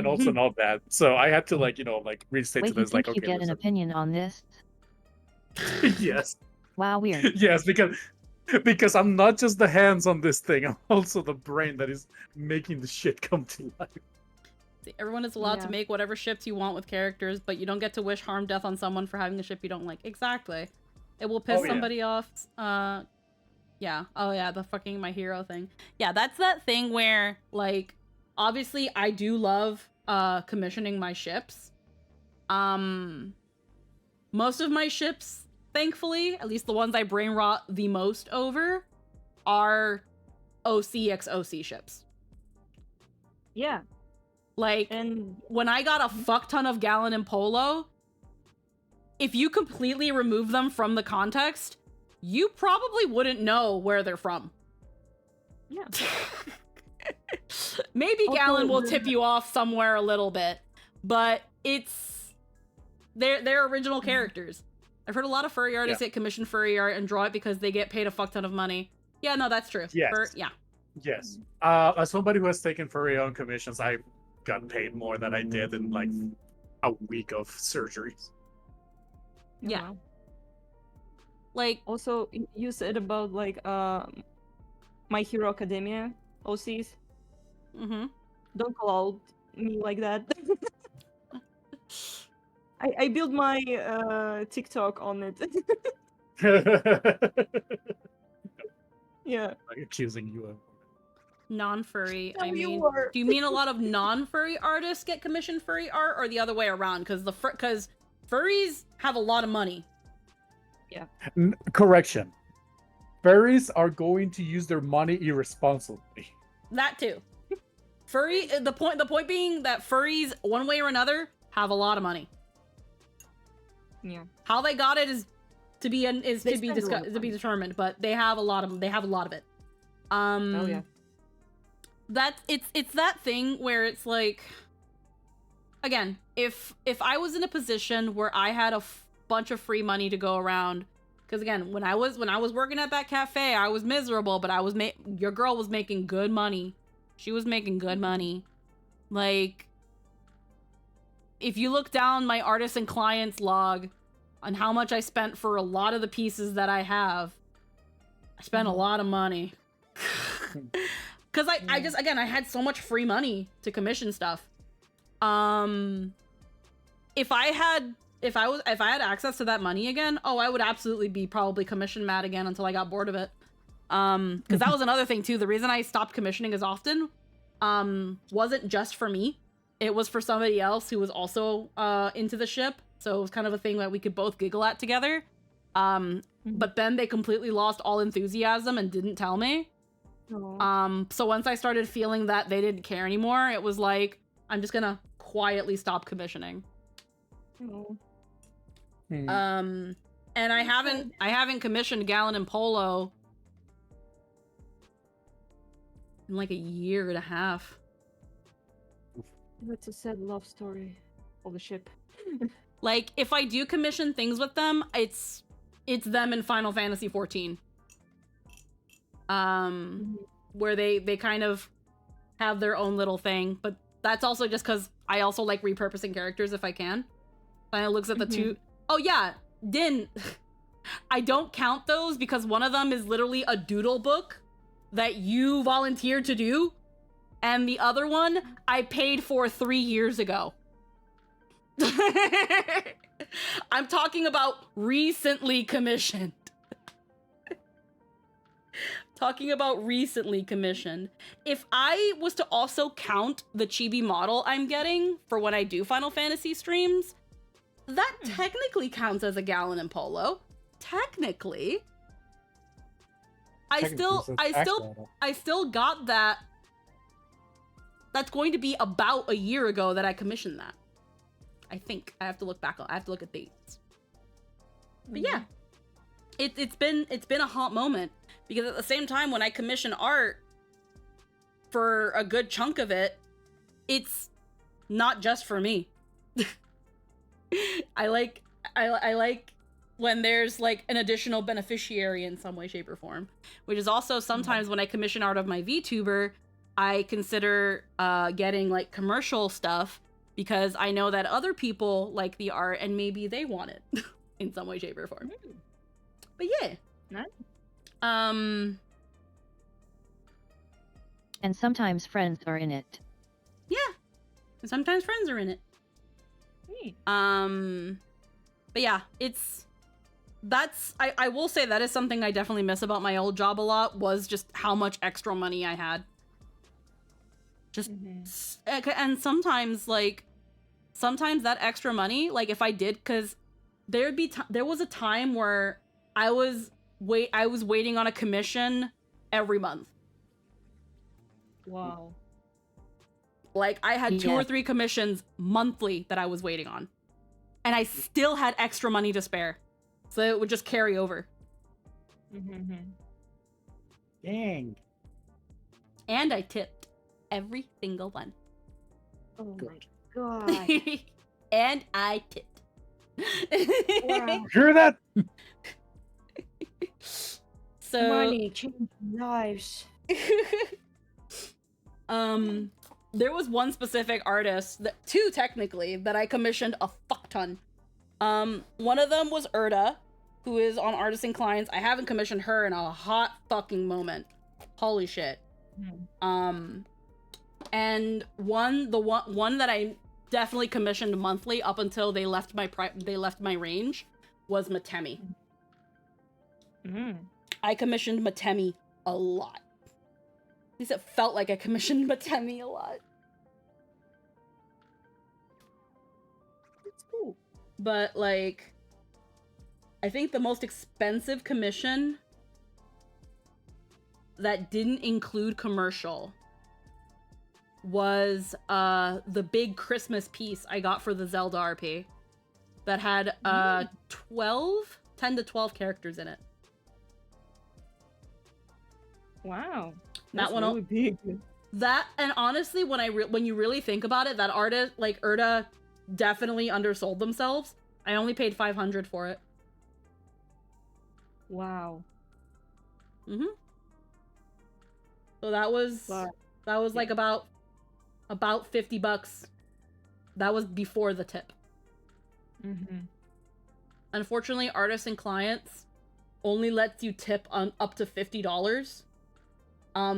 also not that. So I had to like restate Wait, to you this like, think you okay, get an listen. opinion on this? Yes. Wow, weird. Yes, because I'm not just the hands on this thing, I'm also the brain that is making the shit come to life. See, everyone is allowed to Yeah. make whatever ships you want with characters, but you don't get to wish harm, death on someone for having a ship you don't like. Exactly. It will piss Oh, yeah. somebody off. Yeah. Oh yeah, the fucking My Hero thing. Yeah, that's that thing where, like, obviously I do love commissioning my ships. Most of my ships, thankfully, at least the ones I brain rot the most over, are OC ships. Yeah. Like, And when I got a fuck ton of Gallon and Polo, if you completely remove them from the context, you probably wouldn't know where they're from. yeah. Maybe Also, Gallon will tip you off somewhere a little bit, but they're original characters. I've heard a lot of furry artists get commissioned furry art and draw it because they get paid a fuck ton of money. Yeah, no, that's true. Yes. Yeah. Yes. As somebody who has taken furry on commissions, I got paid more than I did in like a week of surgeries. Yeah. Wow. Like, Also, you said about like My Hero Academia OCs. mm-hmm. Don't call out me like that. I built my TikTok on it. Yeah. Like accusing you of. Non-furry. No, I you mean, were. do you mean a lot of non-furry artists get commissioned furry art, or the other way around? Because furries have a lot of money. Correction. Furries are going to use their money irresponsibly. That too. The point being that furries, one way or another, have a lot of money. Yeah. How they got it is to be They spend a lot of money. determined, but they have a lot of it. Oh yeah. It's that thing where it's like, again, if I was in a position where I had a bunch of free money to go around, because again, when I was working at that cafe, I was miserable, but your girl was making good money. She was making good money. Like, if you look down my artists and clients log on how much I spent for a lot of the pieces that I have, I spent a lot of money. Because I just, again, I had so much free money to commission stuff. If I had access to that money again, I would absolutely be probably commission mad again until I got bored of it. Because that was another thing too. The reason I stopped commissioning as often, wasn't just for me. It was for somebody else who was also into the ship. So it was kind of a thing that we could both giggle at together. But then they completely lost all enthusiasm and didn't tell me. Aw. So once I started feeling that they didn't care anymore, it was like, I'm just gonna quietly stop commissioning. Oh. And I haven't commissioned Gallon and Polo in like a year and a half. That's a sad love story of the ship. Like, if I do commission things with them, it's them in Final Fantasy 14. Where they kind of have their own little thing, but that's also just because I also like repurposing characters if I can. Kind of looks at the two. Oh yeah, Din. I don't count those because one of them is literally a doodle book that you volunteered to do, and the other one I paid for 3 years ago. I'm talking about recently commissioned. If I was to also count the chibi model I'm getting for when I do Final Fantasy streams, that technically counts as a Gallon and Polo. Technically. I still got that. That's going to be about a year ago that I commissioned that. I think I have to look back. I have to look at dates. But yeah, it's been a hot moment because at the same time when I commission art for a good chunk of it, it's not just for me. I like when there's like an additional beneficiary in some way, shape, or form, which is also sometimes when I commission art of my VTuber, I consider getting like commercial stuff because I know that other people like the art and maybe they want it in some way, shape, or form. But yeah. Nice. And sometimes friends are in it. Yeah. And sometimes friends are in it. But yeah, I will say that is something I definitely miss about my old job a lot, was just how much extra money I had. Just, and sometimes that extra money, like if I did, cause there was a time where I was waiting on a commission every month. Wow. Like I had 2 or 3 commissions monthly that I was waiting on. And I still had extra money to spare. So it would just carry over. Dang. And I tipped every single one. Oh my god. And I tipped. Wow. Hear that? So money changes lives. There was one specific artist, 2 technically, that I commissioned a fuck ton. One of them was Erda, who is on Artists and Clients. I haven't commissioned her in a hot fucking moment. Holy shit. And the one that I definitely commissioned monthly up until they left my range was Matemi. I commissioned Matemi a lot. At least it felt like I commissioned Matemi a lot. That's cool. But like, I think the most expensive commission that didn't include commercial was the big Christmas piece I got for the Zelda RP. that had 10 to 12 characters in it. Wow. That That's one really big. That, and honestly, when you really think about it, that artist, like Erda, definitely undersold themselves. I only paid 500 for it. Wow. Mm-hmm. So that was like about $50. That was before the tip. Mm-hmm. Unfortunately, artists and clients only lets you tip on up to $50.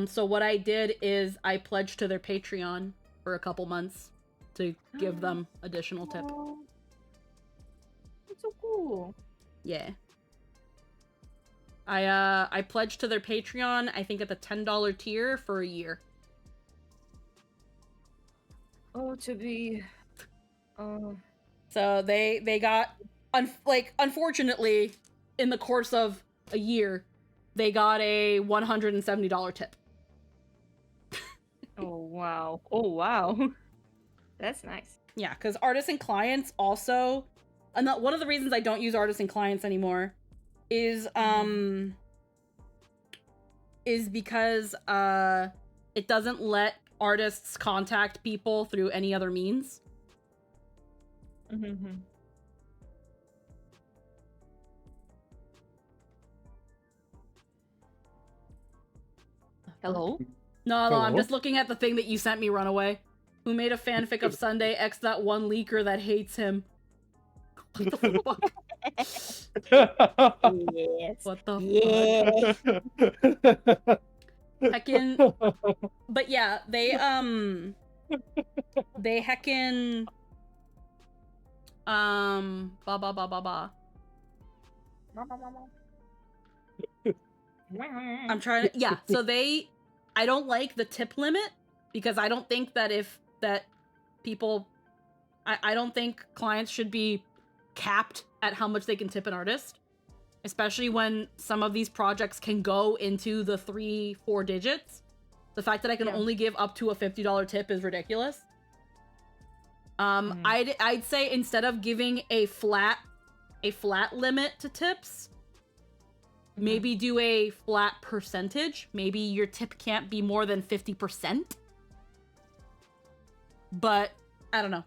So what I did is I pledged to their Patreon for a couple months to give them additional tip. Oh, that's so cool. Yeah. I pledged to their Patreon, I think at the $10 tier for a year. Oh, to be... So they got, unfortunately, in the course of a year, they got a $170 tip. Oh, wow. Oh, wow. That's nice. Yeah, because artists and clients also... And one of the reasons I don't use artists and clients anymore is because it doesn't let artists contact people through any other means. Mm-hmm. Hello? No, Hello? I'm just looking at the thing that you sent me, Runaway. Who made a fanfic of Sunday X that one leaker that hates him. What the fuck? Yes. What the Yeah. fuck? Heckin... But yeah, they heckin... I'm trying to... Yeah, so they... I don't like the tip limit, because I don't think that people... I don't think clients should be capped at how much they can tip an artist. Especially when some of these projects can go into the 3-4 digits. The fact that I can only give up to a $50 tip is ridiculous. I'd say instead of giving a flat limit to tips, maybe do a flat percentage. Maybe your tip can't be more than 50%. But I don't know.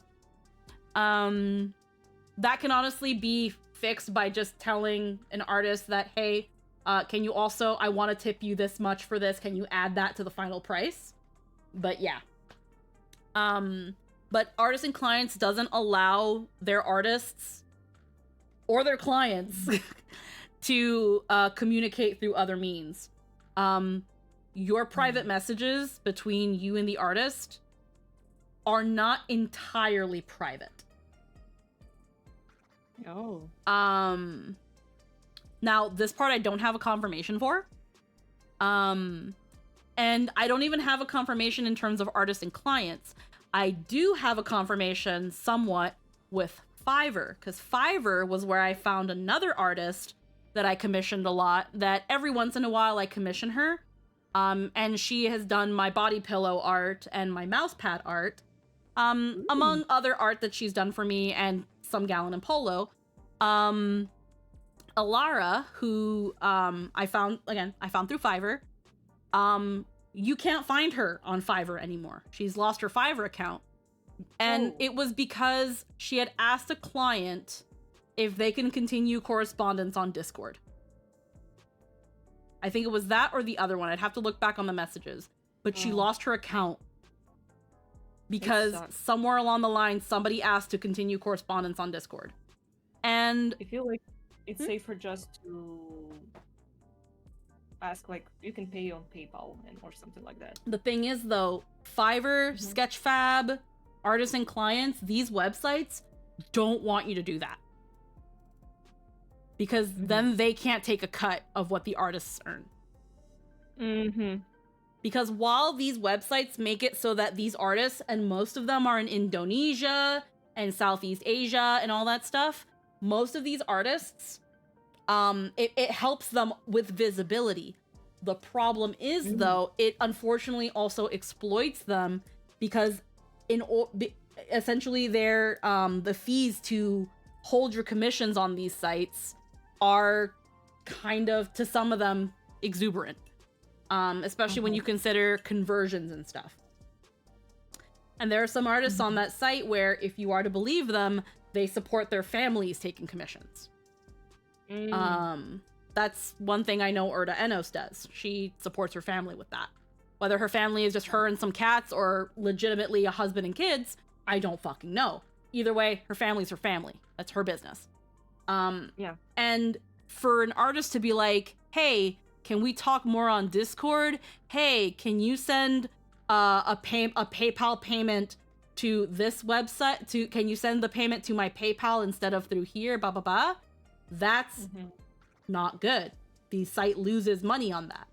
That can honestly be fixed by just telling an artist that, hey, can you also, I want to tip you this much for this, can you add that to the final price? But yeah. But artists and clients doesn't allow their artists or their clients to communicate through other means. Your private messages between you and the artist are not entirely private. Oh. Now, this part I don't have a confirmation for. And I don't even have a confirmation in terms of artists and clients. I do have a confirmation somewhat with Fiverr, because Fiverr was where I found another artist that I commissioned a lot, that every once in a while I commission her. And she has done my body pillow art and my mouse pad art, among other art that she's done for me and some Gallon and Polo. Alara, who I found through Fiverr. You can't find her on Fiverr anymore. She's lost her Fiverr account. And it was because she had asked a client if they can continue correspondence on Discord. I think it was that or the other one. I'd have to look back on the messages. But she lost her account because somewhere along the line, somebody asked to continue correspondence on Discord. And I feel like it's safer just to ask, like, you can pay on PayPal or something like that. The thing is, though, Fiverr, Sketchfab, artists and clients, these websites don't want you to do that. Because then they can't take a cut of what the artists earn. Because while these websites make it so that these artists, and most of them are in Indonesia and Southeast Asia and all that stuff, most of these artists, it helps them with visibility. The problem is, though, it unfortunately also exploits them because essentially their the fees to hold your commissions on these sites are kind of, to some of them, exuberant. Especially when you consider conversions and stuff. And there are some artists on that site where, if you are to believe them, they support their families taking commissions. That's one thing I know Urda Enos does. She supports her family with that. Whether her family is just her and some cats or legitimately a husband and kids, I don't fucking know. Either way, her family's her family. That's her business. And for an artist to be like, hey, can we talk more on Discord? Hey, can you send a PayPal payment to this website? Can you send the payment to my PayPal instead of through here? Blah, blah, blah. That's not good. The site loses money on that.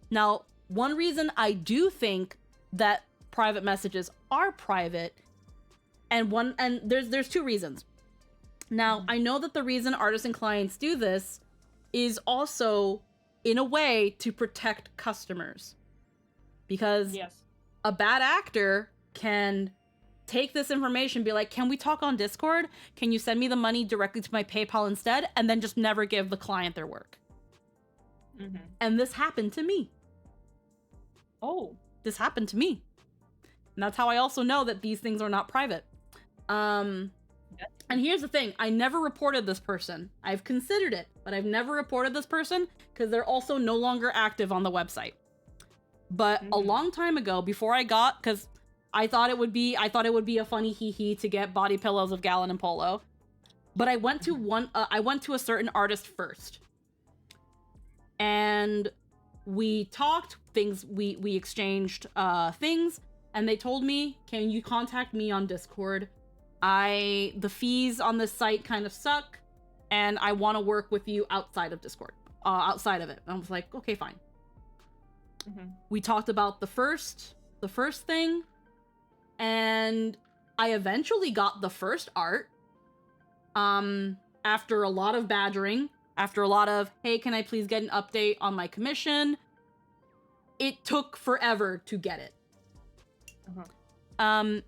Now, one reason I do think that private messages are private, and there's two reasons. Now, I know that the reason artists and clients do this is also, in a way, to protect customers. Because a bad actor can take this information, be like, can we talk on Discord? Can you send me the money directly to my PayPal instead? And then just never give the client their work. And this happened to me. This happened to me. And that's how I also know that these things are not private. And here's the thing. I never reported this person. I've considered it, but I've never reported this person because they're also no longer active on the website. But a long time ago, before I got, because I thought it would be a funny hee-hee to get body pillows of Gallon and Polo. But I went to a certain artist first. And we talked things, we exchanged things, and they told me, can you contact me on Discord? The fees on this site kind of suck, and I want to work with you outside of Discord, outside of it. And I was like, okay, fine. We talked about the first thing, and I eventually got the first art. After a lot of badgering, after a lot of, hey, can I please get an update on my commission? It took forever to get it.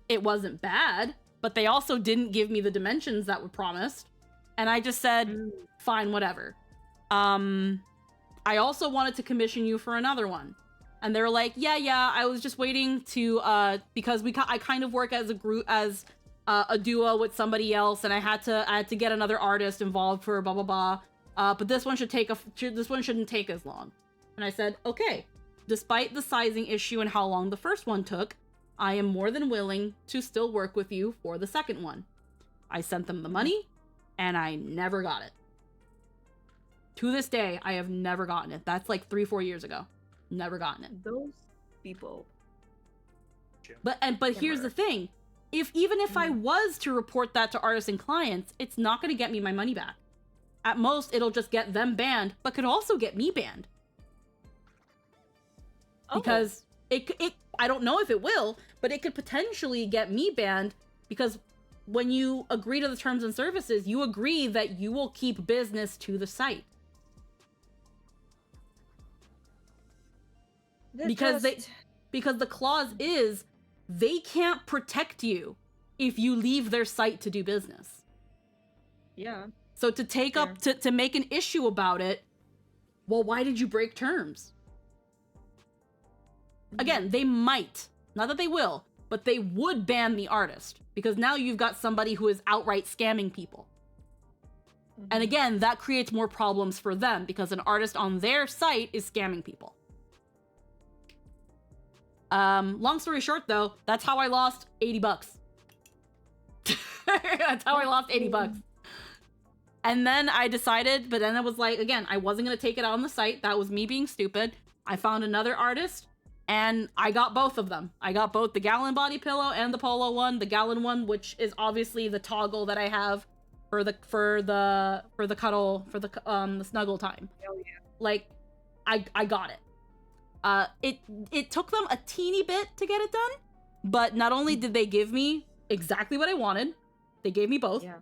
It wasn't bad, but they also didn't give me the dimensions that were promised. And I just said, fine, whatever. I also wanted to commission you for another one. And they were like, yeah, I was just waiting to, because I kind of work as a group, as a duo with somebody else, and I had to get another artist involved for blah, blah, blah. But this one this one shouldn't take as long. And I said, okay, despite the sizing issue and how long the first one took, I am more than willing to still work with you for the second one. I sent them the money, and I never got it. To this day, I have never gotten it. That's like 3-4 years ago. Never gotten it. Those people. But here's the thing. Even if I was to report that to artists and clients, it's not going to get me my money back. At most, it'll just get them banned, but could also get me banned. Because I don't know if it will, but it could potentially get me banned, because when you agree to the terms and services, you agree that you will keep business to the site. Because the clause is they can't protect you if you leave their site to do business. Yeah. So to take up to make an issue about it, well, why did you break terms? Again, they might, not that they will, but they would ban the artist, because now you've got somebody who is outright scamming people. And again, that creates more problems for them, because an artist on their site is scamming people. Long story short, though, that's how I lost $80. That's how I lost $80. And then I decided, but then I was like, again, I wasn't going to take it out on the site. That was me being stupid. I found another artist, and I got both of them. I got both the Gallon body pillow and the Polo one. The Gallon one, which is obviously the toggle that I have for the cuddle, for the snuggle time. Hell yeah. Like, I got it. It took them a teeny bit to get it done, but not only did they give me exactly what I wanted, they gave me both. Yeah.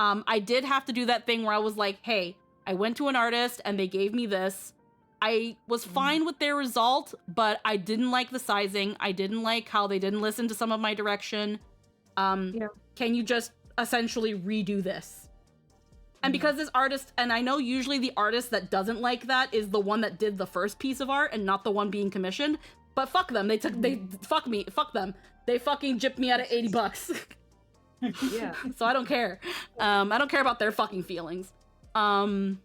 I did have to do that thing where I was like, hey, I went to an artist and they gave me this. I was fine with their result, but I didn't like the sizing. I didn't like how they didn't listen to some of my direction. Can you just essentially redo this? And because this artist, and I know usually the artist that doesn't like that is the one that did the first piece of art and not the one being commissioned. But fuck them. Fuck me. Fuck them. They fucking gypped me out of $80. Yeah. So I don't care. I don't care about their fucking feelings. But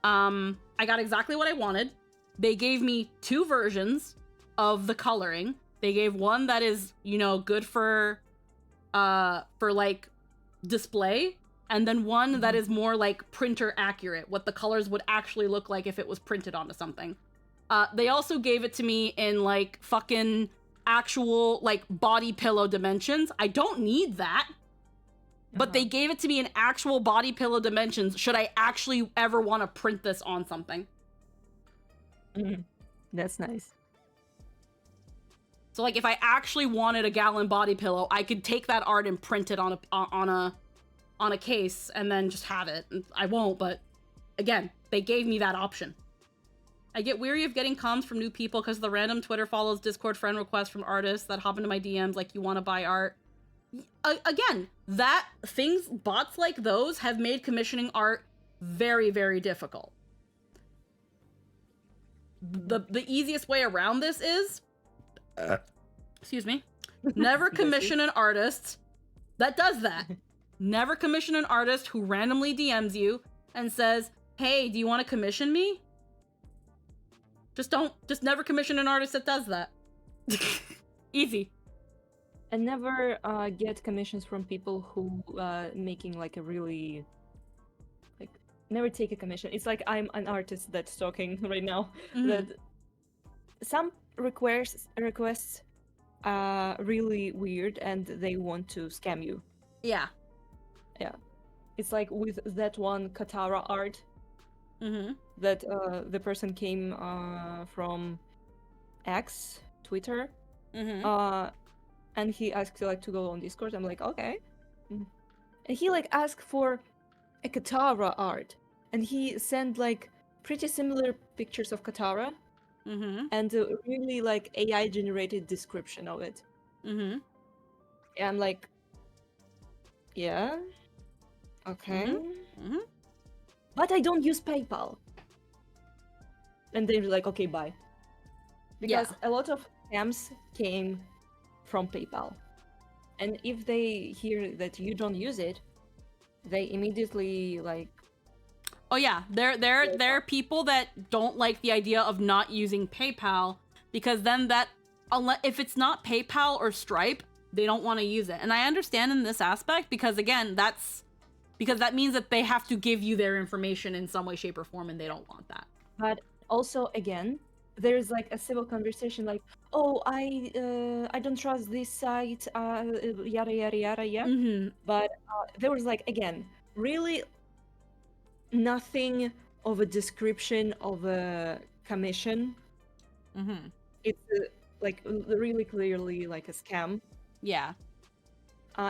I got exactly what I wanted. They gave me 2 versions of the coloring. They gave one that is, you know, good for like display, and then one that is more like printer accurate, what the colors would actually look like if it was printed onto something. They also gave it to me in like fucking actual like body pillow dimensions. I don't need that. But they gave it to me in actual body pillow dimensions should I actually ever want to print this on something. That's nice. So like if I actually wanted a gallon body pillow, I could take that art and print it on a case and then just have it. I won't, but again, they gave me that option. I get weary of getting comms from new people because the random Twitter follows, Discord friend requests from artists that hop into my DMs like you want to buy art. Again, bots like those have made commissioning art very, very difficult. The easiest way around this is, excuse me, never commission an artist that does that. Never commission an artist who randomly DMs you and says, hey, do you want to commission me? Just never commission an artist that does that. Easy. And never get commissions from people who making like a really, like, never take a commission. It's like I'm an artist that's talking right now. That some requests are really weird and they want to scam you. Yeah. Yeah. It's like with that one Katara art that the person came from X, Twitter. And he asked like to go on Discord. I'm like, okay. And he like asked for a Katara art, and he sent like pretty similar pictures of Katara, and a really like AI generated description of it. And I'm like, yeah, okay, but I don't use PayPal. And they're like, okay, bye, because a lot of scams came from PayPal, and if they hear that you don't use it, they immediately like, oh yeah, there are people that don't like the idea of not using PayPal, because then if it's not PayPal or Stripe, they don't want to use it. And I understand in this aspect, because again, that means that they have to give you their information in some way, shape, or form, and they don't want that. But also again, there's like a civil conversation like, oh, I don't trust this site, yada yada yada, yeah. But there was like, again, really nothing of a description of a commission. It's like really clearly like a scam. Yeah.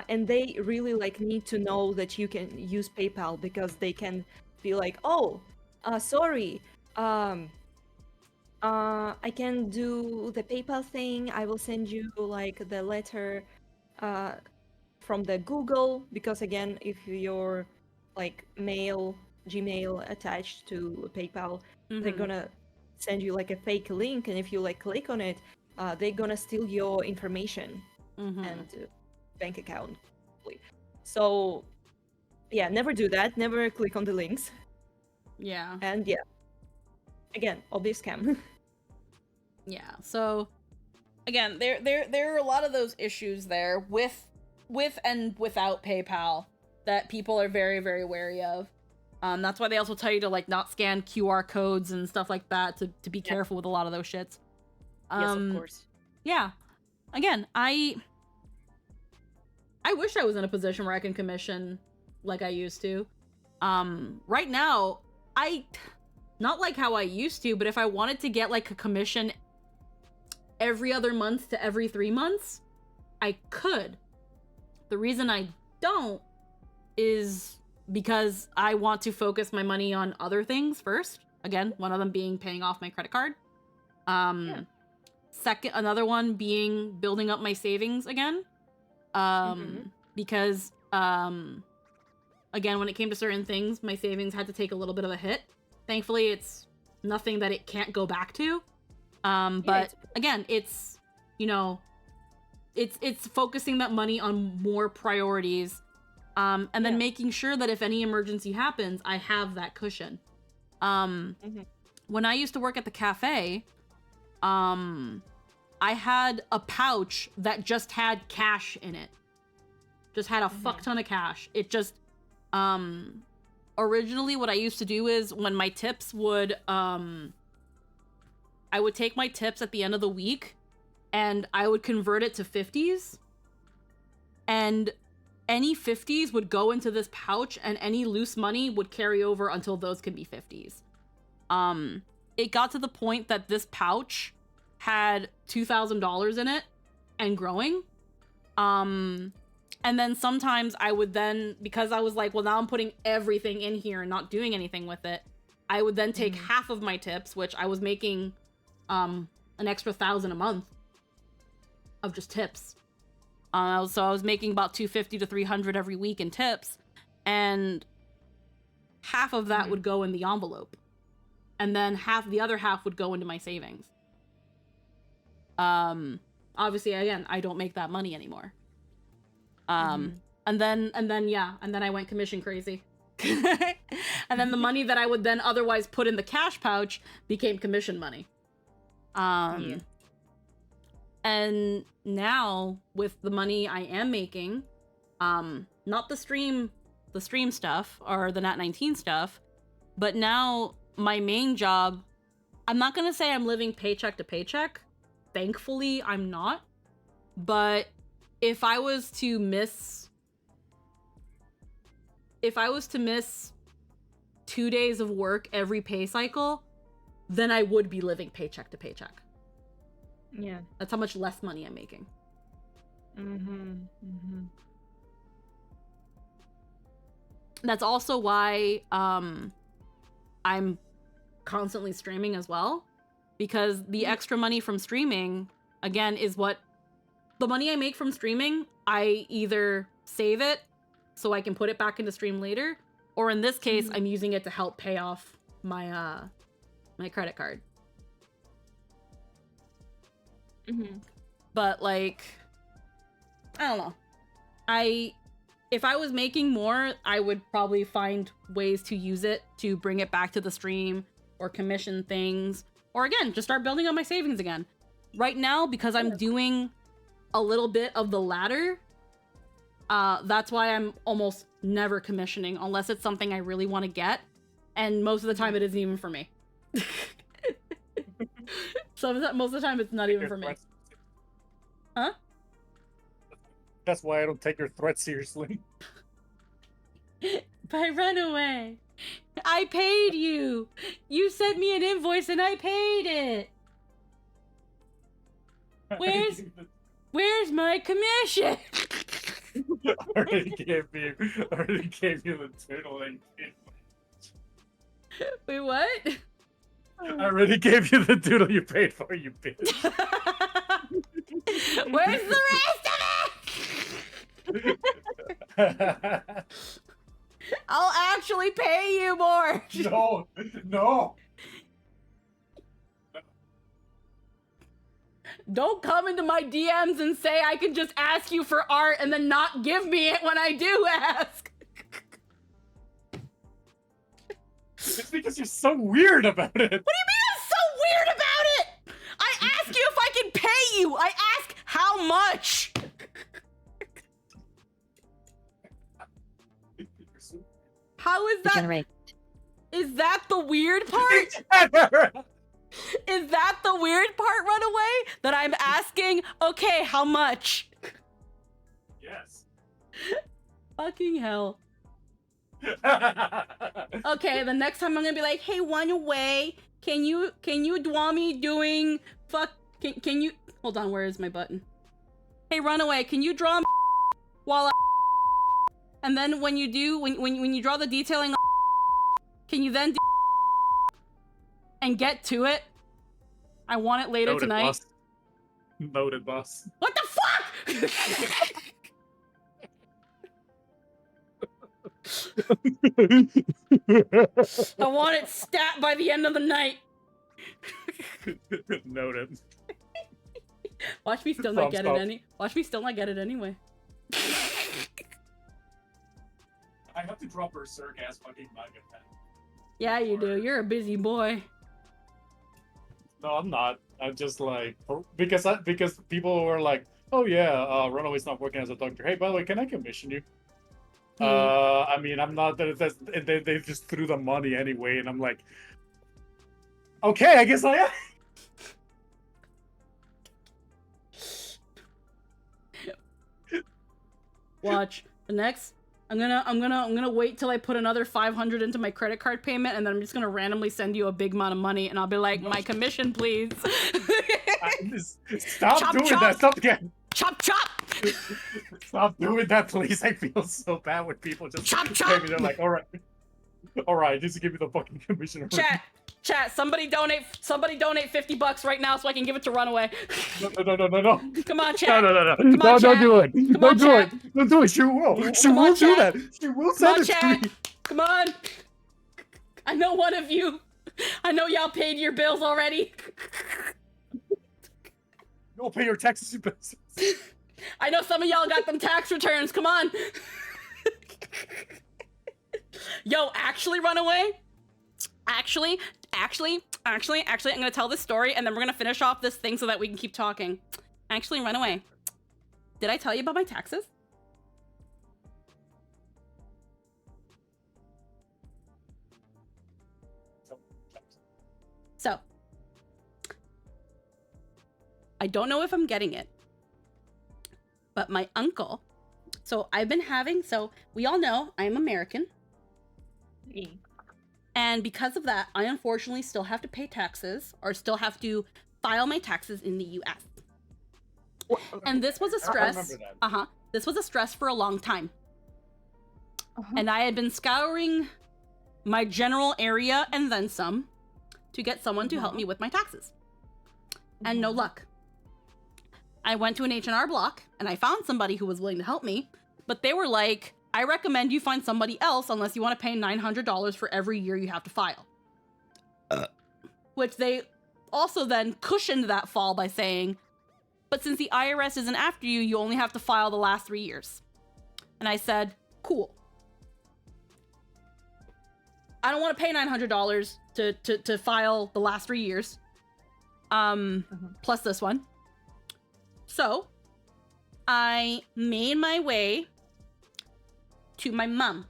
And they really like need to know that you can use PayPal, because they can be like, oh, sorry, I can do the PayPal thing. I will send you like the letter from the Google, because again, if your like Gmail attached to PayPal, they're gonna send you like a fake link, and if you like click on it, they're gonna steal your information and bank account. So yeah, never do that. Never click on the links. Yeah. And yeah, again, obvious scam. Yeah. So again, there are a lot of those issues there with and without PayPal that people are very, very wary of. That's why they also tell you to like not scan QR codes and stuff like that, to be careful with a lot of those shits. Yes, of course. Yeah. Again, I wish I was in a position where I can commission like I used to. Right now, not like how I used to, but if I wanted to get like a commission every other month to every 3 months, I could. The reason I don't is because I want to focus my money on other things first. Again, one of them being paying off my credit card. Second, another one being building up my savings again. Because again, when it came to certain things, my savings had to take a little bit of a hit. Thankfully, it's nothing that it can't go back to. But again, it's, you know, it's focusing that money on more priorities, and then making sure that if any emergency happens, I have that cushion. When I used to work at the cafe, I had a pouch that just had cash in it. Just had a fuck ton of cash. It just, originally what I used to do is when my tips would, I would take my tips at the end of the week and I would convert it to 50s. And any 50s would go into this pouch and any loose money would carry over until those can be 50s. It got to the point that this pouch had $2,000 in it and growing. And then sometimes I would then, because I was like, well, now I'm putting everything in here and not doing anything with it, I would then take half of my tips, which I was making an extra $1,000 a month of just tips. So I was making about $250 to $300 every week in tips, and half of that would go in the envelope, and then the other half would go into my savings. Obviously, again, I don't make that money anymore. And then I went commission crazy. And then the money that I would then otherwise put in the cash pouch became commission money. And now with the money I am making, not the stream stuff or the Nat 19 stuff, but now my main job, I'm not gonna say I'm living paycheck to paycheck. Thankfully, I'm not. But if I was to miss 2 days of work every pay cycle, then I would be living paycheck to paycheck. Yeah. That's how much less money I'm making. That's also why I'm constantly streaming as well, because the extra money from streaming, again, is what the money I make from streaming, I either save it so I can put it back into stream later, or in this case, I'm using it to help pay off my my credit card. But like, I don't know. If I was making more, I would probably find ways to use it to bring it back to the stream or commission things, or again, just start building on my savings again. Right now, because I'm doing a little bit of the latter, that's why I'm almost never commissioning unless it's something I really want to get, and most of the time it isn't even for me. Most of the time it's not even for me. Huh? That's why I don't take your threat seriously. By Runaway, I paid you. You sent me an invoice and I paid it. Where's my commission? I already gave you the doodling. Wait, what? I already gave you the doodle you paid for, you bitch. Where's the rest of it? I'll actually pay you more. No. Don't come into my DMs and say I can just ask you for art and then not give me it when I do ask. It's because you're so weird about it. What do you mean I'm so weird about it? I ask you if I can pay you. I ask how much. How is that? Generate. Is that the weird part? Is that the weird part, Runaway? That I'm asking, okay, how much? Yes. Fucking hell. Okay, the next time I'm gonna be like, hey, Runaway, can you draw me doing can you hold on, where is my button? Hey, Runaway, can you draw me while I and then when you do when you draw the detailing, can you then do and get to it? I want it later Noted, tonight. Boss. Noted, boss. What the fuck? I want it stat by the end of the night. Noted. Watch me still not Thumbs get up. it any. Watch me still not get it anyway. I have to drop Berserk ass fucking manga pen. Yeah, you do. You're a busy boy. No, I'm not. I'm just like because people were like, oh yeah, Runaway's not working as a doctor. Hey, by the way, can I commission you? I mean, I'm not. They just threw the money anyway, and I'm like, okay, I guess I am. Watch the next. I'm gonna wait till I put another 500 into my credit card payment, and then I'm just gonna randomly send you a big amount of money, and I'll be like, my commission, please. Stop Chop, doing chop. that. Stop again. Chop chop. Stop doing that, please. I feel so bad when people just Chop, pay chop. me. They're like, all right, just give me the fucking commission. Chat, somebody donate $50 right now so I can give it to Runaway. No. Come on, chat. No. Come on, Don't chat. do it. Come Don't on, do chat. it. Don't do it. She will. She Come on, will do chat. that. She will Come on, send it to chat. me. Come on. I know one of you. I know y'all paid your bills already. You'll pay your taxes, you bastard. I know some of y'all got them tax returns. Come on. Yo, actually, Runaway. Actually, I'm gonna tell this story and then we're gonna finish off this thing so that we can keep talking. Actually, Runaway. Did I tell you about my taxes? So, I don't know if I'm getting it, but my uncle, so we all know I am American. And because of that, I unfortunately still have to pay taxes or still have to file my taxes in the US. And this was a stress. I remember that. This was a stress for a long time. And I had been scouring my general area and then some to get someone to help me with my taxes. And no luck. I went to an H&R Block and I found somebody who was willing to help me, but they were like, I recommend you find somebody else unless you want to pay $900 for every year you have to file. Which they also then cushioned that fall by saying, but since the IRS isn't after you, you only have to file the last 3 years. And I said, cool. I don't want to pay $900 to file the last 3 years. Plus this one. So I made my way to my mom.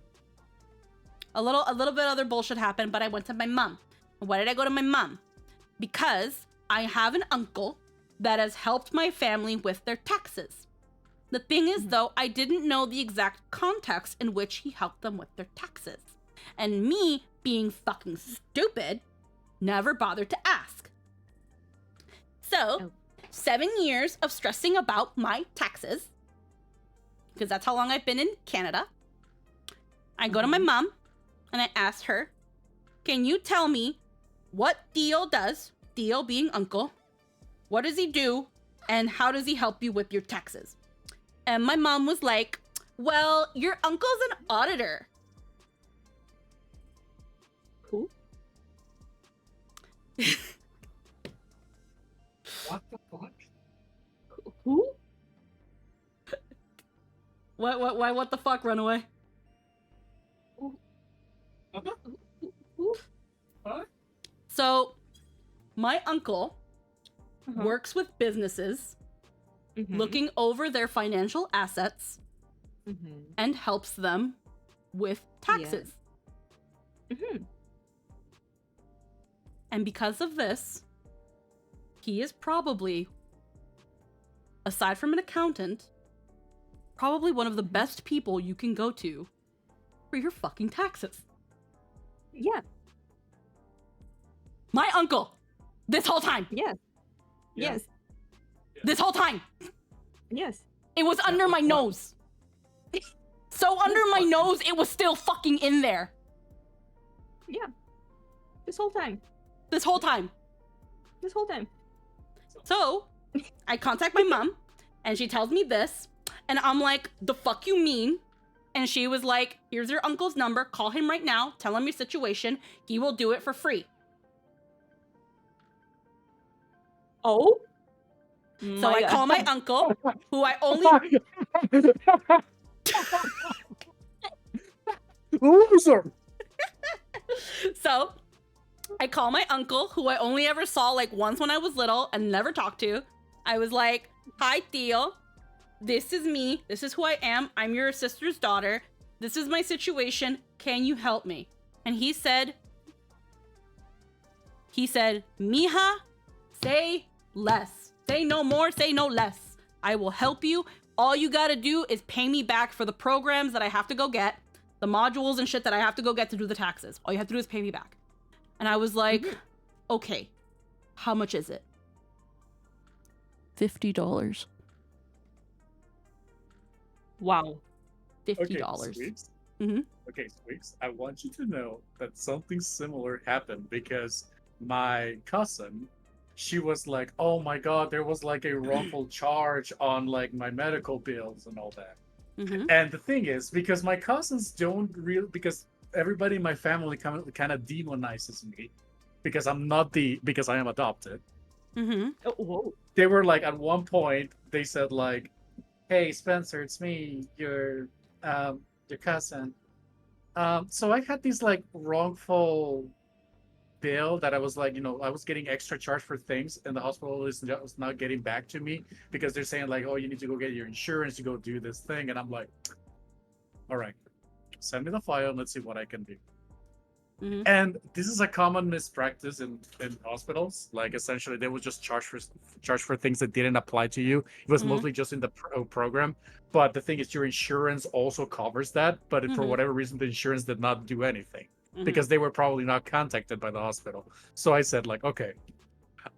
A little bit other bullshit happened, but I went to my mom. Why did I go to my mom? Because I have an uncle that has helped my family with their taxes. The thing is, though, I didn't know the exact context in which he helped them with their taxes. And me, being fucking stupid, never bothered to ask. So, 7 years of stressing about my taxes, because that's how long I've been in Canada. I go to my mom and I ask her, can you tell me what Dio does, Dio being uncle, what does he do, and how does he help you with your taxes? And my mom was like, well, your uncle's an auditor. Who? What the fuck? Who? What the fuck, Runaway? Who? Huh? So, my uncle works with businesses, looking over their financial assets, and helps them with taxes. And because of this, he is probably, aside from an accountant, probably one of the best people you can go to for your fucking taxes. Yeah. My uncle, this whole time. Yes. Yeah. Yes. This whole time. Yes. It was under my nose. So under my nose, it was still fucking in there. Yeah. This whole time. This whole time. This whole time. So, I contact my mom, and she tells me this, and I'm like, the fuck you mean? And she was like, here's your uncle's number. Call him right now. Tell him your situation. He will do it for free. Oh? So I call my uncle, who I only... Loser! So I call my uncle, who I only ever saw like once when I was little and never talked to. I was like, hi, Theo. This is me. This is who I am. I'm your sister's daughter. This is my situation. Can you help me? And he said, Mija, say less. Say no more, say no less. I will help you. All you gotta do is pay me back for the programs that I have to go get, the modules and shit that I have to go get to do the taxes. All you have to do is pay me back. And I was like, okay, how much is it? $50. Wow. $50. Okay, Sweeps. Okay, Sweeps, I want you to know that something similar happened because my cousin, she was like, oh my god, there was like a wrongful charge on like my medical bills and all that. And the thing is, because my cousins don't really, because everybody in my family kind of demonizes me because because I am adopted. Oh, whoa. They were like, at one point, they said like, hey, Spencer, it's me, your cousin. So I had this like wrongful bill that I was like, I was getting extra charge for things, and the hospital was not getting back to me because they're saying like, oh, you need to go get your insurance to go do this thing, and I'm like, all right, send me the file and let's see what I can do. And this is a common mispractice in hospitals. Like essentially, they would just charge for things that didn't apply to you. It was mostly just in the program. But the thing is, your insurance also covers that. But for whatever reason, the insurance did not do anything because they were probably not contacted by the hospital. So I said like, okay,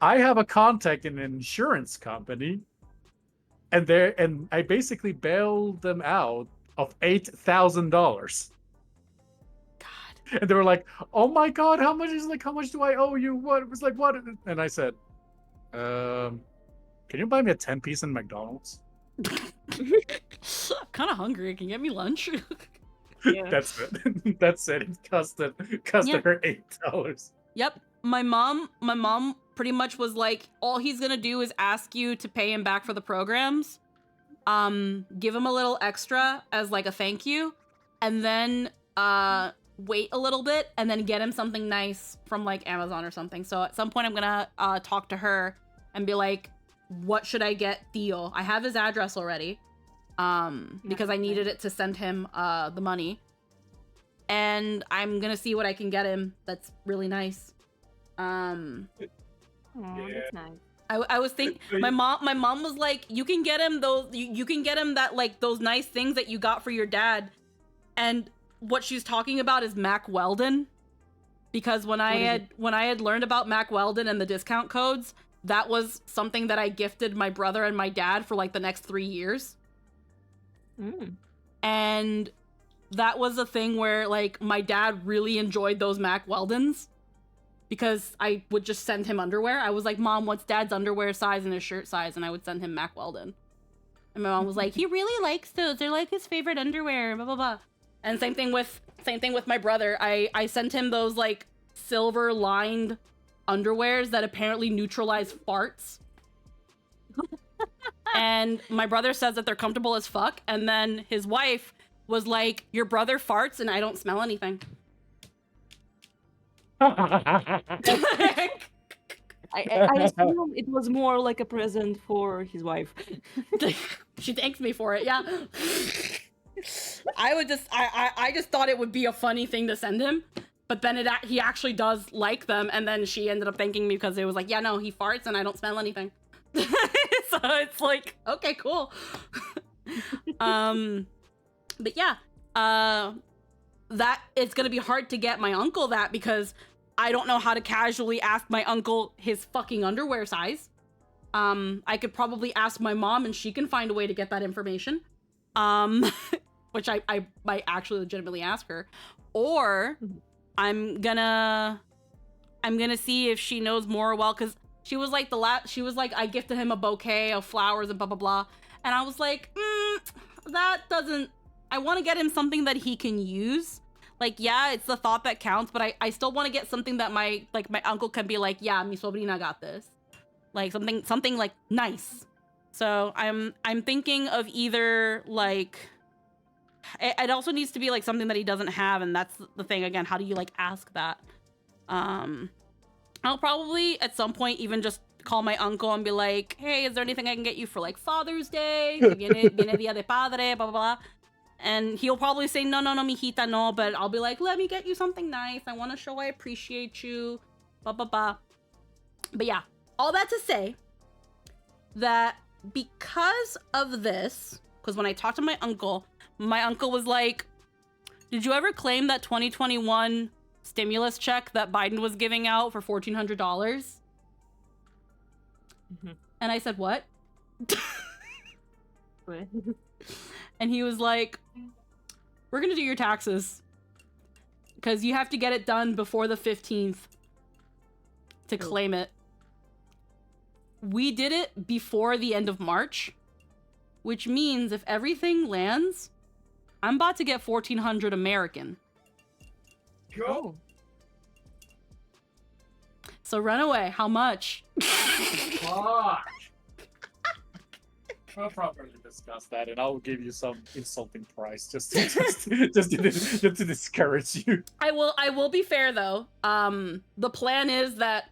I have a contact in an insurance company, and I basically bailed them out of $8,000. And they were like, "Oh my god, how much do I owe you? What?" It was like, "What?" And I said, "Can you buy me a 10-piece in McDonald's?" I'm kind of hungry. Can you get me lunch? Yeah. That's it. That's it. It cost her $8. Yep. My mom pretty much was like, all he's gonna do is ask you to pay him back for the programs. Give him a little extra as like a thank you, and then wait a little bit and then get him something nice from like Amazon or something. So at some point I'm gonna talk to her and be like, what should I get Theo? I have his address already because I needed it to send him the money, and I'm gonna see what I can get him that's really nice. That's nice. I was thinking, my mom was like, you can get him those, you can get him that like those nice things that you got for your dad. And what she's talking about is Mac Weldon, because when I had learned about Mac Weldon and the discount codes, that was something that I gifted my brother and my dad for like the next 3 years. And that was a thing where like my dad really enjoyed those Mac Weldons because I would just send him underwear. I was like, Mom, what's Dad's underwear size and his shirt size? And I would send him Mac Weldon. And my mom was like, he really likes those. They're like his favorite underwear, blah, blah, blah. And same thing with my brother. I sent him those like silver lined underwears that apparently neutralize farts. And my brother says that they're comfortable as fuck. And then his wife was like, your brother farts and I don't smell anything. I assume it was more like a present for his wife. She thanks me for it, yeah. I just thought it would be a funny thing to send him, but then he actually does like them, and then she ended up thanking me because it was like, yeah, no, he farts and I don't smell anything. So it's like, okay, cool. But yeah, that it's gonna be hard to get my uncle that because I don't know how to casually ask my uncle his fucking underwear size. I could probably ask my mom and she can find a way to get that information. Which I might actually legitimately ask her. Or I'm gonna see if she knows more because she was like I gifted him a bouquet of flowers and blah blah blah. And I was like, want to get him something that he can use. Like, yeah, it's the thought that counts, but I still want to get something that my uncle can be like, yeah, mi sobrina got this. Like something like nice. So I'm thinking of either like, it also needs to be like something that he doesn't have, and that's the thing again. How do you like ask that? I'll probably at some point even just call my uncle and be like, hey, is there anything I can get you for like Father's Day? Viene Dia de Padre, blah, blah, blah. And he'll probably say, no, mijita, no. But I'll be like, let me get you something nice. I want to show I appreciate you, blah, blah, blah. But yeah, all that to say that because of this, because when I talked to my uncle was like, did you ever claim that 2021 stimulus check that Biden was giving out for $1,400? Mm-hmm. And I said, what? And he was like, we're gonna do your taxes because you have to get it done before the 15th to claim it. We did it before the end of March, which means if everything lands, I'm about to get $1,400 American. Go. So Runaway, how much? Fuck. We'll probably discuss that, and I'll give you some insulting price just to discourage you. I will be fair though. The plan is that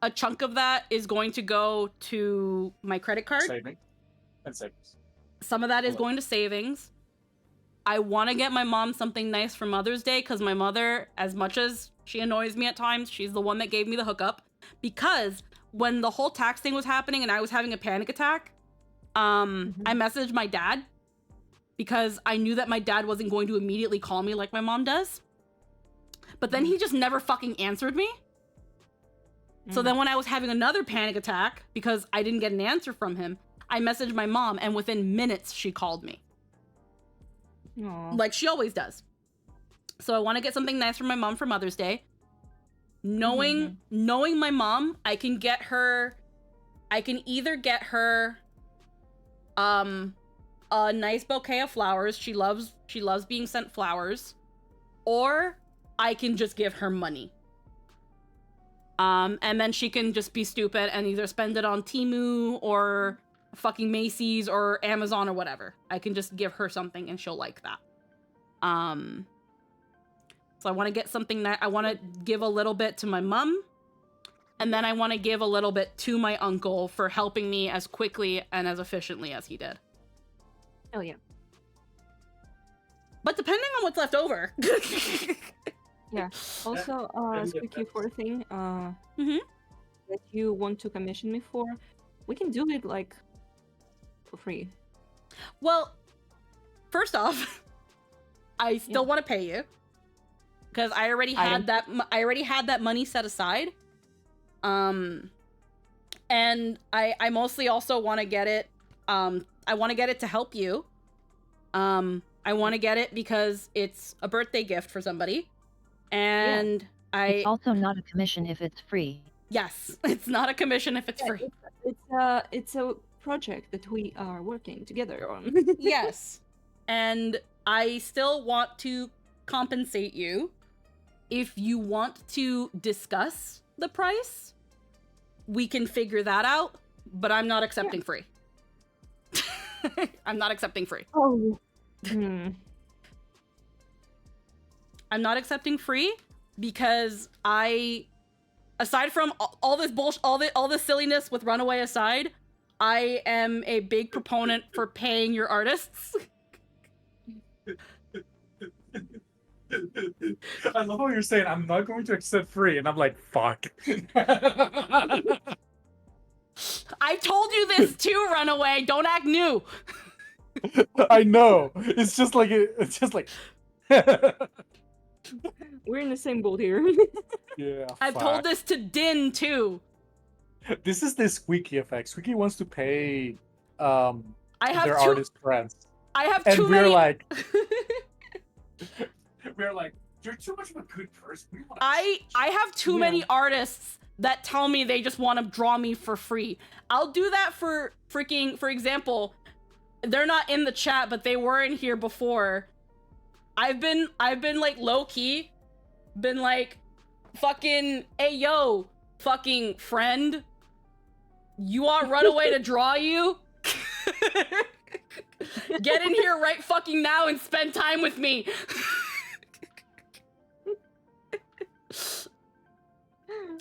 a chunk of that is going to go to my credit card. Saving and savings. Some of that is going to savings. I want to get my mom something nice for Mother's Day because my mother, as much as she annoys me at times, she's the one that gave me the hookup. Because when the whole tax thing was happening and I was having a panic attack, I messaged my dad because I knew that my dad wasn't going to immediately call me like my mom does. But then he just never fucking answered me. So then when I was having another panic attack because I didn't get an answer from him, I messaged my mom and within minutes she called me. Aww. Like she always does. So I want to get something nice for my mom for Mother's Day. Knowing my mom, I can either get her a nice bouquet of flowers. She loves being sent flowers, or I can just give her money. And then she can just be stupid and either spend it on Temu or fucking Macy's or Amazon or whatever. I can just give her something and she'll like that. So I want to get something that I want to give a little bit to my mom, and then I want to give a little bit to my uncle for helping me as quickly and as efficiently as he did. Oh yeah. But depending on what's left over. Yeah. Also, speaking for a thing, that you want to commission me for, we can do it like for free. Well, first off, I still want to pay you because I already had that. I already had that money set aside. And I mostly also want to get it. I want to get it to help you. I want to get it because it's a birthday gift for somebody. And It's also not a commission if it's free. Yes, it's not a commission if it's free. It's a project that we are working together on. Yes. And I still want to compensate you. If you want to discuss the price, we can figure that out, but I'm not accepting free. I'm not accepting free. Oh. I'm not accepting free because aside from all this bullshit, all this silliness with Runaway aside, I am a big proponent for paying your artists. I love what you're saying. I'm not going to accept free, and I'm like, fuck. I told you this too, Runaway. Don't act new. I know. It's just like We're in the same boat here. Yeah. I've told this to Din too. This is the Squeaky effect. Squeaky wants to pay I have their two, artist friends. I have And too we're many. like we're like, you're too much of a good person. I have too many artists that tell me they just want to draw me for free. I'll do that for example, they're not in the chat, but they were in here before. I've been like low key, been like, fucking, hey yo, fucking friend, you want Runaway to draw you? Get in here right fucking now and spend time with me.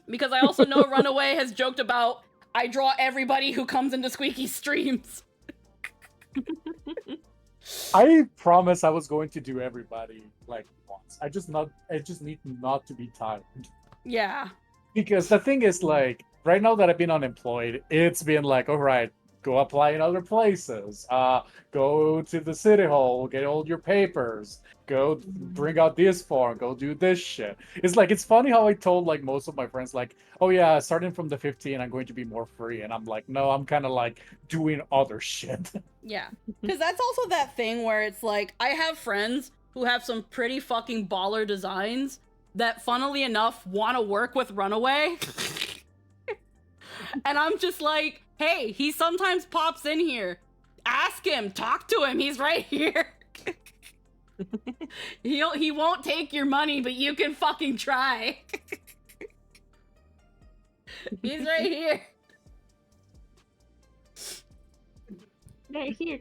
Because I also know Runaway has joked about, I draw everybody who comes into Squeaky streams. I promise I was going to do everybody like once. I just need not to be tired. Yeah. Because the thing is, like, right now that I've been unemployed, it's been like, all right, go apply in other places. Go to the city hall, get all your papers. Go bring out this form, go do this shit. It's like, it's funny how I told like most of my friends, like, oh yeah, starting from the 15, I'm going to be more free. And I'm like, no, I'm kind of like doing other shit. Yeah. Because that's also that thing where it's like, I have friends who have some pretty fucking baller designs that, funnily enough, want to work with Runaway. And I'm just like, hey, he sometimes pops in here. Ask him, talk to him, he's right here. He won't take your money, but you can fucking try. He's right here. Right here.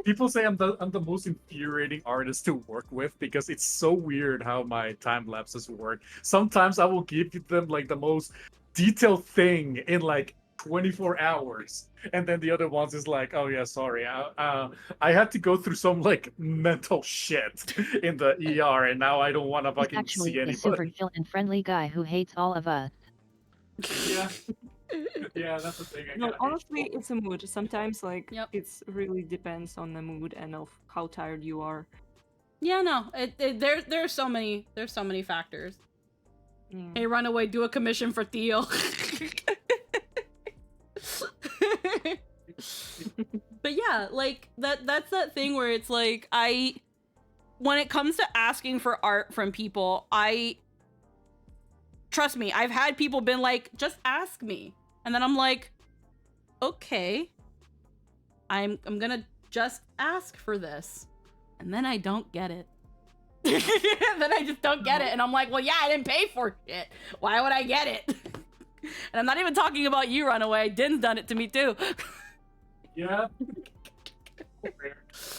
People say I'm the most infuriating artist to work with because it's so weird how my time lapses work. Sometimes I will give them like the most detailed thing in like 24 hours, and then the other ones is like, oh yeah, sorry, I had to go through some like mental shit in the ER, and now I don't want to He's fucking actually see a anybody. super chill and friendly guy who hates all of us. Yeah. Yeah, that's the thing. No, honestly, it's a mood. Sometimes, like, it's really depends on the mood and of how tired you are. Yeah, no, there's so many factors. Yeah. Hey, Runaway, do a commission for Theo. But yeah, like that's that thing where it's like, when it comes to asking for art from people, trust me, I've had people been like, just ask me. And then I'm like, okay, I'm gonna just ask for this. And then I don't get it. Then I just don't get it. And I'm like, well, yeah, I didn't pay for it. Why would I get it? And I'm not even talking about you, Runaway. Din's done it to me too. Yeah.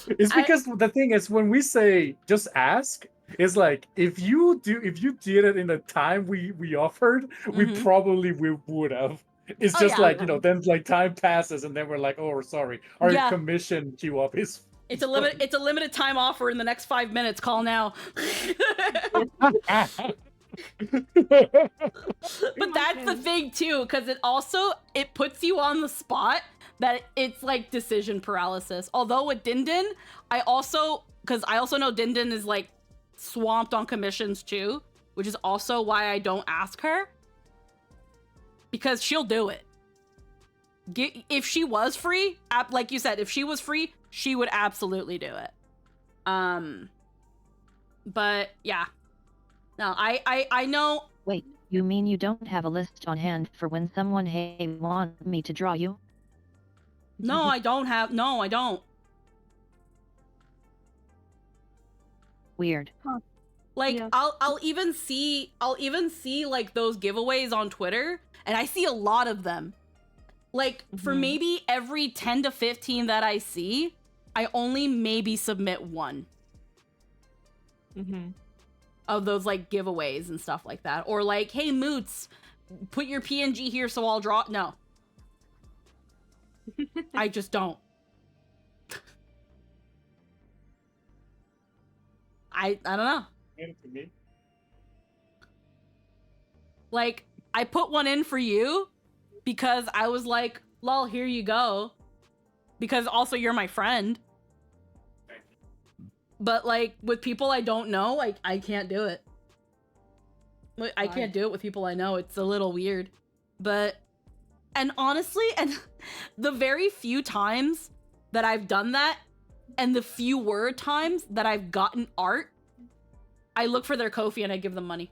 It's because the thing is, when we say just ask, it's like if you did it in the time we offered, we probably would have. It's just like, you know, then like time passes and then we're like, oh, sorry, our commission queue up is. It's a limited time offer in the next 5 minutes. Call now. But that's the thing too, because it puts you on the spot that it's like decision paralysis. Although with Dindin, I also know Dindin is like swamped on commissions too, which is also why I don't ask her, because she'll do it. If she was free, like you said, if she was free, she would absolutely do it. But yeah, no, I know. Wait, you mean you don't have a list on hand for when someone, hey, want me to draw you? No, I don't. Weird. Huh. Like, Yeah. I'll even see like those giveaways on Twitter, and I see a lot of them. Like, for maybe every 10 to 15 that I see, I only maybe submit one. Of those like giveaways and stuff like that. Or like, hey Moots, put your PNG here so I'll draw. No. I just don't. I don't know. Like, I put one in for you because I was like, lol, here you go. Because also you're my friend. But like with people I don't know, like I can't do it. I can't do it with people I know. It's a little weird. But, and honestly, and the very few times that I've done that, and the few word times that I've gotten art, I look for their Ko-fi and I give them money.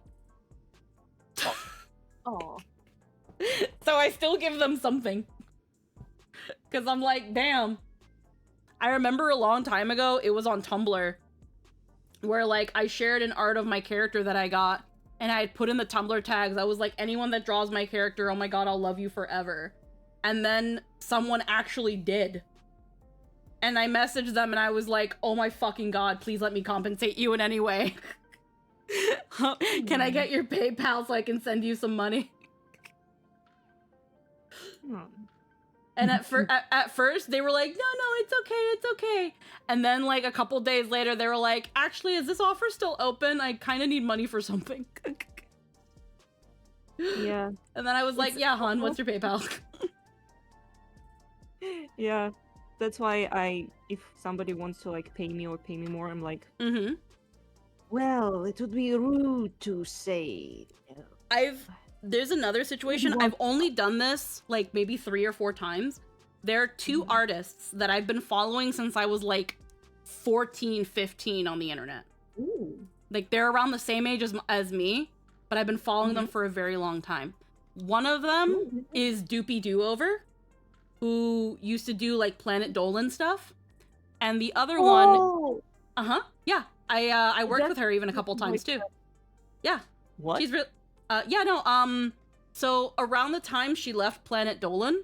Oh. So I still give them something. Because I'm like, damn. I remember a long time ago, it was on Tumblr. where like I shared an art of my character that I got, and I had put in the Tumblr tags. I was like, anyone that draws my character, oh my god, I'll love you forever. And then someone actually did. And I messaged them and I was like, oh my fucking god, please let me compensate you in any way. Can I get your PayPal so I can send you some money? And at first they were like, no, it's okay. And then like a couple days later they were like, actually, is this offer still open? I kind of need money for something. Yeah. And then I was like, yeah, hon, what's your PayPal? Yeah. That's why if somebody wants to like pay me or pay me more, I'm like, well, it would be rude to say. There's another situation. I've only done this like maybe 3 or 4 times. There are 2 artists that I've been following since I was like 14, 15 on the internet. Ooh. Like they're around the same age as me, but I've been following them for a very long time. One of them is Doopy Do-Over, who used to do like Planet Dolan stuff. And the other one, yeah. I worked with her even a couple times too. Yeah. What? She's so around the time she left Planet Dolan,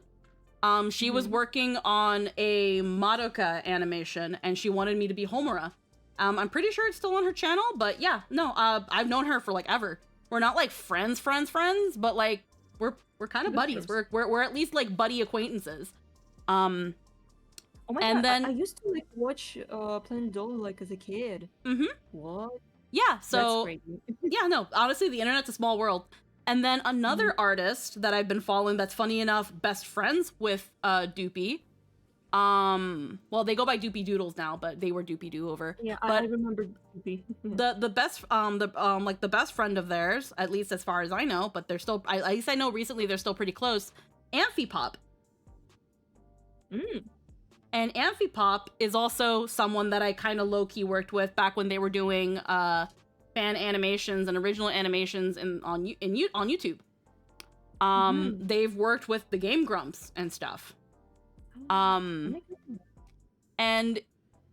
she was working on a Madoka animation and she wanted me to be Homura. I'm pretty sure it's still on her channel, but yeah, no, I've known her for like ever. We're not like friends, but like we're kind of buddies. We're at least like buddy acquaintances. Oh my and god, then I used to like watch Planet Dolan like as a kid. What? Yeah, so That's crazy. yeah, no, honestly, the internet's a small world. And then another artist that I've been following that's funny enough, best friends with Doopy. Well, they go by Doopy Doodles now, but they were Doopy Do-Over. Yeah, but I remember Doopy. the best friend of theirs, at least as far as I know, but they're still, at least I know recently they're still pretty close, Amphipop. And Amphipop is also someone that I kind of low-key worked with back when they were doing fan animations and original animations on YouTube. They've worked with the Game Grumps and stuff. And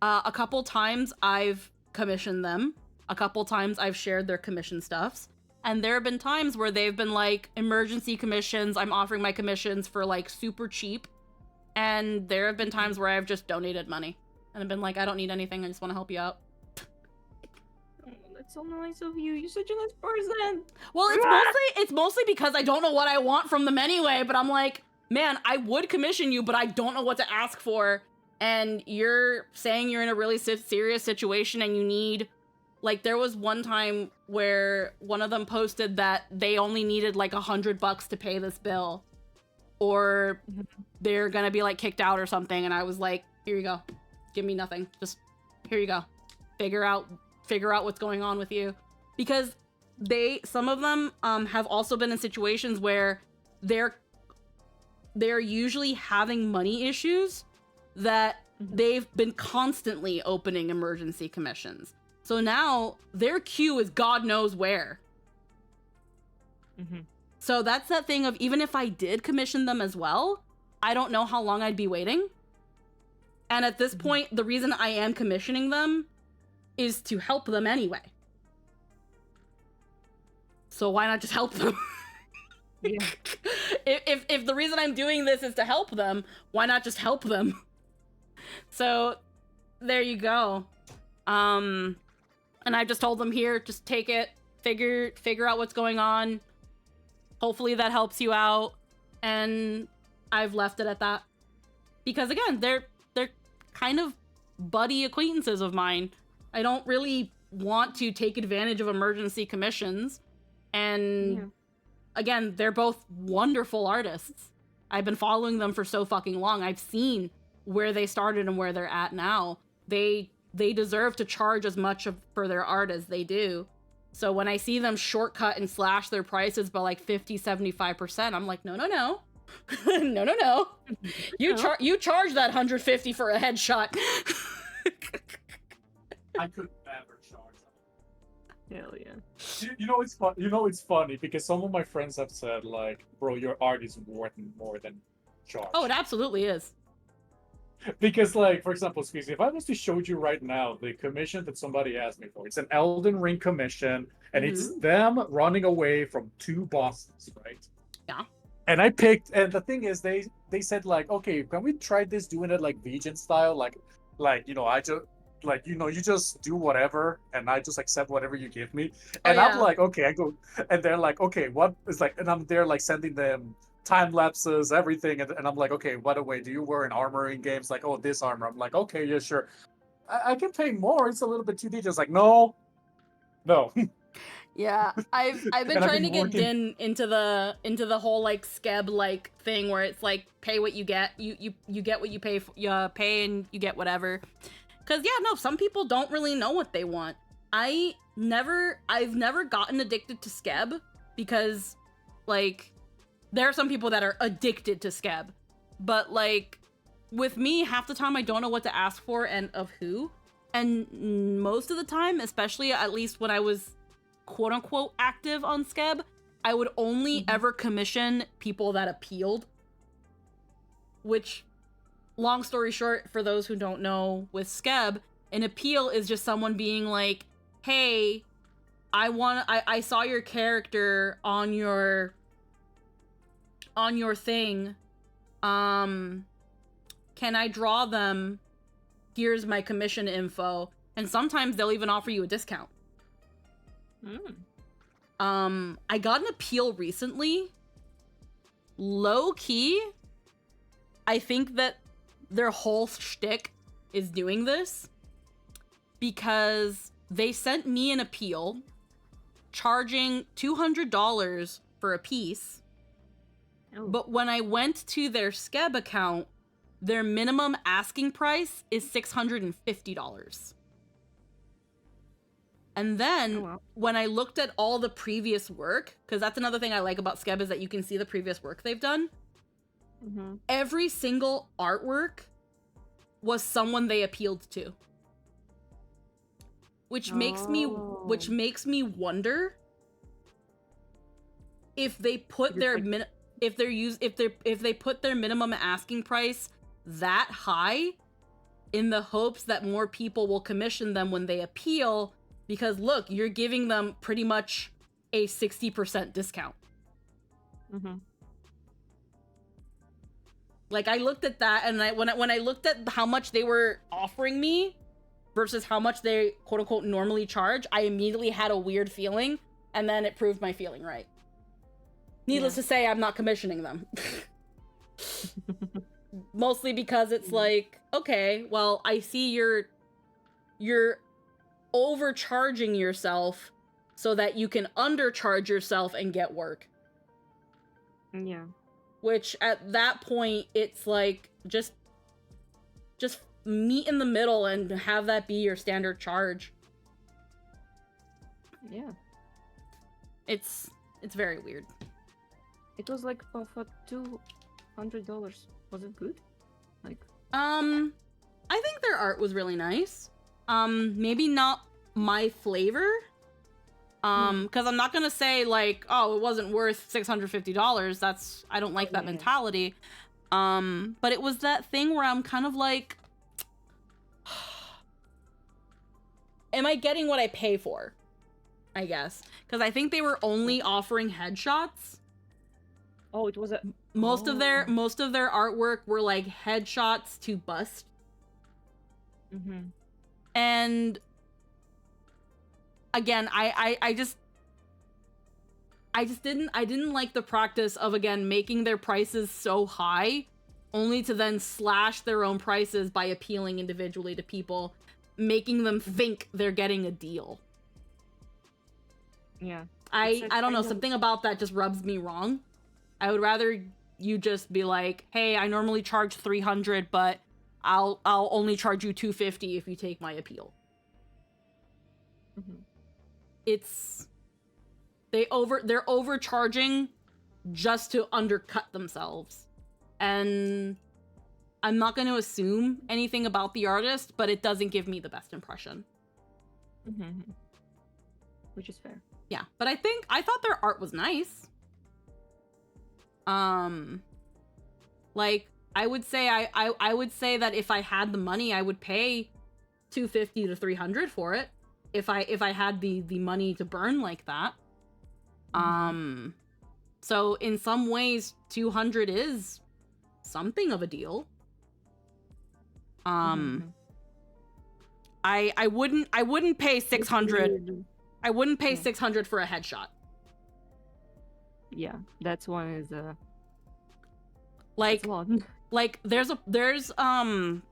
a couple times I've commissioned them. A couple times I've shared their commission stuffs. And there have been times where they've been like emergency commissions. I'm offering my commissions for like super cheap. And there have been times where I've just donated money. And I've been like, I don't need anything, I just want to help you out. Oh, that's so nice of you. You're such a nice person. Well, it's mostly because I don't know what I want from them anyway, but I'm like, man, I would commission you, but I don't know what to ask for. And you're saying you're in a really serious situation and you need... Like, there was one time where one of them posted that they only needed like $100 to pay this bill. Or they're gonna be like kicked out or something, and I was like, here you go, give me nothing, just here you go, figure out what's going on with you. Because some of them have also been in situations where they're usually having money issues that they've been constantly opening emergency commissions, so now their queue is god knows where. So that's that thing of, even if I did commission them as well, I don't know how long I'd be waiting. And at this point, the reason I am commissioning them is to help them anyway. So why not just help them? Yeah. If the reason I'm doing this is to help them, why not just help them? So there you go. And I just told them, here, just take it, figure out what's going on. Hopefully that helps you out, and I've left it at that. Because again, they're kind of buddy acquaintances of mine. I don't really want to take advantage of emergency commissions, and again, they're both wonderful artists. I've been following them for so fucking long. I've seen where they started and where they're at now. They deserve to charge as much for their art as they do. So when I see them shortcut and slash their prices by like 50-75%, I'm like, no. No. You charge that $150 for a headshot. I could never charge that. Hell yeah. You know it's fun. You know it's funny because some of my friends have said like, "Bro, your art is worth more than charge." Oh, it absolutely is. Because, like, for example, Squeezy, if I was to show you right now the commission that somebody asked me for, it's an Elden Ring commission, and it's them running away from 2 bosses, right? Yeah. And I picked, and the thing is, they said like, okay, can we try this doing it like Vegan style, like I just like you just do whatever, and I just accept whatever you give me, and I'm like, okay, I go, and they're like, okay, what is like, and I'm there like sending them time lapses, everything, and I'm like, okay, by the way, do you wear an armor in games? Like, oh, this armor. I'm like, okay, yeah, sure. I can pay more. It's a little bit too detailed. Like, no. Yeah, I've been And I've trying to been get working. Din into the whole like Skeb like thing where it's like pay what you get, you get what you pay for, you pay and you get whatever. Cause yeah, no, some people don't really know what they want. I've never gotten addicted to Skeb because like there are some people that are addicted to Skeb, but like with me, half the time I don't know what to ask for and of who, and most of the time, especially at least when I was quote unquote active on Skeb, I would only ever commission people that appealed. Which, long story short, for those who don't know, with Skeb, an appeal is just someone being like, hey, I saw your character on your thing. Can I draw them? Here's my commission info. And sometimes they'll even offer you a discount. I got an appeal recently. Low key, I think that their whole shtick is doing this because they sent me an appeal charging $200 for a piece. Oh. But when I went to their Skeb account, their minimum asking price is $650. And then when I looked at all the previous work, because that's another thing I like about Skeb is that you can see the previous work they've done. Every single artwork was someone they appealed to. Which makes me wonder if they put their if they put their minimum asking price that high in the hopes that more people will commission them when they appeal, because look, you're giving them pretty much a 60% discount. Like I looked at that, and when I looked at how much they were offering me versus how much they quote unquote normally charge, I immediately had a weird feeling, and then it proved my feeling right. Needless to say, I'm not commissioning them. Mostly because it's like, okay, well, I see you're overcharging yourself so that you can undercharge yourself and get work. Yeah. Which at that point, it's like, just meet in the middle and have that be your standard charge. Yeah. It's very weird. It was like for $200. Was it good? Like I think their art was really nice. Maybe not my flavor. Because I'm not gonna say like, oh, it wasn't worth $650. I don't like that mentality. But it was that thing where I'm kind of like, am I getting what I pay for? I guess. Because I think they were only offering headshots. Oh, it was a most of their artwork were like headshots to bust. And again, I just didn't like the practice of, again, making their prices so high only to then slash their own prices by appealing individually to people, making them think they're getting a deal. Yeah. I don't know, something about that just rubs me wrong. I would rather you just be like, hey, I normally charge $300, but I'll only charge you $250 if you take my appeal. It's they're overcharging just to undercut themselves. And I'm not going to assume anything about the artist, but it doesn't give me the best impression. Which is fair. Yeah, but I thought their art was nice. Like I would say I would say that if I had the money, I would pay $250 to $300 for it. If I had the money to burn like that. So in some ways, 200 is something of a deal. I wouldn't pay 600. I wouldn't pay 600 for a headshot. Yeah, that's one is like that's a lot. like there's an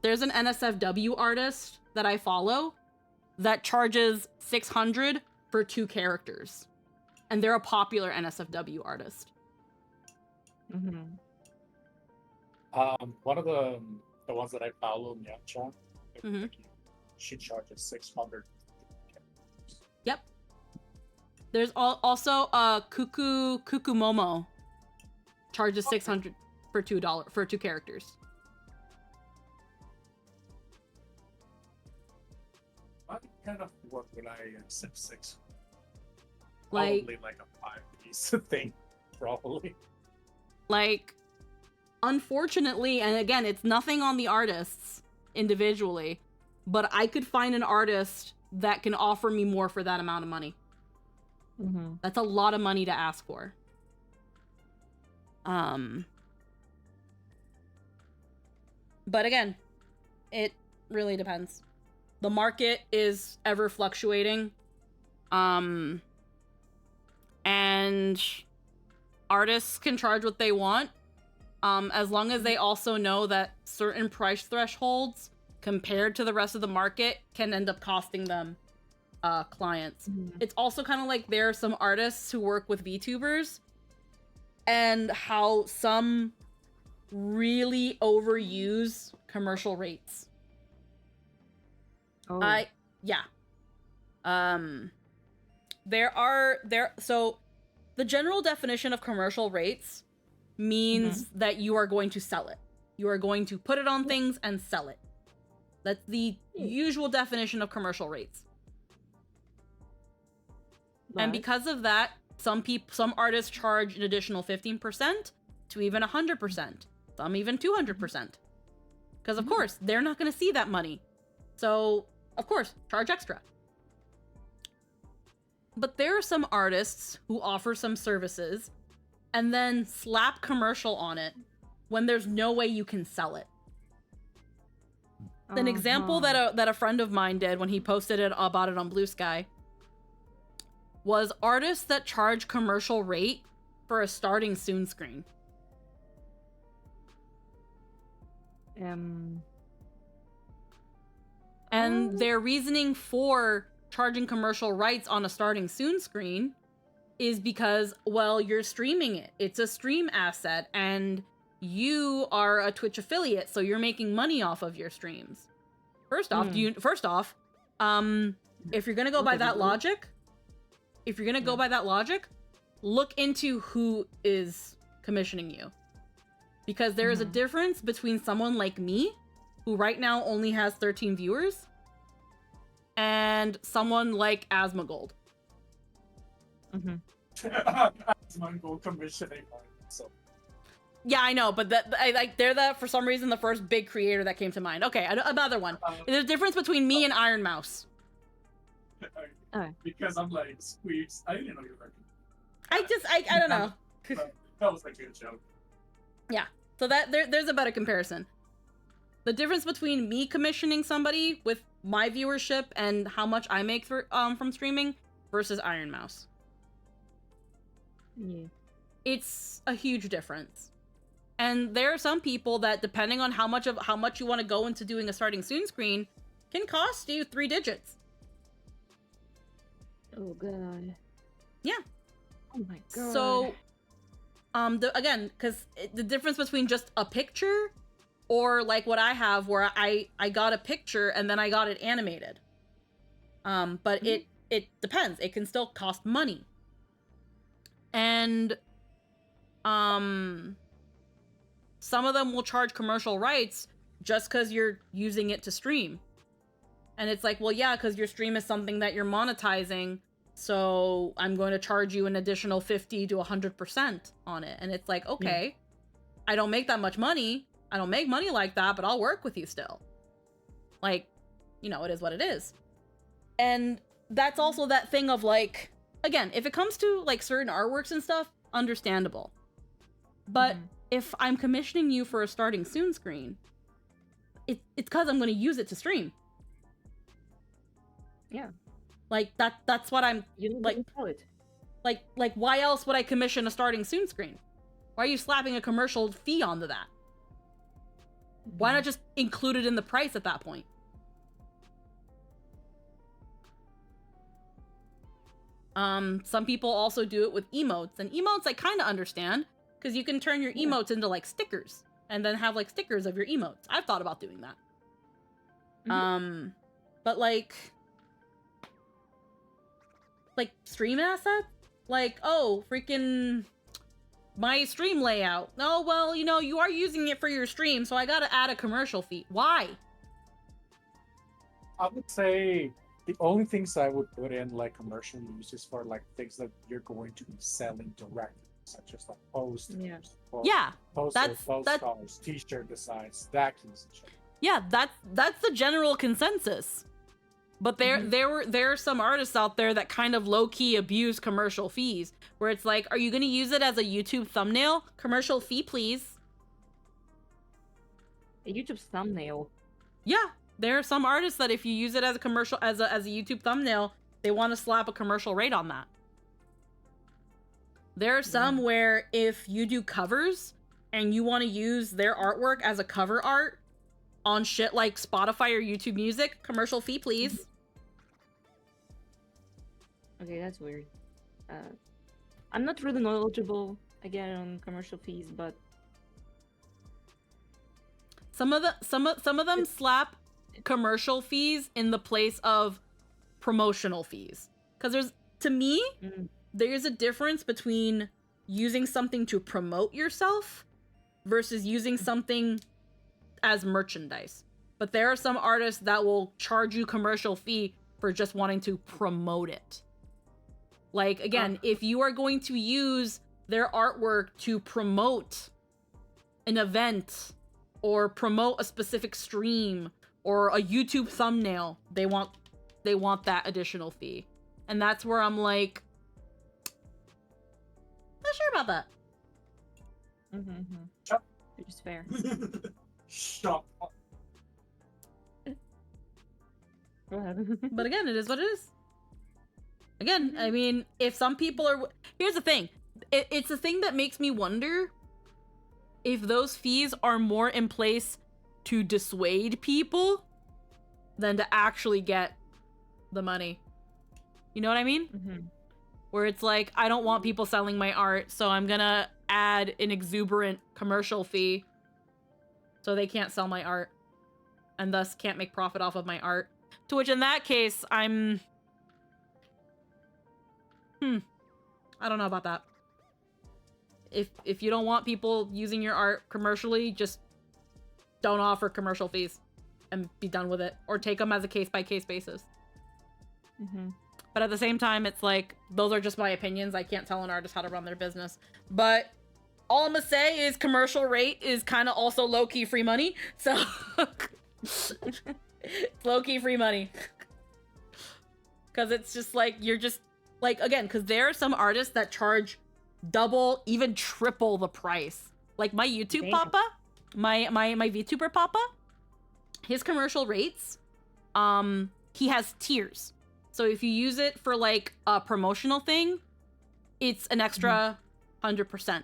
NSFW artist that I follow that charges 600 for 2 characters. And they're a popular NSFW artist. One of the ones that I follow, Nyancha, she charges 600. Yep. There's also Cuckoo Momo charges 600 for $2 for 2 characters. What kind of work would I accept 6? Like, probably like a 5-piece thing, probably. Like, unfortunately, and again, it's nothing on the artists individually, but I could find an artist that can offer me more for that amount of money. That's a lot of money to ask for. But again, it really depends. The market is ever fluctuating. And artists can charge what they want, as long as they also know that certain price thresholds compared to the rest of the market can end up costing them clients. It's also kind of like there are some artists who work with VTubers and how some really overuse commercial rates. So the general definition of commercial rates means that you are going to sell it. You are going to put it on things and sell it. That's the usual definition of commercial rates. And because of that, some artists charge an additional 15% to even 100%, some even 200%. Because of course, they're not going to see that money. So, of course, charge extra. But there are some artists who offer some services and then slap commercial on it when there's no way you can sell it. An example that a friend of mine did when he posted it about it on Blue Sky was artists that charge commercial rate for a starting soon screen. And their reasoning for charging commercial rights on a starting soon screen is because, well, you're streaming it. It's a stream asset, and you are a Twitch affiliate, so you're making money off of your streams. First off, if you're gonna go by that logic, look into who is commissioning you. Because there is a difference between someone like me, who right now only has 13 viewers, and someone like Asmongold. Asmongold commissioning. So. Yeah, I know, but they're for some reason the first big creator that came to mind. Okay, another one. There's a difference between me and Iron Mouse. Because I'm like Squeaks. I didn't know you were. I don't know. That was like a joke. Yeah. So that there's a better comparison. The difference between me commissioning somebody with my viewership and how much I make from streaming versus Iron Mouse. Yeah. It's a huge difference. And there are some people that, depending on how much you want to go into doing a starting soon screen, can cost you 3 digits. Oh god. Yeah. Oh my god. So, again, because the difference between just a picture or like what I have where I got a picture and then I got it animated. But it depends. It can still cost money. And some of them will charge commercial rights just because you're using it to stream. And it's like, well, yeah, because your stream is something that you're monetizing, so I'm going to charge you an additional 50 to 100% on it. And it's like, okay, I don't make that much money, I don't make money like that, but I'll work with you still. Like, you know, it is what it is. And that's also that thing of like, again, if it comes to like certain artworks and stuff, understandable. But if I'm commissioning you for a starting soon screen, it's because I'm going to use it to stream. Yeah. Like that's what I'm like. Like why else would I commission a starting soon screen? Why are you slapping a commercial fee onto that? Why not just include it in the price at that point? Some people also do it with emotes, and emotes I kind of understand, because you can turn your emotes into like stickers and then have like stickers of your emotes. I've thought about doing that. But like stream assets? Like, oh, freaking my stream layout. Oh, well, you know, you are using it for your stream, so I gotta add a commercial fee. Why? I would say the only things I would put in like commercial use is for like things that you're going to be selling directly, such as like posters, postcards, t-shirt designs, vacuums and shit. Yeah, that's the general consensus. But there are some artists out there that kind of low-key abuse commercial fees, where it's like, are you going to use it as a YouTube thumbnail? Commercial fee, please. A YouTube thumbnail? Yeah, there are some artists that if you use it as a commercial, as a YouTube thumbnail, they want to slap a commercial rate on that. There are some where if you do covers and you want to use their artwork as a cover art on shit like Spotify or YouTube Music, commercial fee, please. Okay, that's weird. I'm not really knowledgeable, again, on commercial fees, but some of them slap commercial fees in the place of promotional fees. Because there's a difference between using something to promote yourself versus using something as merchandise. But there are some artists that will charge you commercial fee for just wanting to promote it. Like, again, if you are going to use their artwork to promote an event or promote a specific stream or a YouTube thumbnail, they want that additional fee. And that's where I'm like, not sure about that. Which is fair. Shut up. Go ahead. But again, it is what it is. Again, I mean, if some people are... Here's the thing. It's the thing that makes me wonder if those fees are more in place to dissuade people than to actually get the money. You know what I mean? Where it's like, I don't want people selling my art, so I'm gonna add an exuberant commercial fee so they can't sell my art and thus can't make profit off of my art. To which in that case, I'm... I don't know about that. If you don't want people using your art commercially, just don't offer commercial fees and be done with it, or take them as a case-by-case basis. But at the same time, it's like, those are just my opinions. I can't tell an artist how to run their business. But all I'm gonna say is commercial rate is kind of also low-key free money. So it's low-key free money. Because it's just like, you're just like, again, because there are some artists that charge double, even triple the price. Like my YouTube Papa, my VTuber Papa, his commercial rates, he has tiers. So if you use it for like a promotional thing, it's an extra 100%.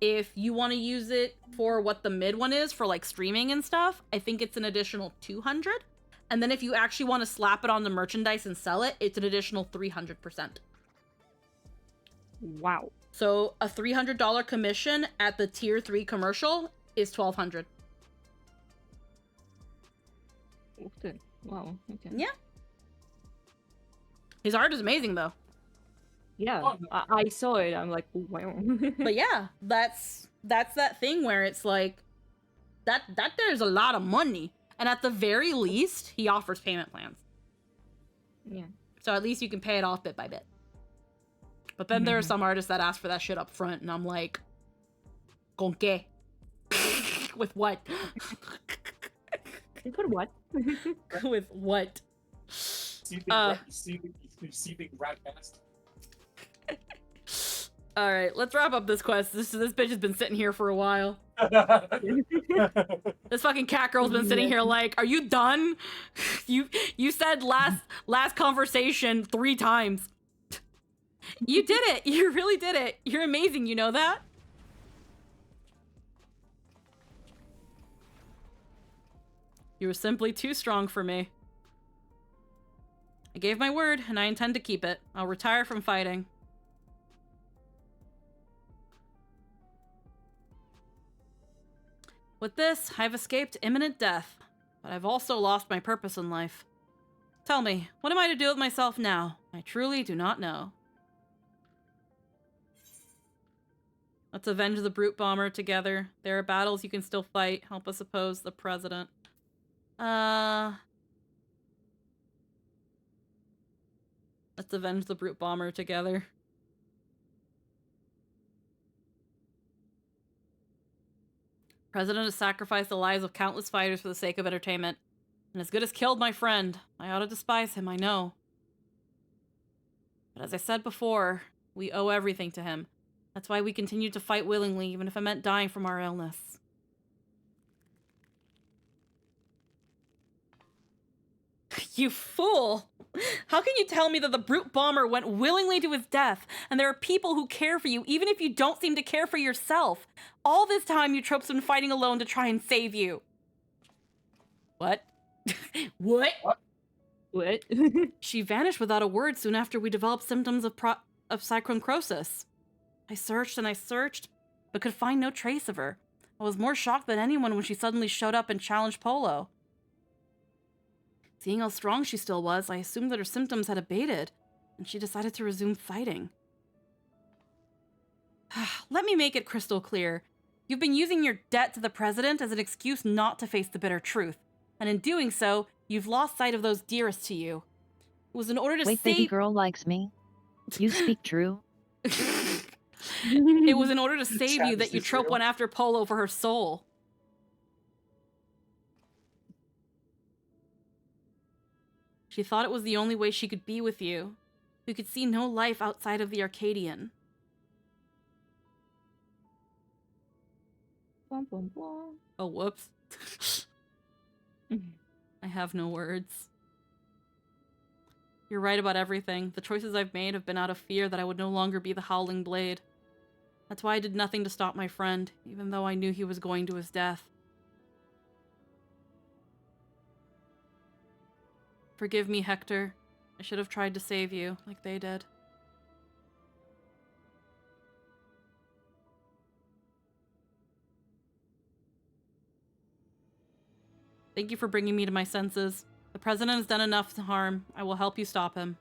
If you want to use it for what the mid one is for like streaming and stuff, I think it's an additional 200. And then if you actually want to slap it on the merchandise and sell it, it's an additional 300%. Wow. So a $300 commission at the tier 3 commercial is $1,200. Okay. Wow. Okay. Yeah. His art is amazing though. Yeah, I saw it. I'm like, wow. But yeah, that's that thing where it's like that there's a lot of money. And at the very least, he offers payment plans. Yeah. So at least you can pay it off bit by bit. But then there are some artists that ask for that shit up front, and I'm like, ¿con qué? With what? For what? With what? Receiving rat cast. All right, let's wrap up this quest. This bitch has been sitting here for a while. This fucking cat girl's been sitting here like, are you done? You said last conversation 3 times. You did it. You really did it. You're amazing. You know that? You were simply too strong for me. I gave my word, and I intend to keep it. I'll retire from fighting. With this, I've escaped imminent death, but I've also lost my purpose in life. Tell me, what am I to do with myself now? I truly do not know. Let's avenge the brute bomber together. There are battles you can still fight. Help us oppose the president. Let's avenge the brute bomber together. President has sacrificed the lives of countless fighters for the sake of entertainment, and as good as killed my friend. I ought to despise him, I know. But as I said before, we owe everything to him. That's why we continue to fight willingly, even if it meant dying from our illness. You fool! How can you tell me that the brute bomber went willingly to his death, and there are people who care for you, even if you don't seem to care for yourself? All this time, Eutropes been fighting alone to try and save you. What? What? What? She vanished without a word soon after we developed symptoms of psychonchrosis. I searched and I searched, but could find no trace of her. I was more shocked than anyone when she suddenly showed up and challenged Polo. Seeing how strong she still was, I assumed that her symptoms had abated, and she decided to resume fighting. Let me make it crystal clear. You've been using your debt to the president as an excuse not to face the bitter truth, and in doing so, you've lost sight of those dearest to you. It was in order to Wait, save— baby girl likes me? You speak true? It was in order to save you that Eutrope went after Polo for her soul. She thought it was the only way she could be with you, who could see no life outside of the Arcadion. Oh, whoops. I have no words. You're right about everything. The choices I've made have been out of fear that I would no longer be the Howling Blade. That's why I did nothing to stop my friend, even though I knew he was going to his death. Forgive me, Hector. I should have tried to save you, like they did. Thank you for bringing me to my senses. The president has done enough harm. I will help you stop him.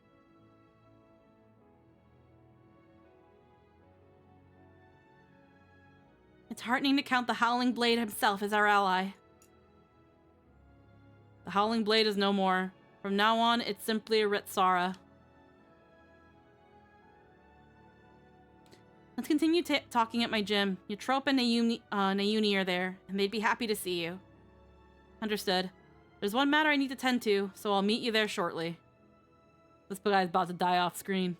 It's heartening to count the Howling Blade himself as our ally. The Howling Blade is no more. From now on, it's simply a Ritsara. Let's continue talking at my gym. Eutrope and Nauni are there, and they'd be happy to see you. Understood. There's one matter I need to tend to, so I'll meet you there shortly. This guy's about to die off screen.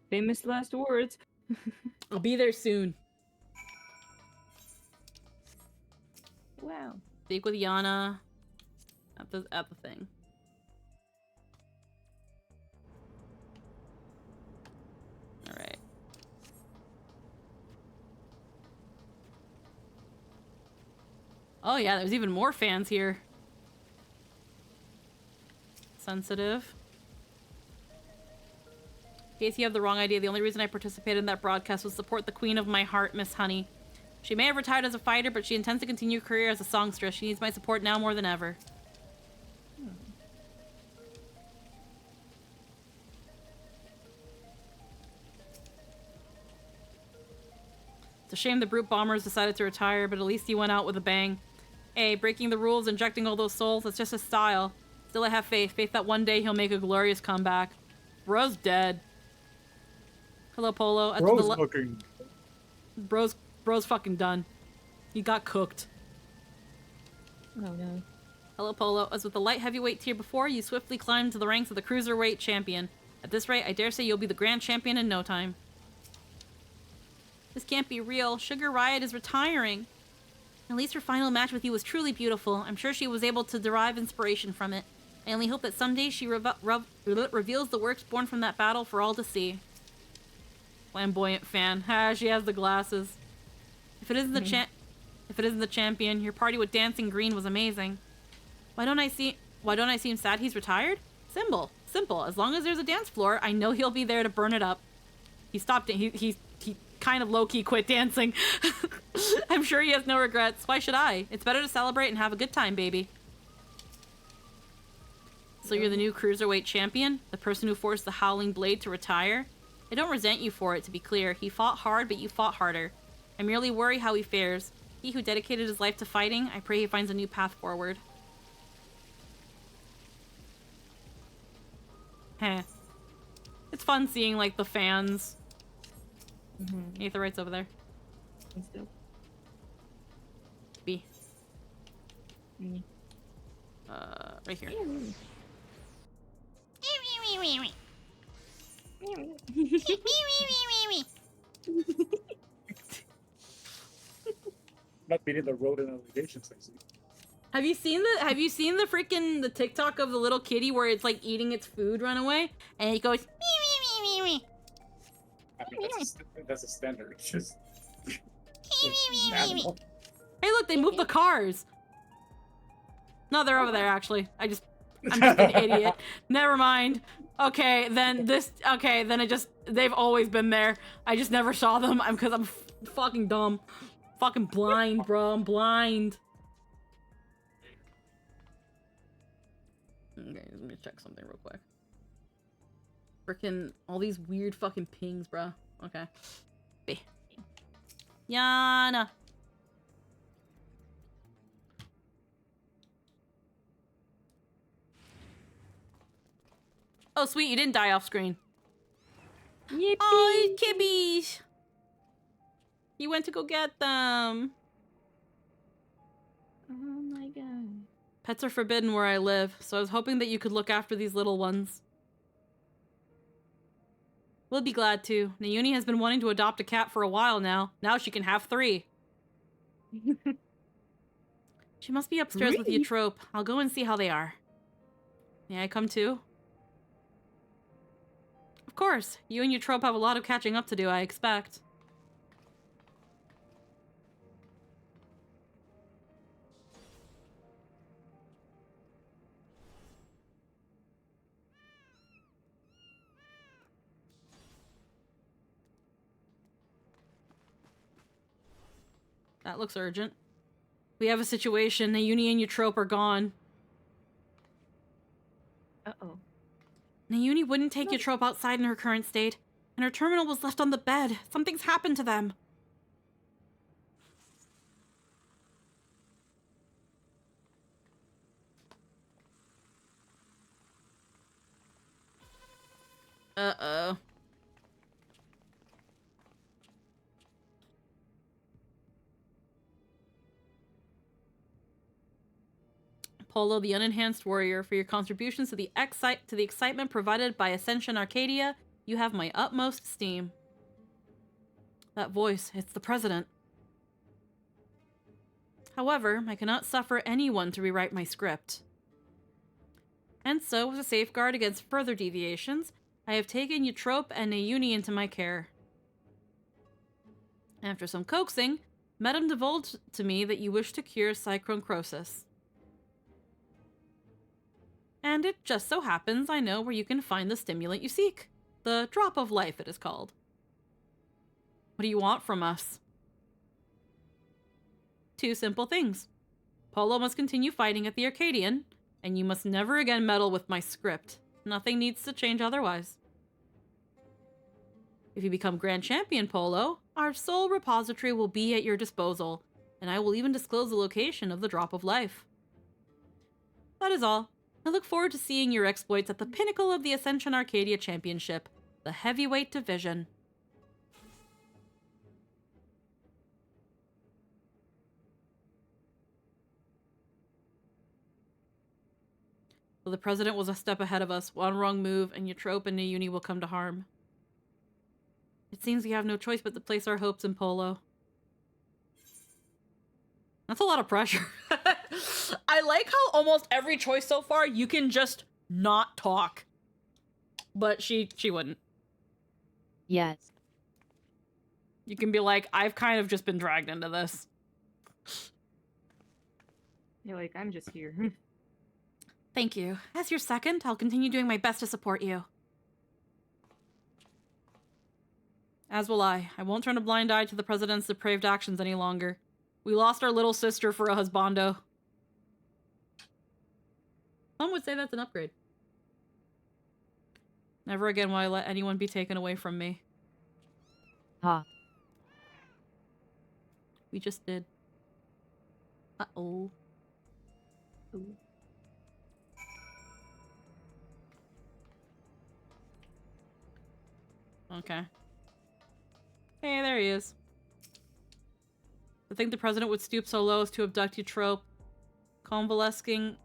Famous last words. I'll be there soon. Wow. Speak with Yana at the thing. All right. Oh yeah, there's even more fans here. Sensitive. In case you have the wrong idea, the only reason I participated in that broadcast was to support the queen of my heart, Miss Honey. She may have retired as a fighter, but she intends to continue her career as a songstress. She needs my support now more than ever. It's a shame the brute bombers decided to retire, but at least he went out with a bang. Hey, breaking the rules, injecting all those souls, that's just his style. Still, I have faith. Faith that one day he'll make a glorious comeback. Bro's dead. Hello, Polo. As Bro's with the fucking. bro's fucking done. He got cooked. Oh no. Hello, Polo. As with the light heavyweight tier before, you swiftly climbed to the ranks of the cruiserweight champion. At this rate, I dare say you'll be the grand champion in no time. This can't be real. Sugar Riot is retiring. At least her final match with you was truly beautiful. I'm sure she was able to derive inspiration from it. I only hope that someday she reveals the works born from that battle for all to see. Flamboyant fan. Ha, she has the glasses. If it isn't the champion, your party with Dancing Green was amazing. Why don't I seem sad he's retired? Simple. As long as there's a dance floor, I know he'll be there to burn it up. He stopped it. He kind of low-key quit dancing. I'm sure he has no regrets. Why should I? It's better to celebrate and have a good time, baby. So you're the new cruiserweight champion? The person who forced the Howling Blade to retire? I don't resent you for it, to be clear. He fought hard, but you fought harder. I merely worry how he fares. He who dedicated his life to fighting, I pray he finds a new path forward. Heh. It's fun seeing, like, the fans. Aetherite's over there. B. Right here. Not beating the road in allegations, I see. Have you seen the freaking the TikTok of the little kitty where it's like eating its food run away and it goes I mean, that's a standard. It's just. Hey, look, they moved the cars. No, they're over there actually. I'm just an idiot. Never mind. Okay, then they've always been there. I just never saw them. Because I'm fucking dumb. Fucking blind, bro. I'm blind. Okay, let me check something real quick. Freaking all these weird fucking pings, bro. Okay. B. Yana. Oh, sweet, you didn't die off screen. Yippee! Oh, kibbies! You went to go get them. Oh my god. Pets are forbidden where I live, so I was hoping that you could look after these little ones. We'll be glad to. Nayuni has been wanting to adopt a cat for a while now. Now she can have 3. She must be upstairs with Eutrope. I'll go and see how they are. May I come too? Of course. You and Eutrope have a lot of catching up to do, I expect. That looks urgent. We have a situation. Nayuni and Eutrope are gone. Uh-oh. Nayuni wouldn't take Eutrope outside in her current state, and her terminal was left on the bed. Something's happened to them. Uh-oh. Polo, the unenhanced warrior, for your contributions to the excitement provided by Ascension Arcadia, you have my utmost esteem. That voice, it's the president. However, I cannot suffer anyone to rewrite my script. And so, as a safeguard against further deviations, I have taken Eutrope and Nayuni into my care. After some coaxing, Madame divulged to me that you wish to cure cyclone-crosis. And it just so happens I know where you can find the stimulant you seek. The drop of life, it is called. What do you want from us? 2 simple things. Polo must continue fighting at the Arcadion, and you must never again meddle with my script. Nothing needs to change otherwise. If you become Grand Champion, Polo, our sole repository will be at your disposal, and I will even disclose the location of the drop of life. That is all. I look forward to seeing your exploits at the pinnacle of the Ascension Arcadia Championship, the heavyweight division. Though the president was a step ahead of us, one wrong move, and Eutrope and Nayuni will come to harm. It seems we have no choice but to place our hopes in Polo. That's a lot of pressure. I like how almost every choice so far, you can just not talk. But she wouldn't. Yes. You can be like, I've kind of just been dragged into this. You're like, I'm just here. Thank you. As your second, I'll continue doing my best to support you. As will I. I won't turn a blind eye to the president's depraved actions any longer. We lost our little sister for a husbando. Some would say that's an upgrade. Never again will I let anyone be taken away from me. Ha. We just did. Uh-oh. Ooh. Okay. Hey, there he is. I think the president would stoop so low as to abduct Eutrope. Convalescing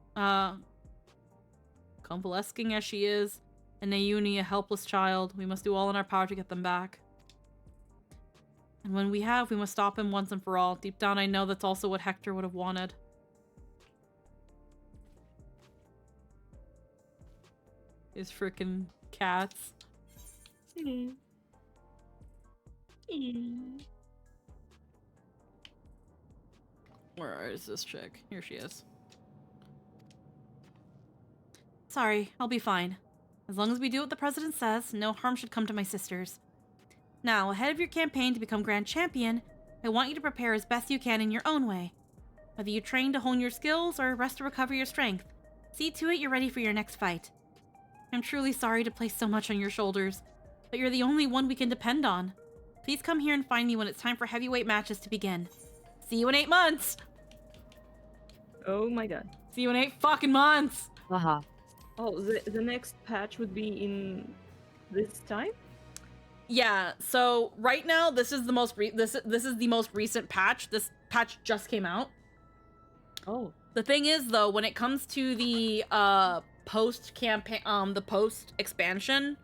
as she is, and Nayuni, a helpless child. We must do all in our power to get them back. And when we have, we must stop him once and for all. Deep down, I know that's also what Hector would have wanted. His frickin' cats. Where is this chick? Here she is. Sorry, I'll be fine. As long as we do what the president says, no harm should come to my sisters. Now, ahead of your campaign to become Grand Champion, I want you to prepare as best you can in your own way. Whether you train to hone your skills or rest to recover your strength, see to it you're ready for your next fight. I'm truly sorry to place so much on your shoulders, but you're the only one we can depend on. Please come here and find me when it's time for heavyweight matches to begin. See you in 8 months! Oh my god. See you in 8 fucking months! Haha. Oh, the next patch would be in this time? Yeah, so right now this is the most this is the most recent patch. This patch just came out. Oh. The thing is though, when it comes to the post campaign the post expansion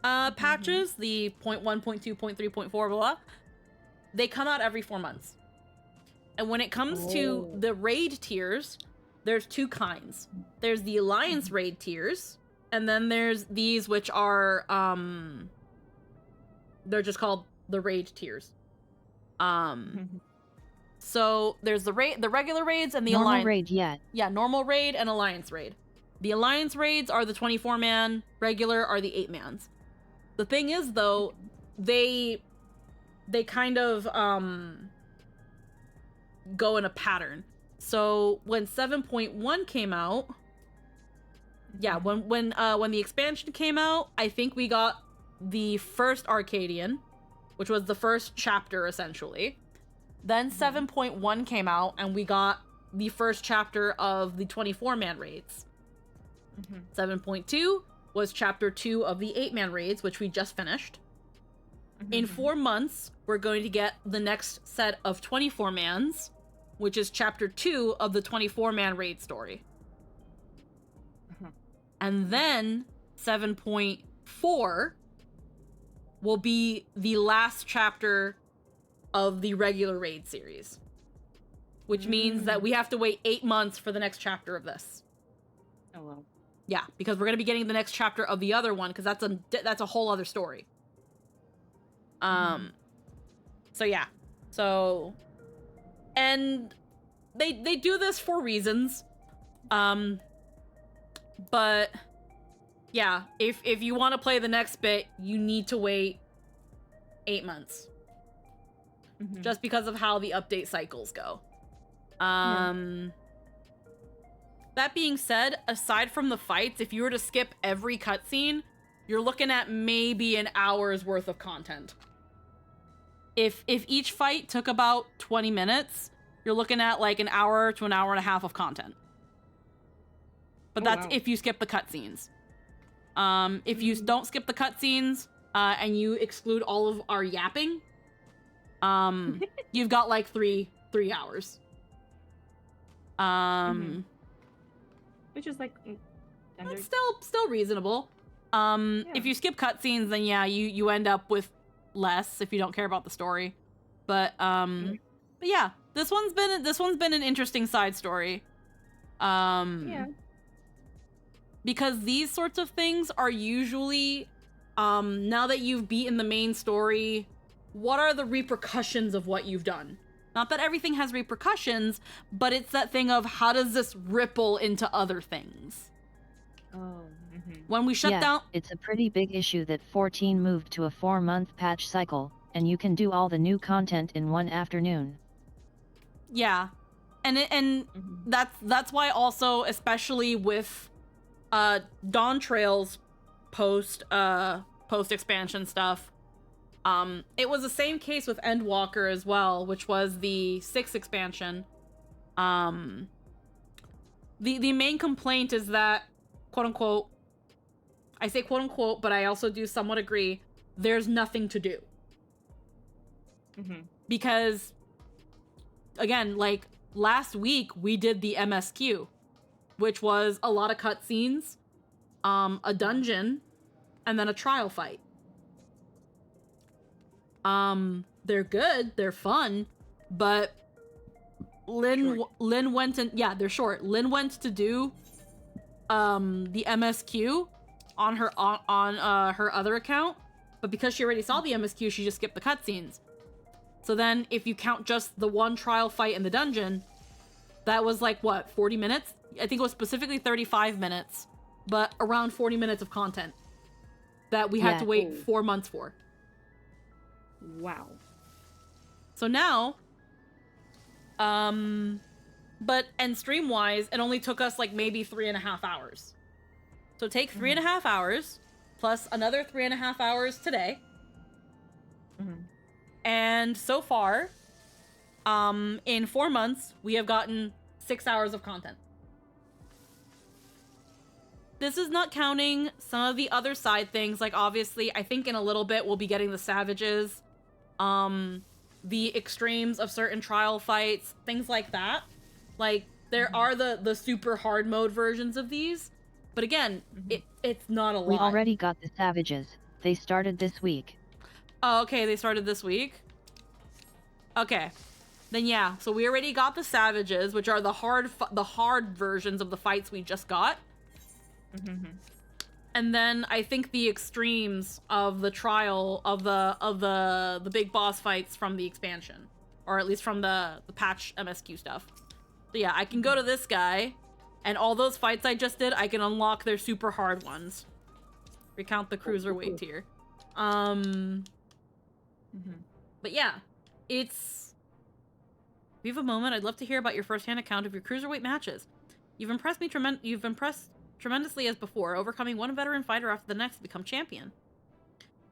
patches, the 0.1, 0.2, 0.3, 0.4 blah, blah, they come out every 4 months. And when it comes to the raid tiers, there's 2 kinds. There's the Alliance raid tiers, and then there's these which are they're just called the raid tiers. So there's the regular raids and the Normal Alliance raid yet. Yeah, normal raid and Alliance raid. The Alliance raids are the 24-man, regular are the 8-mans. The thing is though, they kind of go in a pattern. So when 7.1 came out, yeah, when the expansion came out, I think we got the first Arcadion, which was the first chapter essentially. Then 7.1 came out and we got the first chapter of the 24-man raids. 7.2 was chapter 2 of the 8-man raids, which we just finished. In 4 months, we're going to get the next set of 24-mans, which is chapter 2 of the 24-man raid story. And then 7.4 will be the last chapter of the regular raid series, which means that we have to wait 8 months for the next chapter of this. Oh well. Yeah, because we're going to be getting the next chapter of the other one, because that's a whole other story. So yeah. So, and they do this for reasons. But yeah, if you want to play the next bit, you need to wait 8 months. Just because of how the update cycles go. That being said, aside from the fights, if you were to skip every cutscene, you're looking at maybe an hour's worth of content. If each fight took about 20 minutes, you're looking at like an hour to an hour and a half of content. But that's if you skip the cutscenes. If you don't skip the cutscenes, and you exclude all of our yapping, you've got like three hours. Which is like Standard. It's still reasonable. If you skip cutscenes, then yeah, you end up with less if you don't care about the story. But yeah, this one's been an interesting side story. Yeah. Because these sorts of things are usually now that you've beaten the main story, what are the repercussions of what you've done? Not that everything has repercussions, but it's that thing of how does this ripple into other things? Oh. When we shut down... It's a pretty big issue that 14 moved to a 4-month patch cycle, and you can do all the new content in one afternoon. Yeah. And that's why also, especially with Dawn Trail's post expansion stuff, it was the same case with Endwalker as well, which was the 6th expansion. The main complaint is that, quote unquote, I say quote unquote, but I also do somewhat agree, there's nothing to do. Because, again, like, last week we did the MSQ, which was a lot of cutscenes, a dungeon, and then a trial fight. They're good, they're fun, but Lynn went and... Yeah, they're short. Lynn went to do the MSQ on her her other account, but because she already saw the MSQ, she just skipped the cutscenes. So then, if you count just the one trial fight in the dungeon, that was like, what, 40 minutes? I think it was specifically 35 minutes, but around 40 minutes of content that we had to wait 4 months for. Wow. So now, and stream-wise, it only took us like maybe 3.5 hours. So take 3.5 hours, plus another 3.5 hours today. And so far, in 4 months, we have gotten 6 hours of content. This is not counting some of the other side things, like obviously, I think in a little bit we'll be getting the Savages, the extremes of certain trial fights, things like that. Like, there are the super hard mode versions of these, but again, it's not a lot. We already got the Savages. They started this week. Oh, okay, they started this week? Okay. Then yeah, so we already got the Savages, which are the hard versions of the fights we just got. And then I think the extremes of the trial of the big boss fights from the expansion, or at least from the patch MSQ stuff. So yeah, I can go to this guy, and all those fights I just did, I can unlock their super hard ones. Recount the cruiserweight tier. But yeah, it's... If you have a moment, I'd love to hear about your first-hand account of your cruiserweight matches. You've impressed tremendously as before, overcoming one veteran fighter after the next to become champion.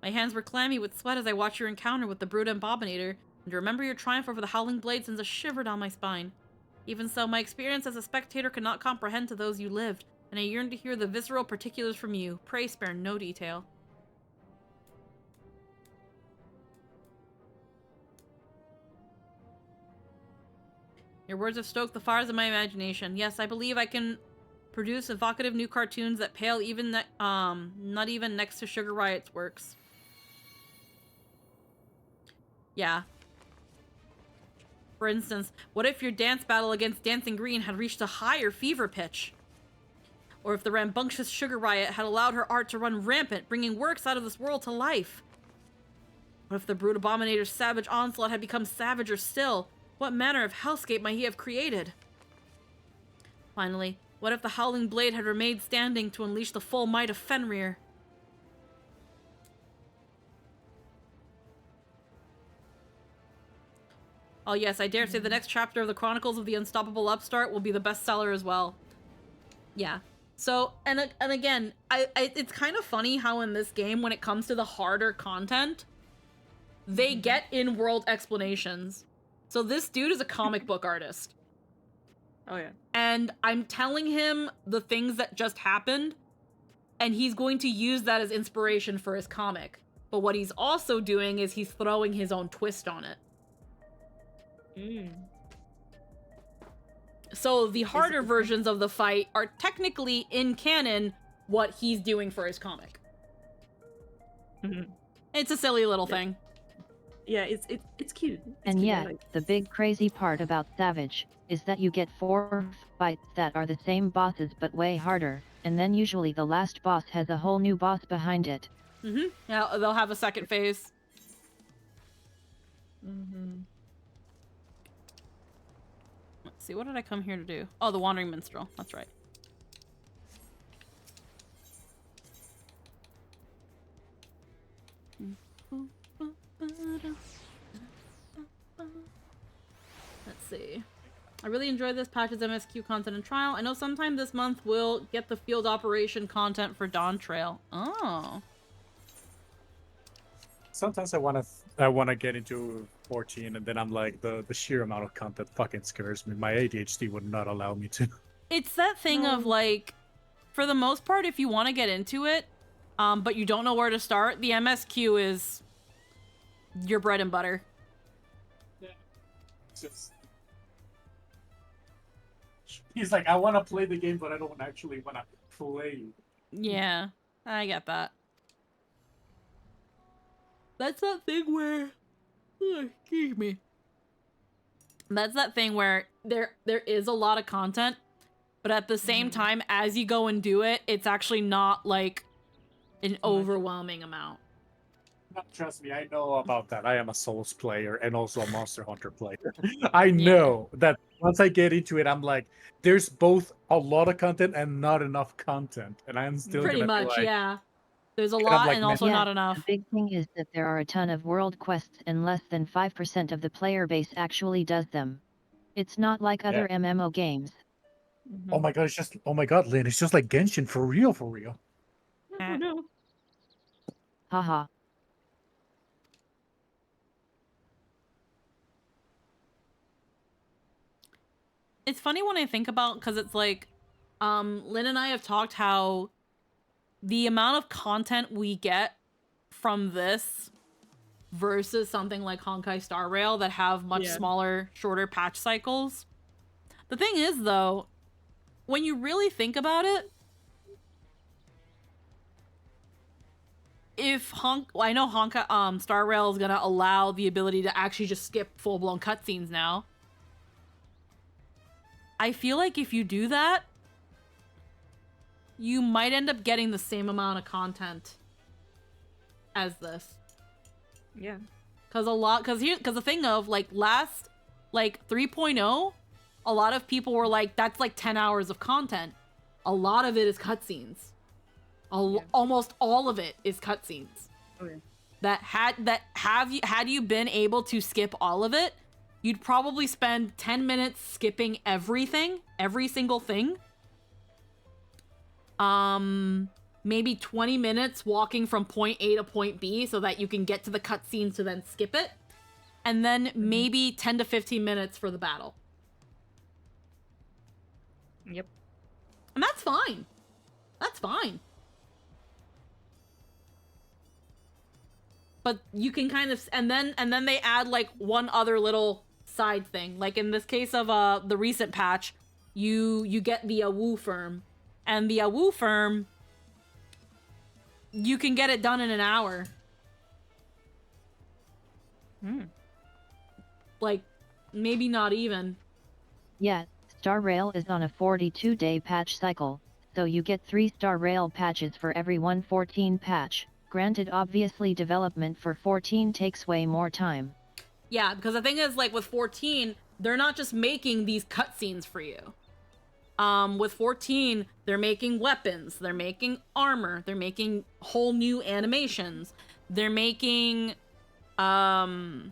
My hands were clammy with sweat as I watched your encounter with the Brute Abominator, and to remember your triumph over the Howling Blade sends a shiver down my spine. Even so, my experience as a spectator could not comprehend to those you lived, and I yearn to hear the visceral particulars from you. Pray spare no detail. Your words have stoked the fires of my imagination. Yes, I believe I can produce evocative new cartoons that pale even not even next to Sugar Riot's works. Yeah. For instance, what if your dance battle against Dancing Green had reached a higher fever pitch? Or if the rambunctious Sugar Riot had allowed her art to run rampant, bringing works out of this world to life? What if the Brute Abominator's savage onslaught had become savager still? What manner of hellscape might he have created? Finally, what if the Howling Blade had remained standing to unleash the full might of Fenrir? Oh yes, I dare say the next chapter of the Chronicles of the Unstoppable Upstart will be the bestseller as well. Yeah. So, and again, it's kind of funny how in this game, when it comes to the harder content, they get in-world explanations. So this dude is a comic book artist. Oh yeah. And I'm telling him the things that just happened, and he's going to use that as inspiration for his comic. But what he's also doing is he's throwing his own twist on it. So the harder versions of the fight are technically in canon what he's doing for his comic. Mhm. It's a silly little thing. Yeah, it's cute. It's And cute, I yet, like. the big crazy part about Savage is that you get 4 fights that are the same bosses but way harder, and then usually the last boss has a whole new boss behind it. Yeah, they'll have a second phase. Let's see, what did I come here to do? Oh, the Wandering Minstrel. That's right. Let's see. I really enjoyed this patch's MSQ content and trial. I know sometime this month we'll get the field operation content for Dawn Trail. Oh. Sometimes I wanna get into 14, and then I'm like, the sheer amount of content fucking scares me. My ADHD would not allow me to. It's that thing of like, for the most part, if you want to get into it, but you don't know where to start, the MSQ is your bread and butter. Yeah. He's like, I want to play the game, but I don't actually want to play. Yeah, I get that. That's that thing where, excuse me. That's that thing where there is a lot of content, but at the same time, as you go and do it, it's actually not like an overwhelming amount. No, trust me, I know about that. I am a Souls player and also a Monster Hunter player. I know that once I get into it, I'm like, there's both a lot of content and not enough content, and I'm still Pretty gonna be much, like, yeah. There's a I'm lot like, and man. also Yeah, not enough. the big thing is that there are a ton of world quests and less than 5% of the player base actually does them. It's not like other MMO games. Oh my god, it's just, oh my god, Lynn, it's just like Genshin, for real, for real. Oh no. Haha. It's funny when I think about, because it's like, Lynn and I have talked how the amount of content we get from this versus something like Honkai Star Rail that have much smaller, shorter patch cycles. The thing is, though, when you really think about it, if I know Honkai Star Rail is gonna allow the ability to actually just skip full-blown cutscenes now. I feel like if you do that, you might end up getting the same amount of content as this. Yeah. Cause the thing of like last, like 3.0, a lot of people were like, that's like 10 hours of content. A lot of it is cutscenes. Almost all of it is cutscenes. Okay. Had you been able to skip all of it, you'd probably spend 10 minutes skipping everything, every single thing. Maybe 20 minutes walking from point A to point B so that you can get to the cutscenes to then skip it. And then maybe 10 to 15 minutes for the battle. Yep. And that's fine. That's fine. But you can kind of, and then they add like one other little side thing. Like in this case of the recent patch, you get the Awu Firm. And the Awu Firm, you can get it done in an hour. Like, maybe not even. Yeah, Star Rail is on a 42-day patch cycle, so you get 3 Star Rail patches for every 114 patch. Granted, obviously development for 14 takes way more time. Yeah, because the thing is, like, with 14, they're not just making these cutscenes for you. With 14, they're making weapons, they're making armor, they're making whole new animations, they're making, they're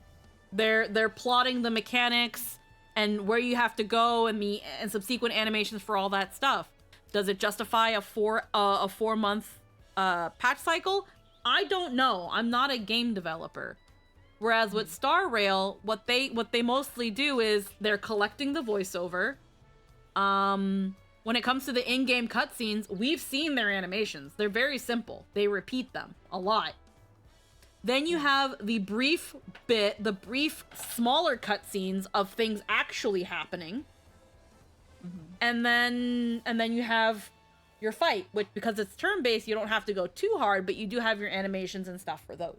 plotting the mechanics and where you have to go and subsequent animations for all that stuff. Does it justify a 4-month patch cycle? I don't know. I'm not a game developer. Whereas with Star Rail, what they mostly do is they're collecting the voiceover. When it comes to the in-game cutscenes, we've seen their animations. They're very simple. They repeat them a lot. Then you have the brief smaller cutscenes of things actually happening. and then you have your fight, which because it's turn-based, you don't have to go too hard, but you do have your animations and stuff for those.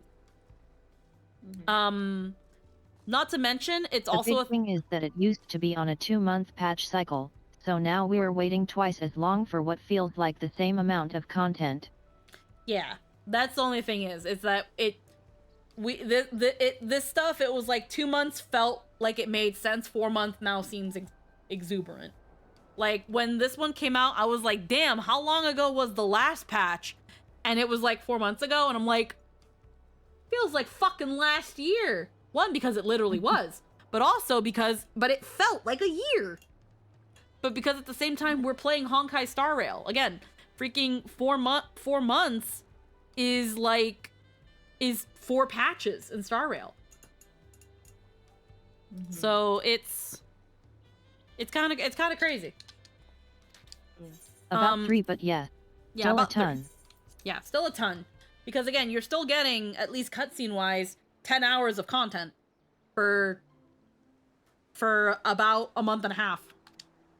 Not to mention, it's also the big thing is that it used to be on a 2-month patch cycle, so now we're waiting twice as long for what feels like the same amount of content. Yeah, that's the only thing is that this stuff, it was like 2 months felt like it made sense. 4 months now seems exuberant. Like when this one came out, I was like, damn, how long ago was the last patch? And it was like 4 months ago, and I'm like, feels like fucking last year. One, because it literally was, but also but it felt like a year. But because at the same time we're playing Honkai Star Rail again, freaking 4 months is 4 patches in Star Rail. So it's kind of crazy. About 3, but yeah, still about a ton. 3. Yeah, still a ton. Because again, you're still getting, at least cutscene wise, 10 hours of content for about a month and a half.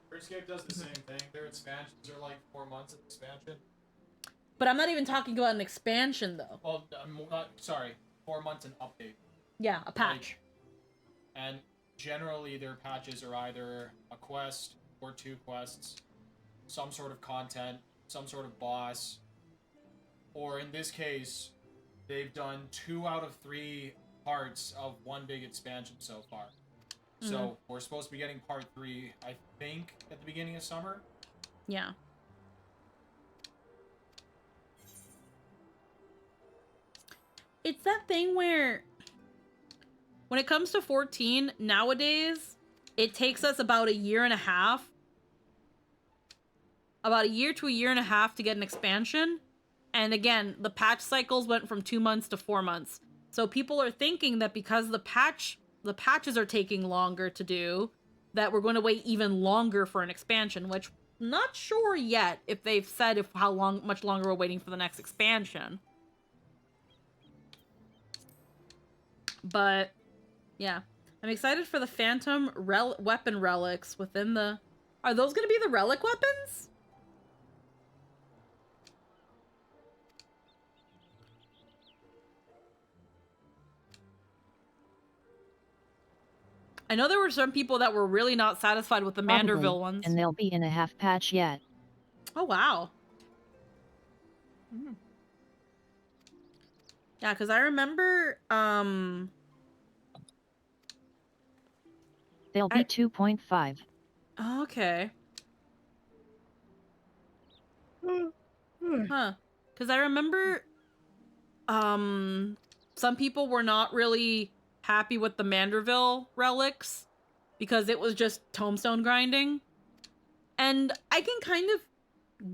RuneScape does the same thing. Their expansions are like 4 months of expansion. But I'm not even talking about an expansion though. Well, I'm not, sorry, 4 months an update. Yeah, a patch. And generally their patches are either a quest or 2 quests, some sort of content, some sort of boss, or in this case, they've done 2 out of 3 parts of one big expansion so far. So we're supposed to be getting part 3, I think, at the beginning of summer. Yeah. It's that thing where when it comes to 14 nowadays, it takes us about a year and a half. About a year to a year and a half to get an expansion. And again, the patch cycles went from 2 months to 4 months. So people are thinking that because the patches are taking longer to do, that we're going to wait even longer for an expansion, which I'm not sure yet if they've said much longer we're waiting for the next expansion. But yeah, I'm excited for the Phantom weapon relics within the... Are those going to be the relic weapons? I know there were some people that were really not satisfied with the Probably, Manderville ones. and they'll be in a half patch yet. Oh, wow. Yeah, because I remember, They'll be 2.5. Okay. Huh. Because I remember, some people were not really happy with the Manderville relics because it was just tombstone grinding. And I can kind of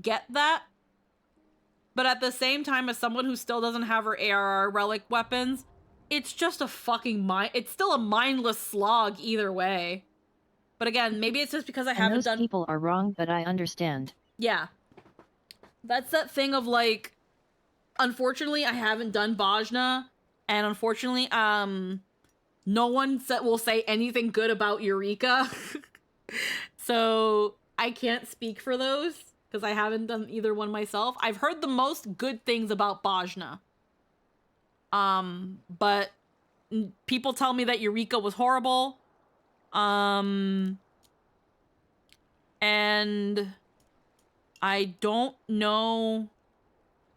get that. But at the same time, as someone who still doesn't have her ARR relic weapons, it's just a fucking it's still a mindless slog either way. But again, maybe it's just because I haven't those done... people are wrong, but I understand. Yeah. That's that thing of like, unfortunately, I haven't done Bajna, and unfortunately, no one will say anything good about Eureka. So I can't speak for those because I haven't done either one myself. I've heard the most good things about Bajna. But people tell me that Eureka was horrible. And I don't know.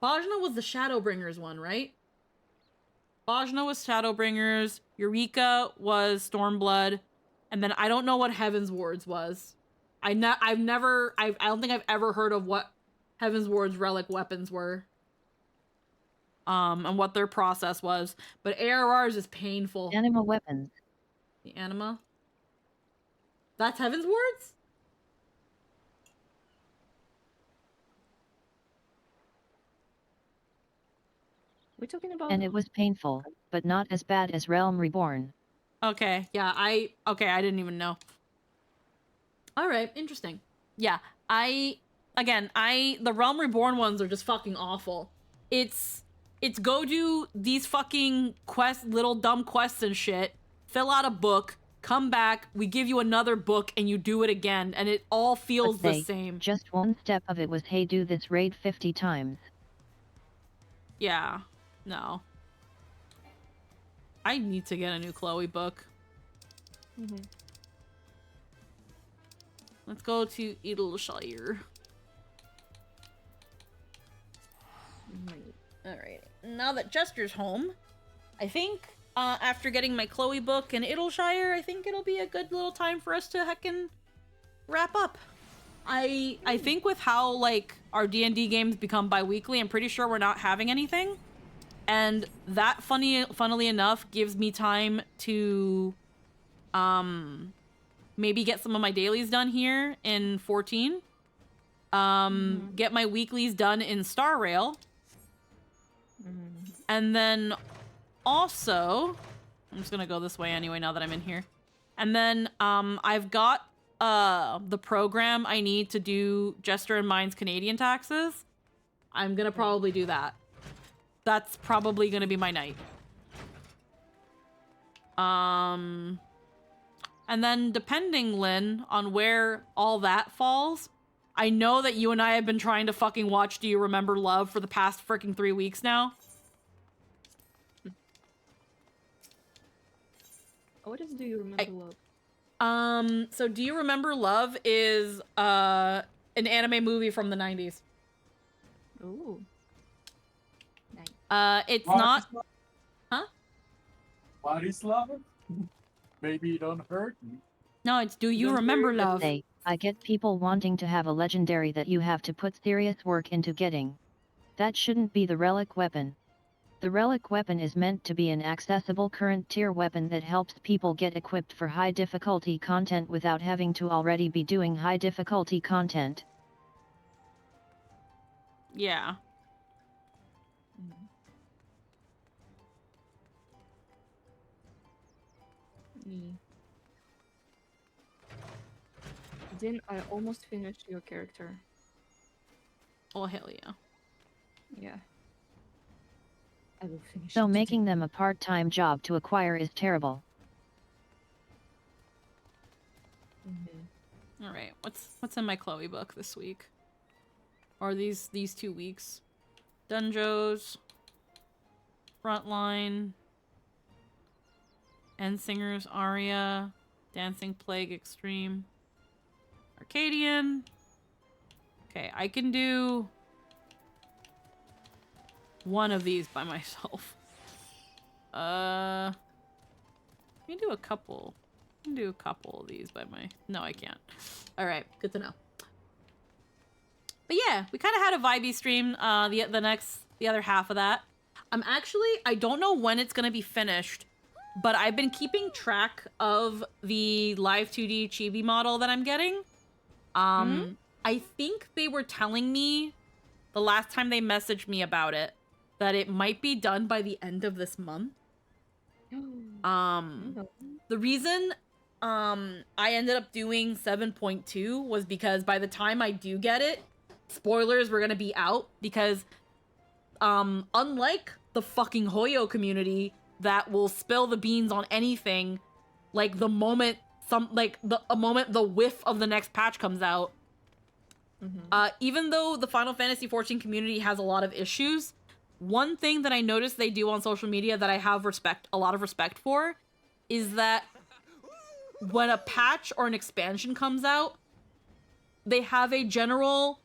Bajna was the Shadowbringers one, right? Bajna was Shadowbringers. Eureka was Stormblood. And then I don't know what Heaven's Wards was. I don't think I've ever heard of what Heaven's Ward's relic weapons were. And what their process was. But ARR's is painful. Anima weapons. The Anima? That's Heaven's Wards? We're talking about... And it was painful, but not as bad as Realm Reborn. Okay, yeah, I didn't even know. Alright, interesting. Yeah, the Realm Reborn ones are just fucking awful. It's go do these fucking little dumb quests and shit, fill out a book, come back, we give you another book, and you do it again, and it all feels the same. Just one step of it was, hey, do this raid 50 times. Yeah. No. I need to get a new Chloe book. Let's go to Edelshire. Alright. Now that Jester's home, I think after getting my Chloe book in Edelshire, I think it'll be a good little time for us to heckin' wrap up. I think with how like our D&D games become bi-weekly, I'm pretty sure we're not having anything. And that funnily enough gives me time to maybe get some of my dailies done here in 14. Get my weeklies done in Star Rail. And then also, I'm just gonna go this way anyway now that I'm in here. And then I've got the program I need to do Jester and mine's Canadian taxes. I'm gonna probably do that. That's probably gonna be my night. And then depending, Lynn, on where all that falls, I know that you and I have been trying to fucking watch Do You Remember Love for the past freaking 3 weeks now. What is Do You Remember Love? So Do You Remember Love is an anime movie from the 90s. Ooh. Nice. It's not... Huh? What is love? Maybe you don't hurt me. No, it's Do You Remember Love. I get people wanting to have a legendary that you have to put serious work into getting. That shouldn't be the relic weapon. The relic weapon is meant to be an accessible current tier weapon that helps people get equipped for high difficulty content without having to already be doing high difficulty content. Yeah. Then I almost finished your character. Oh, hell yeah. Yeah. I will finish So it making today. them a part-time job to acquire is terrible. All right. What's in my Chloe book this week? Or these 2 weeks? Dunjos, Frontline, Endsingers Aria, Dancing Plague Extreme, Arcadion. Okay, I can do one of these by myself. I can do a couple. I can do a couple of these by my... No, I can't. All right, good to know. But yeah, we kind of had a vibey stream. The other half of that. I don't know when it's gonna be finished, but I've been keeping track of the live 2D chibi model that I'm getting. I think they were telling me the last time they messaged me about it that it might be done by the end of this month. The reason I ended up doing 7.2 was because by the time I do get it, spoilers were gonna be out, because unlike the fucking Hoyo community that will spill the beans on anything, like the moment the whiff of the next patch comes out, even though the Final Fantasy XIV community has a lot of issues, one thing that I noticed they do on social media that I have a lot of respect for, is that when a patch or an expansion comes out, they have a general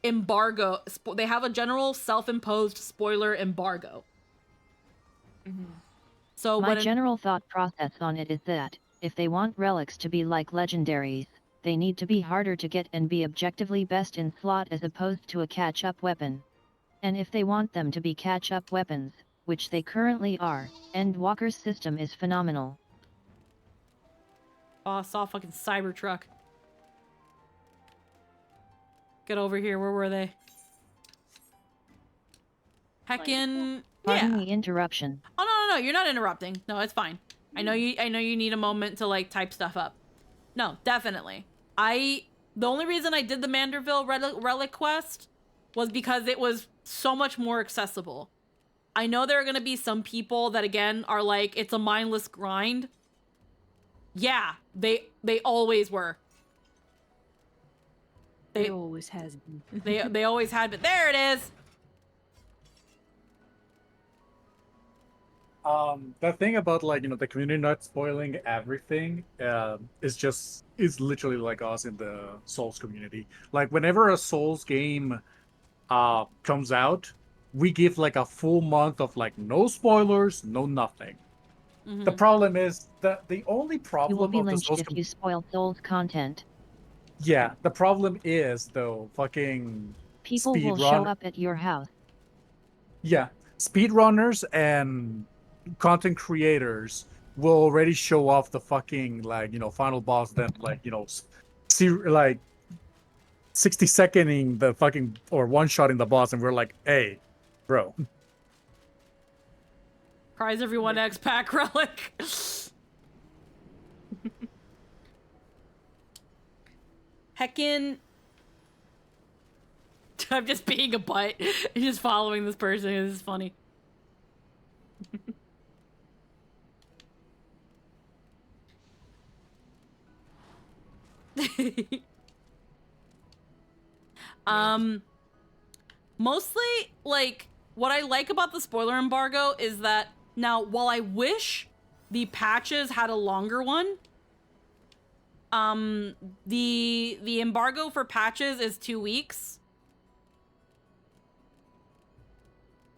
embargo. They have a general self-imposed spoiler embargo. So my general thought process on it is that, if they want relics to be like legendaries, they need to be harder to get and be objectively best in slot as opposed to a catch-up weapon. And if they want them to be catch-up weapons, which they currently are, Endwalker's system is phenomenal. Oh, I saw a fucking Cybertruck. Get over here. Where were they? Heckin', Pardon yeah. the interruption. Oh, no, you're not interrupting. No, it's fine. I know you need a moment to, like, type stuff up. No, definitely. The only reason I did the Manderville relic quest was because it was so much more accessible. I know there are going to be some people that, again, are like, it's a mindless grind. Yeah, they always were. They always has been. They always had, but there it is. The thing about like the community not spoiling everything is literally like us in the Souls community. Like whenever a Souls game comes out, we give like a full month of like no spoilers, no nothing. The problem is that the only You will problem be of the lynched Souls if you spoil Souls content. yeah, the problem is though fucking People will show up at your house. yeah, speedrunners and content creators will already show off the fucking like final boss, then like see like 60-seconding the fucking or one-shotting the boss, and we're like, hey, bro. Cries everyone X-Pack relic. Heckin. I'm just being a butt and just following this person. This is funny. Mostly, like, what I like about the spoiler embargo is that now, while I wish the patches had a longer one, the embargo for patches is 2 weeks.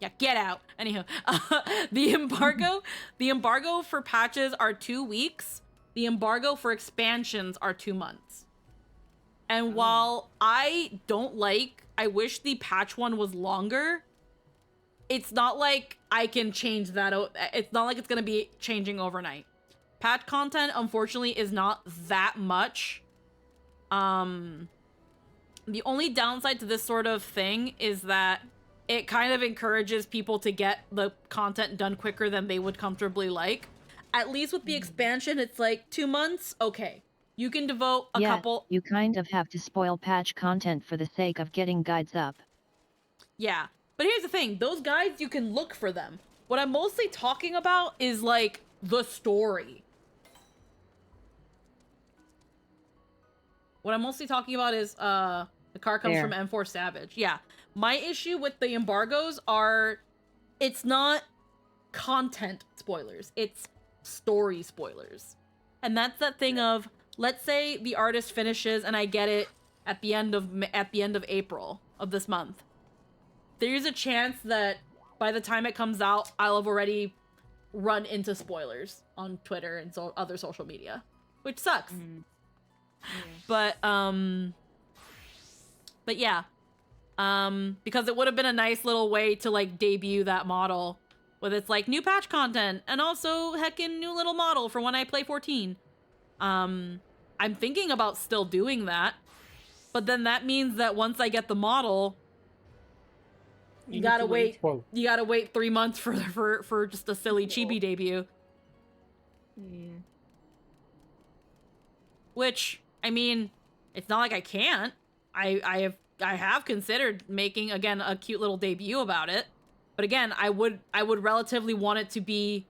Yeah, get out. Anyhow, the embargo for patches are 2 weeks. The embargo for expansions are 2 months. And while I wish the patch one was longer, it's not like I can change that. It's not like it's going to be changing overnight. Patch content, unfortunately, is not that much. The only downside to this sort of thing is that it kind of encourages people to get the content done quicker than they would comfortably like. At least with the expansion, it's like 2 months. Okay. You can devote a couple... You kind of have to spoil patch content for the sake of getting guides up. Yeah. But here's the thing. Those guides, you can look for them. What I'm mostly talking about is, like, the story. What I'm mostly talking about is, the car comes from M4 Savage. Yeah. My issue with the embargoes are, it's not content spoilers. It's story spoilers. And that's that thing of, let's say the artist finishes and I get it at the end of April of this month. There's a chance that by the time it comes out, I'll have already run into spoilers on Twitter and other social media, which sucks. But yeah, because it would have been a nice little way to like debut that model with its like new patch content and also heckin' new little model for when I play 14. I'm thinking about still doing that, but then that means that once I get the model, you gotta wait. You gotta wait 3 months for just a silly chibi debut. Yeah. Which, I mean, it's not like I can't. I have considered making again a cute little debut about it, but again, I would relatively want it to be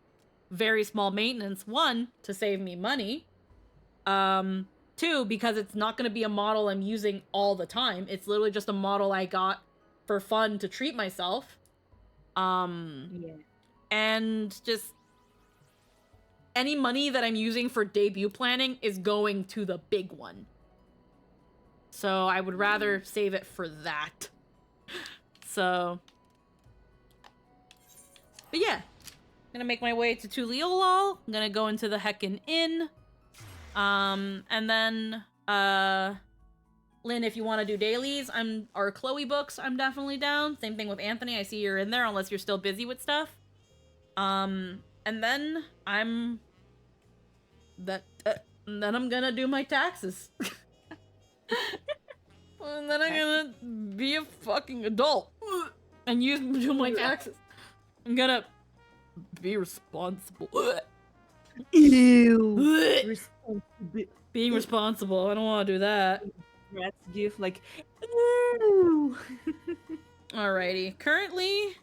very small maintenance. 1, to save me money. 2, because it's not going to be a model I'm using all the time. It's literally just a model I got for fun to treat myself. And just any money that I'm using for debut planning is going to the big one. So I would rather save it for that. So, but yeah, I'm gonna make my way to Tuliolol. I'm gonna go into the heckin' inn. And then, Lynn, if you want to do dailies, or Chloe books, I'm definitely down. Same thing with Anthony. I see you're in there unless you're still busy with stuff. And then I'm gonna do my taxes. And then I'm gonna be a fucking adult and do my taxes. I'm gonna be responsible. Ew. Being responsible. I don't want to do that. Rats give like, ew. Alrighty. Currently,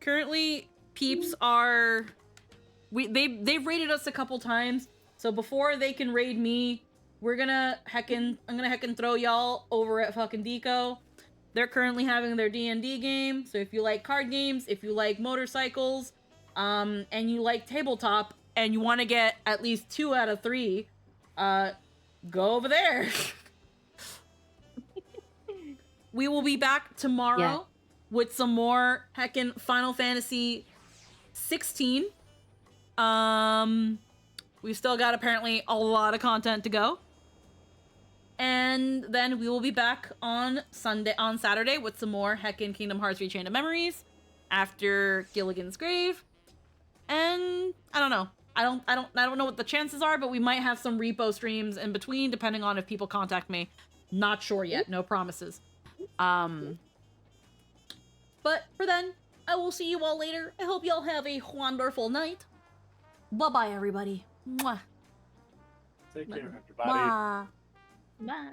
currently peeps are they've raided us a couple times, so before they can raid me, I'm gonna heckin' throw y'all over at fucking Deco. They're currently having their D&D game, so if you like card games, if you like motorcycles, and you like tabletop, and you want to get at least 2 out of 3, go over there. We will be back tomorrow with some more heckin' Final Fantasy 16. We've still got apparently a lot of content to go. And then we will be back on Saturday with some more heckin' Kingdom Hearts Rechained of Memories after Gilligan's Grave. And I don't know. I don't know what the chances are, but we might have some repo streams in between, depending on if people contact me. Not sure yet. No promises. But for then, I will see you all later. I hope y'all have a wonderful night. Bye-bye, everybody. Mwah. Take care, everybody. Bye. Bye.